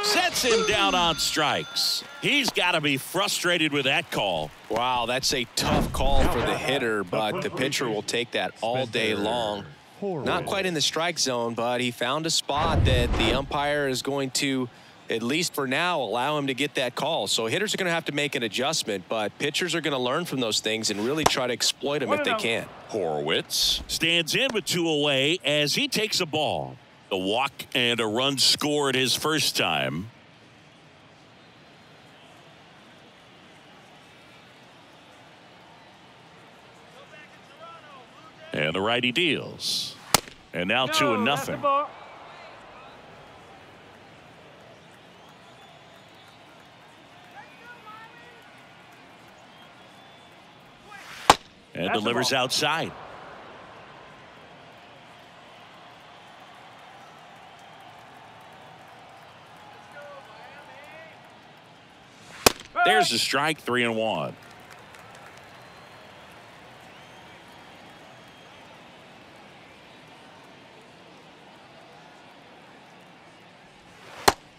Sets him down on strikes. He's got to be frustrated with that call. Wow, that's a tough call for the hitter, but the pitcher will take that all day long. Not quite in the strike zone, but he found a spot that the umpire is going to, at least for now, allow him to get that call. So hitters are going to have to make an adjustment, but pitchers are going to learn from those things and really try to exploit them if they can. Horowitz stands in with 2 away as he takes a ball. A walk and a run scored his first time. And the righty deals. And now 2-0. And delivers outside. There's a strike, 3-1.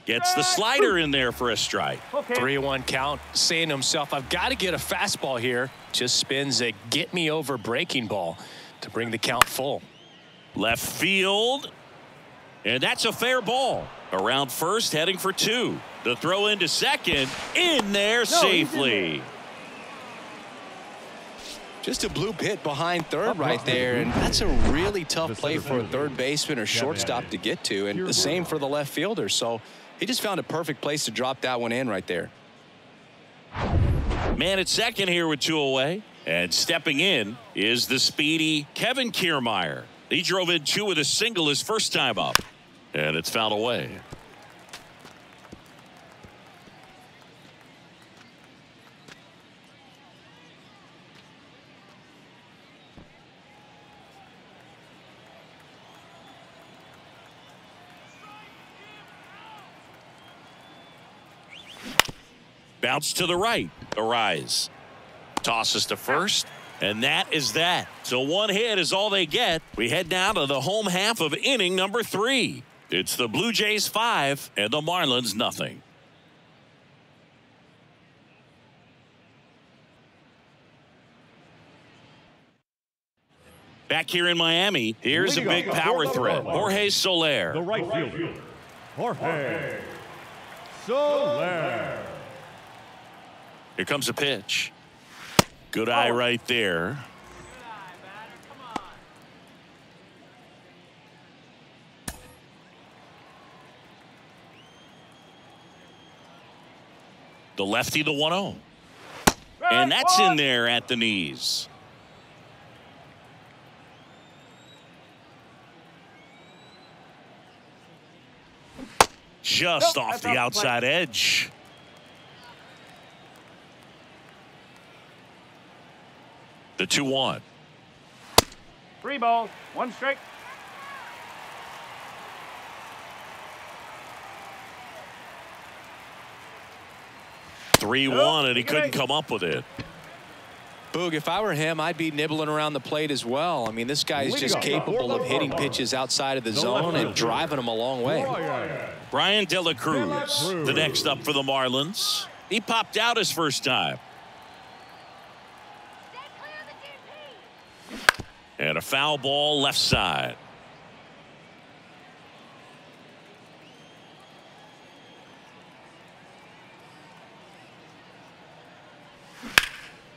Gets the slider in there for a strike. 3-1 count, saying to himself, I've got to get a fastball here. Just spins a get me over breaking ball to bring the count full. Left field. And that's a fair ball. Around first, heading for 2. The throw into second, in there safely. Just a bloop hit behind third right there, and that's a really tough play for a third baseman or shortstop to get to, and the same for the left fielder. So he just found a perfect place to drop that one in right there. Man at second here with 2 away, and stepping in is the speedy Kevin Kiermaier. He drove in 2 with a single his first time up, and it's fouled away. Bounce to the right. A rise. Tosses to first. And that is that. So 1 hit is all they get. We head now to the home half of inning number 3. It's the Blue Jays 5 and the Marlins nothing. Back here in Miami, here's a big power threat. Jorge Soler. The right fielder, Jorge Soler. Here comes a pitch. Good eye right there. The lefty, the 1-0. And that's in there at the knees. Just off the outside edge. The 2-1. 3 balls, 1 strike. (3-1) and he couldn't come up with it. Boog, if I were him, I'd be nibbling around the plate as well. I mean, this guy is just capable of hitting pitches outside of the zone and driving them a long way. Brian De La Cruz, the next up for the Marlins. He popped out his first time. And a foul ball left side.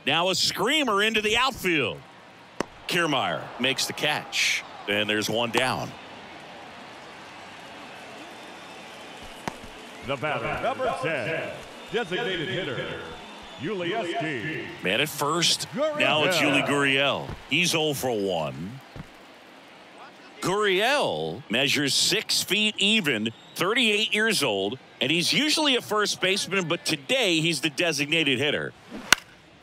Now a screamer into the outfield. Kiermaier makes the catch. And there's 1 down. The batter, number 10, designated hitter, Ulieski. Man at first. Now it's Yuli Gurriel. He's 0 for 1. Gurriel measures 6 feet even, 38 years old, and he's usually a first baseman, but today he's the designated hitter.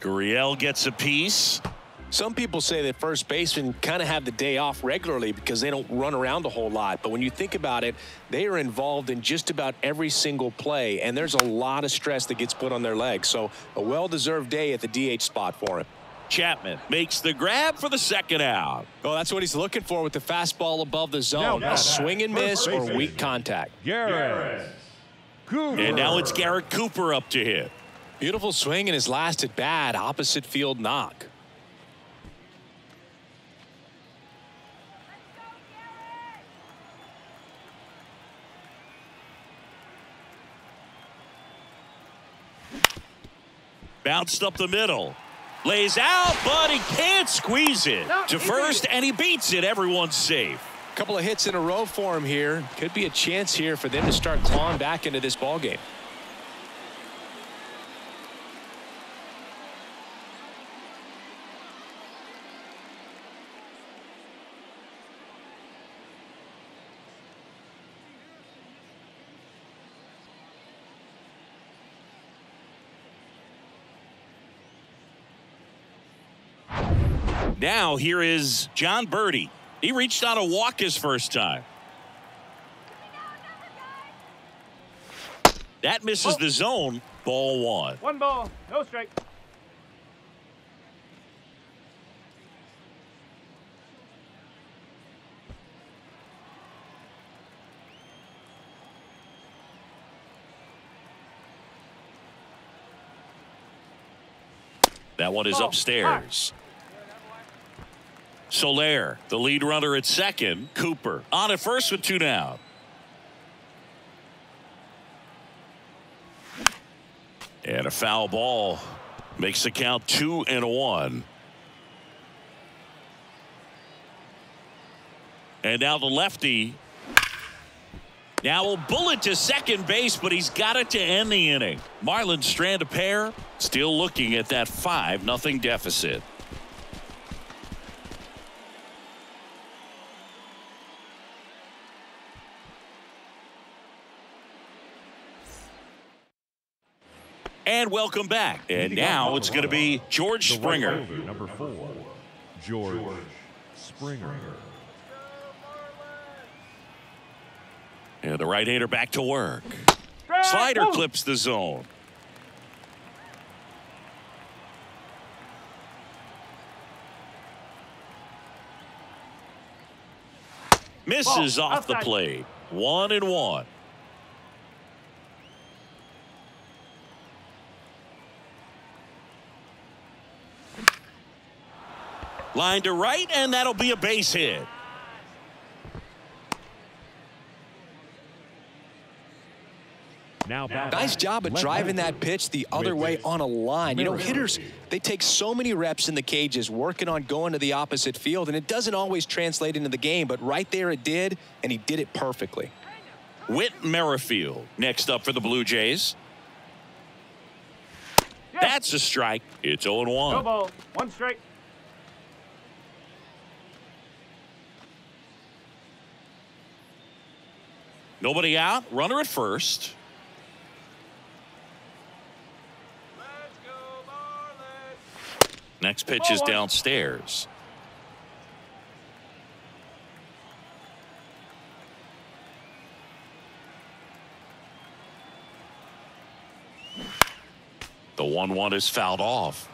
Gurriel gets a piece. Some people say that first basemen kind of have the day off regularly because they don't run around a whole lot. But when you think about it, they are involved in just about every single play, and there's a lot of stress that gets put on their legs. So a well-deserved day at the DH spot for him. Chapman makes the grab for the second out. Oh, that's what he's looking for with the fastball above the zone. A swing and miss or weak contact. Garrett Cooper. And now it's Garrett Cooper up to hit. Beautiful swing in his last at bat. Opposite field knock. Bounced up the middle. Lays out, but he can't squeeze it to first, and he beats it. Everyone's safe. A couple of hits in a row for him here. Could be a chance here for them to start clawing back into this ball game. Now here is John Birdie. He reached out a walk his first time. That misses the zone. Ball 1. 1 ball, no strike. That one is upstairs. Soler, the lead runner at second. Cooper on at first with 2 down. And a foul ball makes the count 2-1. And now the lefty. Now will bullet to second base, but he's got it to end the inning. Marlins strand a pair, still looking at that 5-0 deficit. And welcome back. And now it's going to be George Springer. Number 4, George Springer. And the right-hander back to work. Slider clips the zone. Misses off the plate. 1-1. Line to right, and that'll be a base hit. Now nice job of driving that pitch the other way on a line. You know, hitters, they take so many reps in the cages working on going to the opposite field, and it doesn't always translate into the game, but right there it did, and he did it perfectly. Whit Merrifield next up for the Blue Jays. That's a strike. It's 0-1. No ball, 1 strike. Nobody out. Runner at first. Next pitch is downstairs. The 1-1 is fouled off.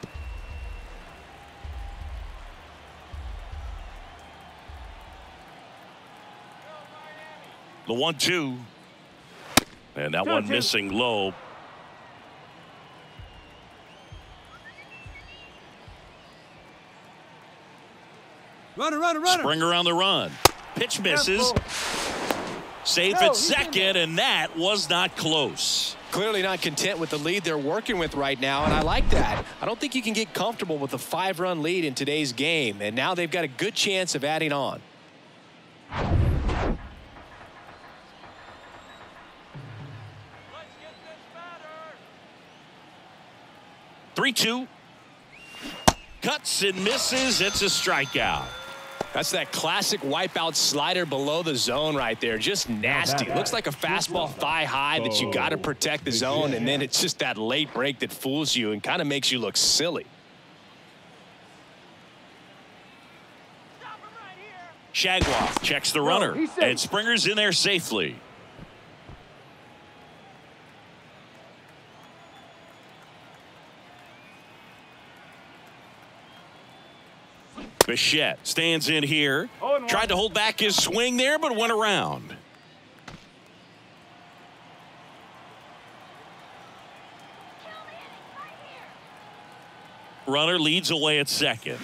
The 1-2. And that one missing low. Runner. Springer on the run. Pitch misses. Safe at second, and that was not close. Clearly not content with the lead they're working with right now, and I like that. I don't think you can get comfortable with a 5-run lead in today's game, and now they've got a good chance of adding on. 3-2. Cuts and misses. It's a strikeout. That's that classic wipeout slider below the zone right there. Just nasty. Looks like a fastball thigh high that you got to protect the zone, and then it's just that late break that fools you and kind of makes you look silly. Shagwell checks the runner, and Springer's in there safely. Bichette stands in here. Tried to hold back his swing there, but went around. Runner leads away at second.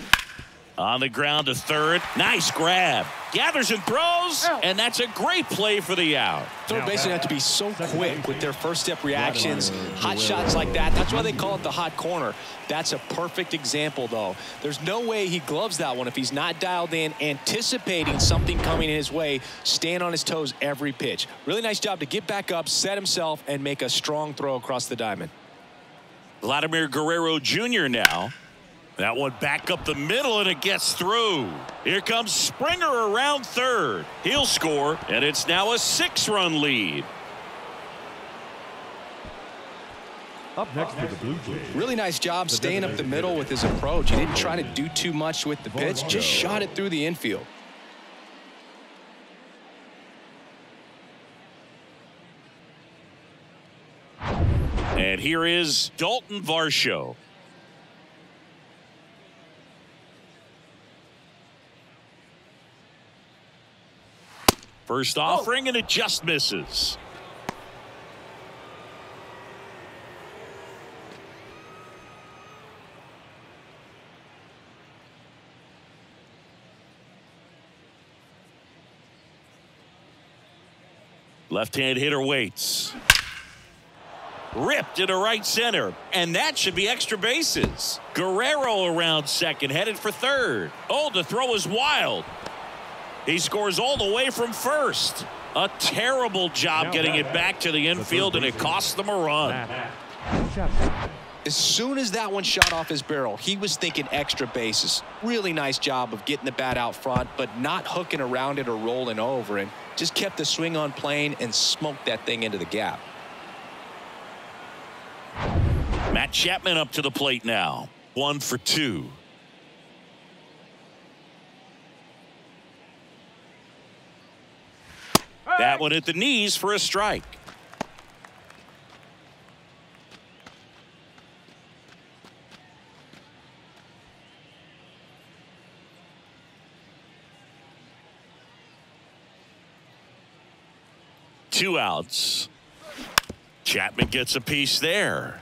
On the ground to third. Nice grab. Gathers and throws, and that's a great play for the out. Third basemen have to be so quick with their first step reactions, hot shots like that. That's why they call it the hot corner. That's a perfect example, though. There's no way he gloves that one if he's not dialed in, anticipating something coming in his way, staying on his toes every pitch. Really nice job to get back up, set himself, and make a strong throw across the diamond. Vladimir Guerrero Jr. now. That one back up the middle, and it gets through. Here comes Springer around third. He'll score, and it's now a 6-run lead. Up next for the Blue Jays. Really nice job staying up the middle with his approach. He didn't try to do too much with the pitch, just shot it through the infield. And here is Dalton Varsho. First offering, and it just misses. Left-hand hitter waits. Ripped into right center, and that should be extra bases. Guerrero around second, headed for third. Oh, the throw is wild. He scores all the way from first. A terrible job getting it back to the infield, and it costs them a run. As soon as that one shot off his barrel, he was thinking extra bases. Really nice job of getting the bat out front, but not hooking around it or rolling over, and just kept the swing on plane and smoked that thing into the gap. Matt Chapman up to the plate now. 1 for 2. That one at the knees for a strike. Two outs. Chapman gets a piece there.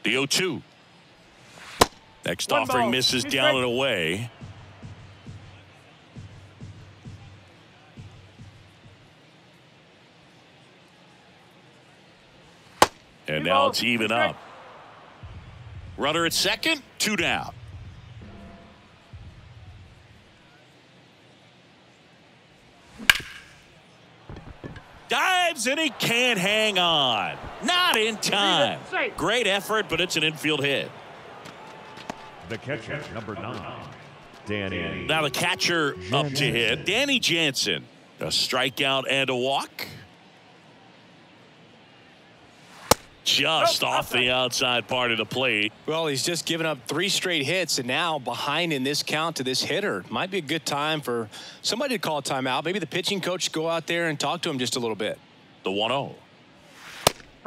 The 0-2. Next offering misses down and away. And now it's even up. Runner at second, 2 down. Dives, and he can't hang on. Not in time. Great effort, but it's an infield hit. The catcher, number 9, Danny. Now the catcher up to hit, Danny Jansen. A strikeout and a walk. Just off the outside part of the plate. Well, he's just given up 3 straight hits, and now behind in this count to this hitter. Might be a good time for somebody to call a timeout. Maybe the pitching coach go out there and talk to him just a little bit. The 1-0.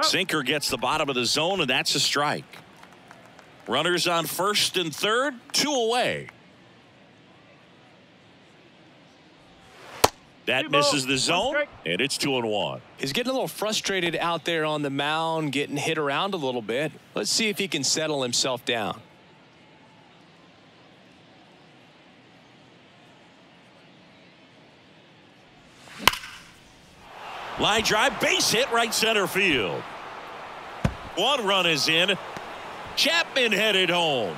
Sinker gets the bottom of the zone, and that's a strike. Runners on first and third, 2 away. That misses the zone, and it's 2-1. He's getting a little frustrated out there on the mound, getting hit around a little bit. Let's see if he can settle himself down. Line drive, base hit, right center field. 1 run is in. Chapman headed home.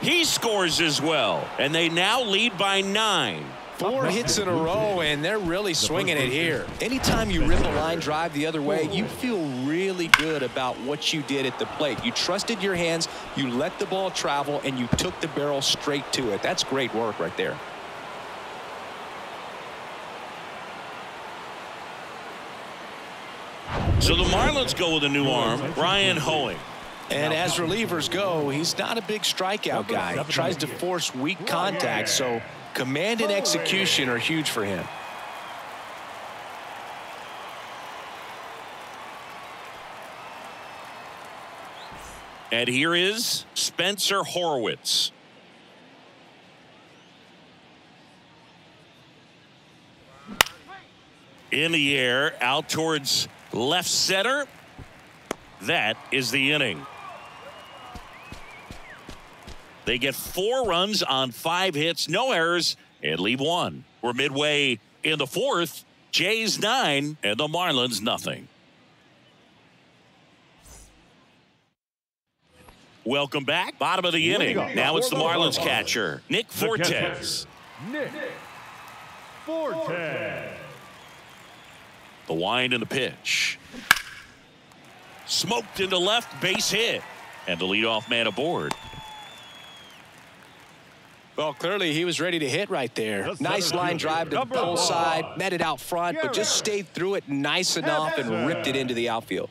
He scores as well, and they now lead by 9. 4 hits in a row, and they're really swinging it here. Anytime you rip a line drive the other way, you feel really good about what you did at the plate. You trusted your hands, you let the ball travel, and you took the barrel straight to it. That's great work right there. So the Marlins go with a new arm, Brian Hoeing. And as relievers go, he's not a big strikeout guy. He tries to force weak contact, so command and execution are huge for him. And here is Spencer Horwitz. In the air, out towards left center. That is the inning. They get 4 runs on 5 hits, no errors, and leave 1. We're midway in the 4th. Jays 9 and the Marlins nothing. Welcome back. Bottom of the inning. Now it's the Marlins catcher, Nick Fortes. Nick Fortes. The wind and the pitch. Smoked into left, base hit. And the leadoff man aboard. Well, clearly he was ready to hit right there. Nice line drive to the pull side, met it out front, but just stayed through it nice enough and ripped it into the outfield.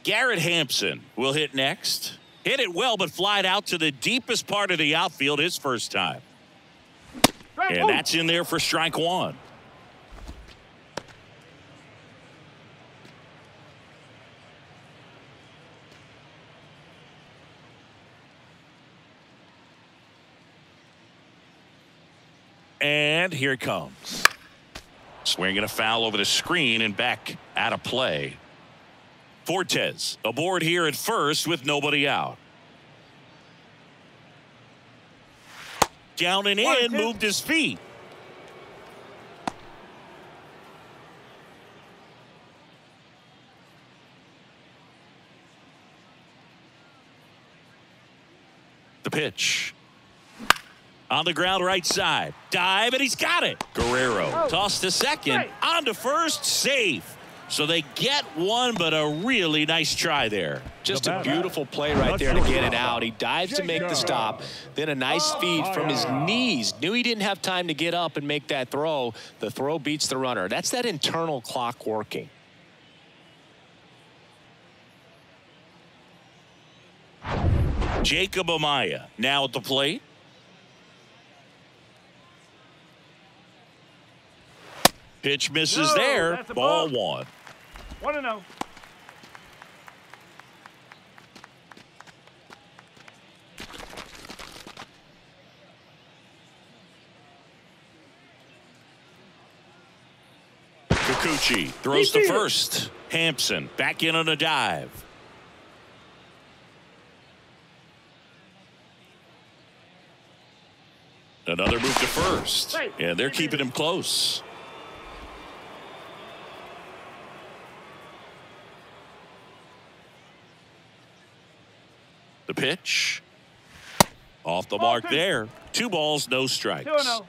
Garrett Hampson will hit next. Hit it well, but flied out to the deepest part of the outfield his first time. And that's in there for strike 1. And here it comes. Swinging a foul over the screen and back out of play. Fortes aboard here at first with nobody out. Down and in, moved his feet. The pitch. On the ground right side. Dive, and he's got it. Guerrero tossed to second. On to first. Safe. So they get 1, but a really nice try there. Just a beautiful play right there to get it out. He dives to make the stop. Then a nice feed from his knees. Knew he didn't have time to get up and make that throw. The throw beats the runner. That's that internal clock working. Jacob Amaya now at the plate. Pitch misses there. Ball 1. 1-0. Kikuchi throws to first. Hampson back in on a dive. Another move to first. And they're keeping him close. The pitch. Off the mark there. 2 balls, no strikes. 2-0.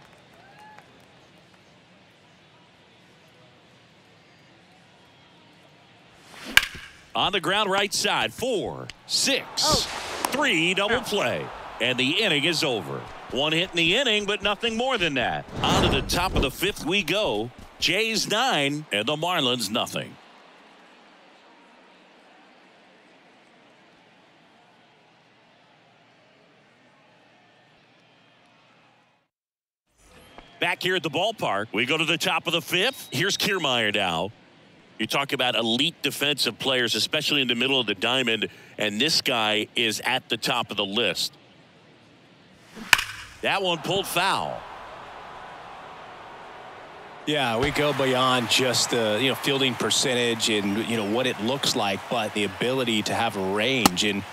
On the ground right side. 4, 6, 3 double play. And the inning is over. 1 hit in the inning, but nothing more than that. On to the top of the 5th we go. Jays 9 and the Marlins nothing. Back here at the ballpark, we go to the top of the 5th. Here's Kiermaier now. You talk about elite defensive players, especially in the middle of the diamond, and this guy is at the top of the list. That one pulled foul. Yeah, we go beyond just the fielding percentage and what it looks like, but the ability to have range and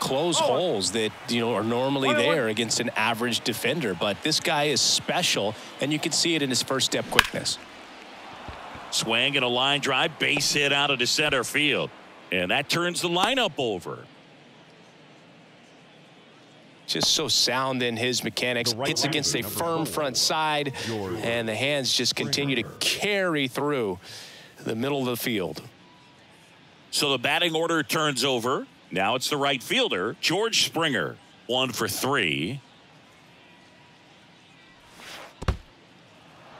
close holes that are normally there against an average defender. But this guy is special, and you can see it in his first step quickness. Swing and a line drive, base hit out of the center field, and that turns the lineup over. Just so sound in his mechanics. Hits against a firm front side, and the hands just continue to carry through the middle of the field. So the batting order turns over. Now it's the right fielder, George Springer. 1 for 3.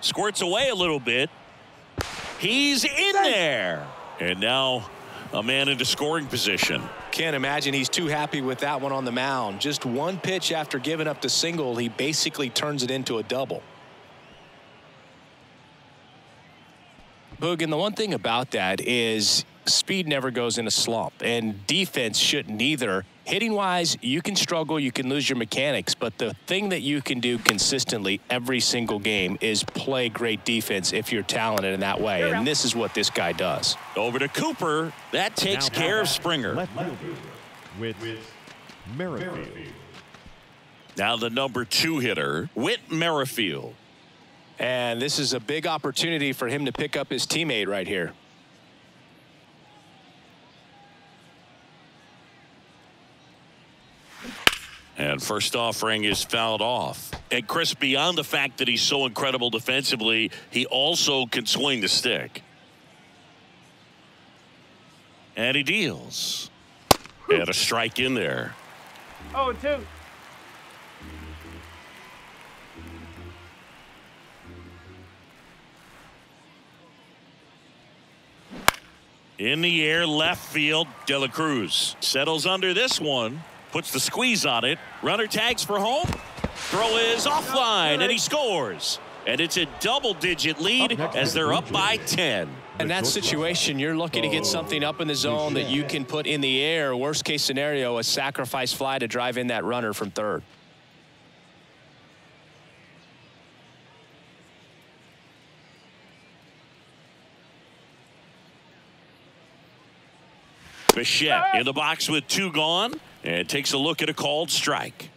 Squirts away a little bit. He's in there. And now a man into scoring position. Can't imagine he's too happy with that one on the mound. Just one pitch after giving up the single, he basically turns it into a double. Boog, and the one thing about that is speed never goes in a slump, and defense shouldn't either. Hitting wise, you can struggle, you can lose your mechanics, but the thing that you can do consistently every single game is play great defense if you're talented in that way, and this is what this guy does. Over to Cooper. That takes care of Springer. Left fielder with Merrifield. Now the number 2 hitter, Whit Merrifield. And this is a big opportunity for him to pick up his teammate right here. And first offering is fouled off. And Chris, beyond the fact that he's so incredible defensively, he also can swing the stick. And he deals. And a strike in there. 0-2. In the air, left field, De La Cruz settles under this one. Puts the squeeze on it. Runner tags for home. Throw is offline, and he scores. And it's a double-digit lead as they're up by 10. In that situation, you're looking to get something up in the zone that you can put in the air. Worst case scenario, a sacrifice fly to drive in that runner from third. Bichette in the box with 2 gone, and takes a look at a called strike.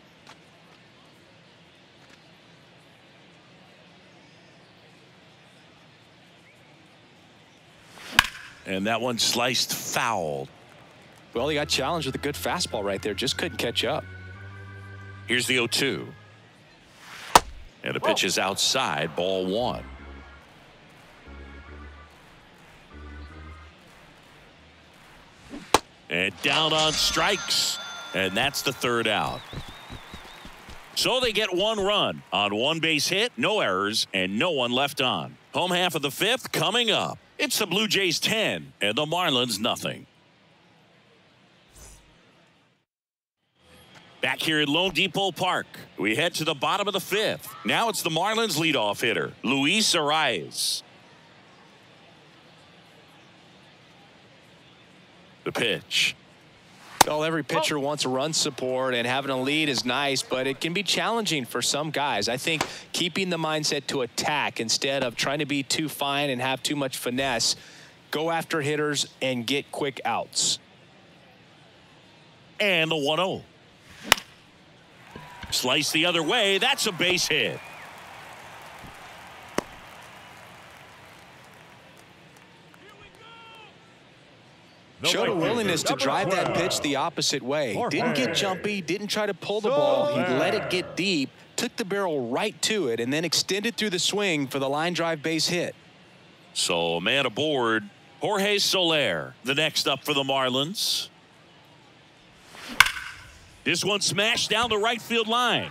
And that one sliced foul. Well, he got challenged with a good fastball right there. Just couldn't catch up. Here's the 0-2. And the pitch is outside, ball 1. And down on strikes. And that's the 3rd out. So they get 1 run on 1 base hit, no errors, and no one left on. Home half of the 5th coming up. It's the Blue Jays 10 and the Marlins nothing. Back here at Lone Depot Park, we head to the bottom of the 5th. Now it's the Marlins leadoff hitter, Luis Arias. The pitch. Well, every pitcher wants a run support, and having a lead is nice, but it can be challenging for some guys. I think keeping the mindset to attack instead of trying to be too fine and have too much finesse, go after hitters and get quick outs. And the 1-0. Slice the other way. That's a base hit. Showed a willingness to drive that pitch the opposite way. Didn't get jumpy, didn't try to pull the ball. He let it get deep, took the barrel right to it, and then extended through the swing for the line drive base hit. So a man aboard, Jorge Soler, the next up for the Marlins. This one smashed down the right field line.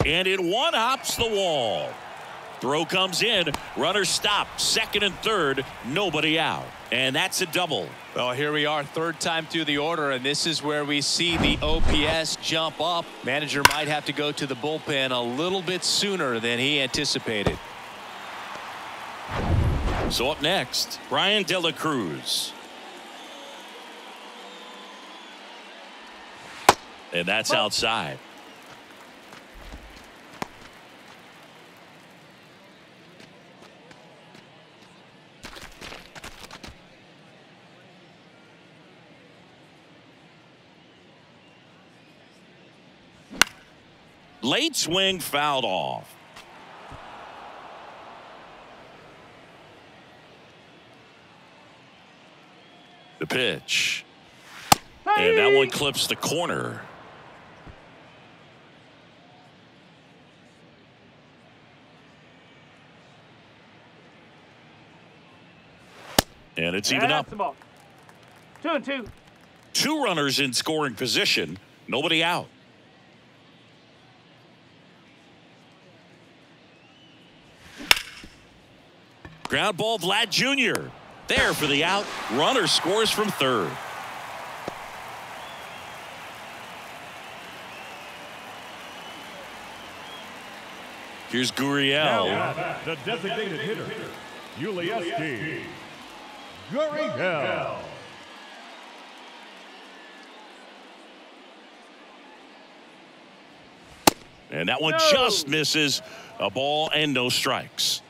And it one-hops the wall. Throw comes in. Runner stopped. 2nd and 3rd. Nobody out. And that's a double. Well, here we are, 3rd time through the order, and this is where we see the OPS jump up. Manager might have to go to the bullpen a little bit sooner than he anticipated. So up next, Brian De La Cruz. And that's outside. Late swing fouled off. The pitch. And that one clips the corner. And it's even up. That's the ball. 2-2. 2 runners in scoring position. Nobody out. Ground ball, Vlad Jr. There for the out. Runner scores from third. Here's Gurriel. Now, the designated hitter, Ulieski Gurriel. And that one just misses. A ball and no strikes.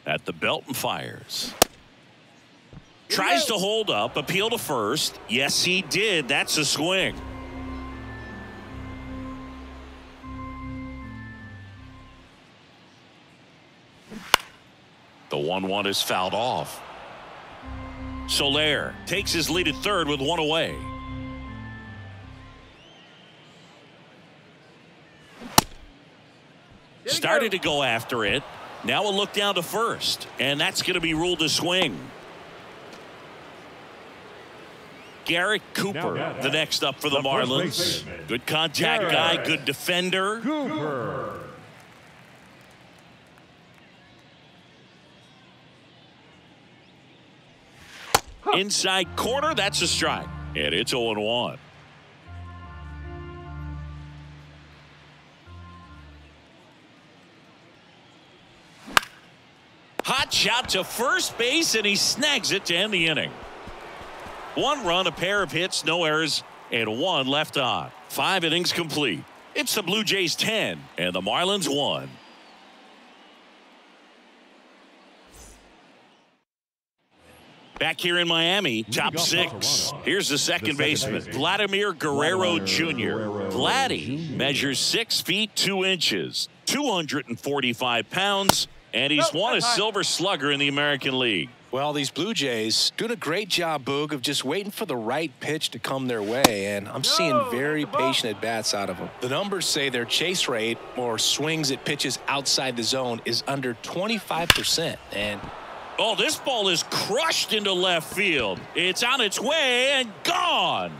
At the belt and fires. Tries to hold up, appeal to first. Yes, he did. That's a swing. The 1-1 is fouled off. Soler takes his lead at third with 1 away. Started to go after it. Now a look down to first, and that's going to be ruled a swing. Garrett Cooper, the next up for the Marlins. Good contact guy, good defender. Cooper. Inside corner, that's a strike. And it's 0-1. Hot shot to first base, and he snags it to end the inning. 1 run, a pair of hits, no errors, and 1 left on. 5 innings complete. It's the Blue Jays 10 and the Marlins 1. Back here in Miami, top 6. Here's the second baseman, Vladimir Guerrero Jr. Vladdy measures 6 feet 2 inches, 245 pounds, and he's won a Silver Slugger in the American League. Well, these Blue Jays doing a great job, Boog, of just waiting for the right pitch to come their way, and I'm seeing very patient at-bats out of them. The numbers say their chase rate, or swings at pitches outside the zone, is under 25%, and oh, this ball is crushed into left field. It's on its way and gone.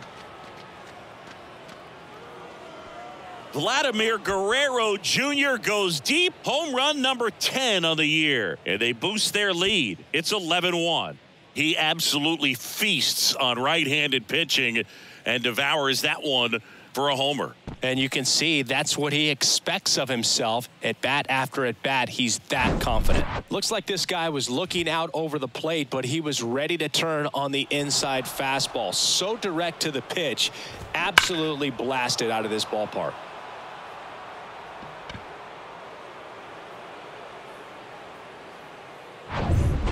Vladimir Guerrero Jr. goes deep. Home run number 10 on the year. And they boost their lead. It's 11-1. He absolutely feasts on right-handed pitching and devours that one for a homer. And you can see that's what he expects of himself at bat after at bat. He's that confident. Looks like this guy was looking out over the plate, but he was ready to turn on the inside fastball. So direct to the pitch, absolutely blasted out of this ballpark.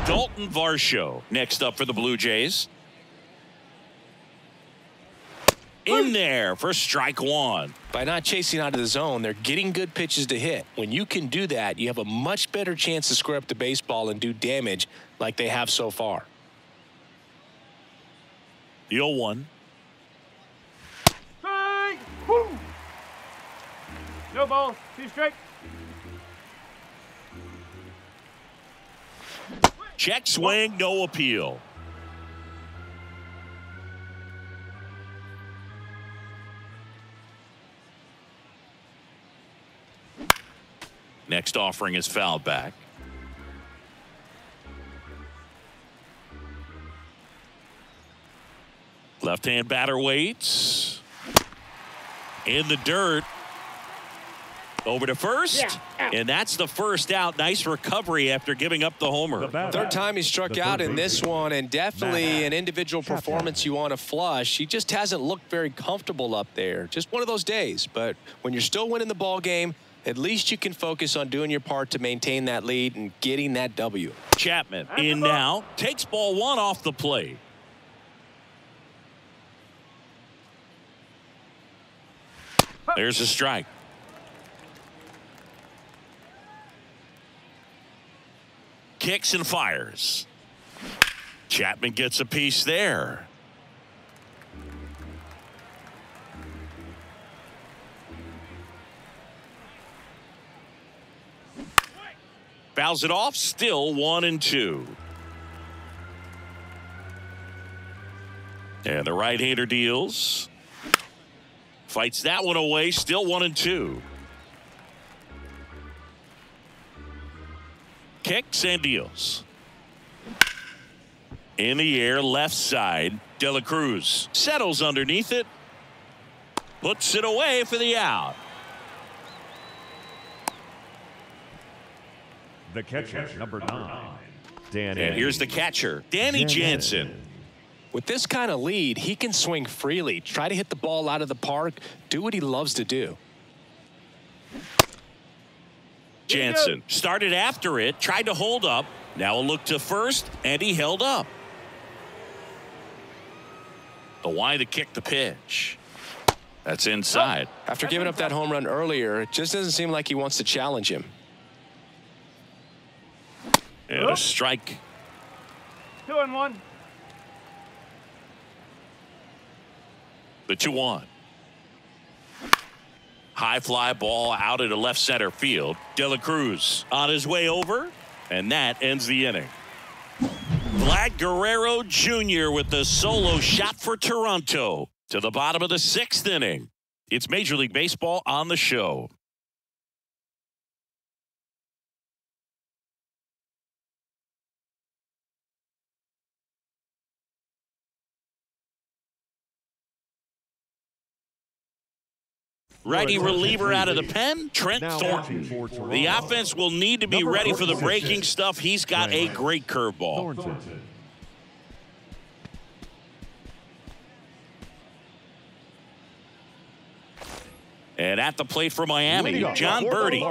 Dalton Varsho next up for the Blue Jays. In there for strike 1. By not chasing out of the zone, they're getting good pitches to hit. When you can do that, you have a much better chance to square up the baseball and do damage like they have so far. The 0-1. Strike! Woo! No ball. 2 strike. Check swing, no appeal. Next offering is fouled back. Left-hand batter waits. In the dirt. Over to first. And that's the first out. Nice recovery after giving up the homer. Third time he struck out in this one, and definitely an individual performance you want to flush. He just hasn't looked very comfortable up there. Just one of those days. But when you're still winning the ball game, at least you can focus on doing your part to maintain that lead and getting that W. Chapman in now. Takes ball 1 off the plate. There's a strike. Kicks and fires. Chapman gets a piece there. Fouls it off, still 1-2. And the right-hander deals. Fights that one away, still 1-2. Kicks and deals. In the air, left side. De La Cruz settles underneath it. Puts it away for the out. The catcher, number 9, Danny. And here's the catcher, Danny Jansen. With this kind of lead, he can swing freely, try to hit the ball out of the park, do what he loves to do. Jansen started after it, tried to hold up. Now a look to first, and he held up. The wind to kick the pitch. That's inside. After giving up that home run earlier, it just doesn't seem like he wants to challenge him. And a strike. 2-1. The 2-1. High fly ball out into left center field. De La Cruz on his way over, and that ends the inning. Vlad Guerrero Jr. with the solo shot for Toronto to the bottom of the 6th inning. It's Major League Baseball on the show. Righty reliever out of the pen, Trent Thornton. The offense will need to be ready for the breaking stuff. He's got a great curveball. And at the plate for Miami, John Birdie.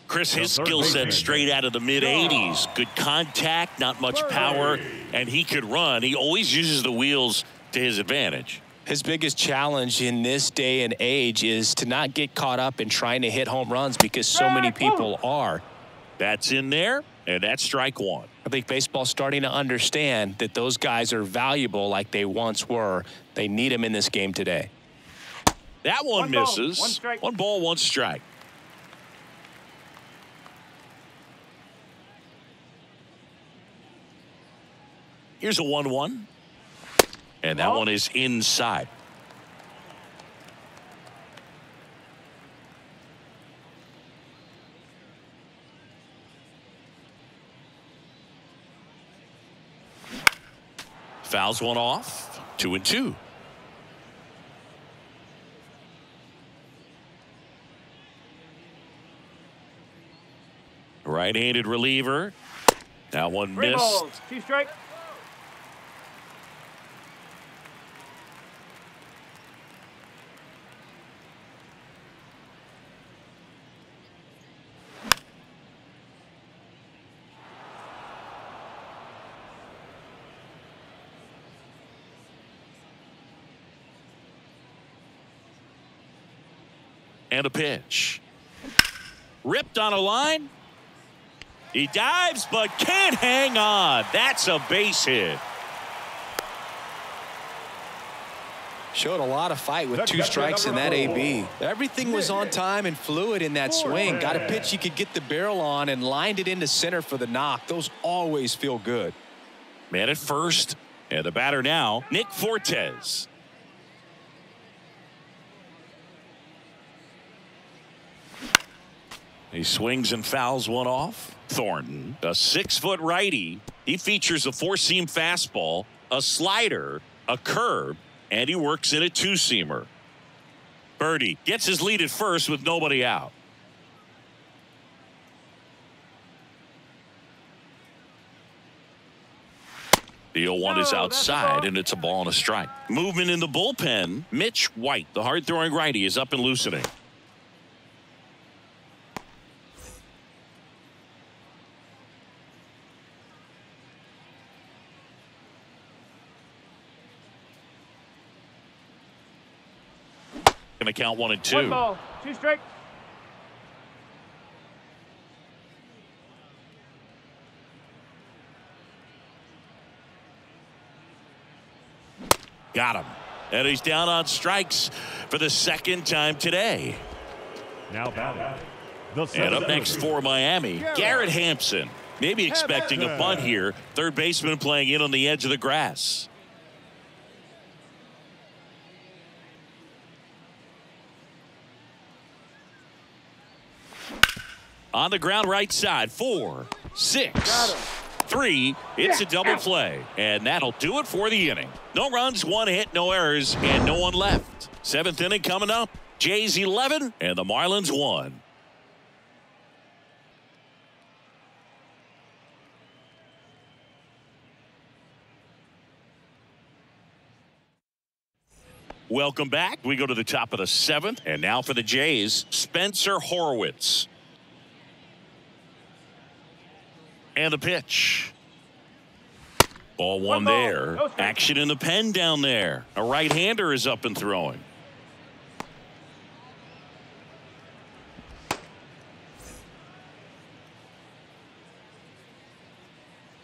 Chris, his skill set straight out of the mid-80s. Good contact, not much power, and he could run. He always uses the wheels to his advantage. His biggest challenge in this day and age is to not get caught up in trying to hit home runs because so many people are. That's in there, and that's strike one. I think baseball's starting to understand that those guys are valuable like they once were. They need them in this game today. That one misses. 1 strike. 1 ball, 1 strike. Here's a 1-1. And that one is inside. Fouls one off. 2-2. Right-handed reliever. That one 3 missed. balls, 2 strikes. And a pitch. Ripped on a line. He dives but can't hang on. That's a base hit. Showed a lot of fight with 2 strikes in that AB. Everything was on time and fluid in that swing. Got a pitch you could get the barrel on and lined it into center for the knock. Those always feel good. Man at first. And the batter now, Nick Fortes. He swings and fouls one off. Thornton, a 6-foot righty. He features a 4-seam fastball, a slider, a curve, and he works in a 2-seamer. Birdie gets his lead at first with nobody out. The 0-1 is outside, and it's a ball and a strike. Movement in the bullpen. Mitch White, the hard-throwing righty, is up and loosening. Going to count 1 and 2. 1 ball, 2 strikes. Got him. And he's down on strikes for the 2nd time today. Now batting, And up next for Miami, Garrett Hampson. Maybe expecting a bunt here. Third baseman playing in on the edge of the grass. On the ground right side, 4, 6, 3. It's a double play. And that'll do it for the inning. No runs, 1 hit, no errors, and no one left. 7th inning coming up. Jays 11 and the Marlins 1. Welcome back. We go to the top of the 7th. And now for the Jays, Spencer Horwitz. And the pitch. Ball one there. Action in the pen down there. A right-hander is up and throwing.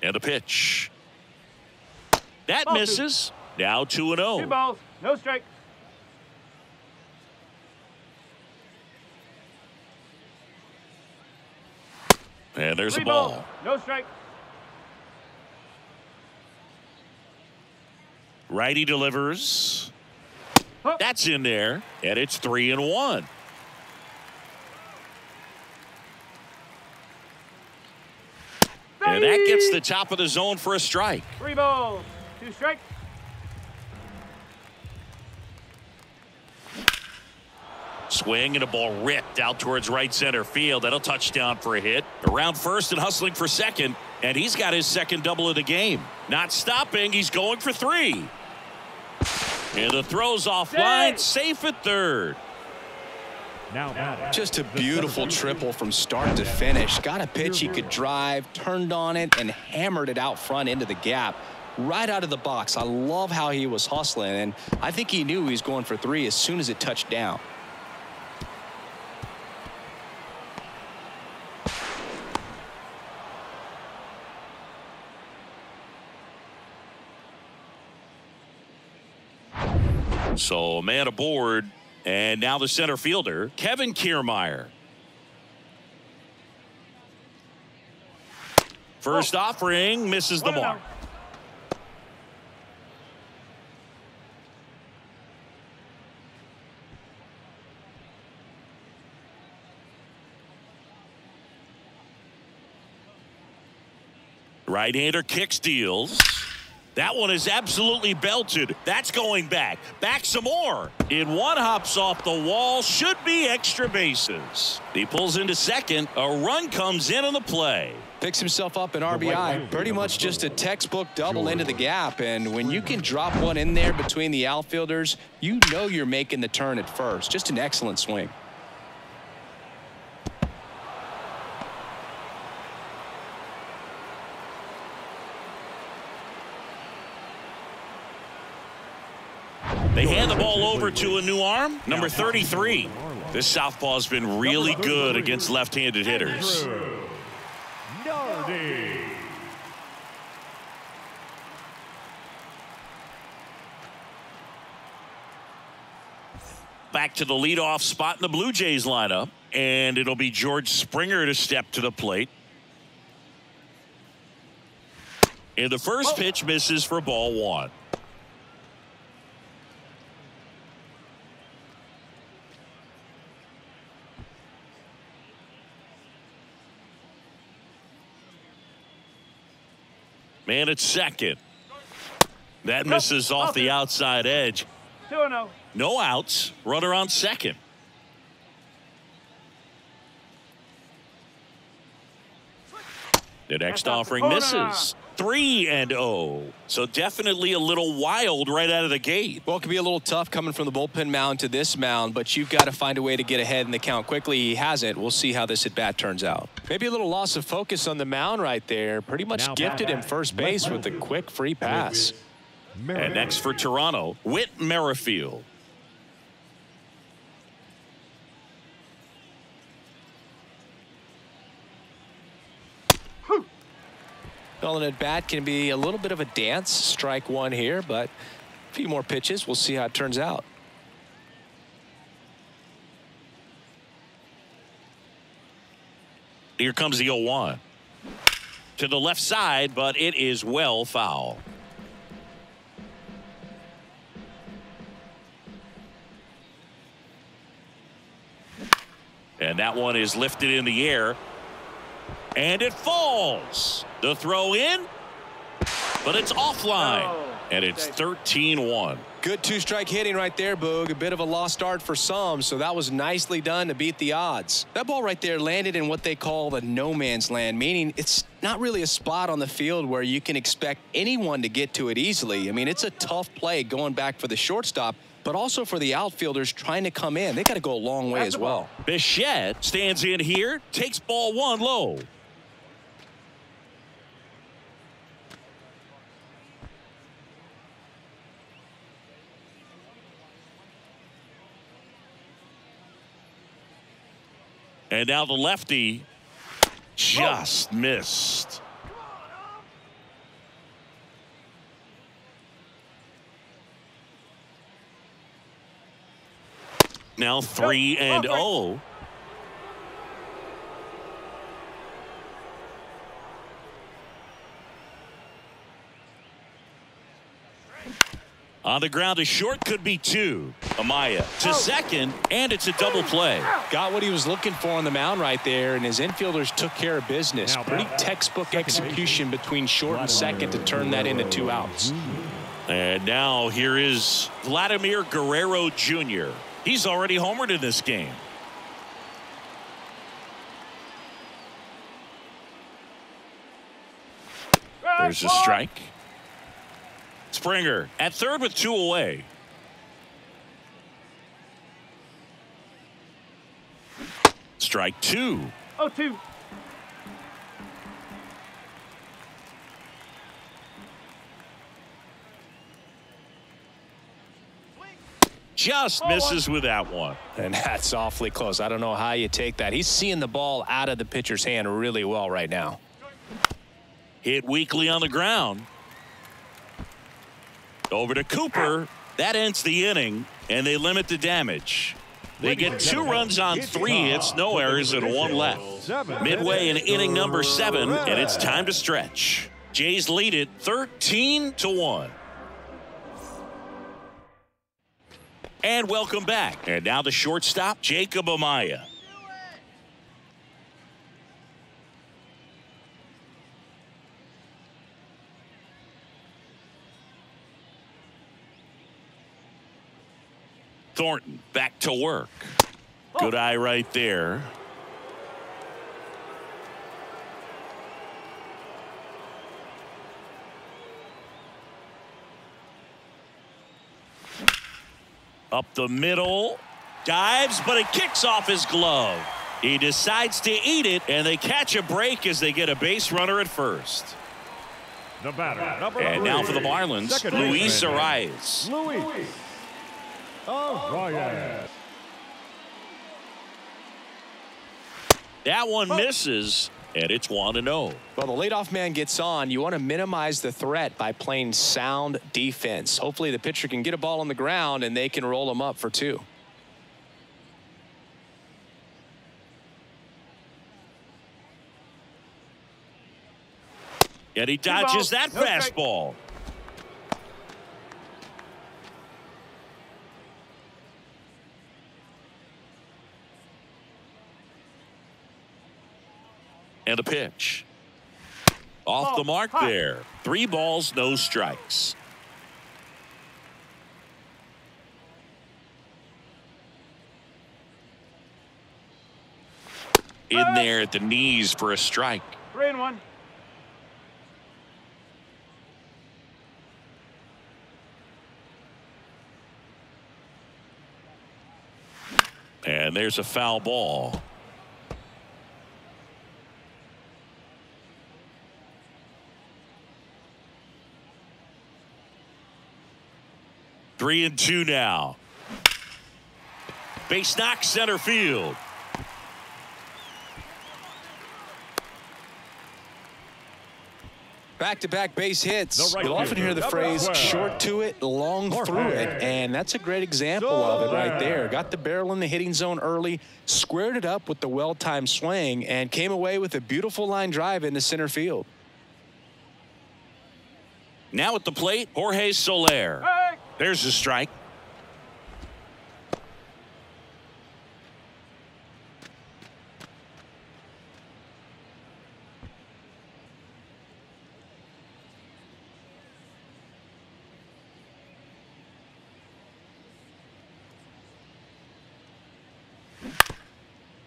And the pitch. That misses. Now 2-0. 2 balls, no strikes. And there's 3 a ball. balls, no strike. Righty delivers. That's in there. And it's 3-1. And that gets the top of the zone for a strike. 3 balls, 2 strikes. Swing and a ball ripped out towards right center field. That'll touch down for a hit. Around first and hustling for second. And he's got his second double of the game. Not stopping. He's going for 3. And the throw's offline. Safe at third. Just a beautiful triple from start to finish. Got a pitch he could drive, turned on it, and hammered it out front into the gap. Right out of the box. I love how he was hustling, and I think he knew he was going for 3 as soon as it touched down. So a man aboard, and now the center fielder, Kevin Kiermaier. First offering misses the mark. Right-hander kicks, deals. That one is absolutely belted. That's going back. Back some more. In one, hops off the wall. Should be extra bases. He pulls into second. A run comes in on the play. Picks himself up an RBI. Pretty much just a textbook double into the gap. And when you can drop one in there between the outfielders, you know you're making the turn at first. Just an excellent swing. They hand the ball over to a new arm, number 33. This southpaw's been really good against left-handed hitters. Back to the leadoff spot in the Blue Jays lineup, and it'll be George Springer to step to the plate. And the first pitch misses for ball 1. Man at second. That misses off the outside edge. 2-0. No outs. Runner on second. The next offering misses. 3-0. So definitely a little wild right out of the gate. Well, it could be a little tough coming from the bullpen mound to this mound, but you've got to find a way to get ahead in the count quickly. He hasn't. We'll see how this at-bat turns out. Maybe a little loss of focus on the mound right there. Pretty much gifted him first base with a quick free pass. And next for Toronto, Whit Merrifield. Well, an at-bat can be a little bit of a dance. Strike one here, but a few more pitches. We'll see how it turns out. Here comes the 0-1. To the left side, but it is well foul. And that one is lifted in the air. And it falls. The throw in, but it's offline. And it's 13-1. Good two-strike hitting right there, Boog. A bit of a lost start for some, so that was nicely done to beat the odds. That ball right there landed in what they call the no man's land, meaning it's not really a spot on the field where you can expect anyone to get to it easily. I mean, it's a tough play going back for the shortstop, but also for the outfielders trying to come in. They got to go a long way as well. Bichette stands in here, takes ball one low. And now the lefty just missed. Now 3-0. On the ground, a short could be two. Amaya to second, and it's a double play. Got what he was looking for on the mound right there, and his infielders took care of business. Pretty textbook execution between short and second to turn that into 2 outs. And now here is Vladimir Guerrero Jr. He's already homered in this game. There's a strike. Springer at third with 2 away. Strike 2. 0-2. Just misses with that one. And that's awfully close. I don't know how you take that. He's seeing the ball out of the pitcher's hand really well right now. Hit weakly on the ground. Over to Cooper. That ends the inning, and they limit the damage. They get 2 runs on 3 hits, no errors, and 1 left. Midway in inning number 7, and it's time to stretch. Jays lead it 13-1. And welcome back. And now the shortstop, Jacob Amaya. Thornton back to work. Good eye right there. Up the middle. Dives, but it kicks off his glove. He decides to eat it, and they catch a break as they get a base runner at first. The batter, number And 3. now for the Marlins, Second Luis baseman, Arias. Luis. Arias. That one misses, and it's 1-0. Well, the leadoff man gets on. You want to minimize the threat by playing sound defense. Hopefully the pitcher can get a ball on the ground and they can roll him up for 2. And he dodges that fastball. And a pitch. Off the mark there. 3 balls, no strikes. In there at the knees for a strike. 3-1. And there's a foul ball. Three and 2 now. Base knock center field. Back-to-back base hits. The right You'll often hear the phrase short to it, long through it, and that's a great example of it right there. Got the barrel in the hitting zone early, squared it up with the well-timed swing, and came away with a beautiful line drive into center field. Now at the plate, Jorge Soler. Hey. There's a strike.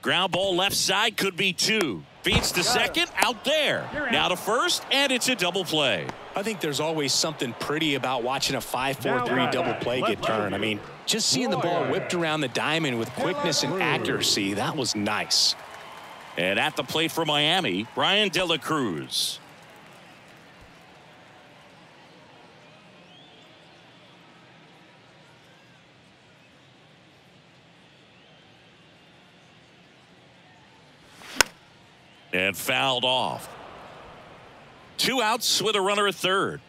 Ground ball left side, could be two. Feeds to second, out there. Now to first, and it's a double play. I think there's always something pretty about watching a 5-4-3 double play get turned. I mean, just seeing the ball whipped around the diamond with quickness and accuracy, that was nice. And at the plate for Miami, Brian De La Cruz. And fouled off. 2 outs with a runner at third.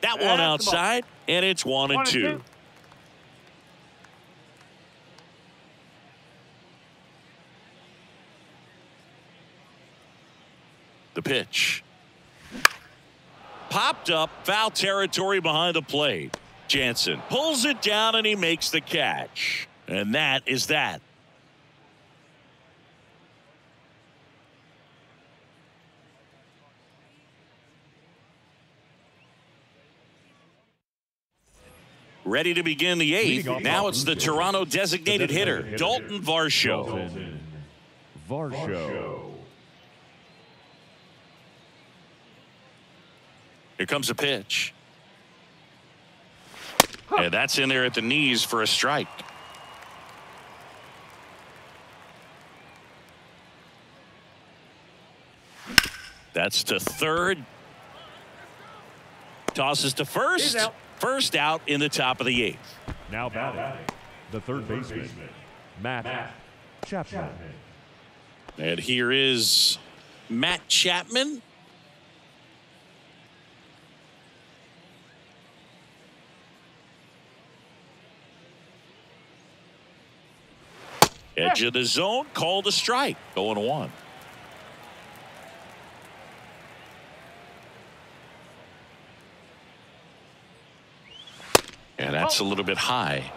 That one outside, and it's 1-2. The pitch. Popped up, foul territory behind the plate. Jansen pulls it down and he makes the catch. And that is that. Ready to begin the 8th. Now it's the Toronto designated hitter, Dalton Varsho. Varsho. Here comes a pitch. And that's in there at the knees for a strike. That's to third. Tosses to first. First out in the top of the 8th. Now batting, the third baseman, Matt Chapman. And here is Matt Chapman. Edge of the zone, called a strike. 0-1. And that's a little bit high.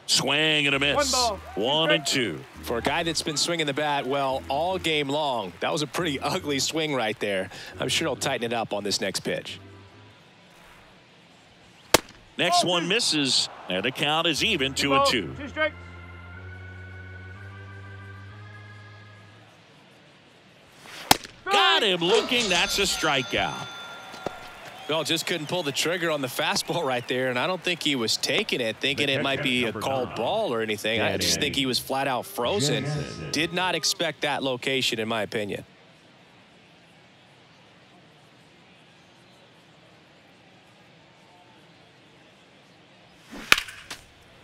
Swing and a miss. 1-2. For a guy that's been swinging the bat, well, all game long, that was a pretty ugly swing right there. I'm sure he'll tighten it up on this next pitch. Next one misses, and the count is even, 2-2. 2 strikes. Got him looking. That's a strikeout. Well, just couldn't pull the trigger on the fastball right there, and I don't think he was taking it, thinking it might be a called ball or anything. I just think he was flat out frozen. Did not expect that location, in my opinion.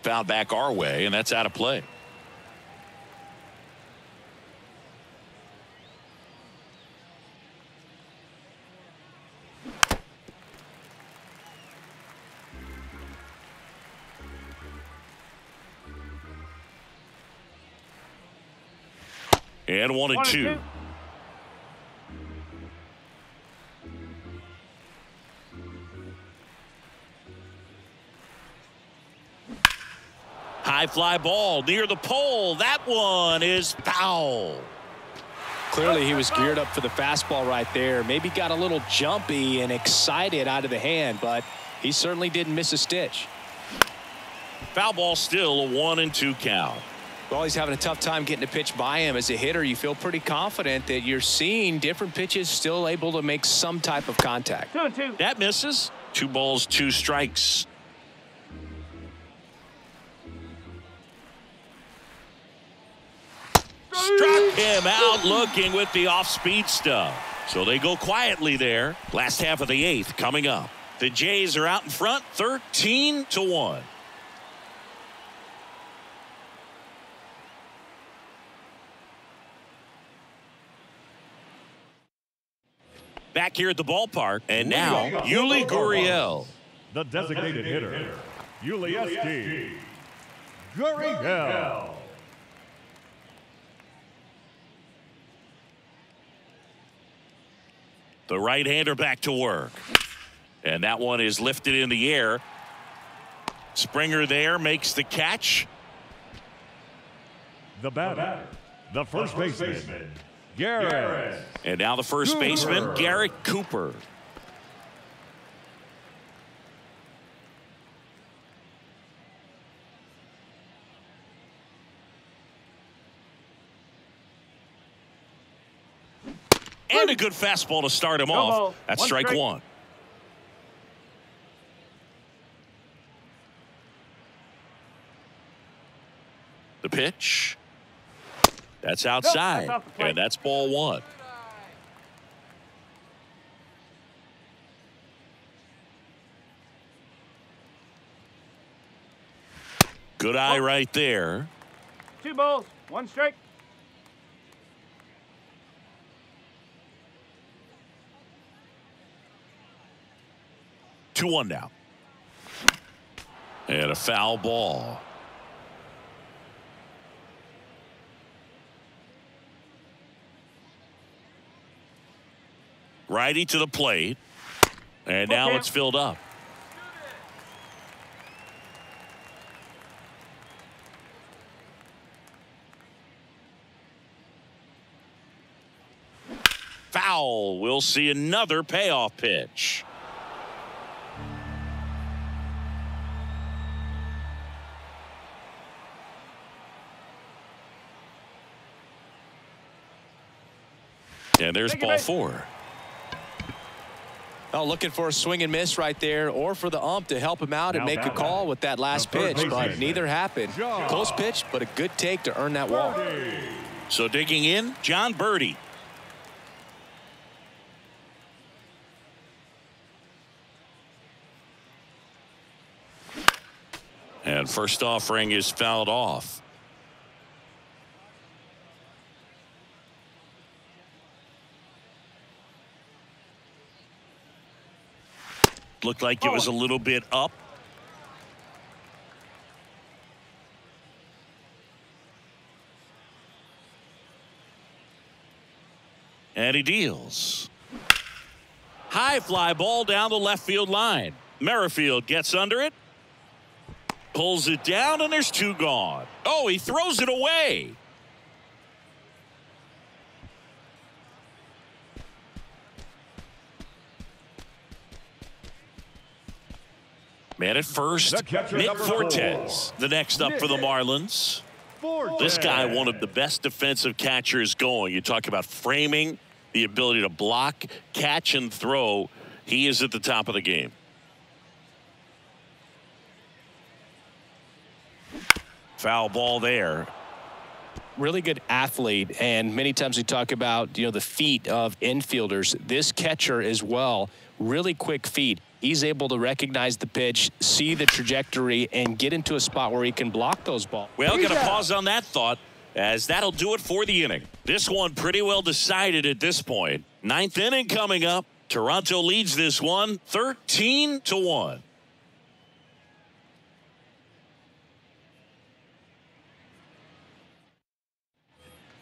Foul back our way, and that's out of play. And 1-2. High fly ball near the pole. That one is foul. Clearly he was geared up for the fastball right there. Maybe got a little jumpy and excited out of the hand, but he certainly didn't miss a stitch. Foul ball, still a 1-2 count. Well, he's having a tough time getting a pitch by him. As a hitter, you feel pretty confident that you're seeing different pitches still able to make some type of contact. 2-2. That misses. 2 balls, 2 strikes. Struck him out looking with the off-speed stuff. So they go quietly there. Last half of the 8th coming up. The Jays are out in front 13-1. Back here at the ballpark, and now Yuli Gurriel. The designated hitter, Yuli Gurriel. The right-hander back to work. And that one is lifted in the air. Springer there makes the catch. The batter, the first baseman, Garrett. And now the first baseman, Garrett Cooper. And a good fastball to start him off. That's strike 1. The pitch. That's outside. And that's ball 1. Good eye right there. 2 balls, 1 strike. Two one now. And a foul ball. Righty to the plate. And now it's filled up. Foul. We'll see another payoff pitch. And there's ball 4. Oh, looking for a swing and miss right there, or for the ump to help him out and make a call with that last pitch, but neither happened. Close pitch, but a good take to earn that walk. So digging in, John Birdie. And first offering is fouled off. Looked like it was a little bit up. And he deals. High fly ball down the left field line. Merrifield gets under it. Pulls it down, and there's 2 gone. Oh, he throws it away. Man at first, Nick Fortes, the next up for the Marlins. This guy, one of the best defensive catchers going. You talk about framing, the ability to block, catch, and throw. He is at the top of the game. Foul ball there. Really good athlete, and many times we talk about, the feet of infielders. This catcher as well, really quick feet. He's able to recognize the pitch, see the trajectory, and get into a spot where he can block those balls. Well, going to pause on that thought, as that'll do it for the inning. This one pretty well decided at this point. 9th inning coming up. Toronto leads this one 13-1.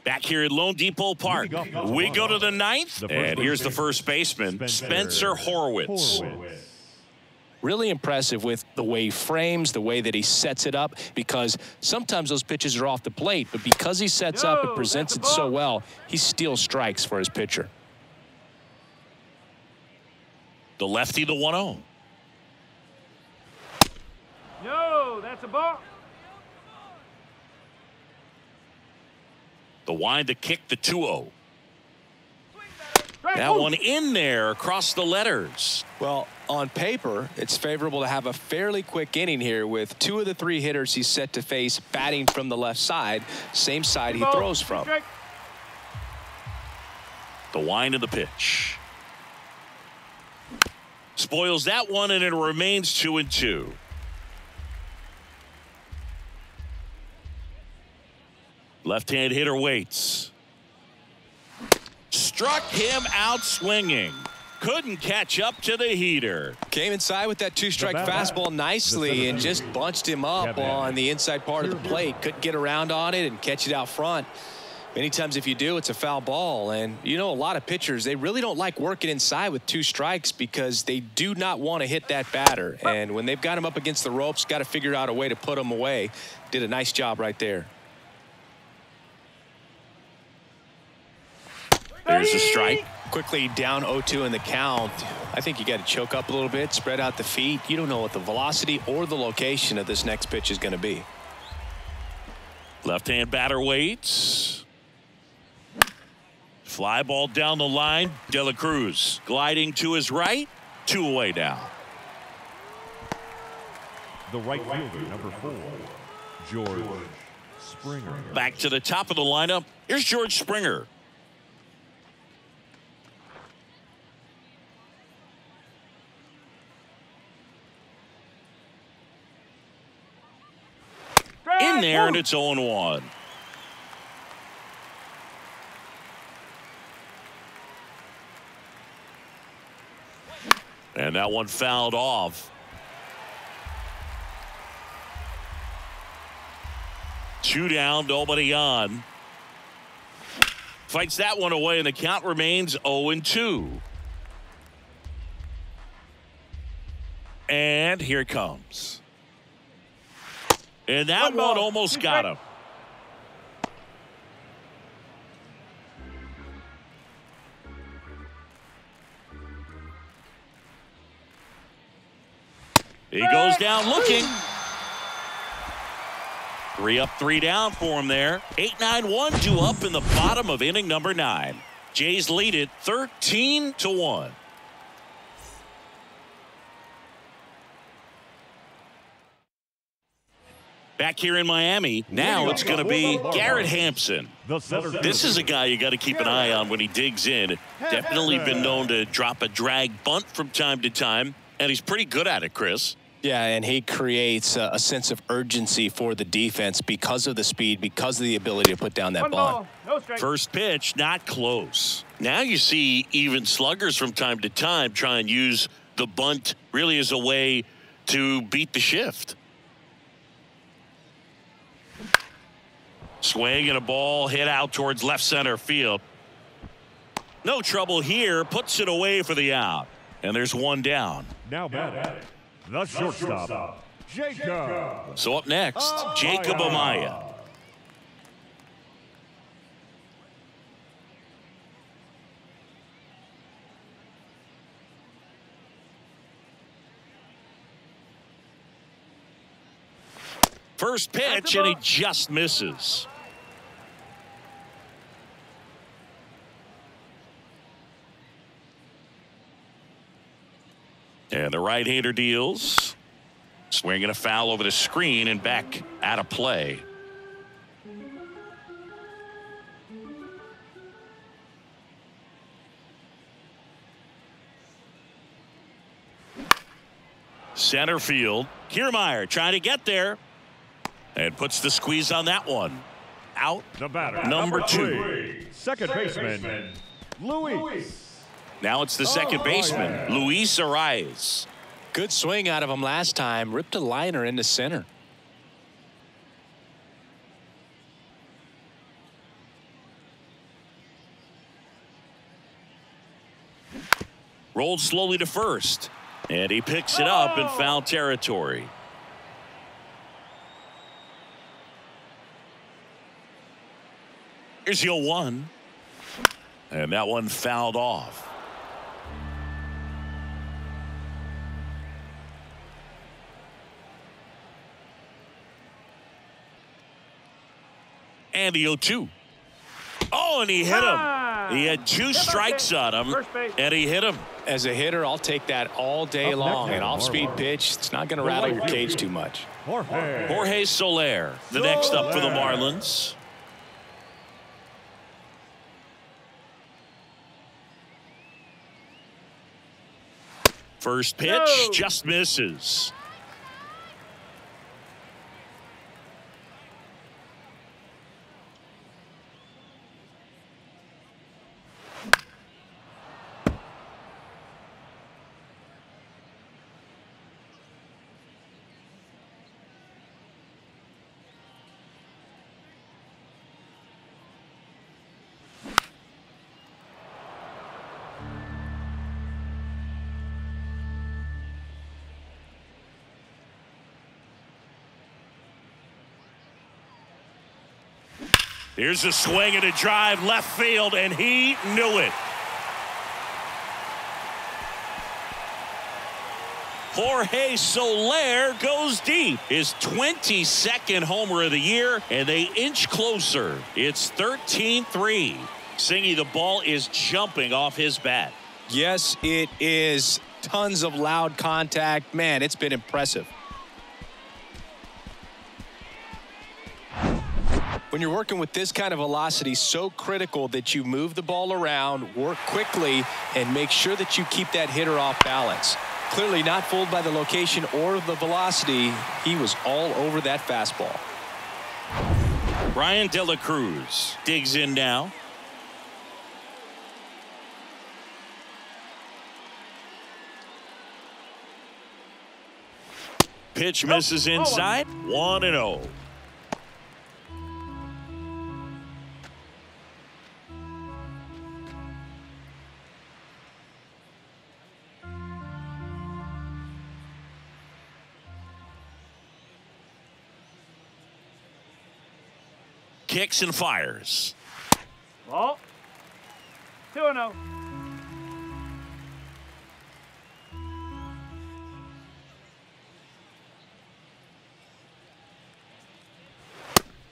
Back here at Lone Depot Park, we go to the 9th, and here's the first baseman, Spencer Horwitz. Really impressive with the way he frames, the way that he sets it up, because sometimes those pitches are off the plate, but because he sets up and presents it so well, he steals strikes for his pitcher. The lefty, the 1-0. No, that's a ball. The wind to kick the 2-0. That one in there across the letters. Well, on paper, it's favorable to have a fairly quick inning here with 2 of the 3 hitters he's set to face batting from the left side, same side he throws from. The wind of the pitch. Spoils that one, and it remains 2-2. Left-hand hitter waits. Struck him out swinging. Couldn't catch up to the heater. Came inside with that 2-strike fastball nicely and just bunched him up on the inside part of the plate. Couldn't get around on it and catch it out front. Many times if you do, it's a foul ball. And you know, a lot of pitchers, they really don't like working inside with 2 strikes because they do not want to hit that batter. And when they've got him up against the ropes, got to figure out a way to put him away. Did a nice job right there. There's a strike. Quickly down 0-2 in the count. I think you got to choke up a little bit, spread out the feet. You don't know what the velocity or the location of this next pitch is going to be. Left-hand batter waits. Fly ball down the line. De La Cruz gliding to his right. 2 away now. The right fielder, number 4, George Springer. Back to the top of the lineup. Here's George Springer. In there, and it's 0-1. And that one fouled off. 2 down, nobody on. Fights that one away, and the count remains 0-2. And here it comes. And that one almost got him. He goes down looking. 3 up, 3 down for him there. 8-9-1 due up in the bottom of inning number 9. Jays lead it 13-1. Back here in Miami, now it's going to be Garrett Hampson. This is a guy you got to keep an eye on when he digs in. Definitely been known to drop a drag bunt from time to time, and he's pretty good at it, Chris. Yeah, and he creates a sense of urgency for the defense because of the speed, because of the ability to put down that bunt. First pitch, not close. Now you see even sluggers from time to time try and use the bunt really as a way to beat the shift. Swing and a ball hit out towards left center field. No trouble here. Puts it away for the out. And there's 1 down. Now batting, the shortstop, Jacob. So up next, Jacob Amaya. First pitch, and he just misses. And the right-hander deals. Swinging a foul over the screen and back out of play. Center field. Kiermaier trying to get there. And puts the squeeze on that one. Out. The batter, number 2. Second baseman, Luis. Now it's the second baseman, Luis Arias. Good swing out of him last time. Ripped a liner into center. Rolled slowly to first. And he picks it up in foul territory. Here's the 0-1. And that one fouled off. And the 0-2. Oh, and he hit him. He had 2 strikes on him, and he hit him. As a hitter, I'll take that all day long. An off-speed pitch, it's not going to rattle your cage too much. Jorge Soler, the next up for the Marlins. First pitch just misses. Here's a swing and a drive left field, and he knew it. Jorge Soler goes deep. His 22nd homer of the year, and they inch closer. It's 13-3. Singy, the ball is jumping off his bat. Yes, it is. Tons of loud contact. Man, it's been impressive. When you're working with this kind of velocity, so critical that you move the ball around, work quickly, and make sure that you keep that hitter off balance. Clearly not fooled by the location or the velocity. He was all over that fastball. Brian De La Cruz digs in now. Pitch misses inside. 1-0. Kicks and fires. Ball. 2-0.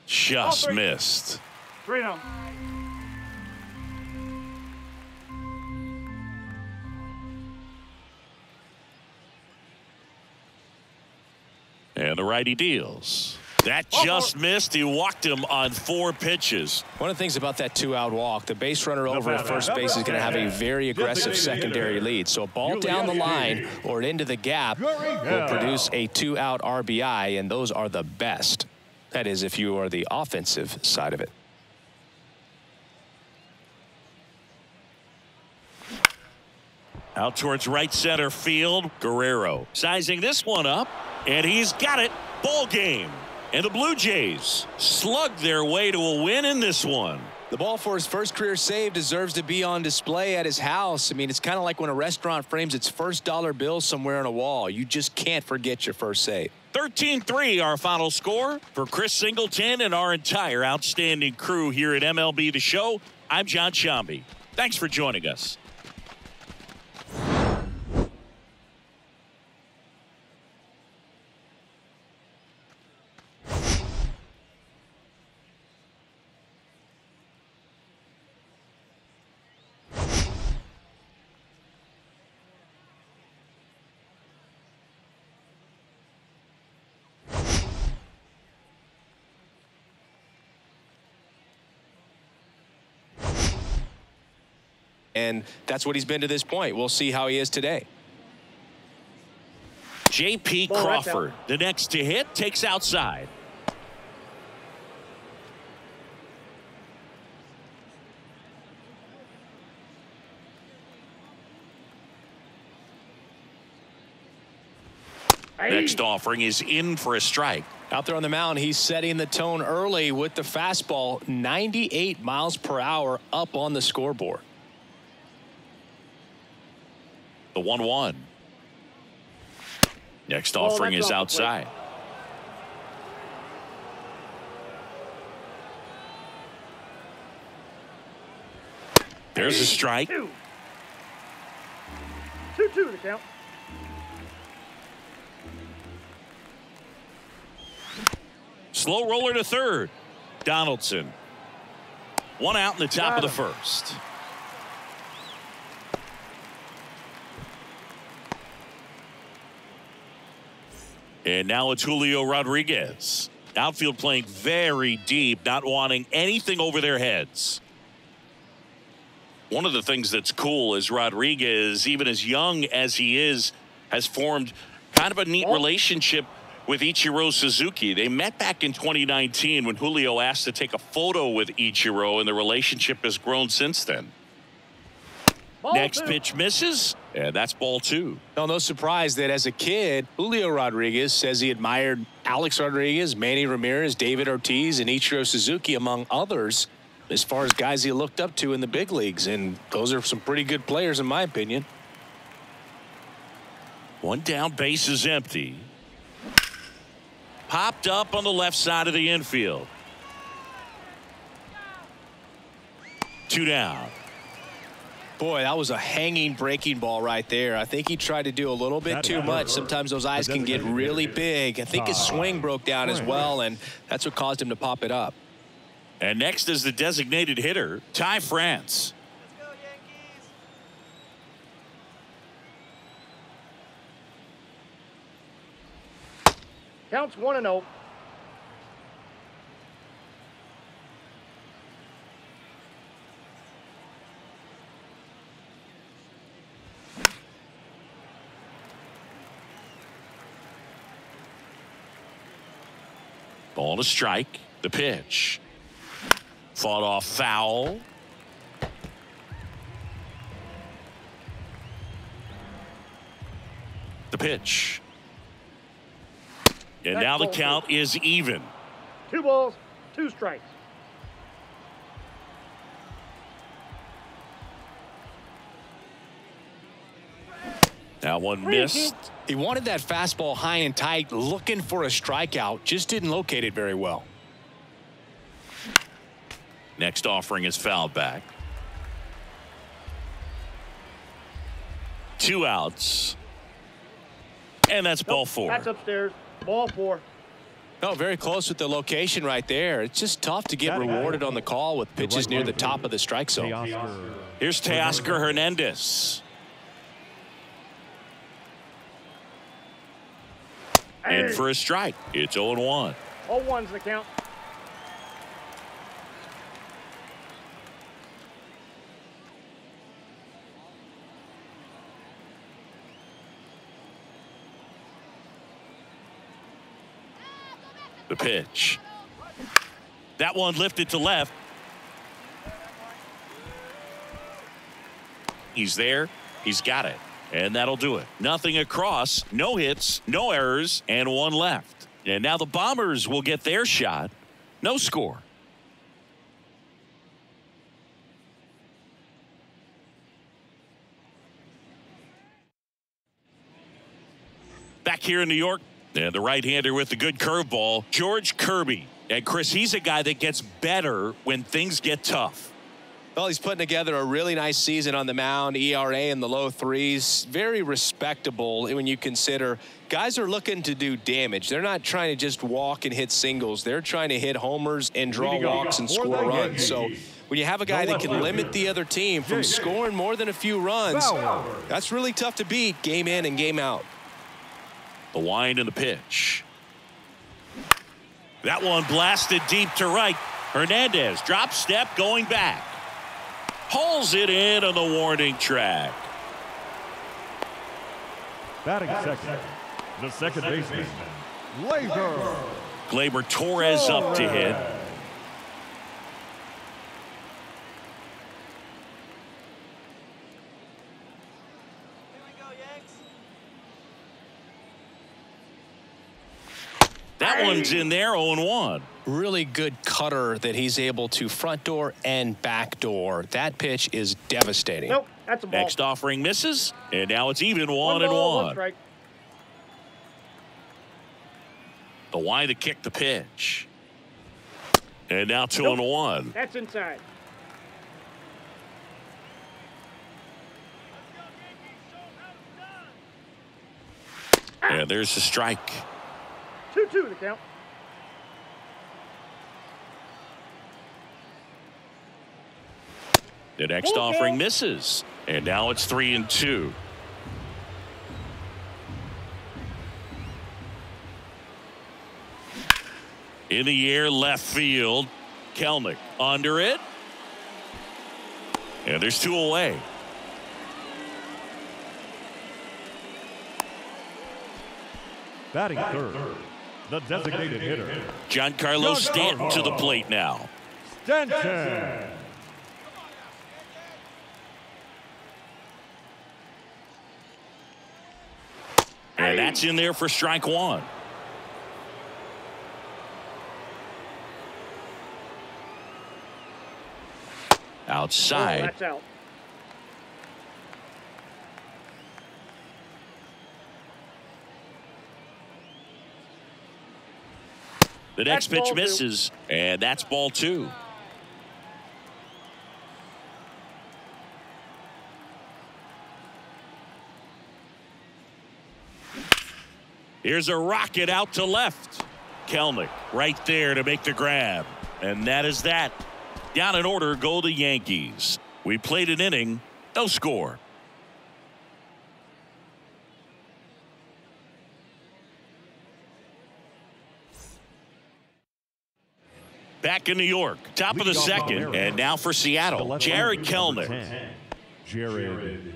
Just missed. 3-0. And the righty deals. That just missed. He walked him on 4 pitches. One of the things about that 2-out walk, the base runner over at first base is going to have a very aggressive secondary lead. So a ball down the line or into the gap will produce a 2-out RBI, and those are the best. That is, if you are the offensive side of it. Out towards right center field, Guerrero sizing this one up, and he's got it. Ball game. And the Blue Jays slug their way to a win in this one. The ball for his first career save deserves to be on display at his house. I mean, it's kind of like when a restaurant frames its first dollar bill somewhere on a wall. You just can't forget your first save. 13-3 our final score. For Chris Singleton and our entire outstanding crew here at MLB The Show, I'm John Shambi. Thanks for joining us. And that's what he's been to this point. We'll see how he is today. J.P. Crawford, the next to hit, takes outside. Next offering is in for a strike. Out there on the mound, he's setting the tone early with the fastball. 98 miles per hour up on the scoreboard. The 1-1. Next offering is outside. There's a strike. 2-2 to count. Slow roller to third. Donaldson. One out in the top of the first. And now it's Julio Rodriguez. Outfield playing very deep, not wanting anything over their heads. One of the things that's cool is Rodriguez, even as young as he is, has formed kind of a neat relationship with Ichiro Suzuki. They met back in 2019 when Julio asked to take a photo with Ichiro, and the relationship has grown since then. Next pitch misses, and that's ball 2. No surprise that as a kid, Julio Rodriguez says he admired Alex Rodriguez, Manny Ramirez, David Ortiz, and Ichiro Suzuki, among others, as far as guys he looked up to in the big leagues. And those are some pretty good players, in my opinion. One down, base is empty. Popped up on the left side of the infield. 2 down. Boy, that was a hanging breaking ball right there. I think he tried to do a little bit too much. Sometimes those eyes can get really big. I think his swing broke down as well, and that's what caused him to pop it up. And next is the designated hitter, Ty France. Let's go, Yankees. Counts 1-0. Ball to strike. The pitch. Fought off foul. The pitch. And now the count is even. 2 balls, 2 strikes. That one missed. He wanted that fastball high and tight, looking for a strikeout. Just didn't locate it very well. Next offering is fouled back. 2 outs. And that's ball 4. That's upstairs. Ball 4. Oh, very close with the location right there. It's just tough to get rewarded on the call with pitches near the top of the strike zone. Here's Teoscar Hernandez. In for a strike. It's 0-1. All ones the count. The pitch. That one lifted to left. He's there. He's got it. And that'll do it. Nothing across, no hits, no errors, and 1 left. And now the Bombers will get their shot. No score. Back here in New York, and the right-hander with the good curveball, George Kirby. And Chris, he's a guy that gets better when things get tough. Well, he's putting together a really nice season on the mound. ERA in the low 3s. Very respectable when you consider guys are looking to do damage. They're not trying to just walk and hit singles. They're trying to hit homers and draw walks and score runs. So when you have a guy that can limit the other team from scoring more than a few runs, that's really tough to beat game in and game out. The wind and the pitch. That one blasted deep to right. Hernandez drop step going back. Hauls it in on the warning track. Batting second, the second baseman, Gleyber Torres up to hit. That one's in there, 0-1. Really good cutter that he's able to front door and back door. That pitch is devastating. Nope, that's a ball. Next offering misses, and now it's even 1-1. 1 strike. The wind to kick the pitch. And now 2-1. That's inside. And there's the strike. 2-2 the count. The next offering misses. And now it's 3-2. In the air, left field. Kelnick under it. And there's 2 away. Batting third, the designated hitter, Giancarlo Stanton to the plate now. Stanton. And that's in there for strike 1. Outside. That's out. The next pitch misses, and that's ball 2. Here's a rocket out to left. Kelnick right there to make the grab. And that is that. Down in order go the Yankees. We played an inning, no score. Back in New York, top of the second, and now for Seattle, Jared Kelnick. Jared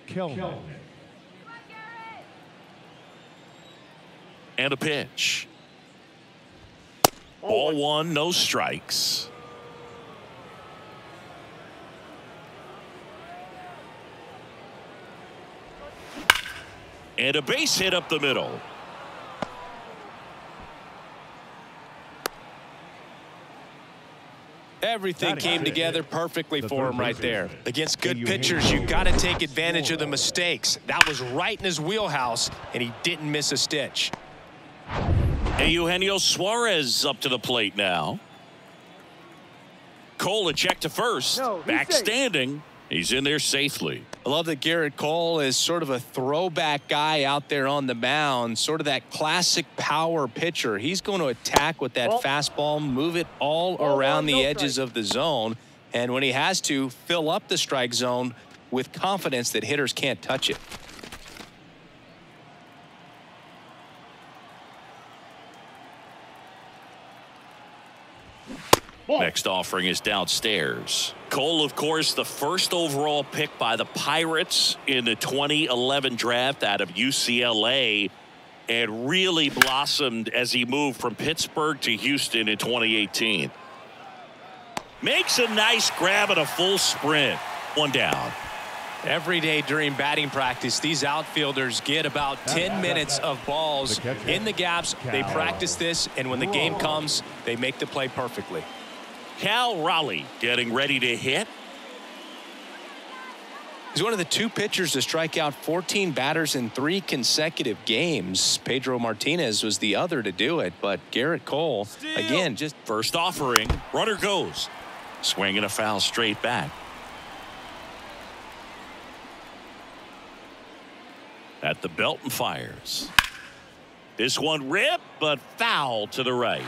Kelnick. And a pitch. Ball 1, no strikes. And a base hit up the middle. Everything came together perfectly for him right there. Against good pitchers, you got to take advantage of the mistakes. That was right in his wheelhouse, and he didn't miss a stitch. And Eugenio Suarez up to the plate now. Cole a check to first. Back standing. He's in there safely. I love that Garrett Cole is sort of a throwback guy out there on the mound, sort of that classic power pitcher. He's going to attack with that fastball, move it all around the edges of the zone, and when he has to, fill up the strike zone with confidence that hitters can't touch it. Next offering is downstairs. Cole, of course, the first overall pick by the Pirates in the 2011 draft out of UCLA, and really blossomed as he moved from Pittsburgh to Houston in 2018. Makes a nice grab and a full sprint. 1 down. Every day during batting practice, these outfielders get about 10 minutes of balls in the gaps. They practice this, and when the game comes, they make the play perfectly. Cal Raleigh getting ready to hit. He's one of the 2 pitchers to strike out 14 batters in 3 consecutive games. Pedro Martinez was the other to do it, but Garrett Cole, again, just first offering. Runner goes. Swinging a foul straight back. At the belt and fires. This one ripped, but foul to the right.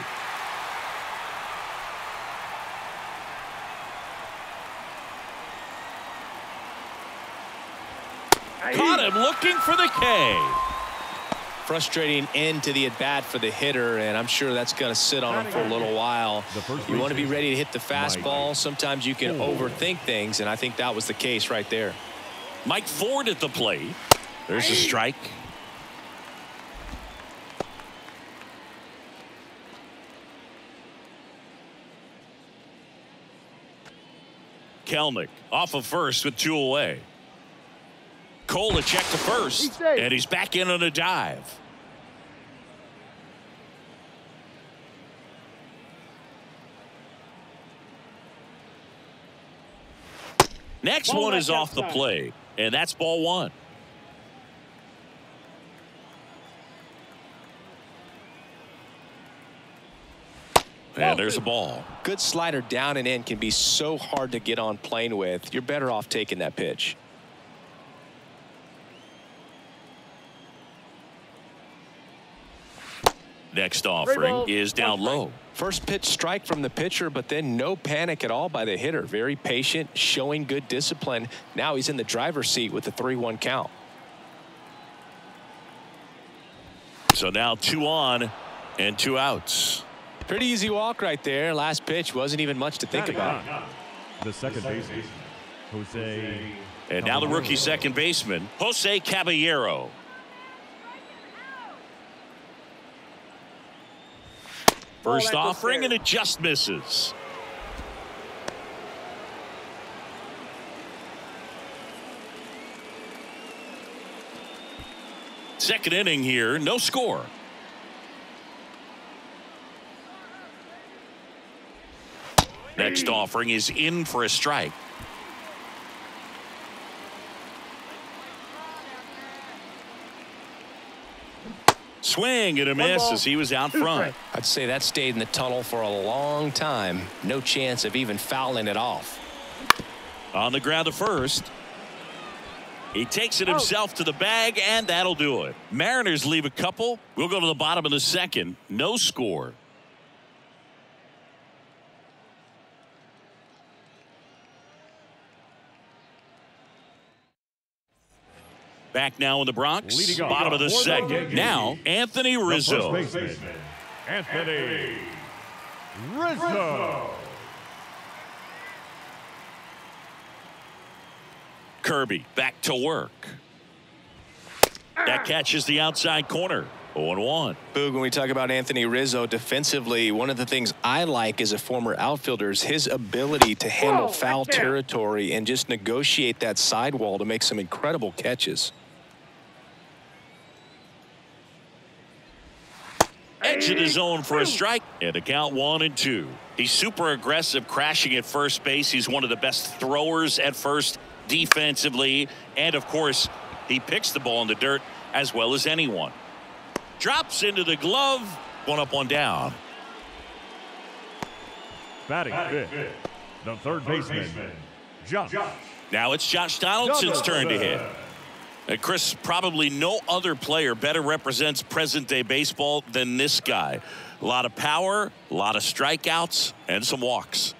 Caught him looking for the K. Frustrating end to the at-bat for the hitter, and I'm sure that's going to sit on him for a little while. You want to be ready to hit the fastball. Sometimes you can overthink things, and I think that was the case right there. Mike Ford at the plate. There's a strike. Kelnick off of first with 2 away. Cole a check to first, and he's back in on a dive. Next one is off the plate, and that's ball 1. And there's a ball. Good slider down and in can be so hard to get on plane with. You're better off taking that pitch. Next offering is down low. First pitch strike from the pitcher, but then no panic at all by the hitter. Very patient, showing good discipline. Now he's in the driver's seat with the 3-1 count. So now 2 on and 2 outs. Pretty easy walk right there. Last pitch wasn't even much to think about. The second baseman, Jose. And now the rookie second baseman, Jose Caballero. First offering, and it just misses. Second inning here, no score. Next offering is in for a strike. Swing and a miss as he was out front. I'd say that stayed in the tunnel for a long time. No chance of even fouling it off. On the ground to first. He takes it himself to the bag, and that'll do it. Mariners leave a couple. We'll go to the bottom of the second. No score. Back now in the Bronx. Bottom of the second. Now, Anthony Rizzo. Anthony Rizzo. Kirby back to work. That catches the outside corner. 0-1. Boog, when we talk about Anthony Rizzo defensively, one of the things I like as a former outfielder is his ability to handle foul territory and just negotiate that sidewall to make some incredible catches. Edge of the zone for a strike, and a count 1-2. He's super aggressive, crashing at first base. He's one of the best throwers at first defensively, and of course he picks the ball in the dirt as well as anyone. Drops into the glove. 1 up, 1 down. Batting fifth, the third baseman, Josh. Now it's Josh Donaldson's turn to hit. And Chris, probably no other player better represents present-day baseball than this guy. A lot of power, a lot of strikeouts, and some walks.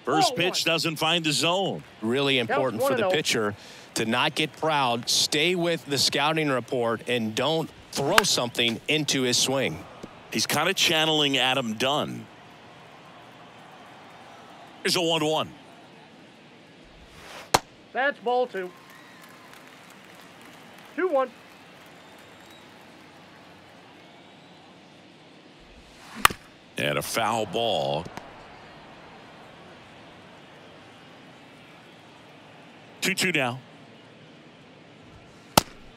First pitch doesn't find the zone. Really important for the pitcher to not get proud, stay with the scouting report, and don't throw something into his swing. He's kind of channeling Adam Dunn. Here's a 1-1. That's ball 2. 2-1. And a foul ball. 2-2 now.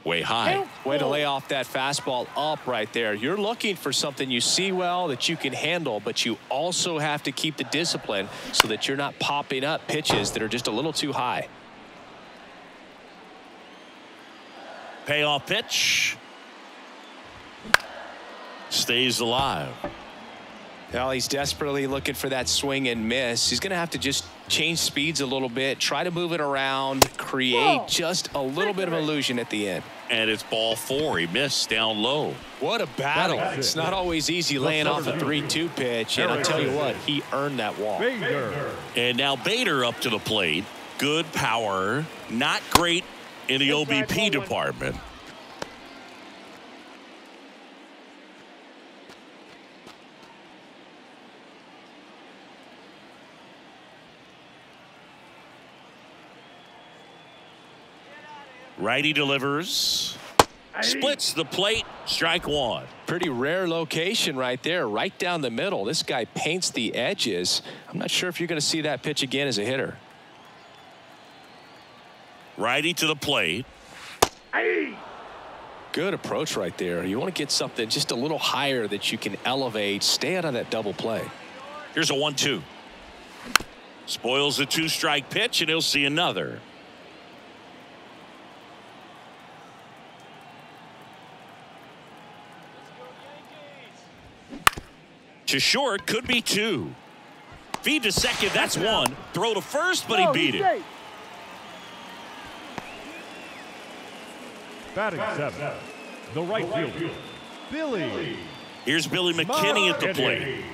Way high. Way to lay off that fastball up right there. You're looking for something you see well that you can handle, but you also have to keep the discipline so that you're not popping up pitches that are just a little too high. Payoff pitch. Stays alive. Well, he's desperately looking for that swing and miss. He's going to have to just change speeds a little bit, try to move it around, create just a little bit of illusion at the end. And it's ball 4. He missed down low. What a battle. It's not always easy laying off a 3-2 pitch, and I'll tell you what, he earned that walk. And now Bader up to the plate. Good power. Not great in the OBP department. Righty delivers. Splits the plate. Strike 1. Pretty rare location right there, right down the middle. This guy paints the edges. I'm not sure if you're going to see that pitch again as a hitter. Righty to the plate. Good approach right there. You want to get something just a little higher that you can elevate. Stay out of that double play. Here's a 1-2. Spoils the 2-strike pitch, and he'll see another. To short, could be 2. Feed to second, that's 1. Throw to first, but he beat it. Batting 7, The right fielder, Billy. Here's Billy McKinney at the plate.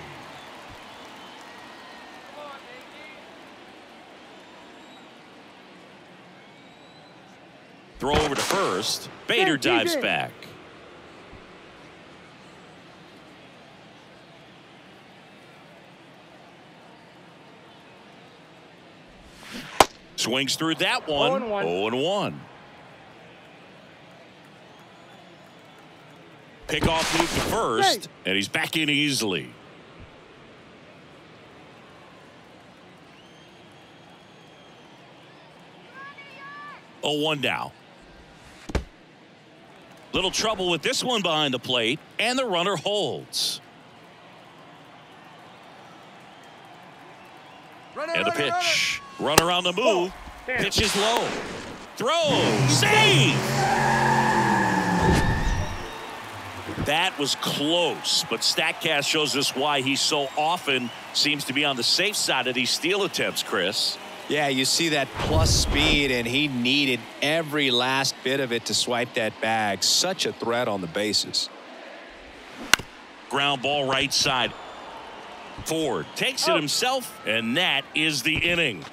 Throw over to first. Bader dives back. Swings through that one. 0-1. Pickoff move to first, and he's back in easily. Oh, 1 now. Little trouble with this one behind the plate, and the runner holds. And the pitch. Runner on the move. Pitch is low. Throw. Save. That was close, but StatCast shows us why he so often seems to be on the safe side of these steal attempts, Chris. Yeah, you see that plus speed, and he needed every last bit of it to swipe that bag. Such a threat on the bases. Ground ball right side. Ford takes it himself, and that is the inning.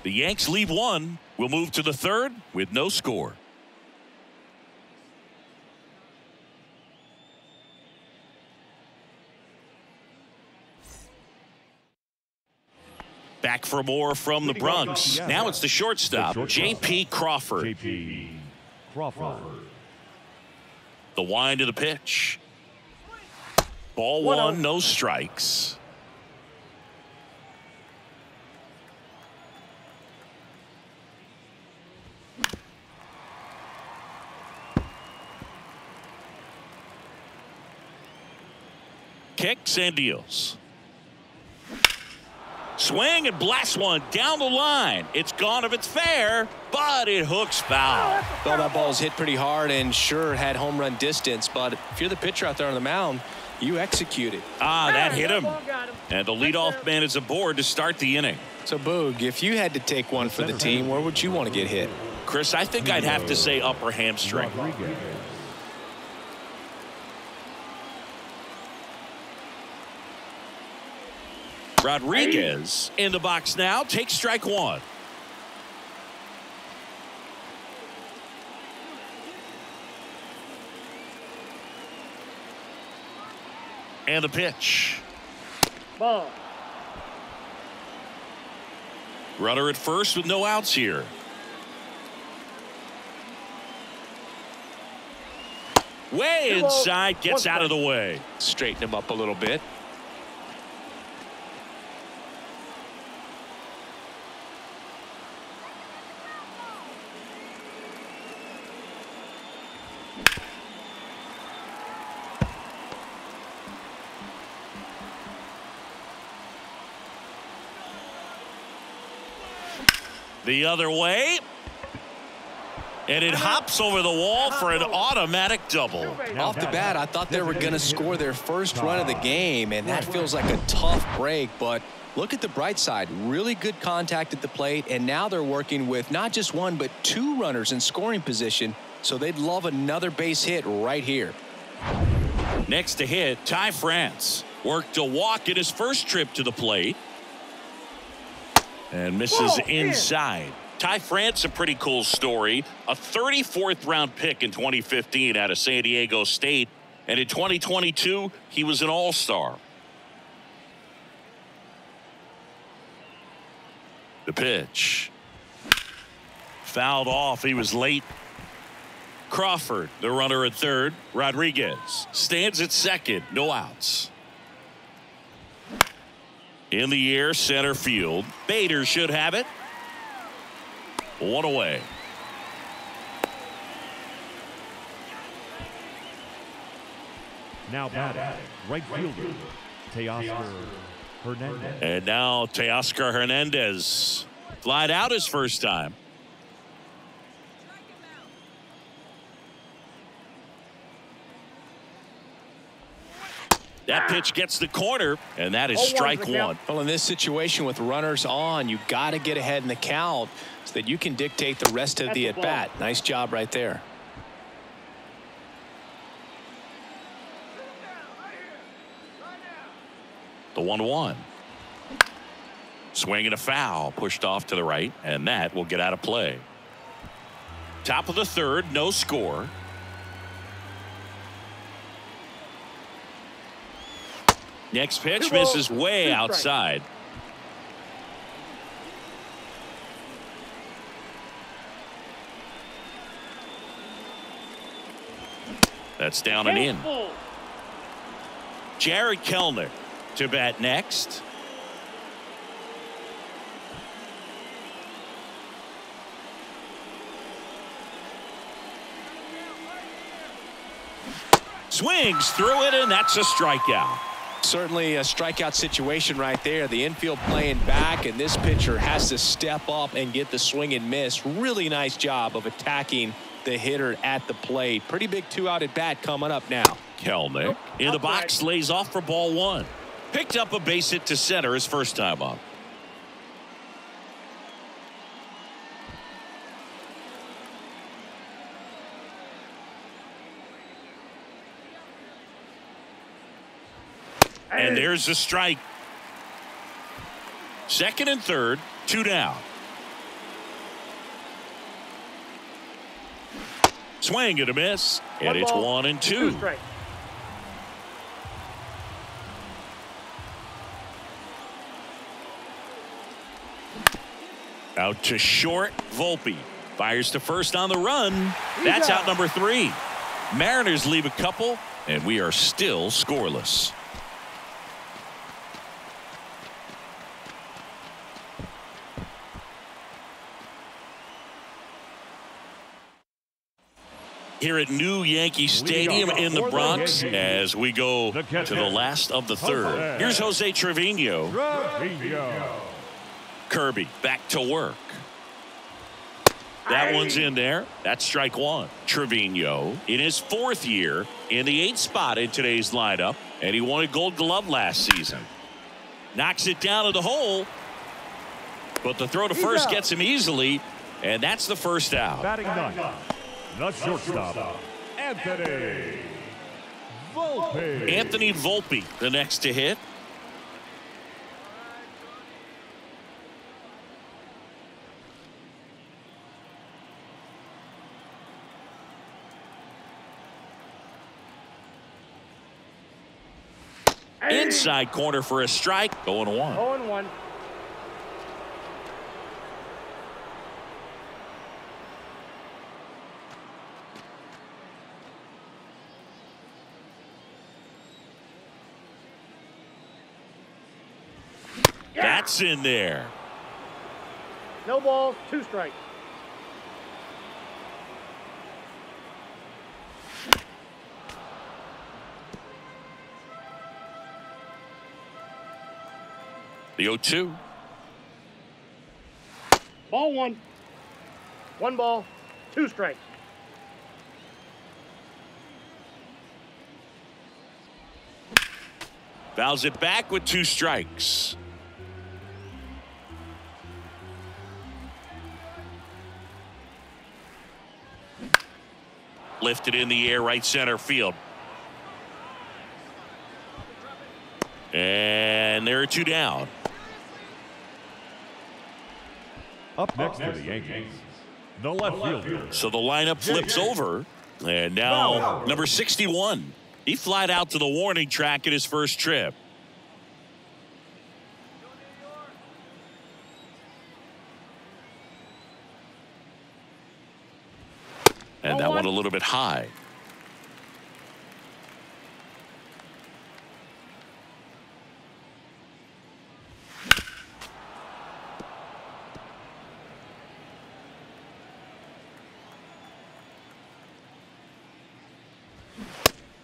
The Yanks leave one. We'll move to the third with no score. Back for more from the Bronx. Now it's the shortstop, J.P. Crawford. J.P. Crawford. The wind of the pitch. Ball one, no strikes. Kicks and deals. Swing and blast one down the line. It's gone if it's fair, but it hooks foul. Well, that ball's hit pretty hard and sure had home run distance, but if you're the pitcher out there on the mound, you execute it. That hit him. And the leadoff man is aboard to start the inning. So, Boog, if you had to take one for the team, where would you want to get hit? Chris, I think I'd have to say upper hamstring. Rodriguez in the box now. Takes strike one. And the pitch. Ball. Runner at first with no outs here. Way inside, gets out of the way. Straighten him up a little bit. The other way. And it hops over the wall for an automatic double. Off the bat, I thought they were going to score their first run of the game, and that feels like a tough break. But look at the bright side. Really good contact at the plate, and now they're working with not just one, but two runners in scoring position. So they'd love another base hit right here. Next to hit, Ty France worked a walk in his first trip to the plate. And misses inside. Ty France, a pretty cool story. A 34th round pick in 2015 out of San Diego State. And in 2022, he was an all-star. The pitch. Fouled off. He was late. Crawford, the runner at third. Rodriguez stands at second. No outs. In the air, center field. Bader should have it. One away. Now batting, right fielder, Teoscar Hernandez. And now Teoscar Hernandez. Flied out his first time. That pitch gets the corner, and that is strike one. Well, in this situation with runners on, you got to get ahead in the count so that you can dictate the rest of the at-bat. Nice job right there. The 1-1. Swing and a foul pushed off to the right, and that will get out of play. Top of the third, no score. Next pitch misses way outside. That's down and in. Jared Kellner to bat next. Swings through it, and that's a strikeout. Certainly a strikeout situation right there. The infield playing back, and this pitcher has to step up and get the swing and miss. Really nice job of attacking the hitter at the plate. Pretty big 2-out at bat coming up now. Kelnick in the box, lays off for ball 1. Picked up a base hit to center his first time up. And there's a strike. Second and third, 2 down. Swing and a miss, and it's 1-2. Out to short, Volpe fires to first on the run. That's out number 3. Mariners leave a couple, and we are still scoreless. Here at New Yankee Stadium in the Bronx as we go to the last of the third. Here's Jose Trevino. Kirby back to work. That one's in there. That's strike 1. Trevino in his 4th year in the 8th spot in today's lineup, and he won a Gold Glove last season. Knocks it down to the hole, but the throw to first gets him easily, and that's the first out. Batting 9. The shortstop, Anthony Volpe. Anthony Volpe, the next to hit. Inside corner for a strike. 0-1. 0-1. That's in there. No balls, 2 strikes. The 0-2. Ball 1. 1 ball, 2 strikes. Fouls it back with 2 strikes. Lifted in the air, right center field. And there are 2 down. Up next to the Yankees, the left fielder. So the lineup flips over. And now number 61. He flied out to the warning track at his first trip. And that one a little bit high.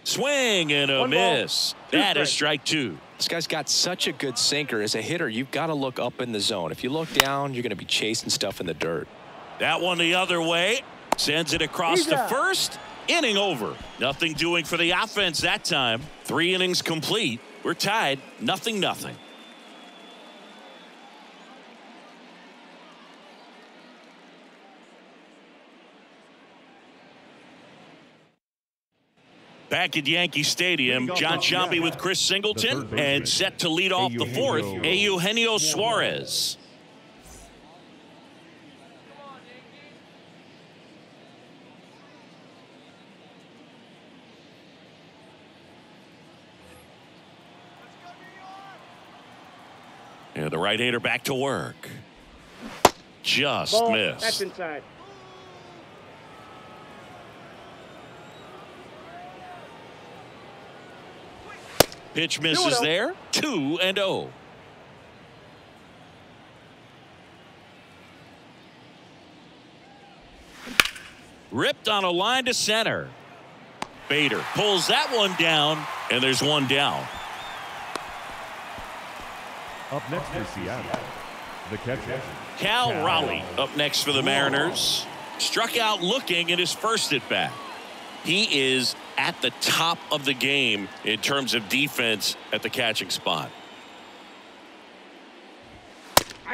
Swing and a miss. That is strike 2. This guy's got such a good sinker. As a hitter, you've got to look up in the zone. If you look down, you're going to be chasing stuff in the dirt. That one the other way. Sends it across to first. Inning over. Nothing doing for the offense that time. 3 innings complete. We're tied 0-0. Back at Yankee Stadium, John Sciambi with Chris Singleton, and set to lead off the fourth, Eugenio Suarez. And the right-hander back to work. Just missed. That's inside. Pitch misses there. 2-0. Ripped on a line to center. Bader pulls that one down, and there's one down. Up next for Seattle, the catcher, Cal Raleigh up next for the Mariners. Struck out looking at his first at bat. He is at the top of the game in terms of defense at the catching spot.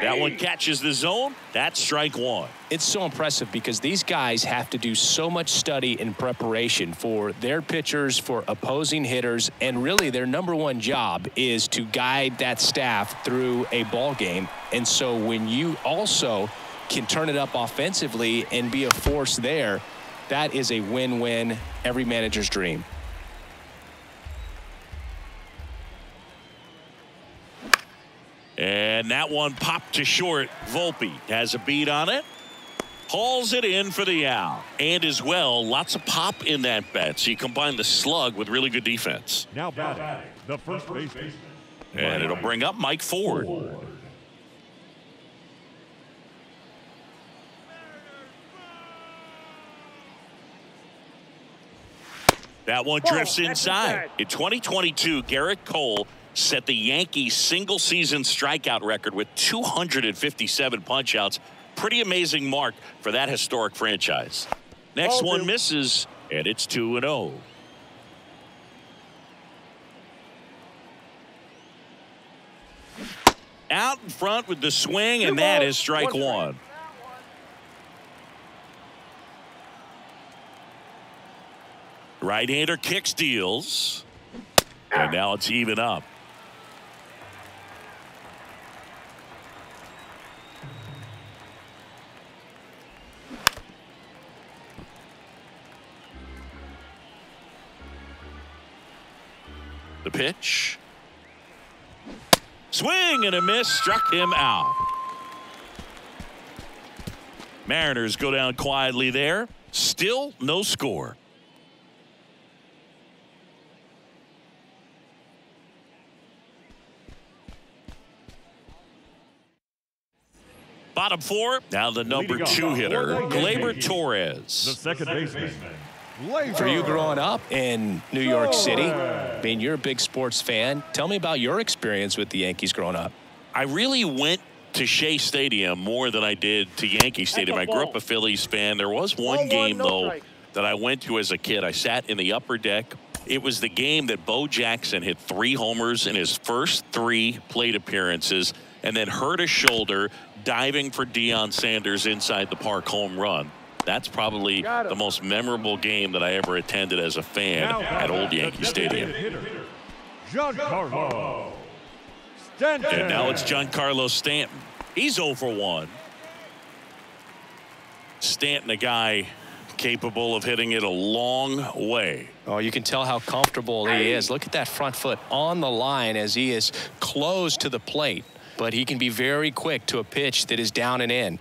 That one catches the zone. That's strike one. It's so impressive because these guys have to do so much study and preparation for their pitchers, for opposing hitters, and really their number one job is to guide that staff through a ball game. And so when you also can turn it up offensively and be a force there, that is a win-win, every manager's dream. And that one popped to short. Volpe has a beat on it. Hauls it in for the out. And as well, lots of pop in that bat. So you combine the slug with really good defense. now batting, the first baseman. And it'll bring up Mike Ford. That one drifts inside. In 2022, Garrett Cole set the Yankees single-season strikeout record with 257 punch-outs. Pretty amazing mark for that historic franchise. Next one misses, and it's 2-0. Out in front with the swing, and that is strike one. Right-hander kicks, deals, and now it's even up. The pitch. Swing and a miss, struck him out. Mariners go down quietly there. Still no score. Bottom four, now the number 2 hitter, Gleyber Torres. The second baseman. For you growing up in New York City, I mean, you're a big sports fan. Tell me about your experience with the Yankees growing up. I really went to Shea Stadium more than I did to Yankee Stadium. I grew up a Phillies fan. There was one game, though, that I went to as a kid. I sat in the upper deck. It was the game that Bo Jackson hit 3 homers in his first 3 plate appearances and then hurt a shoulder diving for Deion Sanders inside the park home run. That's probably the most memorable game that I ever attended as a fan at Old Yankee Stadium. Giancarlo Stanton. And now it's Giancarlo Stanton. He's 0 for 1. Stanton, a guy capable of hitting it a long way. Oh, you can tell how comfortable he is. Look at that front foot on the line as he is close to the plate. But he can be very quick to a pitch that is down and in.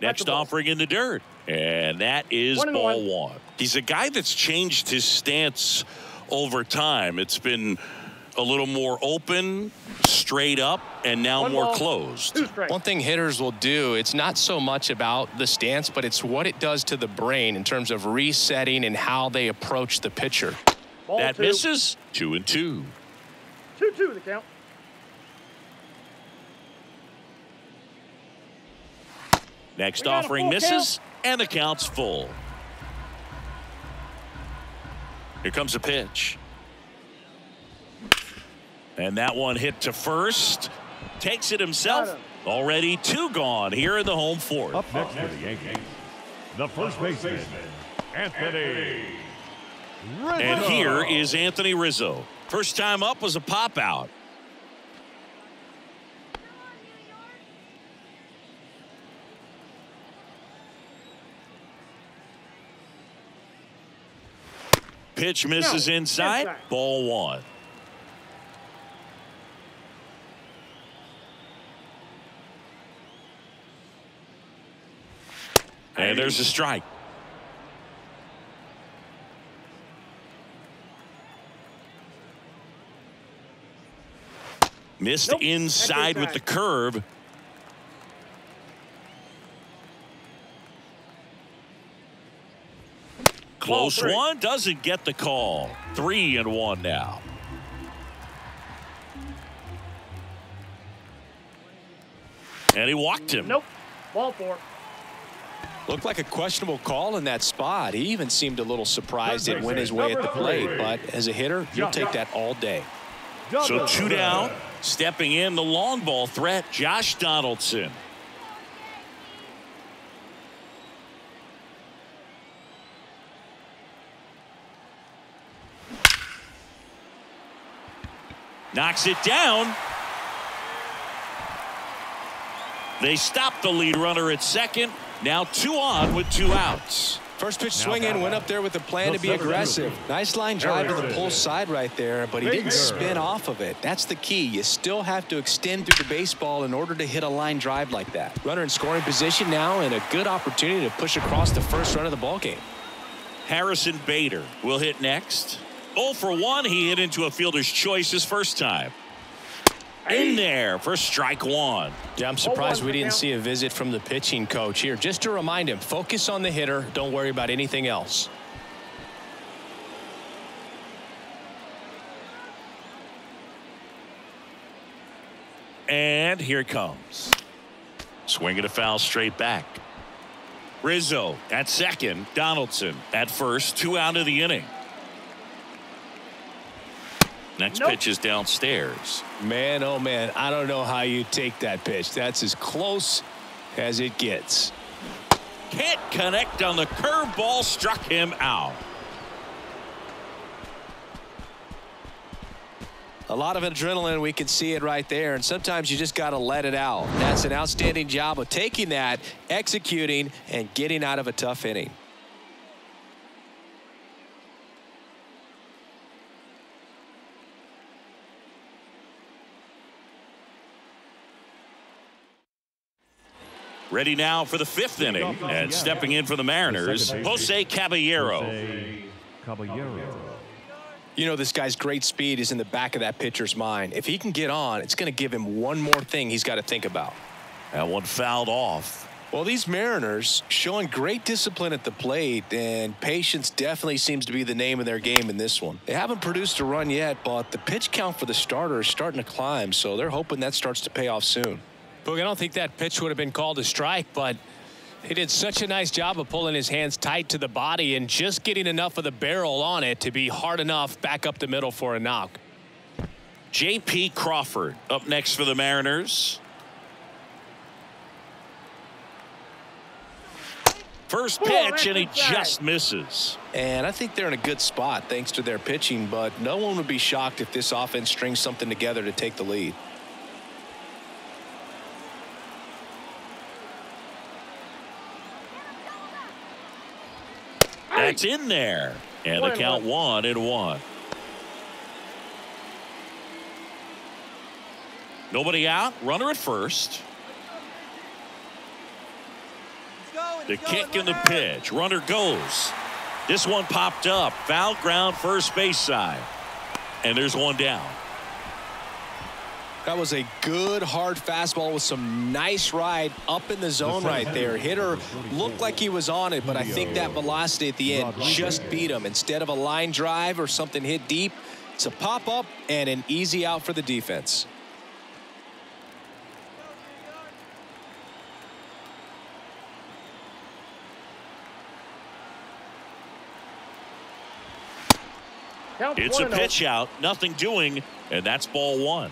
Next offering in the dirt. And that is ball 1. He's a guy that's changed his stance over time. It's been a little more open, straight up, and now more closed. One thing hitters will do, it's not so much about the stance, but it's what it does to the brain in terms of resetting and how they approach the pitcher. That misses. 2-2. 2-2 the count. Next offering misses, and the count's full. Here comes a pitch. And that one hit to first. Takes it himself. Already 2 gone here in the home fourth. Up next for the Yankees, the first baseman, Anthony And here is Anthony Rizzo. First time up was a pop out. Pitch misses inside. Ball one. And there's a strike. Missed inside with the curve. Close one, doesn't get the call. 3-1 now. And he walked him. Nope. Ball four. Looked like a questionable call in that spot. He even seemed a little surprised it went his way at the plate. But as a hitter, you'll take that all day. So 2 down. Stepping in the long ball threat, Josh Donaldson. Knocks it down. They stop the lead runner at second. Now 2 on with 2 outs. First pitch swinging, went up there with a plan to be aggressive. Nice line drive to the pull side right there, but he didn't spin off of it. That's the key. You still have to extend through the baseball in order to hit a line drive like that. Runner in scoring position now, and a good opportunity to push across the first run of the ball game. Harrison Bader will hit next. 0 for 1. He hit into a fielder's choice his first time. In there for strike one. Yeah, I'm surprised we didn't see a visit from the pitching coach here. Just to remind him, focus on the hitter. Don't worry about anything else. And here it comes. Swing and a foul straight back. Rizzo at second. Donaldson at first. 2 out of the inning. Next pitch is downstairs. Man, oh man, I don't know how you take that pitch. That's as close as it gets. Can't connect on the curveball, struck him out. A lot of adrenaline, we can see it right there, and sometimes you just got to let it out. That's an outstanding job of taking that, executing, and getting out of a tough inning. Ready now for the 5th inning, and stepping in for the Mariners, Jose Caballero. You know, this guy's great speed is in the back of that pitcher's mind. If he can get on, it's going to give him one more thing he's got to think about. That one fouled off. Well, these Mariners showing great discipline at the plate, and patience definitely seems to be the name of their game in this one. They haven't produced a run yet, but the pitch count for the starter is starting to climb, so they're hoping that starts to pay off soon. Boog, I don't think that pitch would have been called a strike, but he did such a nice job of pulling his hands tight to the body and just getting enough of the barrel on it to be hard enough back up the middle for a knock. J.P. Crawford up next for the Mariners. First pitch, and he just misses. And I think they're in a good spot thanks to their pitching, but no one would be shocked if this offense strings something together to take the lead. That's in there. And the count 1-1. Nobody out. Runner at first. The kick and the pitch. Runner goes. This one popped up. Foul ground first base side. And there's one down. That was a good hard fastball with some nice ride up in the zone right there. Hitter looked like he was on it, but I think that velocity at the end just beat him. Instead of a line drive or something hit deep, it's a pop up and an easy out for the defense. It's a pitch out, nothing doing, and that's ball one.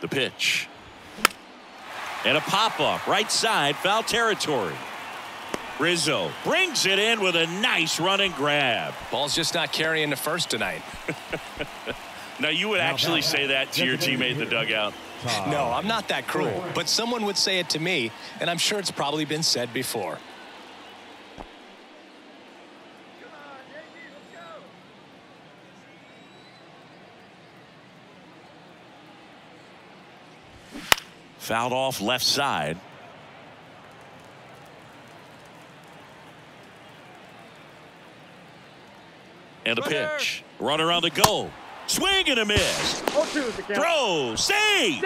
The pitch. And a pop-up right side, foul territory. Rizzo brings it in with a nice running grab. Ball's just not carrying the first tonight. Now, you would actually say that to your teammate in the dugout. No, I'm not that cruel, but someone would say it to me, and I'm sure it's probably been said before. Fouled off left side. And a pitch. Runner on the go. Swing and a miss. Throw. Save.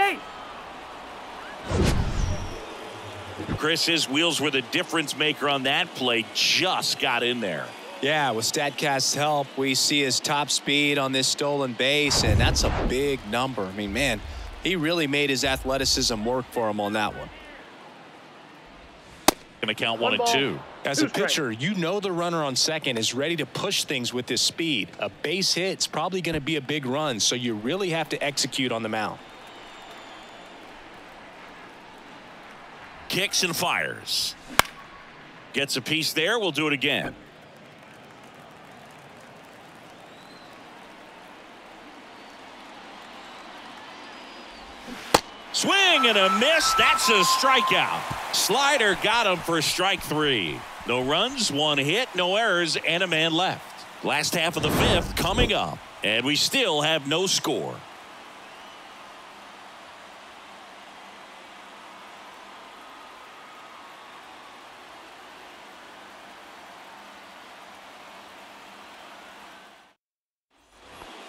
Chris, his wheels were the difference maker on that play. Just got in there. Yeah, with StatCast's help, we see his top speed on this stolen base, and that's a big number. I mean, man, he really made his athleticism work for him on that one. Going to count 1 and 2. As a pitcher, you know the runner on second is ready to push things with his speed. A base hit's probably going to be a big run, so you really have to execute on the mound. Kicks and fires. Gets a piece there. We'll do it again. Swing and a miss. That's a strikeout. Slider got him for strike 3. No runs, 1 hit, no errors, and a man left. Last half of the 5th coming up, and we still have no score.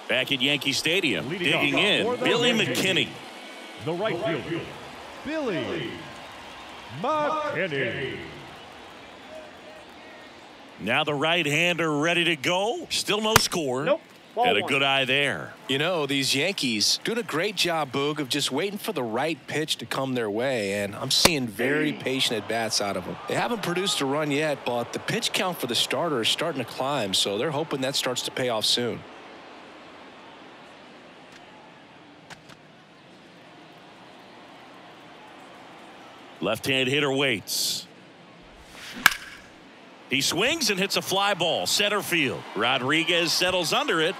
Back at Yankee Stadium, digging in, Billy McKinney. The right fielder, Billy McKinney. Now the right-hander ready to go. Still no score. Nope. And a good eye there. You know, these Yankees doing a great job, Boog, of just waiting for the right pitch to come their way, and I'm seeing very patient at-bats out of them. They haven't produced a run yet, but the pitch count for the starter is starting to climb, so they're hoping that starts to pay off soon. Left-hand hitter waits. He swings and hits a fly ball center field. Rodriguez settles under it.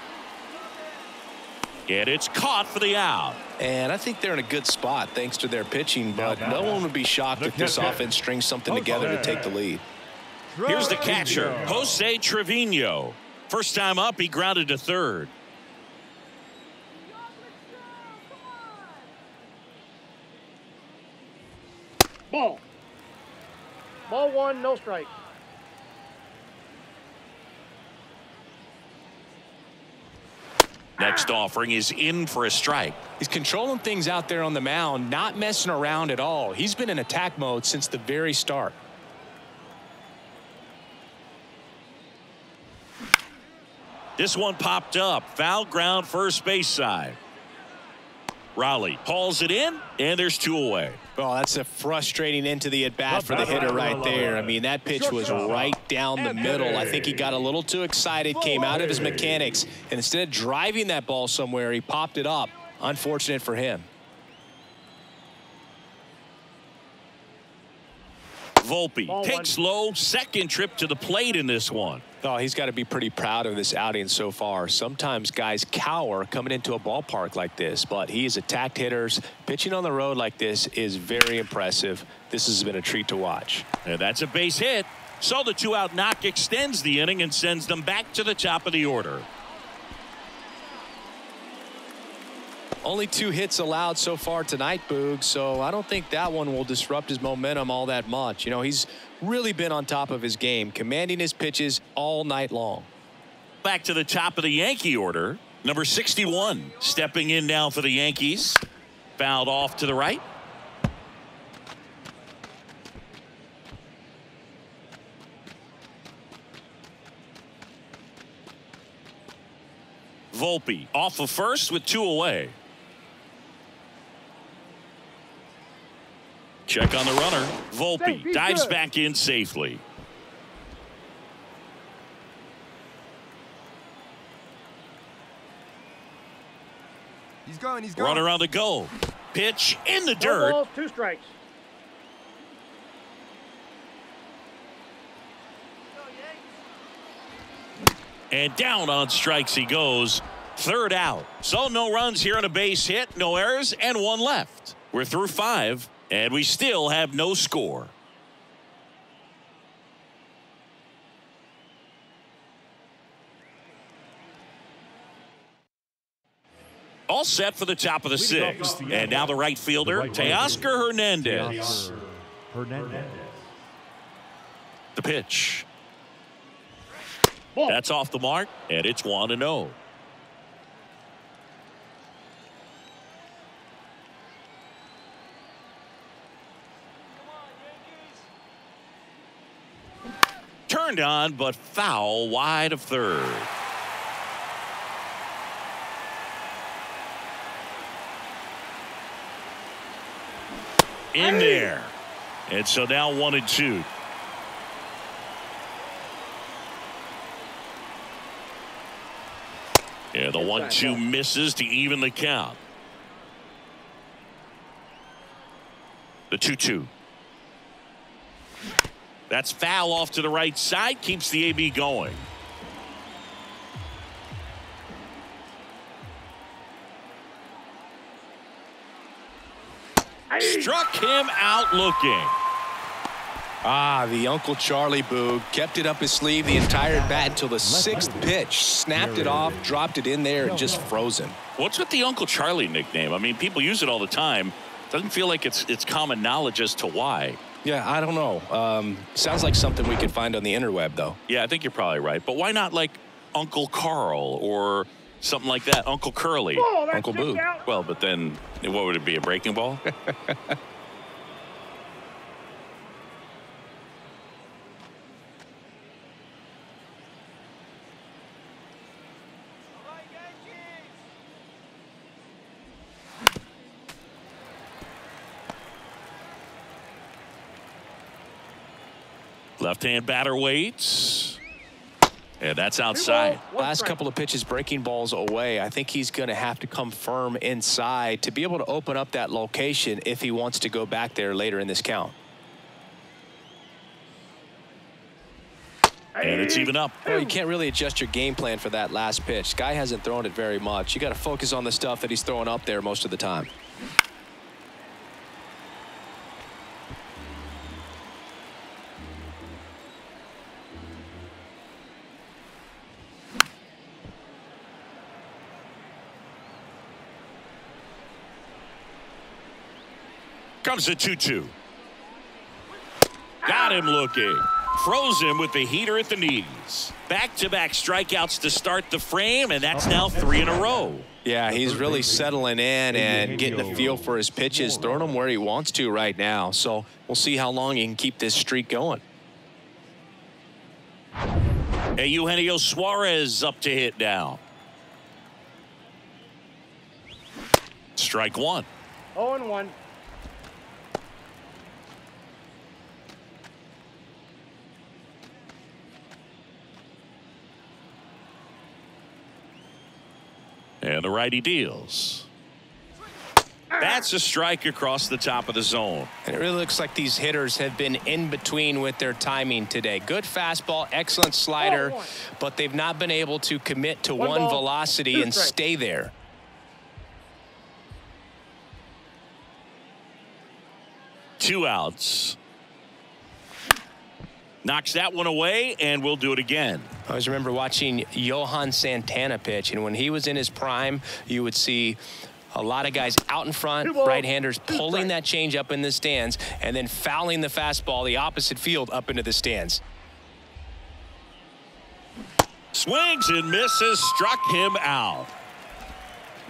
And it's caught for the out. And I think they're in a good spot thanks to their pitching, but no one would be shocked if this offense strings something together to take the lead. Here's the catcher, Jose Trevino. First time up, he grounded to third. Ball 1, no strike. Next offering is in for a strike. He's controlling things out there on the mound, not messing around at all. He's been in attack mode since the very start. This one popped up. Foul ground, first base side. Raleigh hauls it in, and there's 2 away. Well, that's a frustrating end to the at-bat for the hitter right there. I mean, that pitch was right down the middle. I think he got a little too excited, came out of his mechanics, and instead of driving that ball somewhere, he popped it up. Unfortunate for him. Volpe takes low, second trip to the plate in this one. Oh, he's got to be pretty proud of this outing so far. Sometimes guys cower coming into a ballpark like this, but he has attacked hitters. Pitching on the road like this is very impressive. This has been a treat to watch. And that's a base hit. So the 2-out knock extends the inning and sends them back to the top of the order. Only 2 hits allowed so far tonight, Boog, so I don't think that one will disrupt his momentum all that much. You know, he's really been on top of his game, commanding his pitches all night long. Back to the top of the Yankee order. Number 61 stepping in now for the Yankees. Fouled off to the right. Volpe off of first with 2 away. Check on the runner. Volpe dives back in safely. He's going. Runner on the go. Pitch in the No dirt. balls, 2 strikes. And down on strikes he goes. 3rd out. So no runs here on a base hit, no errors, and 1 left. We're through 5, and we still have no score. All set for the top of the 6th. And now the right fielder, Teoscar Hernandez. The pitch. Ball. That's off the mark, and it's 1-0. Turned on, but foul wide of 3rd. In there. And so now 1-2. Yeah, the 1-2 misses to even the count. The 2-2. That's foul off to the right side, keeps the AB going. Struck him out looking. The Uncle Charlie Boog kept it up his sleeve the entire bat until the 6th pitch. Snapped it off, dropped it in there, and just froze him. What's with the Uncle Charlie nickname? I mean, people use it all the time. Doesn't feel like it's common knowledge as to why. Yeah, I don't know. Sounds like something we could find on the interweb, though. Yeah, I think you're probably right. But why not like Uncle Carl or something like that? Uncle Curly. Oh, Uncle Boo. Out. Well, but then what would it be? A breaking ball? Left-hand batter waits. And that's outside. Last couple of pitches breaking balls away. I think he's going to have to come firm inside to be able to open up that location if he wants to go back there later in this count. And it's even up. Well, you can't really adjust your game plan for that last pitch. Guy hasn't thrown it very much. You got to focus on the stuff that he's throwing up there most of the time. Comes the 2-2. Got him looking. Froze him with the heater at the knees. Back-to-back strikeouts to start the frame, and that's now 3 in a row. Yeah, he's really settling in and getting a feel for his pitches, throwing them where he wants to right now. So we'll see how long he can keep this streak going. Hey, Eugenio Suarez up to hit now. Strike 1. 0-1. And the righty deals. That's a strike across the top of the zone. And it really looks like these hitters have been in between with their timing today. Good fastball, excellent slider, but they've not been able to commit to one velocity and stay there. Two outs. Knocks that one away, and we'll do it again. I always remember watching Johan Santana pitch, and when he was in his prime, you would see a lot of guys out in front, right-handers pulling that change up in the stands and then fouling the fastball the opposite field up into the stands. Swings and misses, struck him out.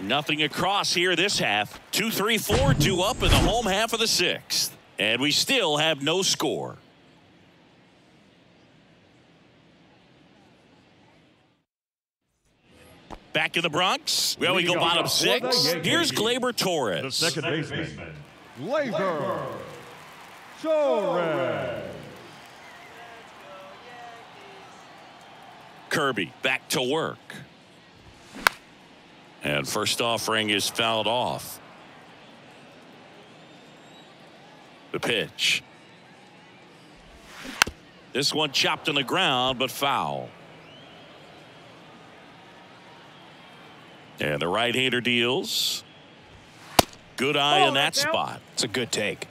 Nothing across here this half. 2-3-4, 2 up in the home half of the 6th. And we still have no score. Back in the Bronx. Well, we go bottom 6. Here's Gleyber Torres. The second baseman, Gleyber Torres. Kirby back to work. And first offering is fouled off. The pitch. This one chopped on the ground, but foul. And the right-hander deals. Good eye in that spot. It's a good take.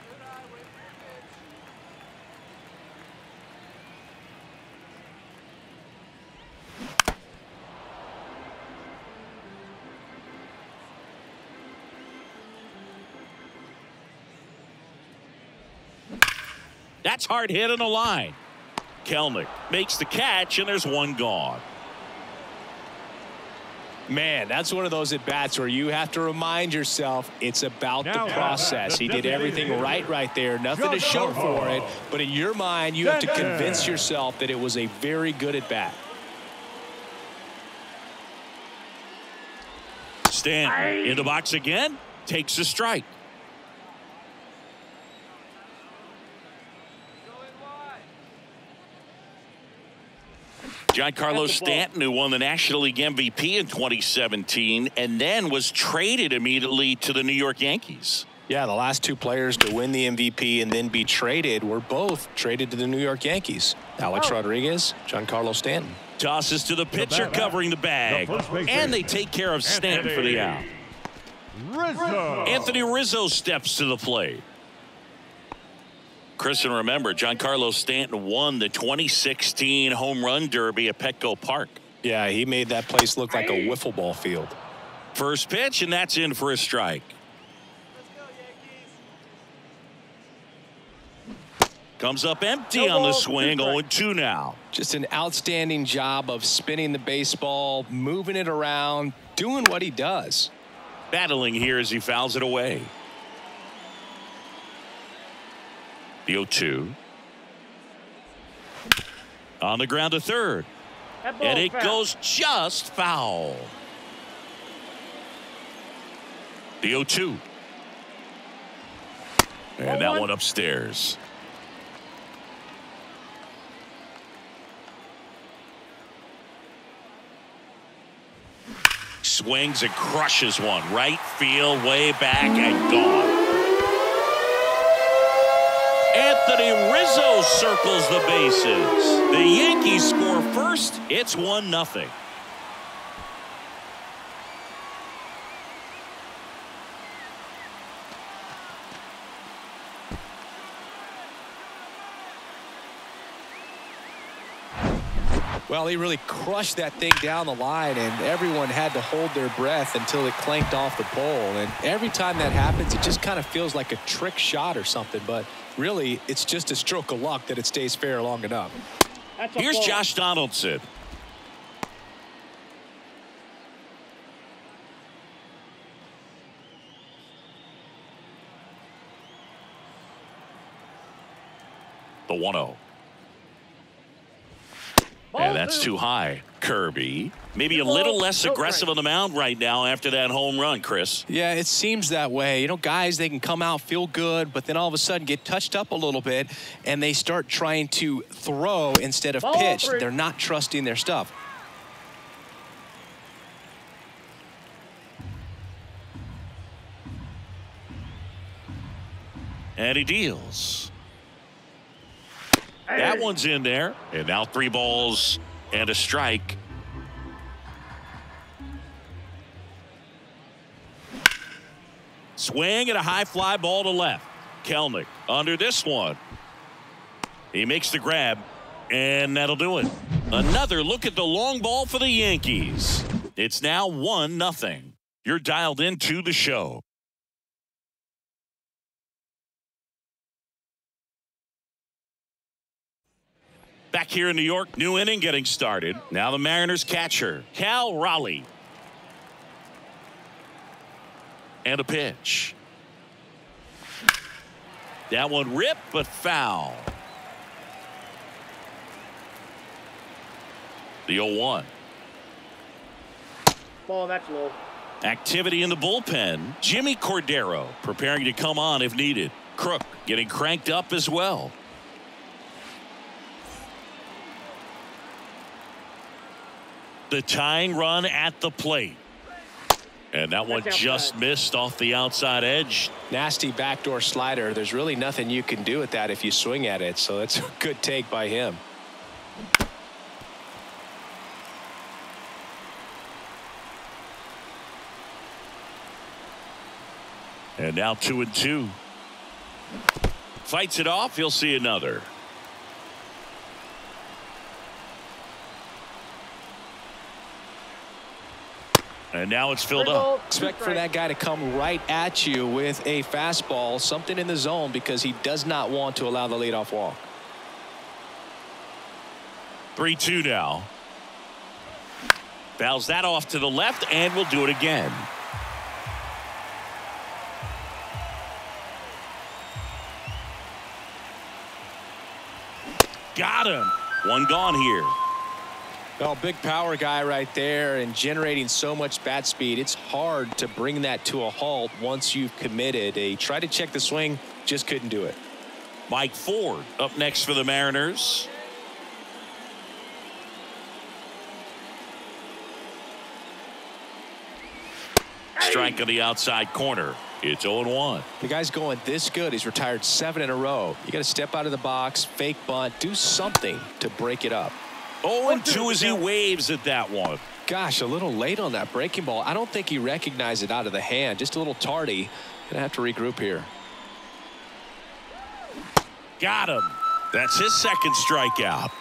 That's hard hit on the line. Kelnick makes the catch, and there's one gone. Man, that's one of those at-bats where you have to remind yourself it's about the process. He did everything right there. Nothing to show for it. But in your mind, you have to convince yourself that it was a very good at-bat. Stanton in the box again. Takes a strike. Giancarlo Stanton, who won the National League MVP in 2017 and then was traded immediately to the New York Yankees. Yeah, the last two players to win the MVP and then be traded were both traded to the New York Yankees. Alex Rodriguez, Giancarlo Stanton. Tosses to the pitcher covering the bag. And they take care of Stanton for the out. Anthony Rizzo steps to the plate. Chris, and remember, Giancarlo Stanton won the 2016 Home Run Derby at Petco Park. Yeah, he made that place look like a wiffle ball field. First pitch, and that's in for a strike. Comes up empty on the swing, 0-2 now. Just an outstanding job of spinning the baseball, moving it around, doing what he does. Battling here as he fouls it away. The 0-2. On the ground to third. And it goes just foul. The 0-2. And that one upstairs. Swings and crushes one. Right field, way back and gone. Anthony Rizzo circles the bases. The Yankees score first. It's 1-0. Well, he really crushed that thing down the line, and everyone had to hold their breath until it clanked off the pole. And every time that happens, it just kind of feels like a trick shot or something. But really, it's just a stroke of luck that it stays fair long enough. Here's Josh Donaldson. The 1-0. And that's too high. Kirby, maybe a little less aggressive on the mound right now after that home run, Chris. Yeah, it seems that way. You know, guys, they can come out, feel good, but then all of a sudden get touched up a little bit, and they start trying to throw instead of pitch. They're not trusting their stuff. And he deals. That one's in there. And now 3 balls and a strike. Swing and a high fly ball to left. Kelnick under this one. He makes the grab, and that'll do it. Another look at the long ball for the Yankees. It's now 1-0. You're dialed into the show. Back here in New York, new inning getting started. Now the Mariners catcher, Cal Raleigh. And a pitch. That one ripped, but foul. The 0-1. Ball, that's low. Activity in the bullpen. Jimmy Cordero preparing to come on if needed. Crook getting cranked up as well. The tying run at the plate. And that one just missed off the outside edge. Nasty backdoor slider. There's really nothing you can do with that if you swing at it. So that's a good take by him. And now 2-2. Fights it off. He'll see another. And now it's filled up. Expect for that guy to come right at you with a fastball, something in the zone, because he does not want to allow the leadoff walk. 3-2 now. Fouls that off to the left, and we'll do it again. Got him. One gone here. Well, big power guy right there and generating so much bat speed. It's hard to bring that to a halt once you've committed. He tried to check the swing, just couldn't do it. Mike Ford up next for the Mariners. Strike on the outside corner. It's 0-1. The guy's going this good. He's retired 7 in a row. You got to step out of the box, fake bunt, do something to break it up. 0-2 as he waves at that one. Gosh, a little late on that breaking ball. I don't think he recognized it out of the hand. Just a little tardy. Gonna have to regroup here. Got him. That's his second strikeout.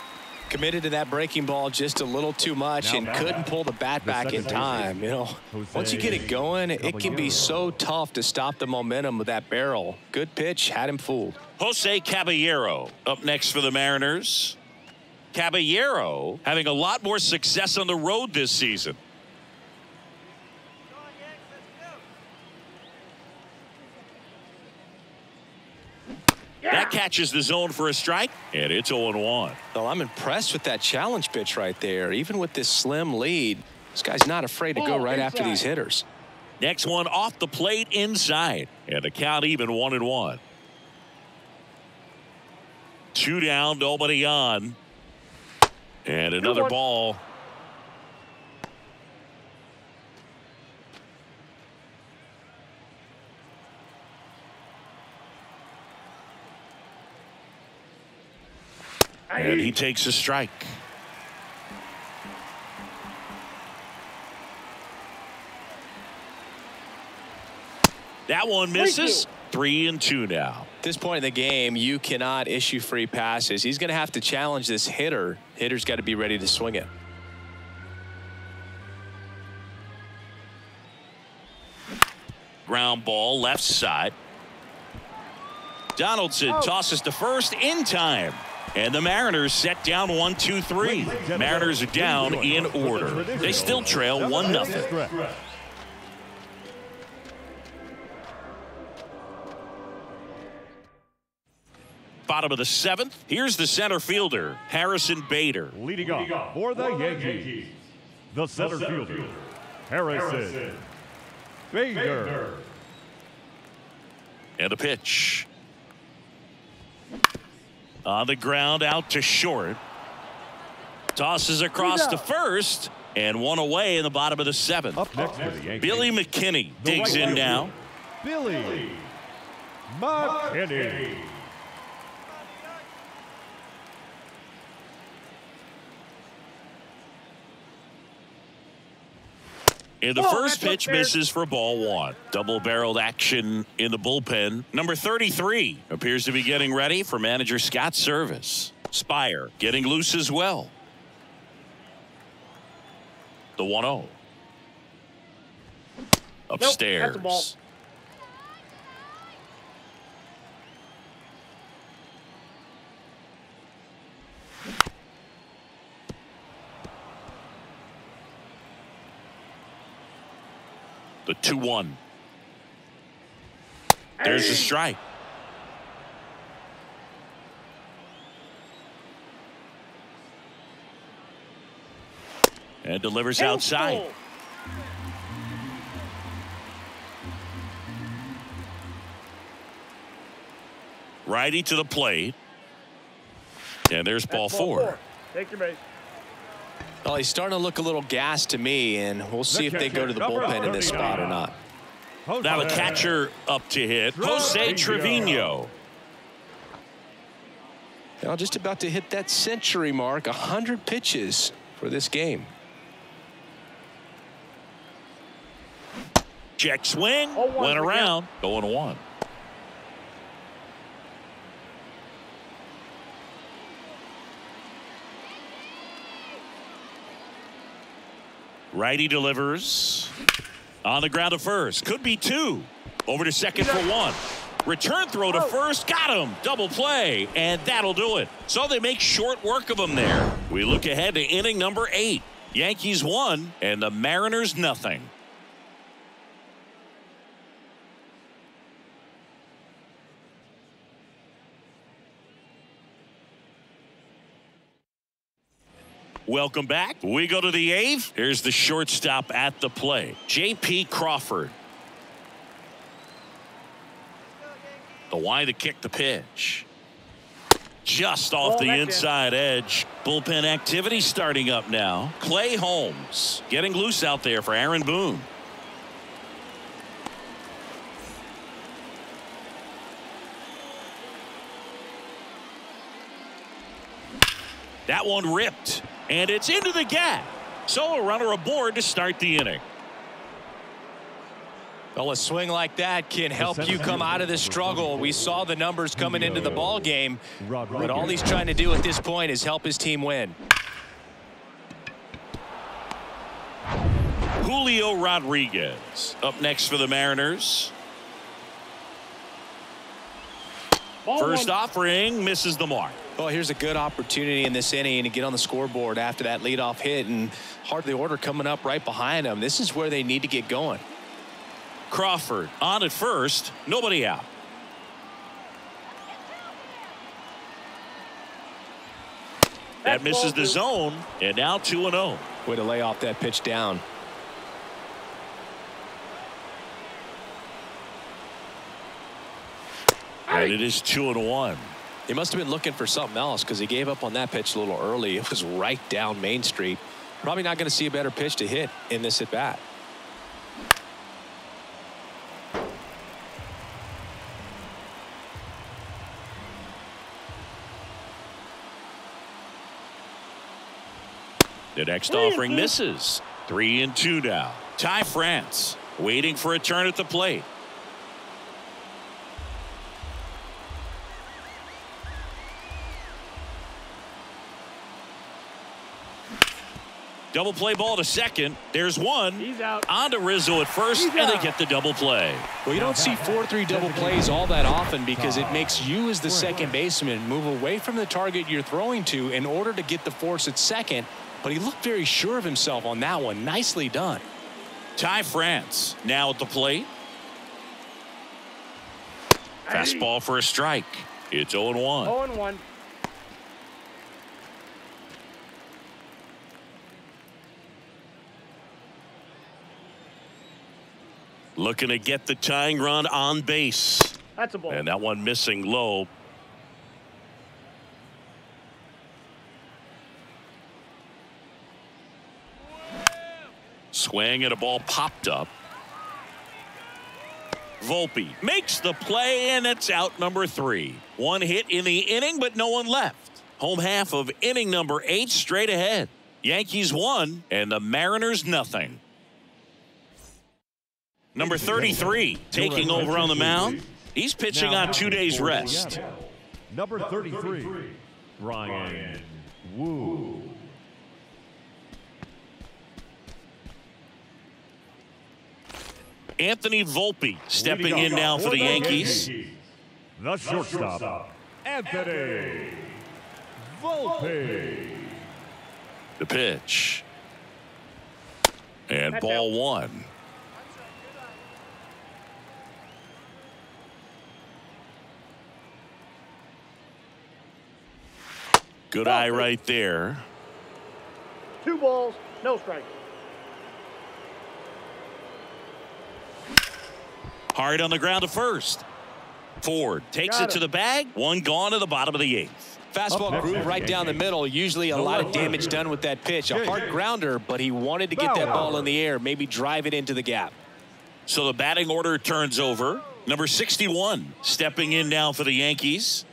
Committed to that breaking ball just a little too much and couldn't pull the bat back in time. You know, once you get it going, it can be so tough to stop the momentum of that barrel. Good pitch, had him fooled. Jose Caballero up next for the Mariners. Caballero having a lot more success on the road this season. That catches the zone for a strike, and it's 0-1. Well, I'm impressed with that challenge pitch right there. Even with this slim lead, this guy's not afraid to go right after these hitters. Next one off the plate inside, and the count even 1-1. 2 down, nobody on. And another ball. And he takes a strike. That one misses. 3-2 now. At this point in the game, you cannot issue free passes. He's going to have to challenge this hitter. Hitter's got to be ready to swing it. Ground ball left side. Donaldson tosses to first in time. And the Mariners set down 1-2-3. Mariners are down in order. They still trail 1-0. Bottom of the 7th. Here's the center fielder, Harrison Bader. Leading off for the Yankees, the center fielder, Harrison Bader. And a pitch. On the ground, out to short. Tosses across to first, and one away in the bottom of the 7th. Up next for the Yankees, Billy McKinney digs in now. Billy McKinney. And the first pitch misses for ball 1. Double-barreled action in the bullpen. Number 33 appears to be getting ready for manager Scott's service. Spire getting loose as well. The 1-0. Upstairs. That's a ball. The 2-1. There's a strike. And delivers outside. Righty to the plate. And there's ball 4. Take your base. Well, he's starting to look a little gassed to me, and we'll see if they go to the bullpen in this spot or not. Now the catcher up to hit, Jose Trevino. Now just about to hit that century mark, 100 pitches for this game. Check swing, went around, 0-1. Righty delivers. On the ground to first. Could be two. Over to second for one. Return throw to first. Got him. Double play. And that'll do it. So they make short work of him there. We look ahead to inning number 8. Yankees 1 and the Mariners nothing. Welcome back. We go to the 8th. Here's the shortstop at the plate, J.P. Crawford. The wide to kick the pitch. Just off the inside edge. Bullpen activity starting up now. Clay Holmes getting loose out there for Aaron Boone. That one ripped. And it's into the gap. So a runner aboard to start the inning. Well, a swing like that can help you come out of this struggle. We saw the numbers coming into the ball game, but all he's trying to do at this point is help his team win. Julio Rodriguez up next for the Mariners. First offering misses the mark. Well, here's a good opportunity in this inning to get on the scoreboard after that leadoff hit, and heart of the order coming up right behind them. This is where they need to get going. Crawford on at first, nobody out. That misses the zone, and now 2-0. Way to lay off that pitch down. And it is 2-1. He must have been looking for something else because he gave up on that pitch a little early. It was right down Main Street. Probably not going to see a better pitch to hit in this at bat. The next offering misses. 3-2 now. Ty France waiting for a turn at the plate. Double play ball to second. There's one. He's out. On to Rizzo at first, and they get the double play. Well, you don't see 4-3 double plays all that often because it makes you as the second baseman move away from the target you're throwing to in order to get the force at second. But he looked very sure of himself on that one. Nicely done. Ty France now at the plate. Fastball for a strike. It's 0-1. 0-1. Looking to get the tying run on base. That's a ball. And that one missing low. Swing and a ball popped up. Volpe makes the play, and it's out number 3. One hit in the inning, but no one left. Home half of inning number 8 straight ahead. Yankees 1 and the Mariners nothing. Number 33 taking over on the mound. He's pitching on 2 days rest. Number 33, Ryan Wu. Anthony Volpe stepping in now for the Yankees. The shortstop, Anthony Volpe. The pitch. And ball 1. Good eye right there. 2 balls, no strike. Hard on the ground to first. Ford takes it to the bag. One gone to the bottom of the 8th. Fastball groove right down the middle. Usually a lot of damage done with that pitch. A hard grounder, but he wanted to get that ball in the air, maybe drive it into the gap. So the batting order turns over. Number 61 stepping in now for the Yankees.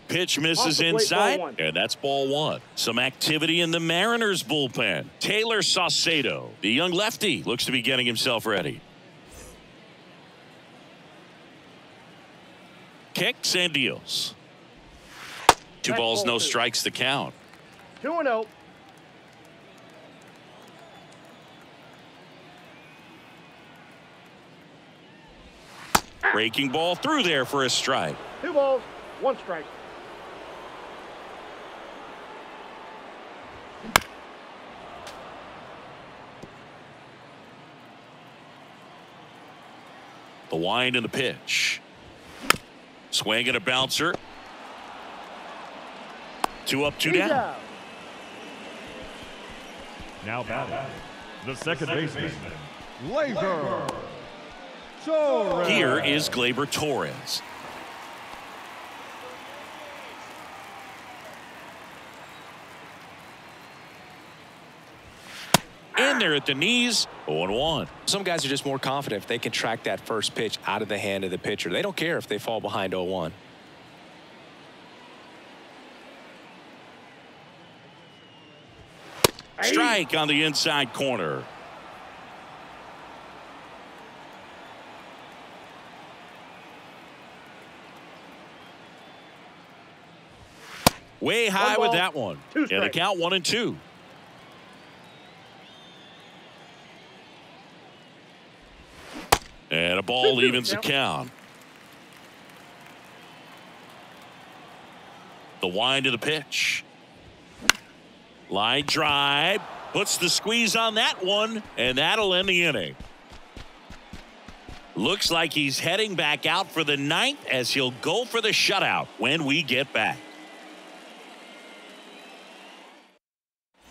Pitch misses inside, and that's ball one. Some activity in the Mariners bullpen. Taylor Saucedo, the young lefty, looks to be getting himself ready. Kicks and deals. 2 balls, no strikes, the count. 2-0. Breaking ball through there for a strike. 2 balls, 1 strike. The wind and the pitch. Swing and a bouncer. 2 up, 2 down. Now batting, the second baseman, Gleyber Torres. Here is Gleyber Torres. In there at the knees, 0-1. Some guys are just more confident if they can track that first pitch out of the hand of the pitcher. They don't care if they fall behind 0-1. Strike on the inside corner. Way high with that one. And the count 1-2. And a ball evens the count. The wind of the pitch. Line drive. Puts the squeeze on that one. And that'll end the inning. Looks like he's heading back out for the 9th as he'll go for the shutout when we get back.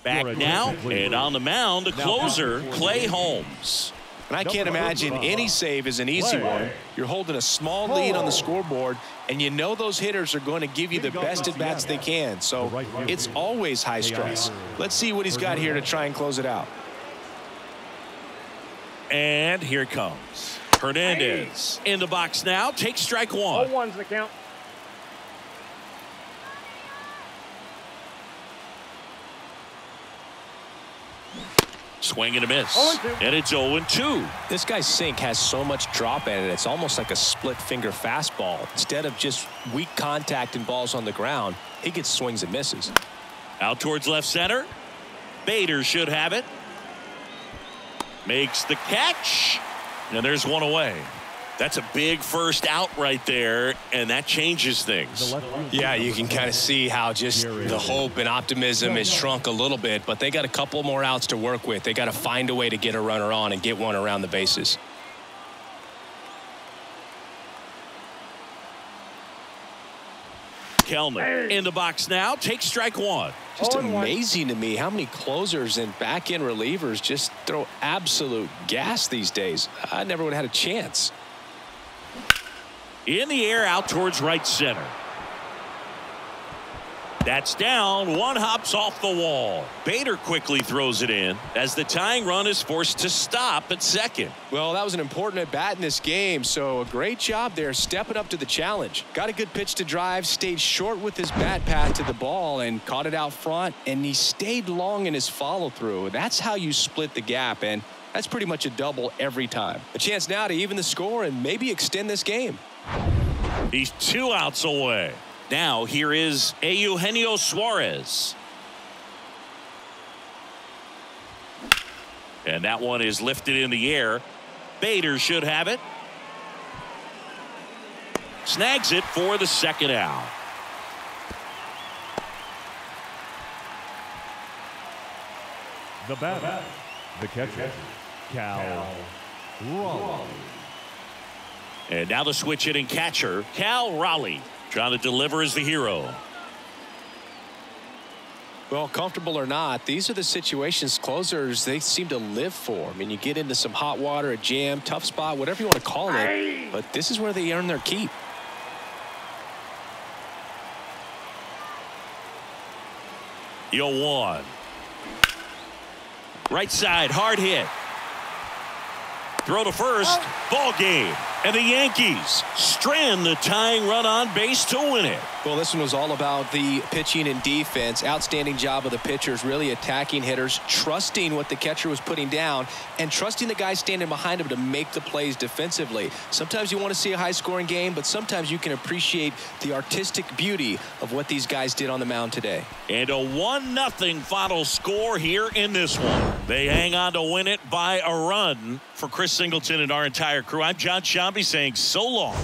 Back now, and on the mound, the closer, Clay Holmes. And I can't imagine any save is an easy one. You're holding a small lead on the scoreboard, and you know those hitters are going to give you the best at-bats they can. So it's always high stress. Let's see what he's got here to try and close it out. And here comes Hernandez in the box now. Takes strike 1. 0-1's the count. Swing and a miss. And it's 0-2. This guy's sink has so much drop in it. It's almost like a split finger fastball. Instead of just weak contact and balls on the ground, he gets swings and misses. Out towards left center. Bader should have it. Makes the catch. And there's one away. That's a big first out right there, and that changes things. Yeah, you can kind of see how just the hope and optimism is shrunk a little bit, but they got a couple more outs to work with. They got to find a way to get a runner on and get one around the bases. Kellner in the box now. Takes strike 1. Just amazing to me how many closers and back-end relievers just throw absolute gas these days. I never would have had a chance. In the air out towards right center. That's down. One hops off the wall. Bader quickly throws it in as the tying run is forced to stop at second. Well, that was an important at bat in this game, so a great job there stepping up to the challenge. Got a good pitch to drive, stayed short with his bat path to the ball and caught it out front, and he stayed long in his follow through. That's how you split the gap, and that's pretty much a double every time. A chance now to even the score and maybe extend this game. He's 2 outs away. Now here is Eugenio Suarez. And that one is lifted in the air. Bader should have it. Snags it for the second out. The batter, the catcher, Cal Raleigh. And now the switch hitting catcher, Cal Raleigh, trying to deliver as the hero. Well, comfortable or not, these are the situations closers, they seem to live for. I mean, you get into some hot water, a jam, tough spot, whatever you want to call it, but this is where they earn their keep. You'll one. Right side, hard hit. Throw to first, ball game. And the Yankees strand the tying run on base to win it. Well, this one was all about the pitching and defense. Outstanding job of the pitchers, really attacking hitters, trusting what the catcher was putting down, and trusting the guy standing behind him to make the plays defensively. Sometimes you want to see a high-scoring game, but sometimes you can appreciate the artistic beauty of what these guys did on the mound today. And a 1-0 final score here in this one. They hang on to win it by a run. For Chris Singleton and our entire crew, I'm John Shambi saying so long.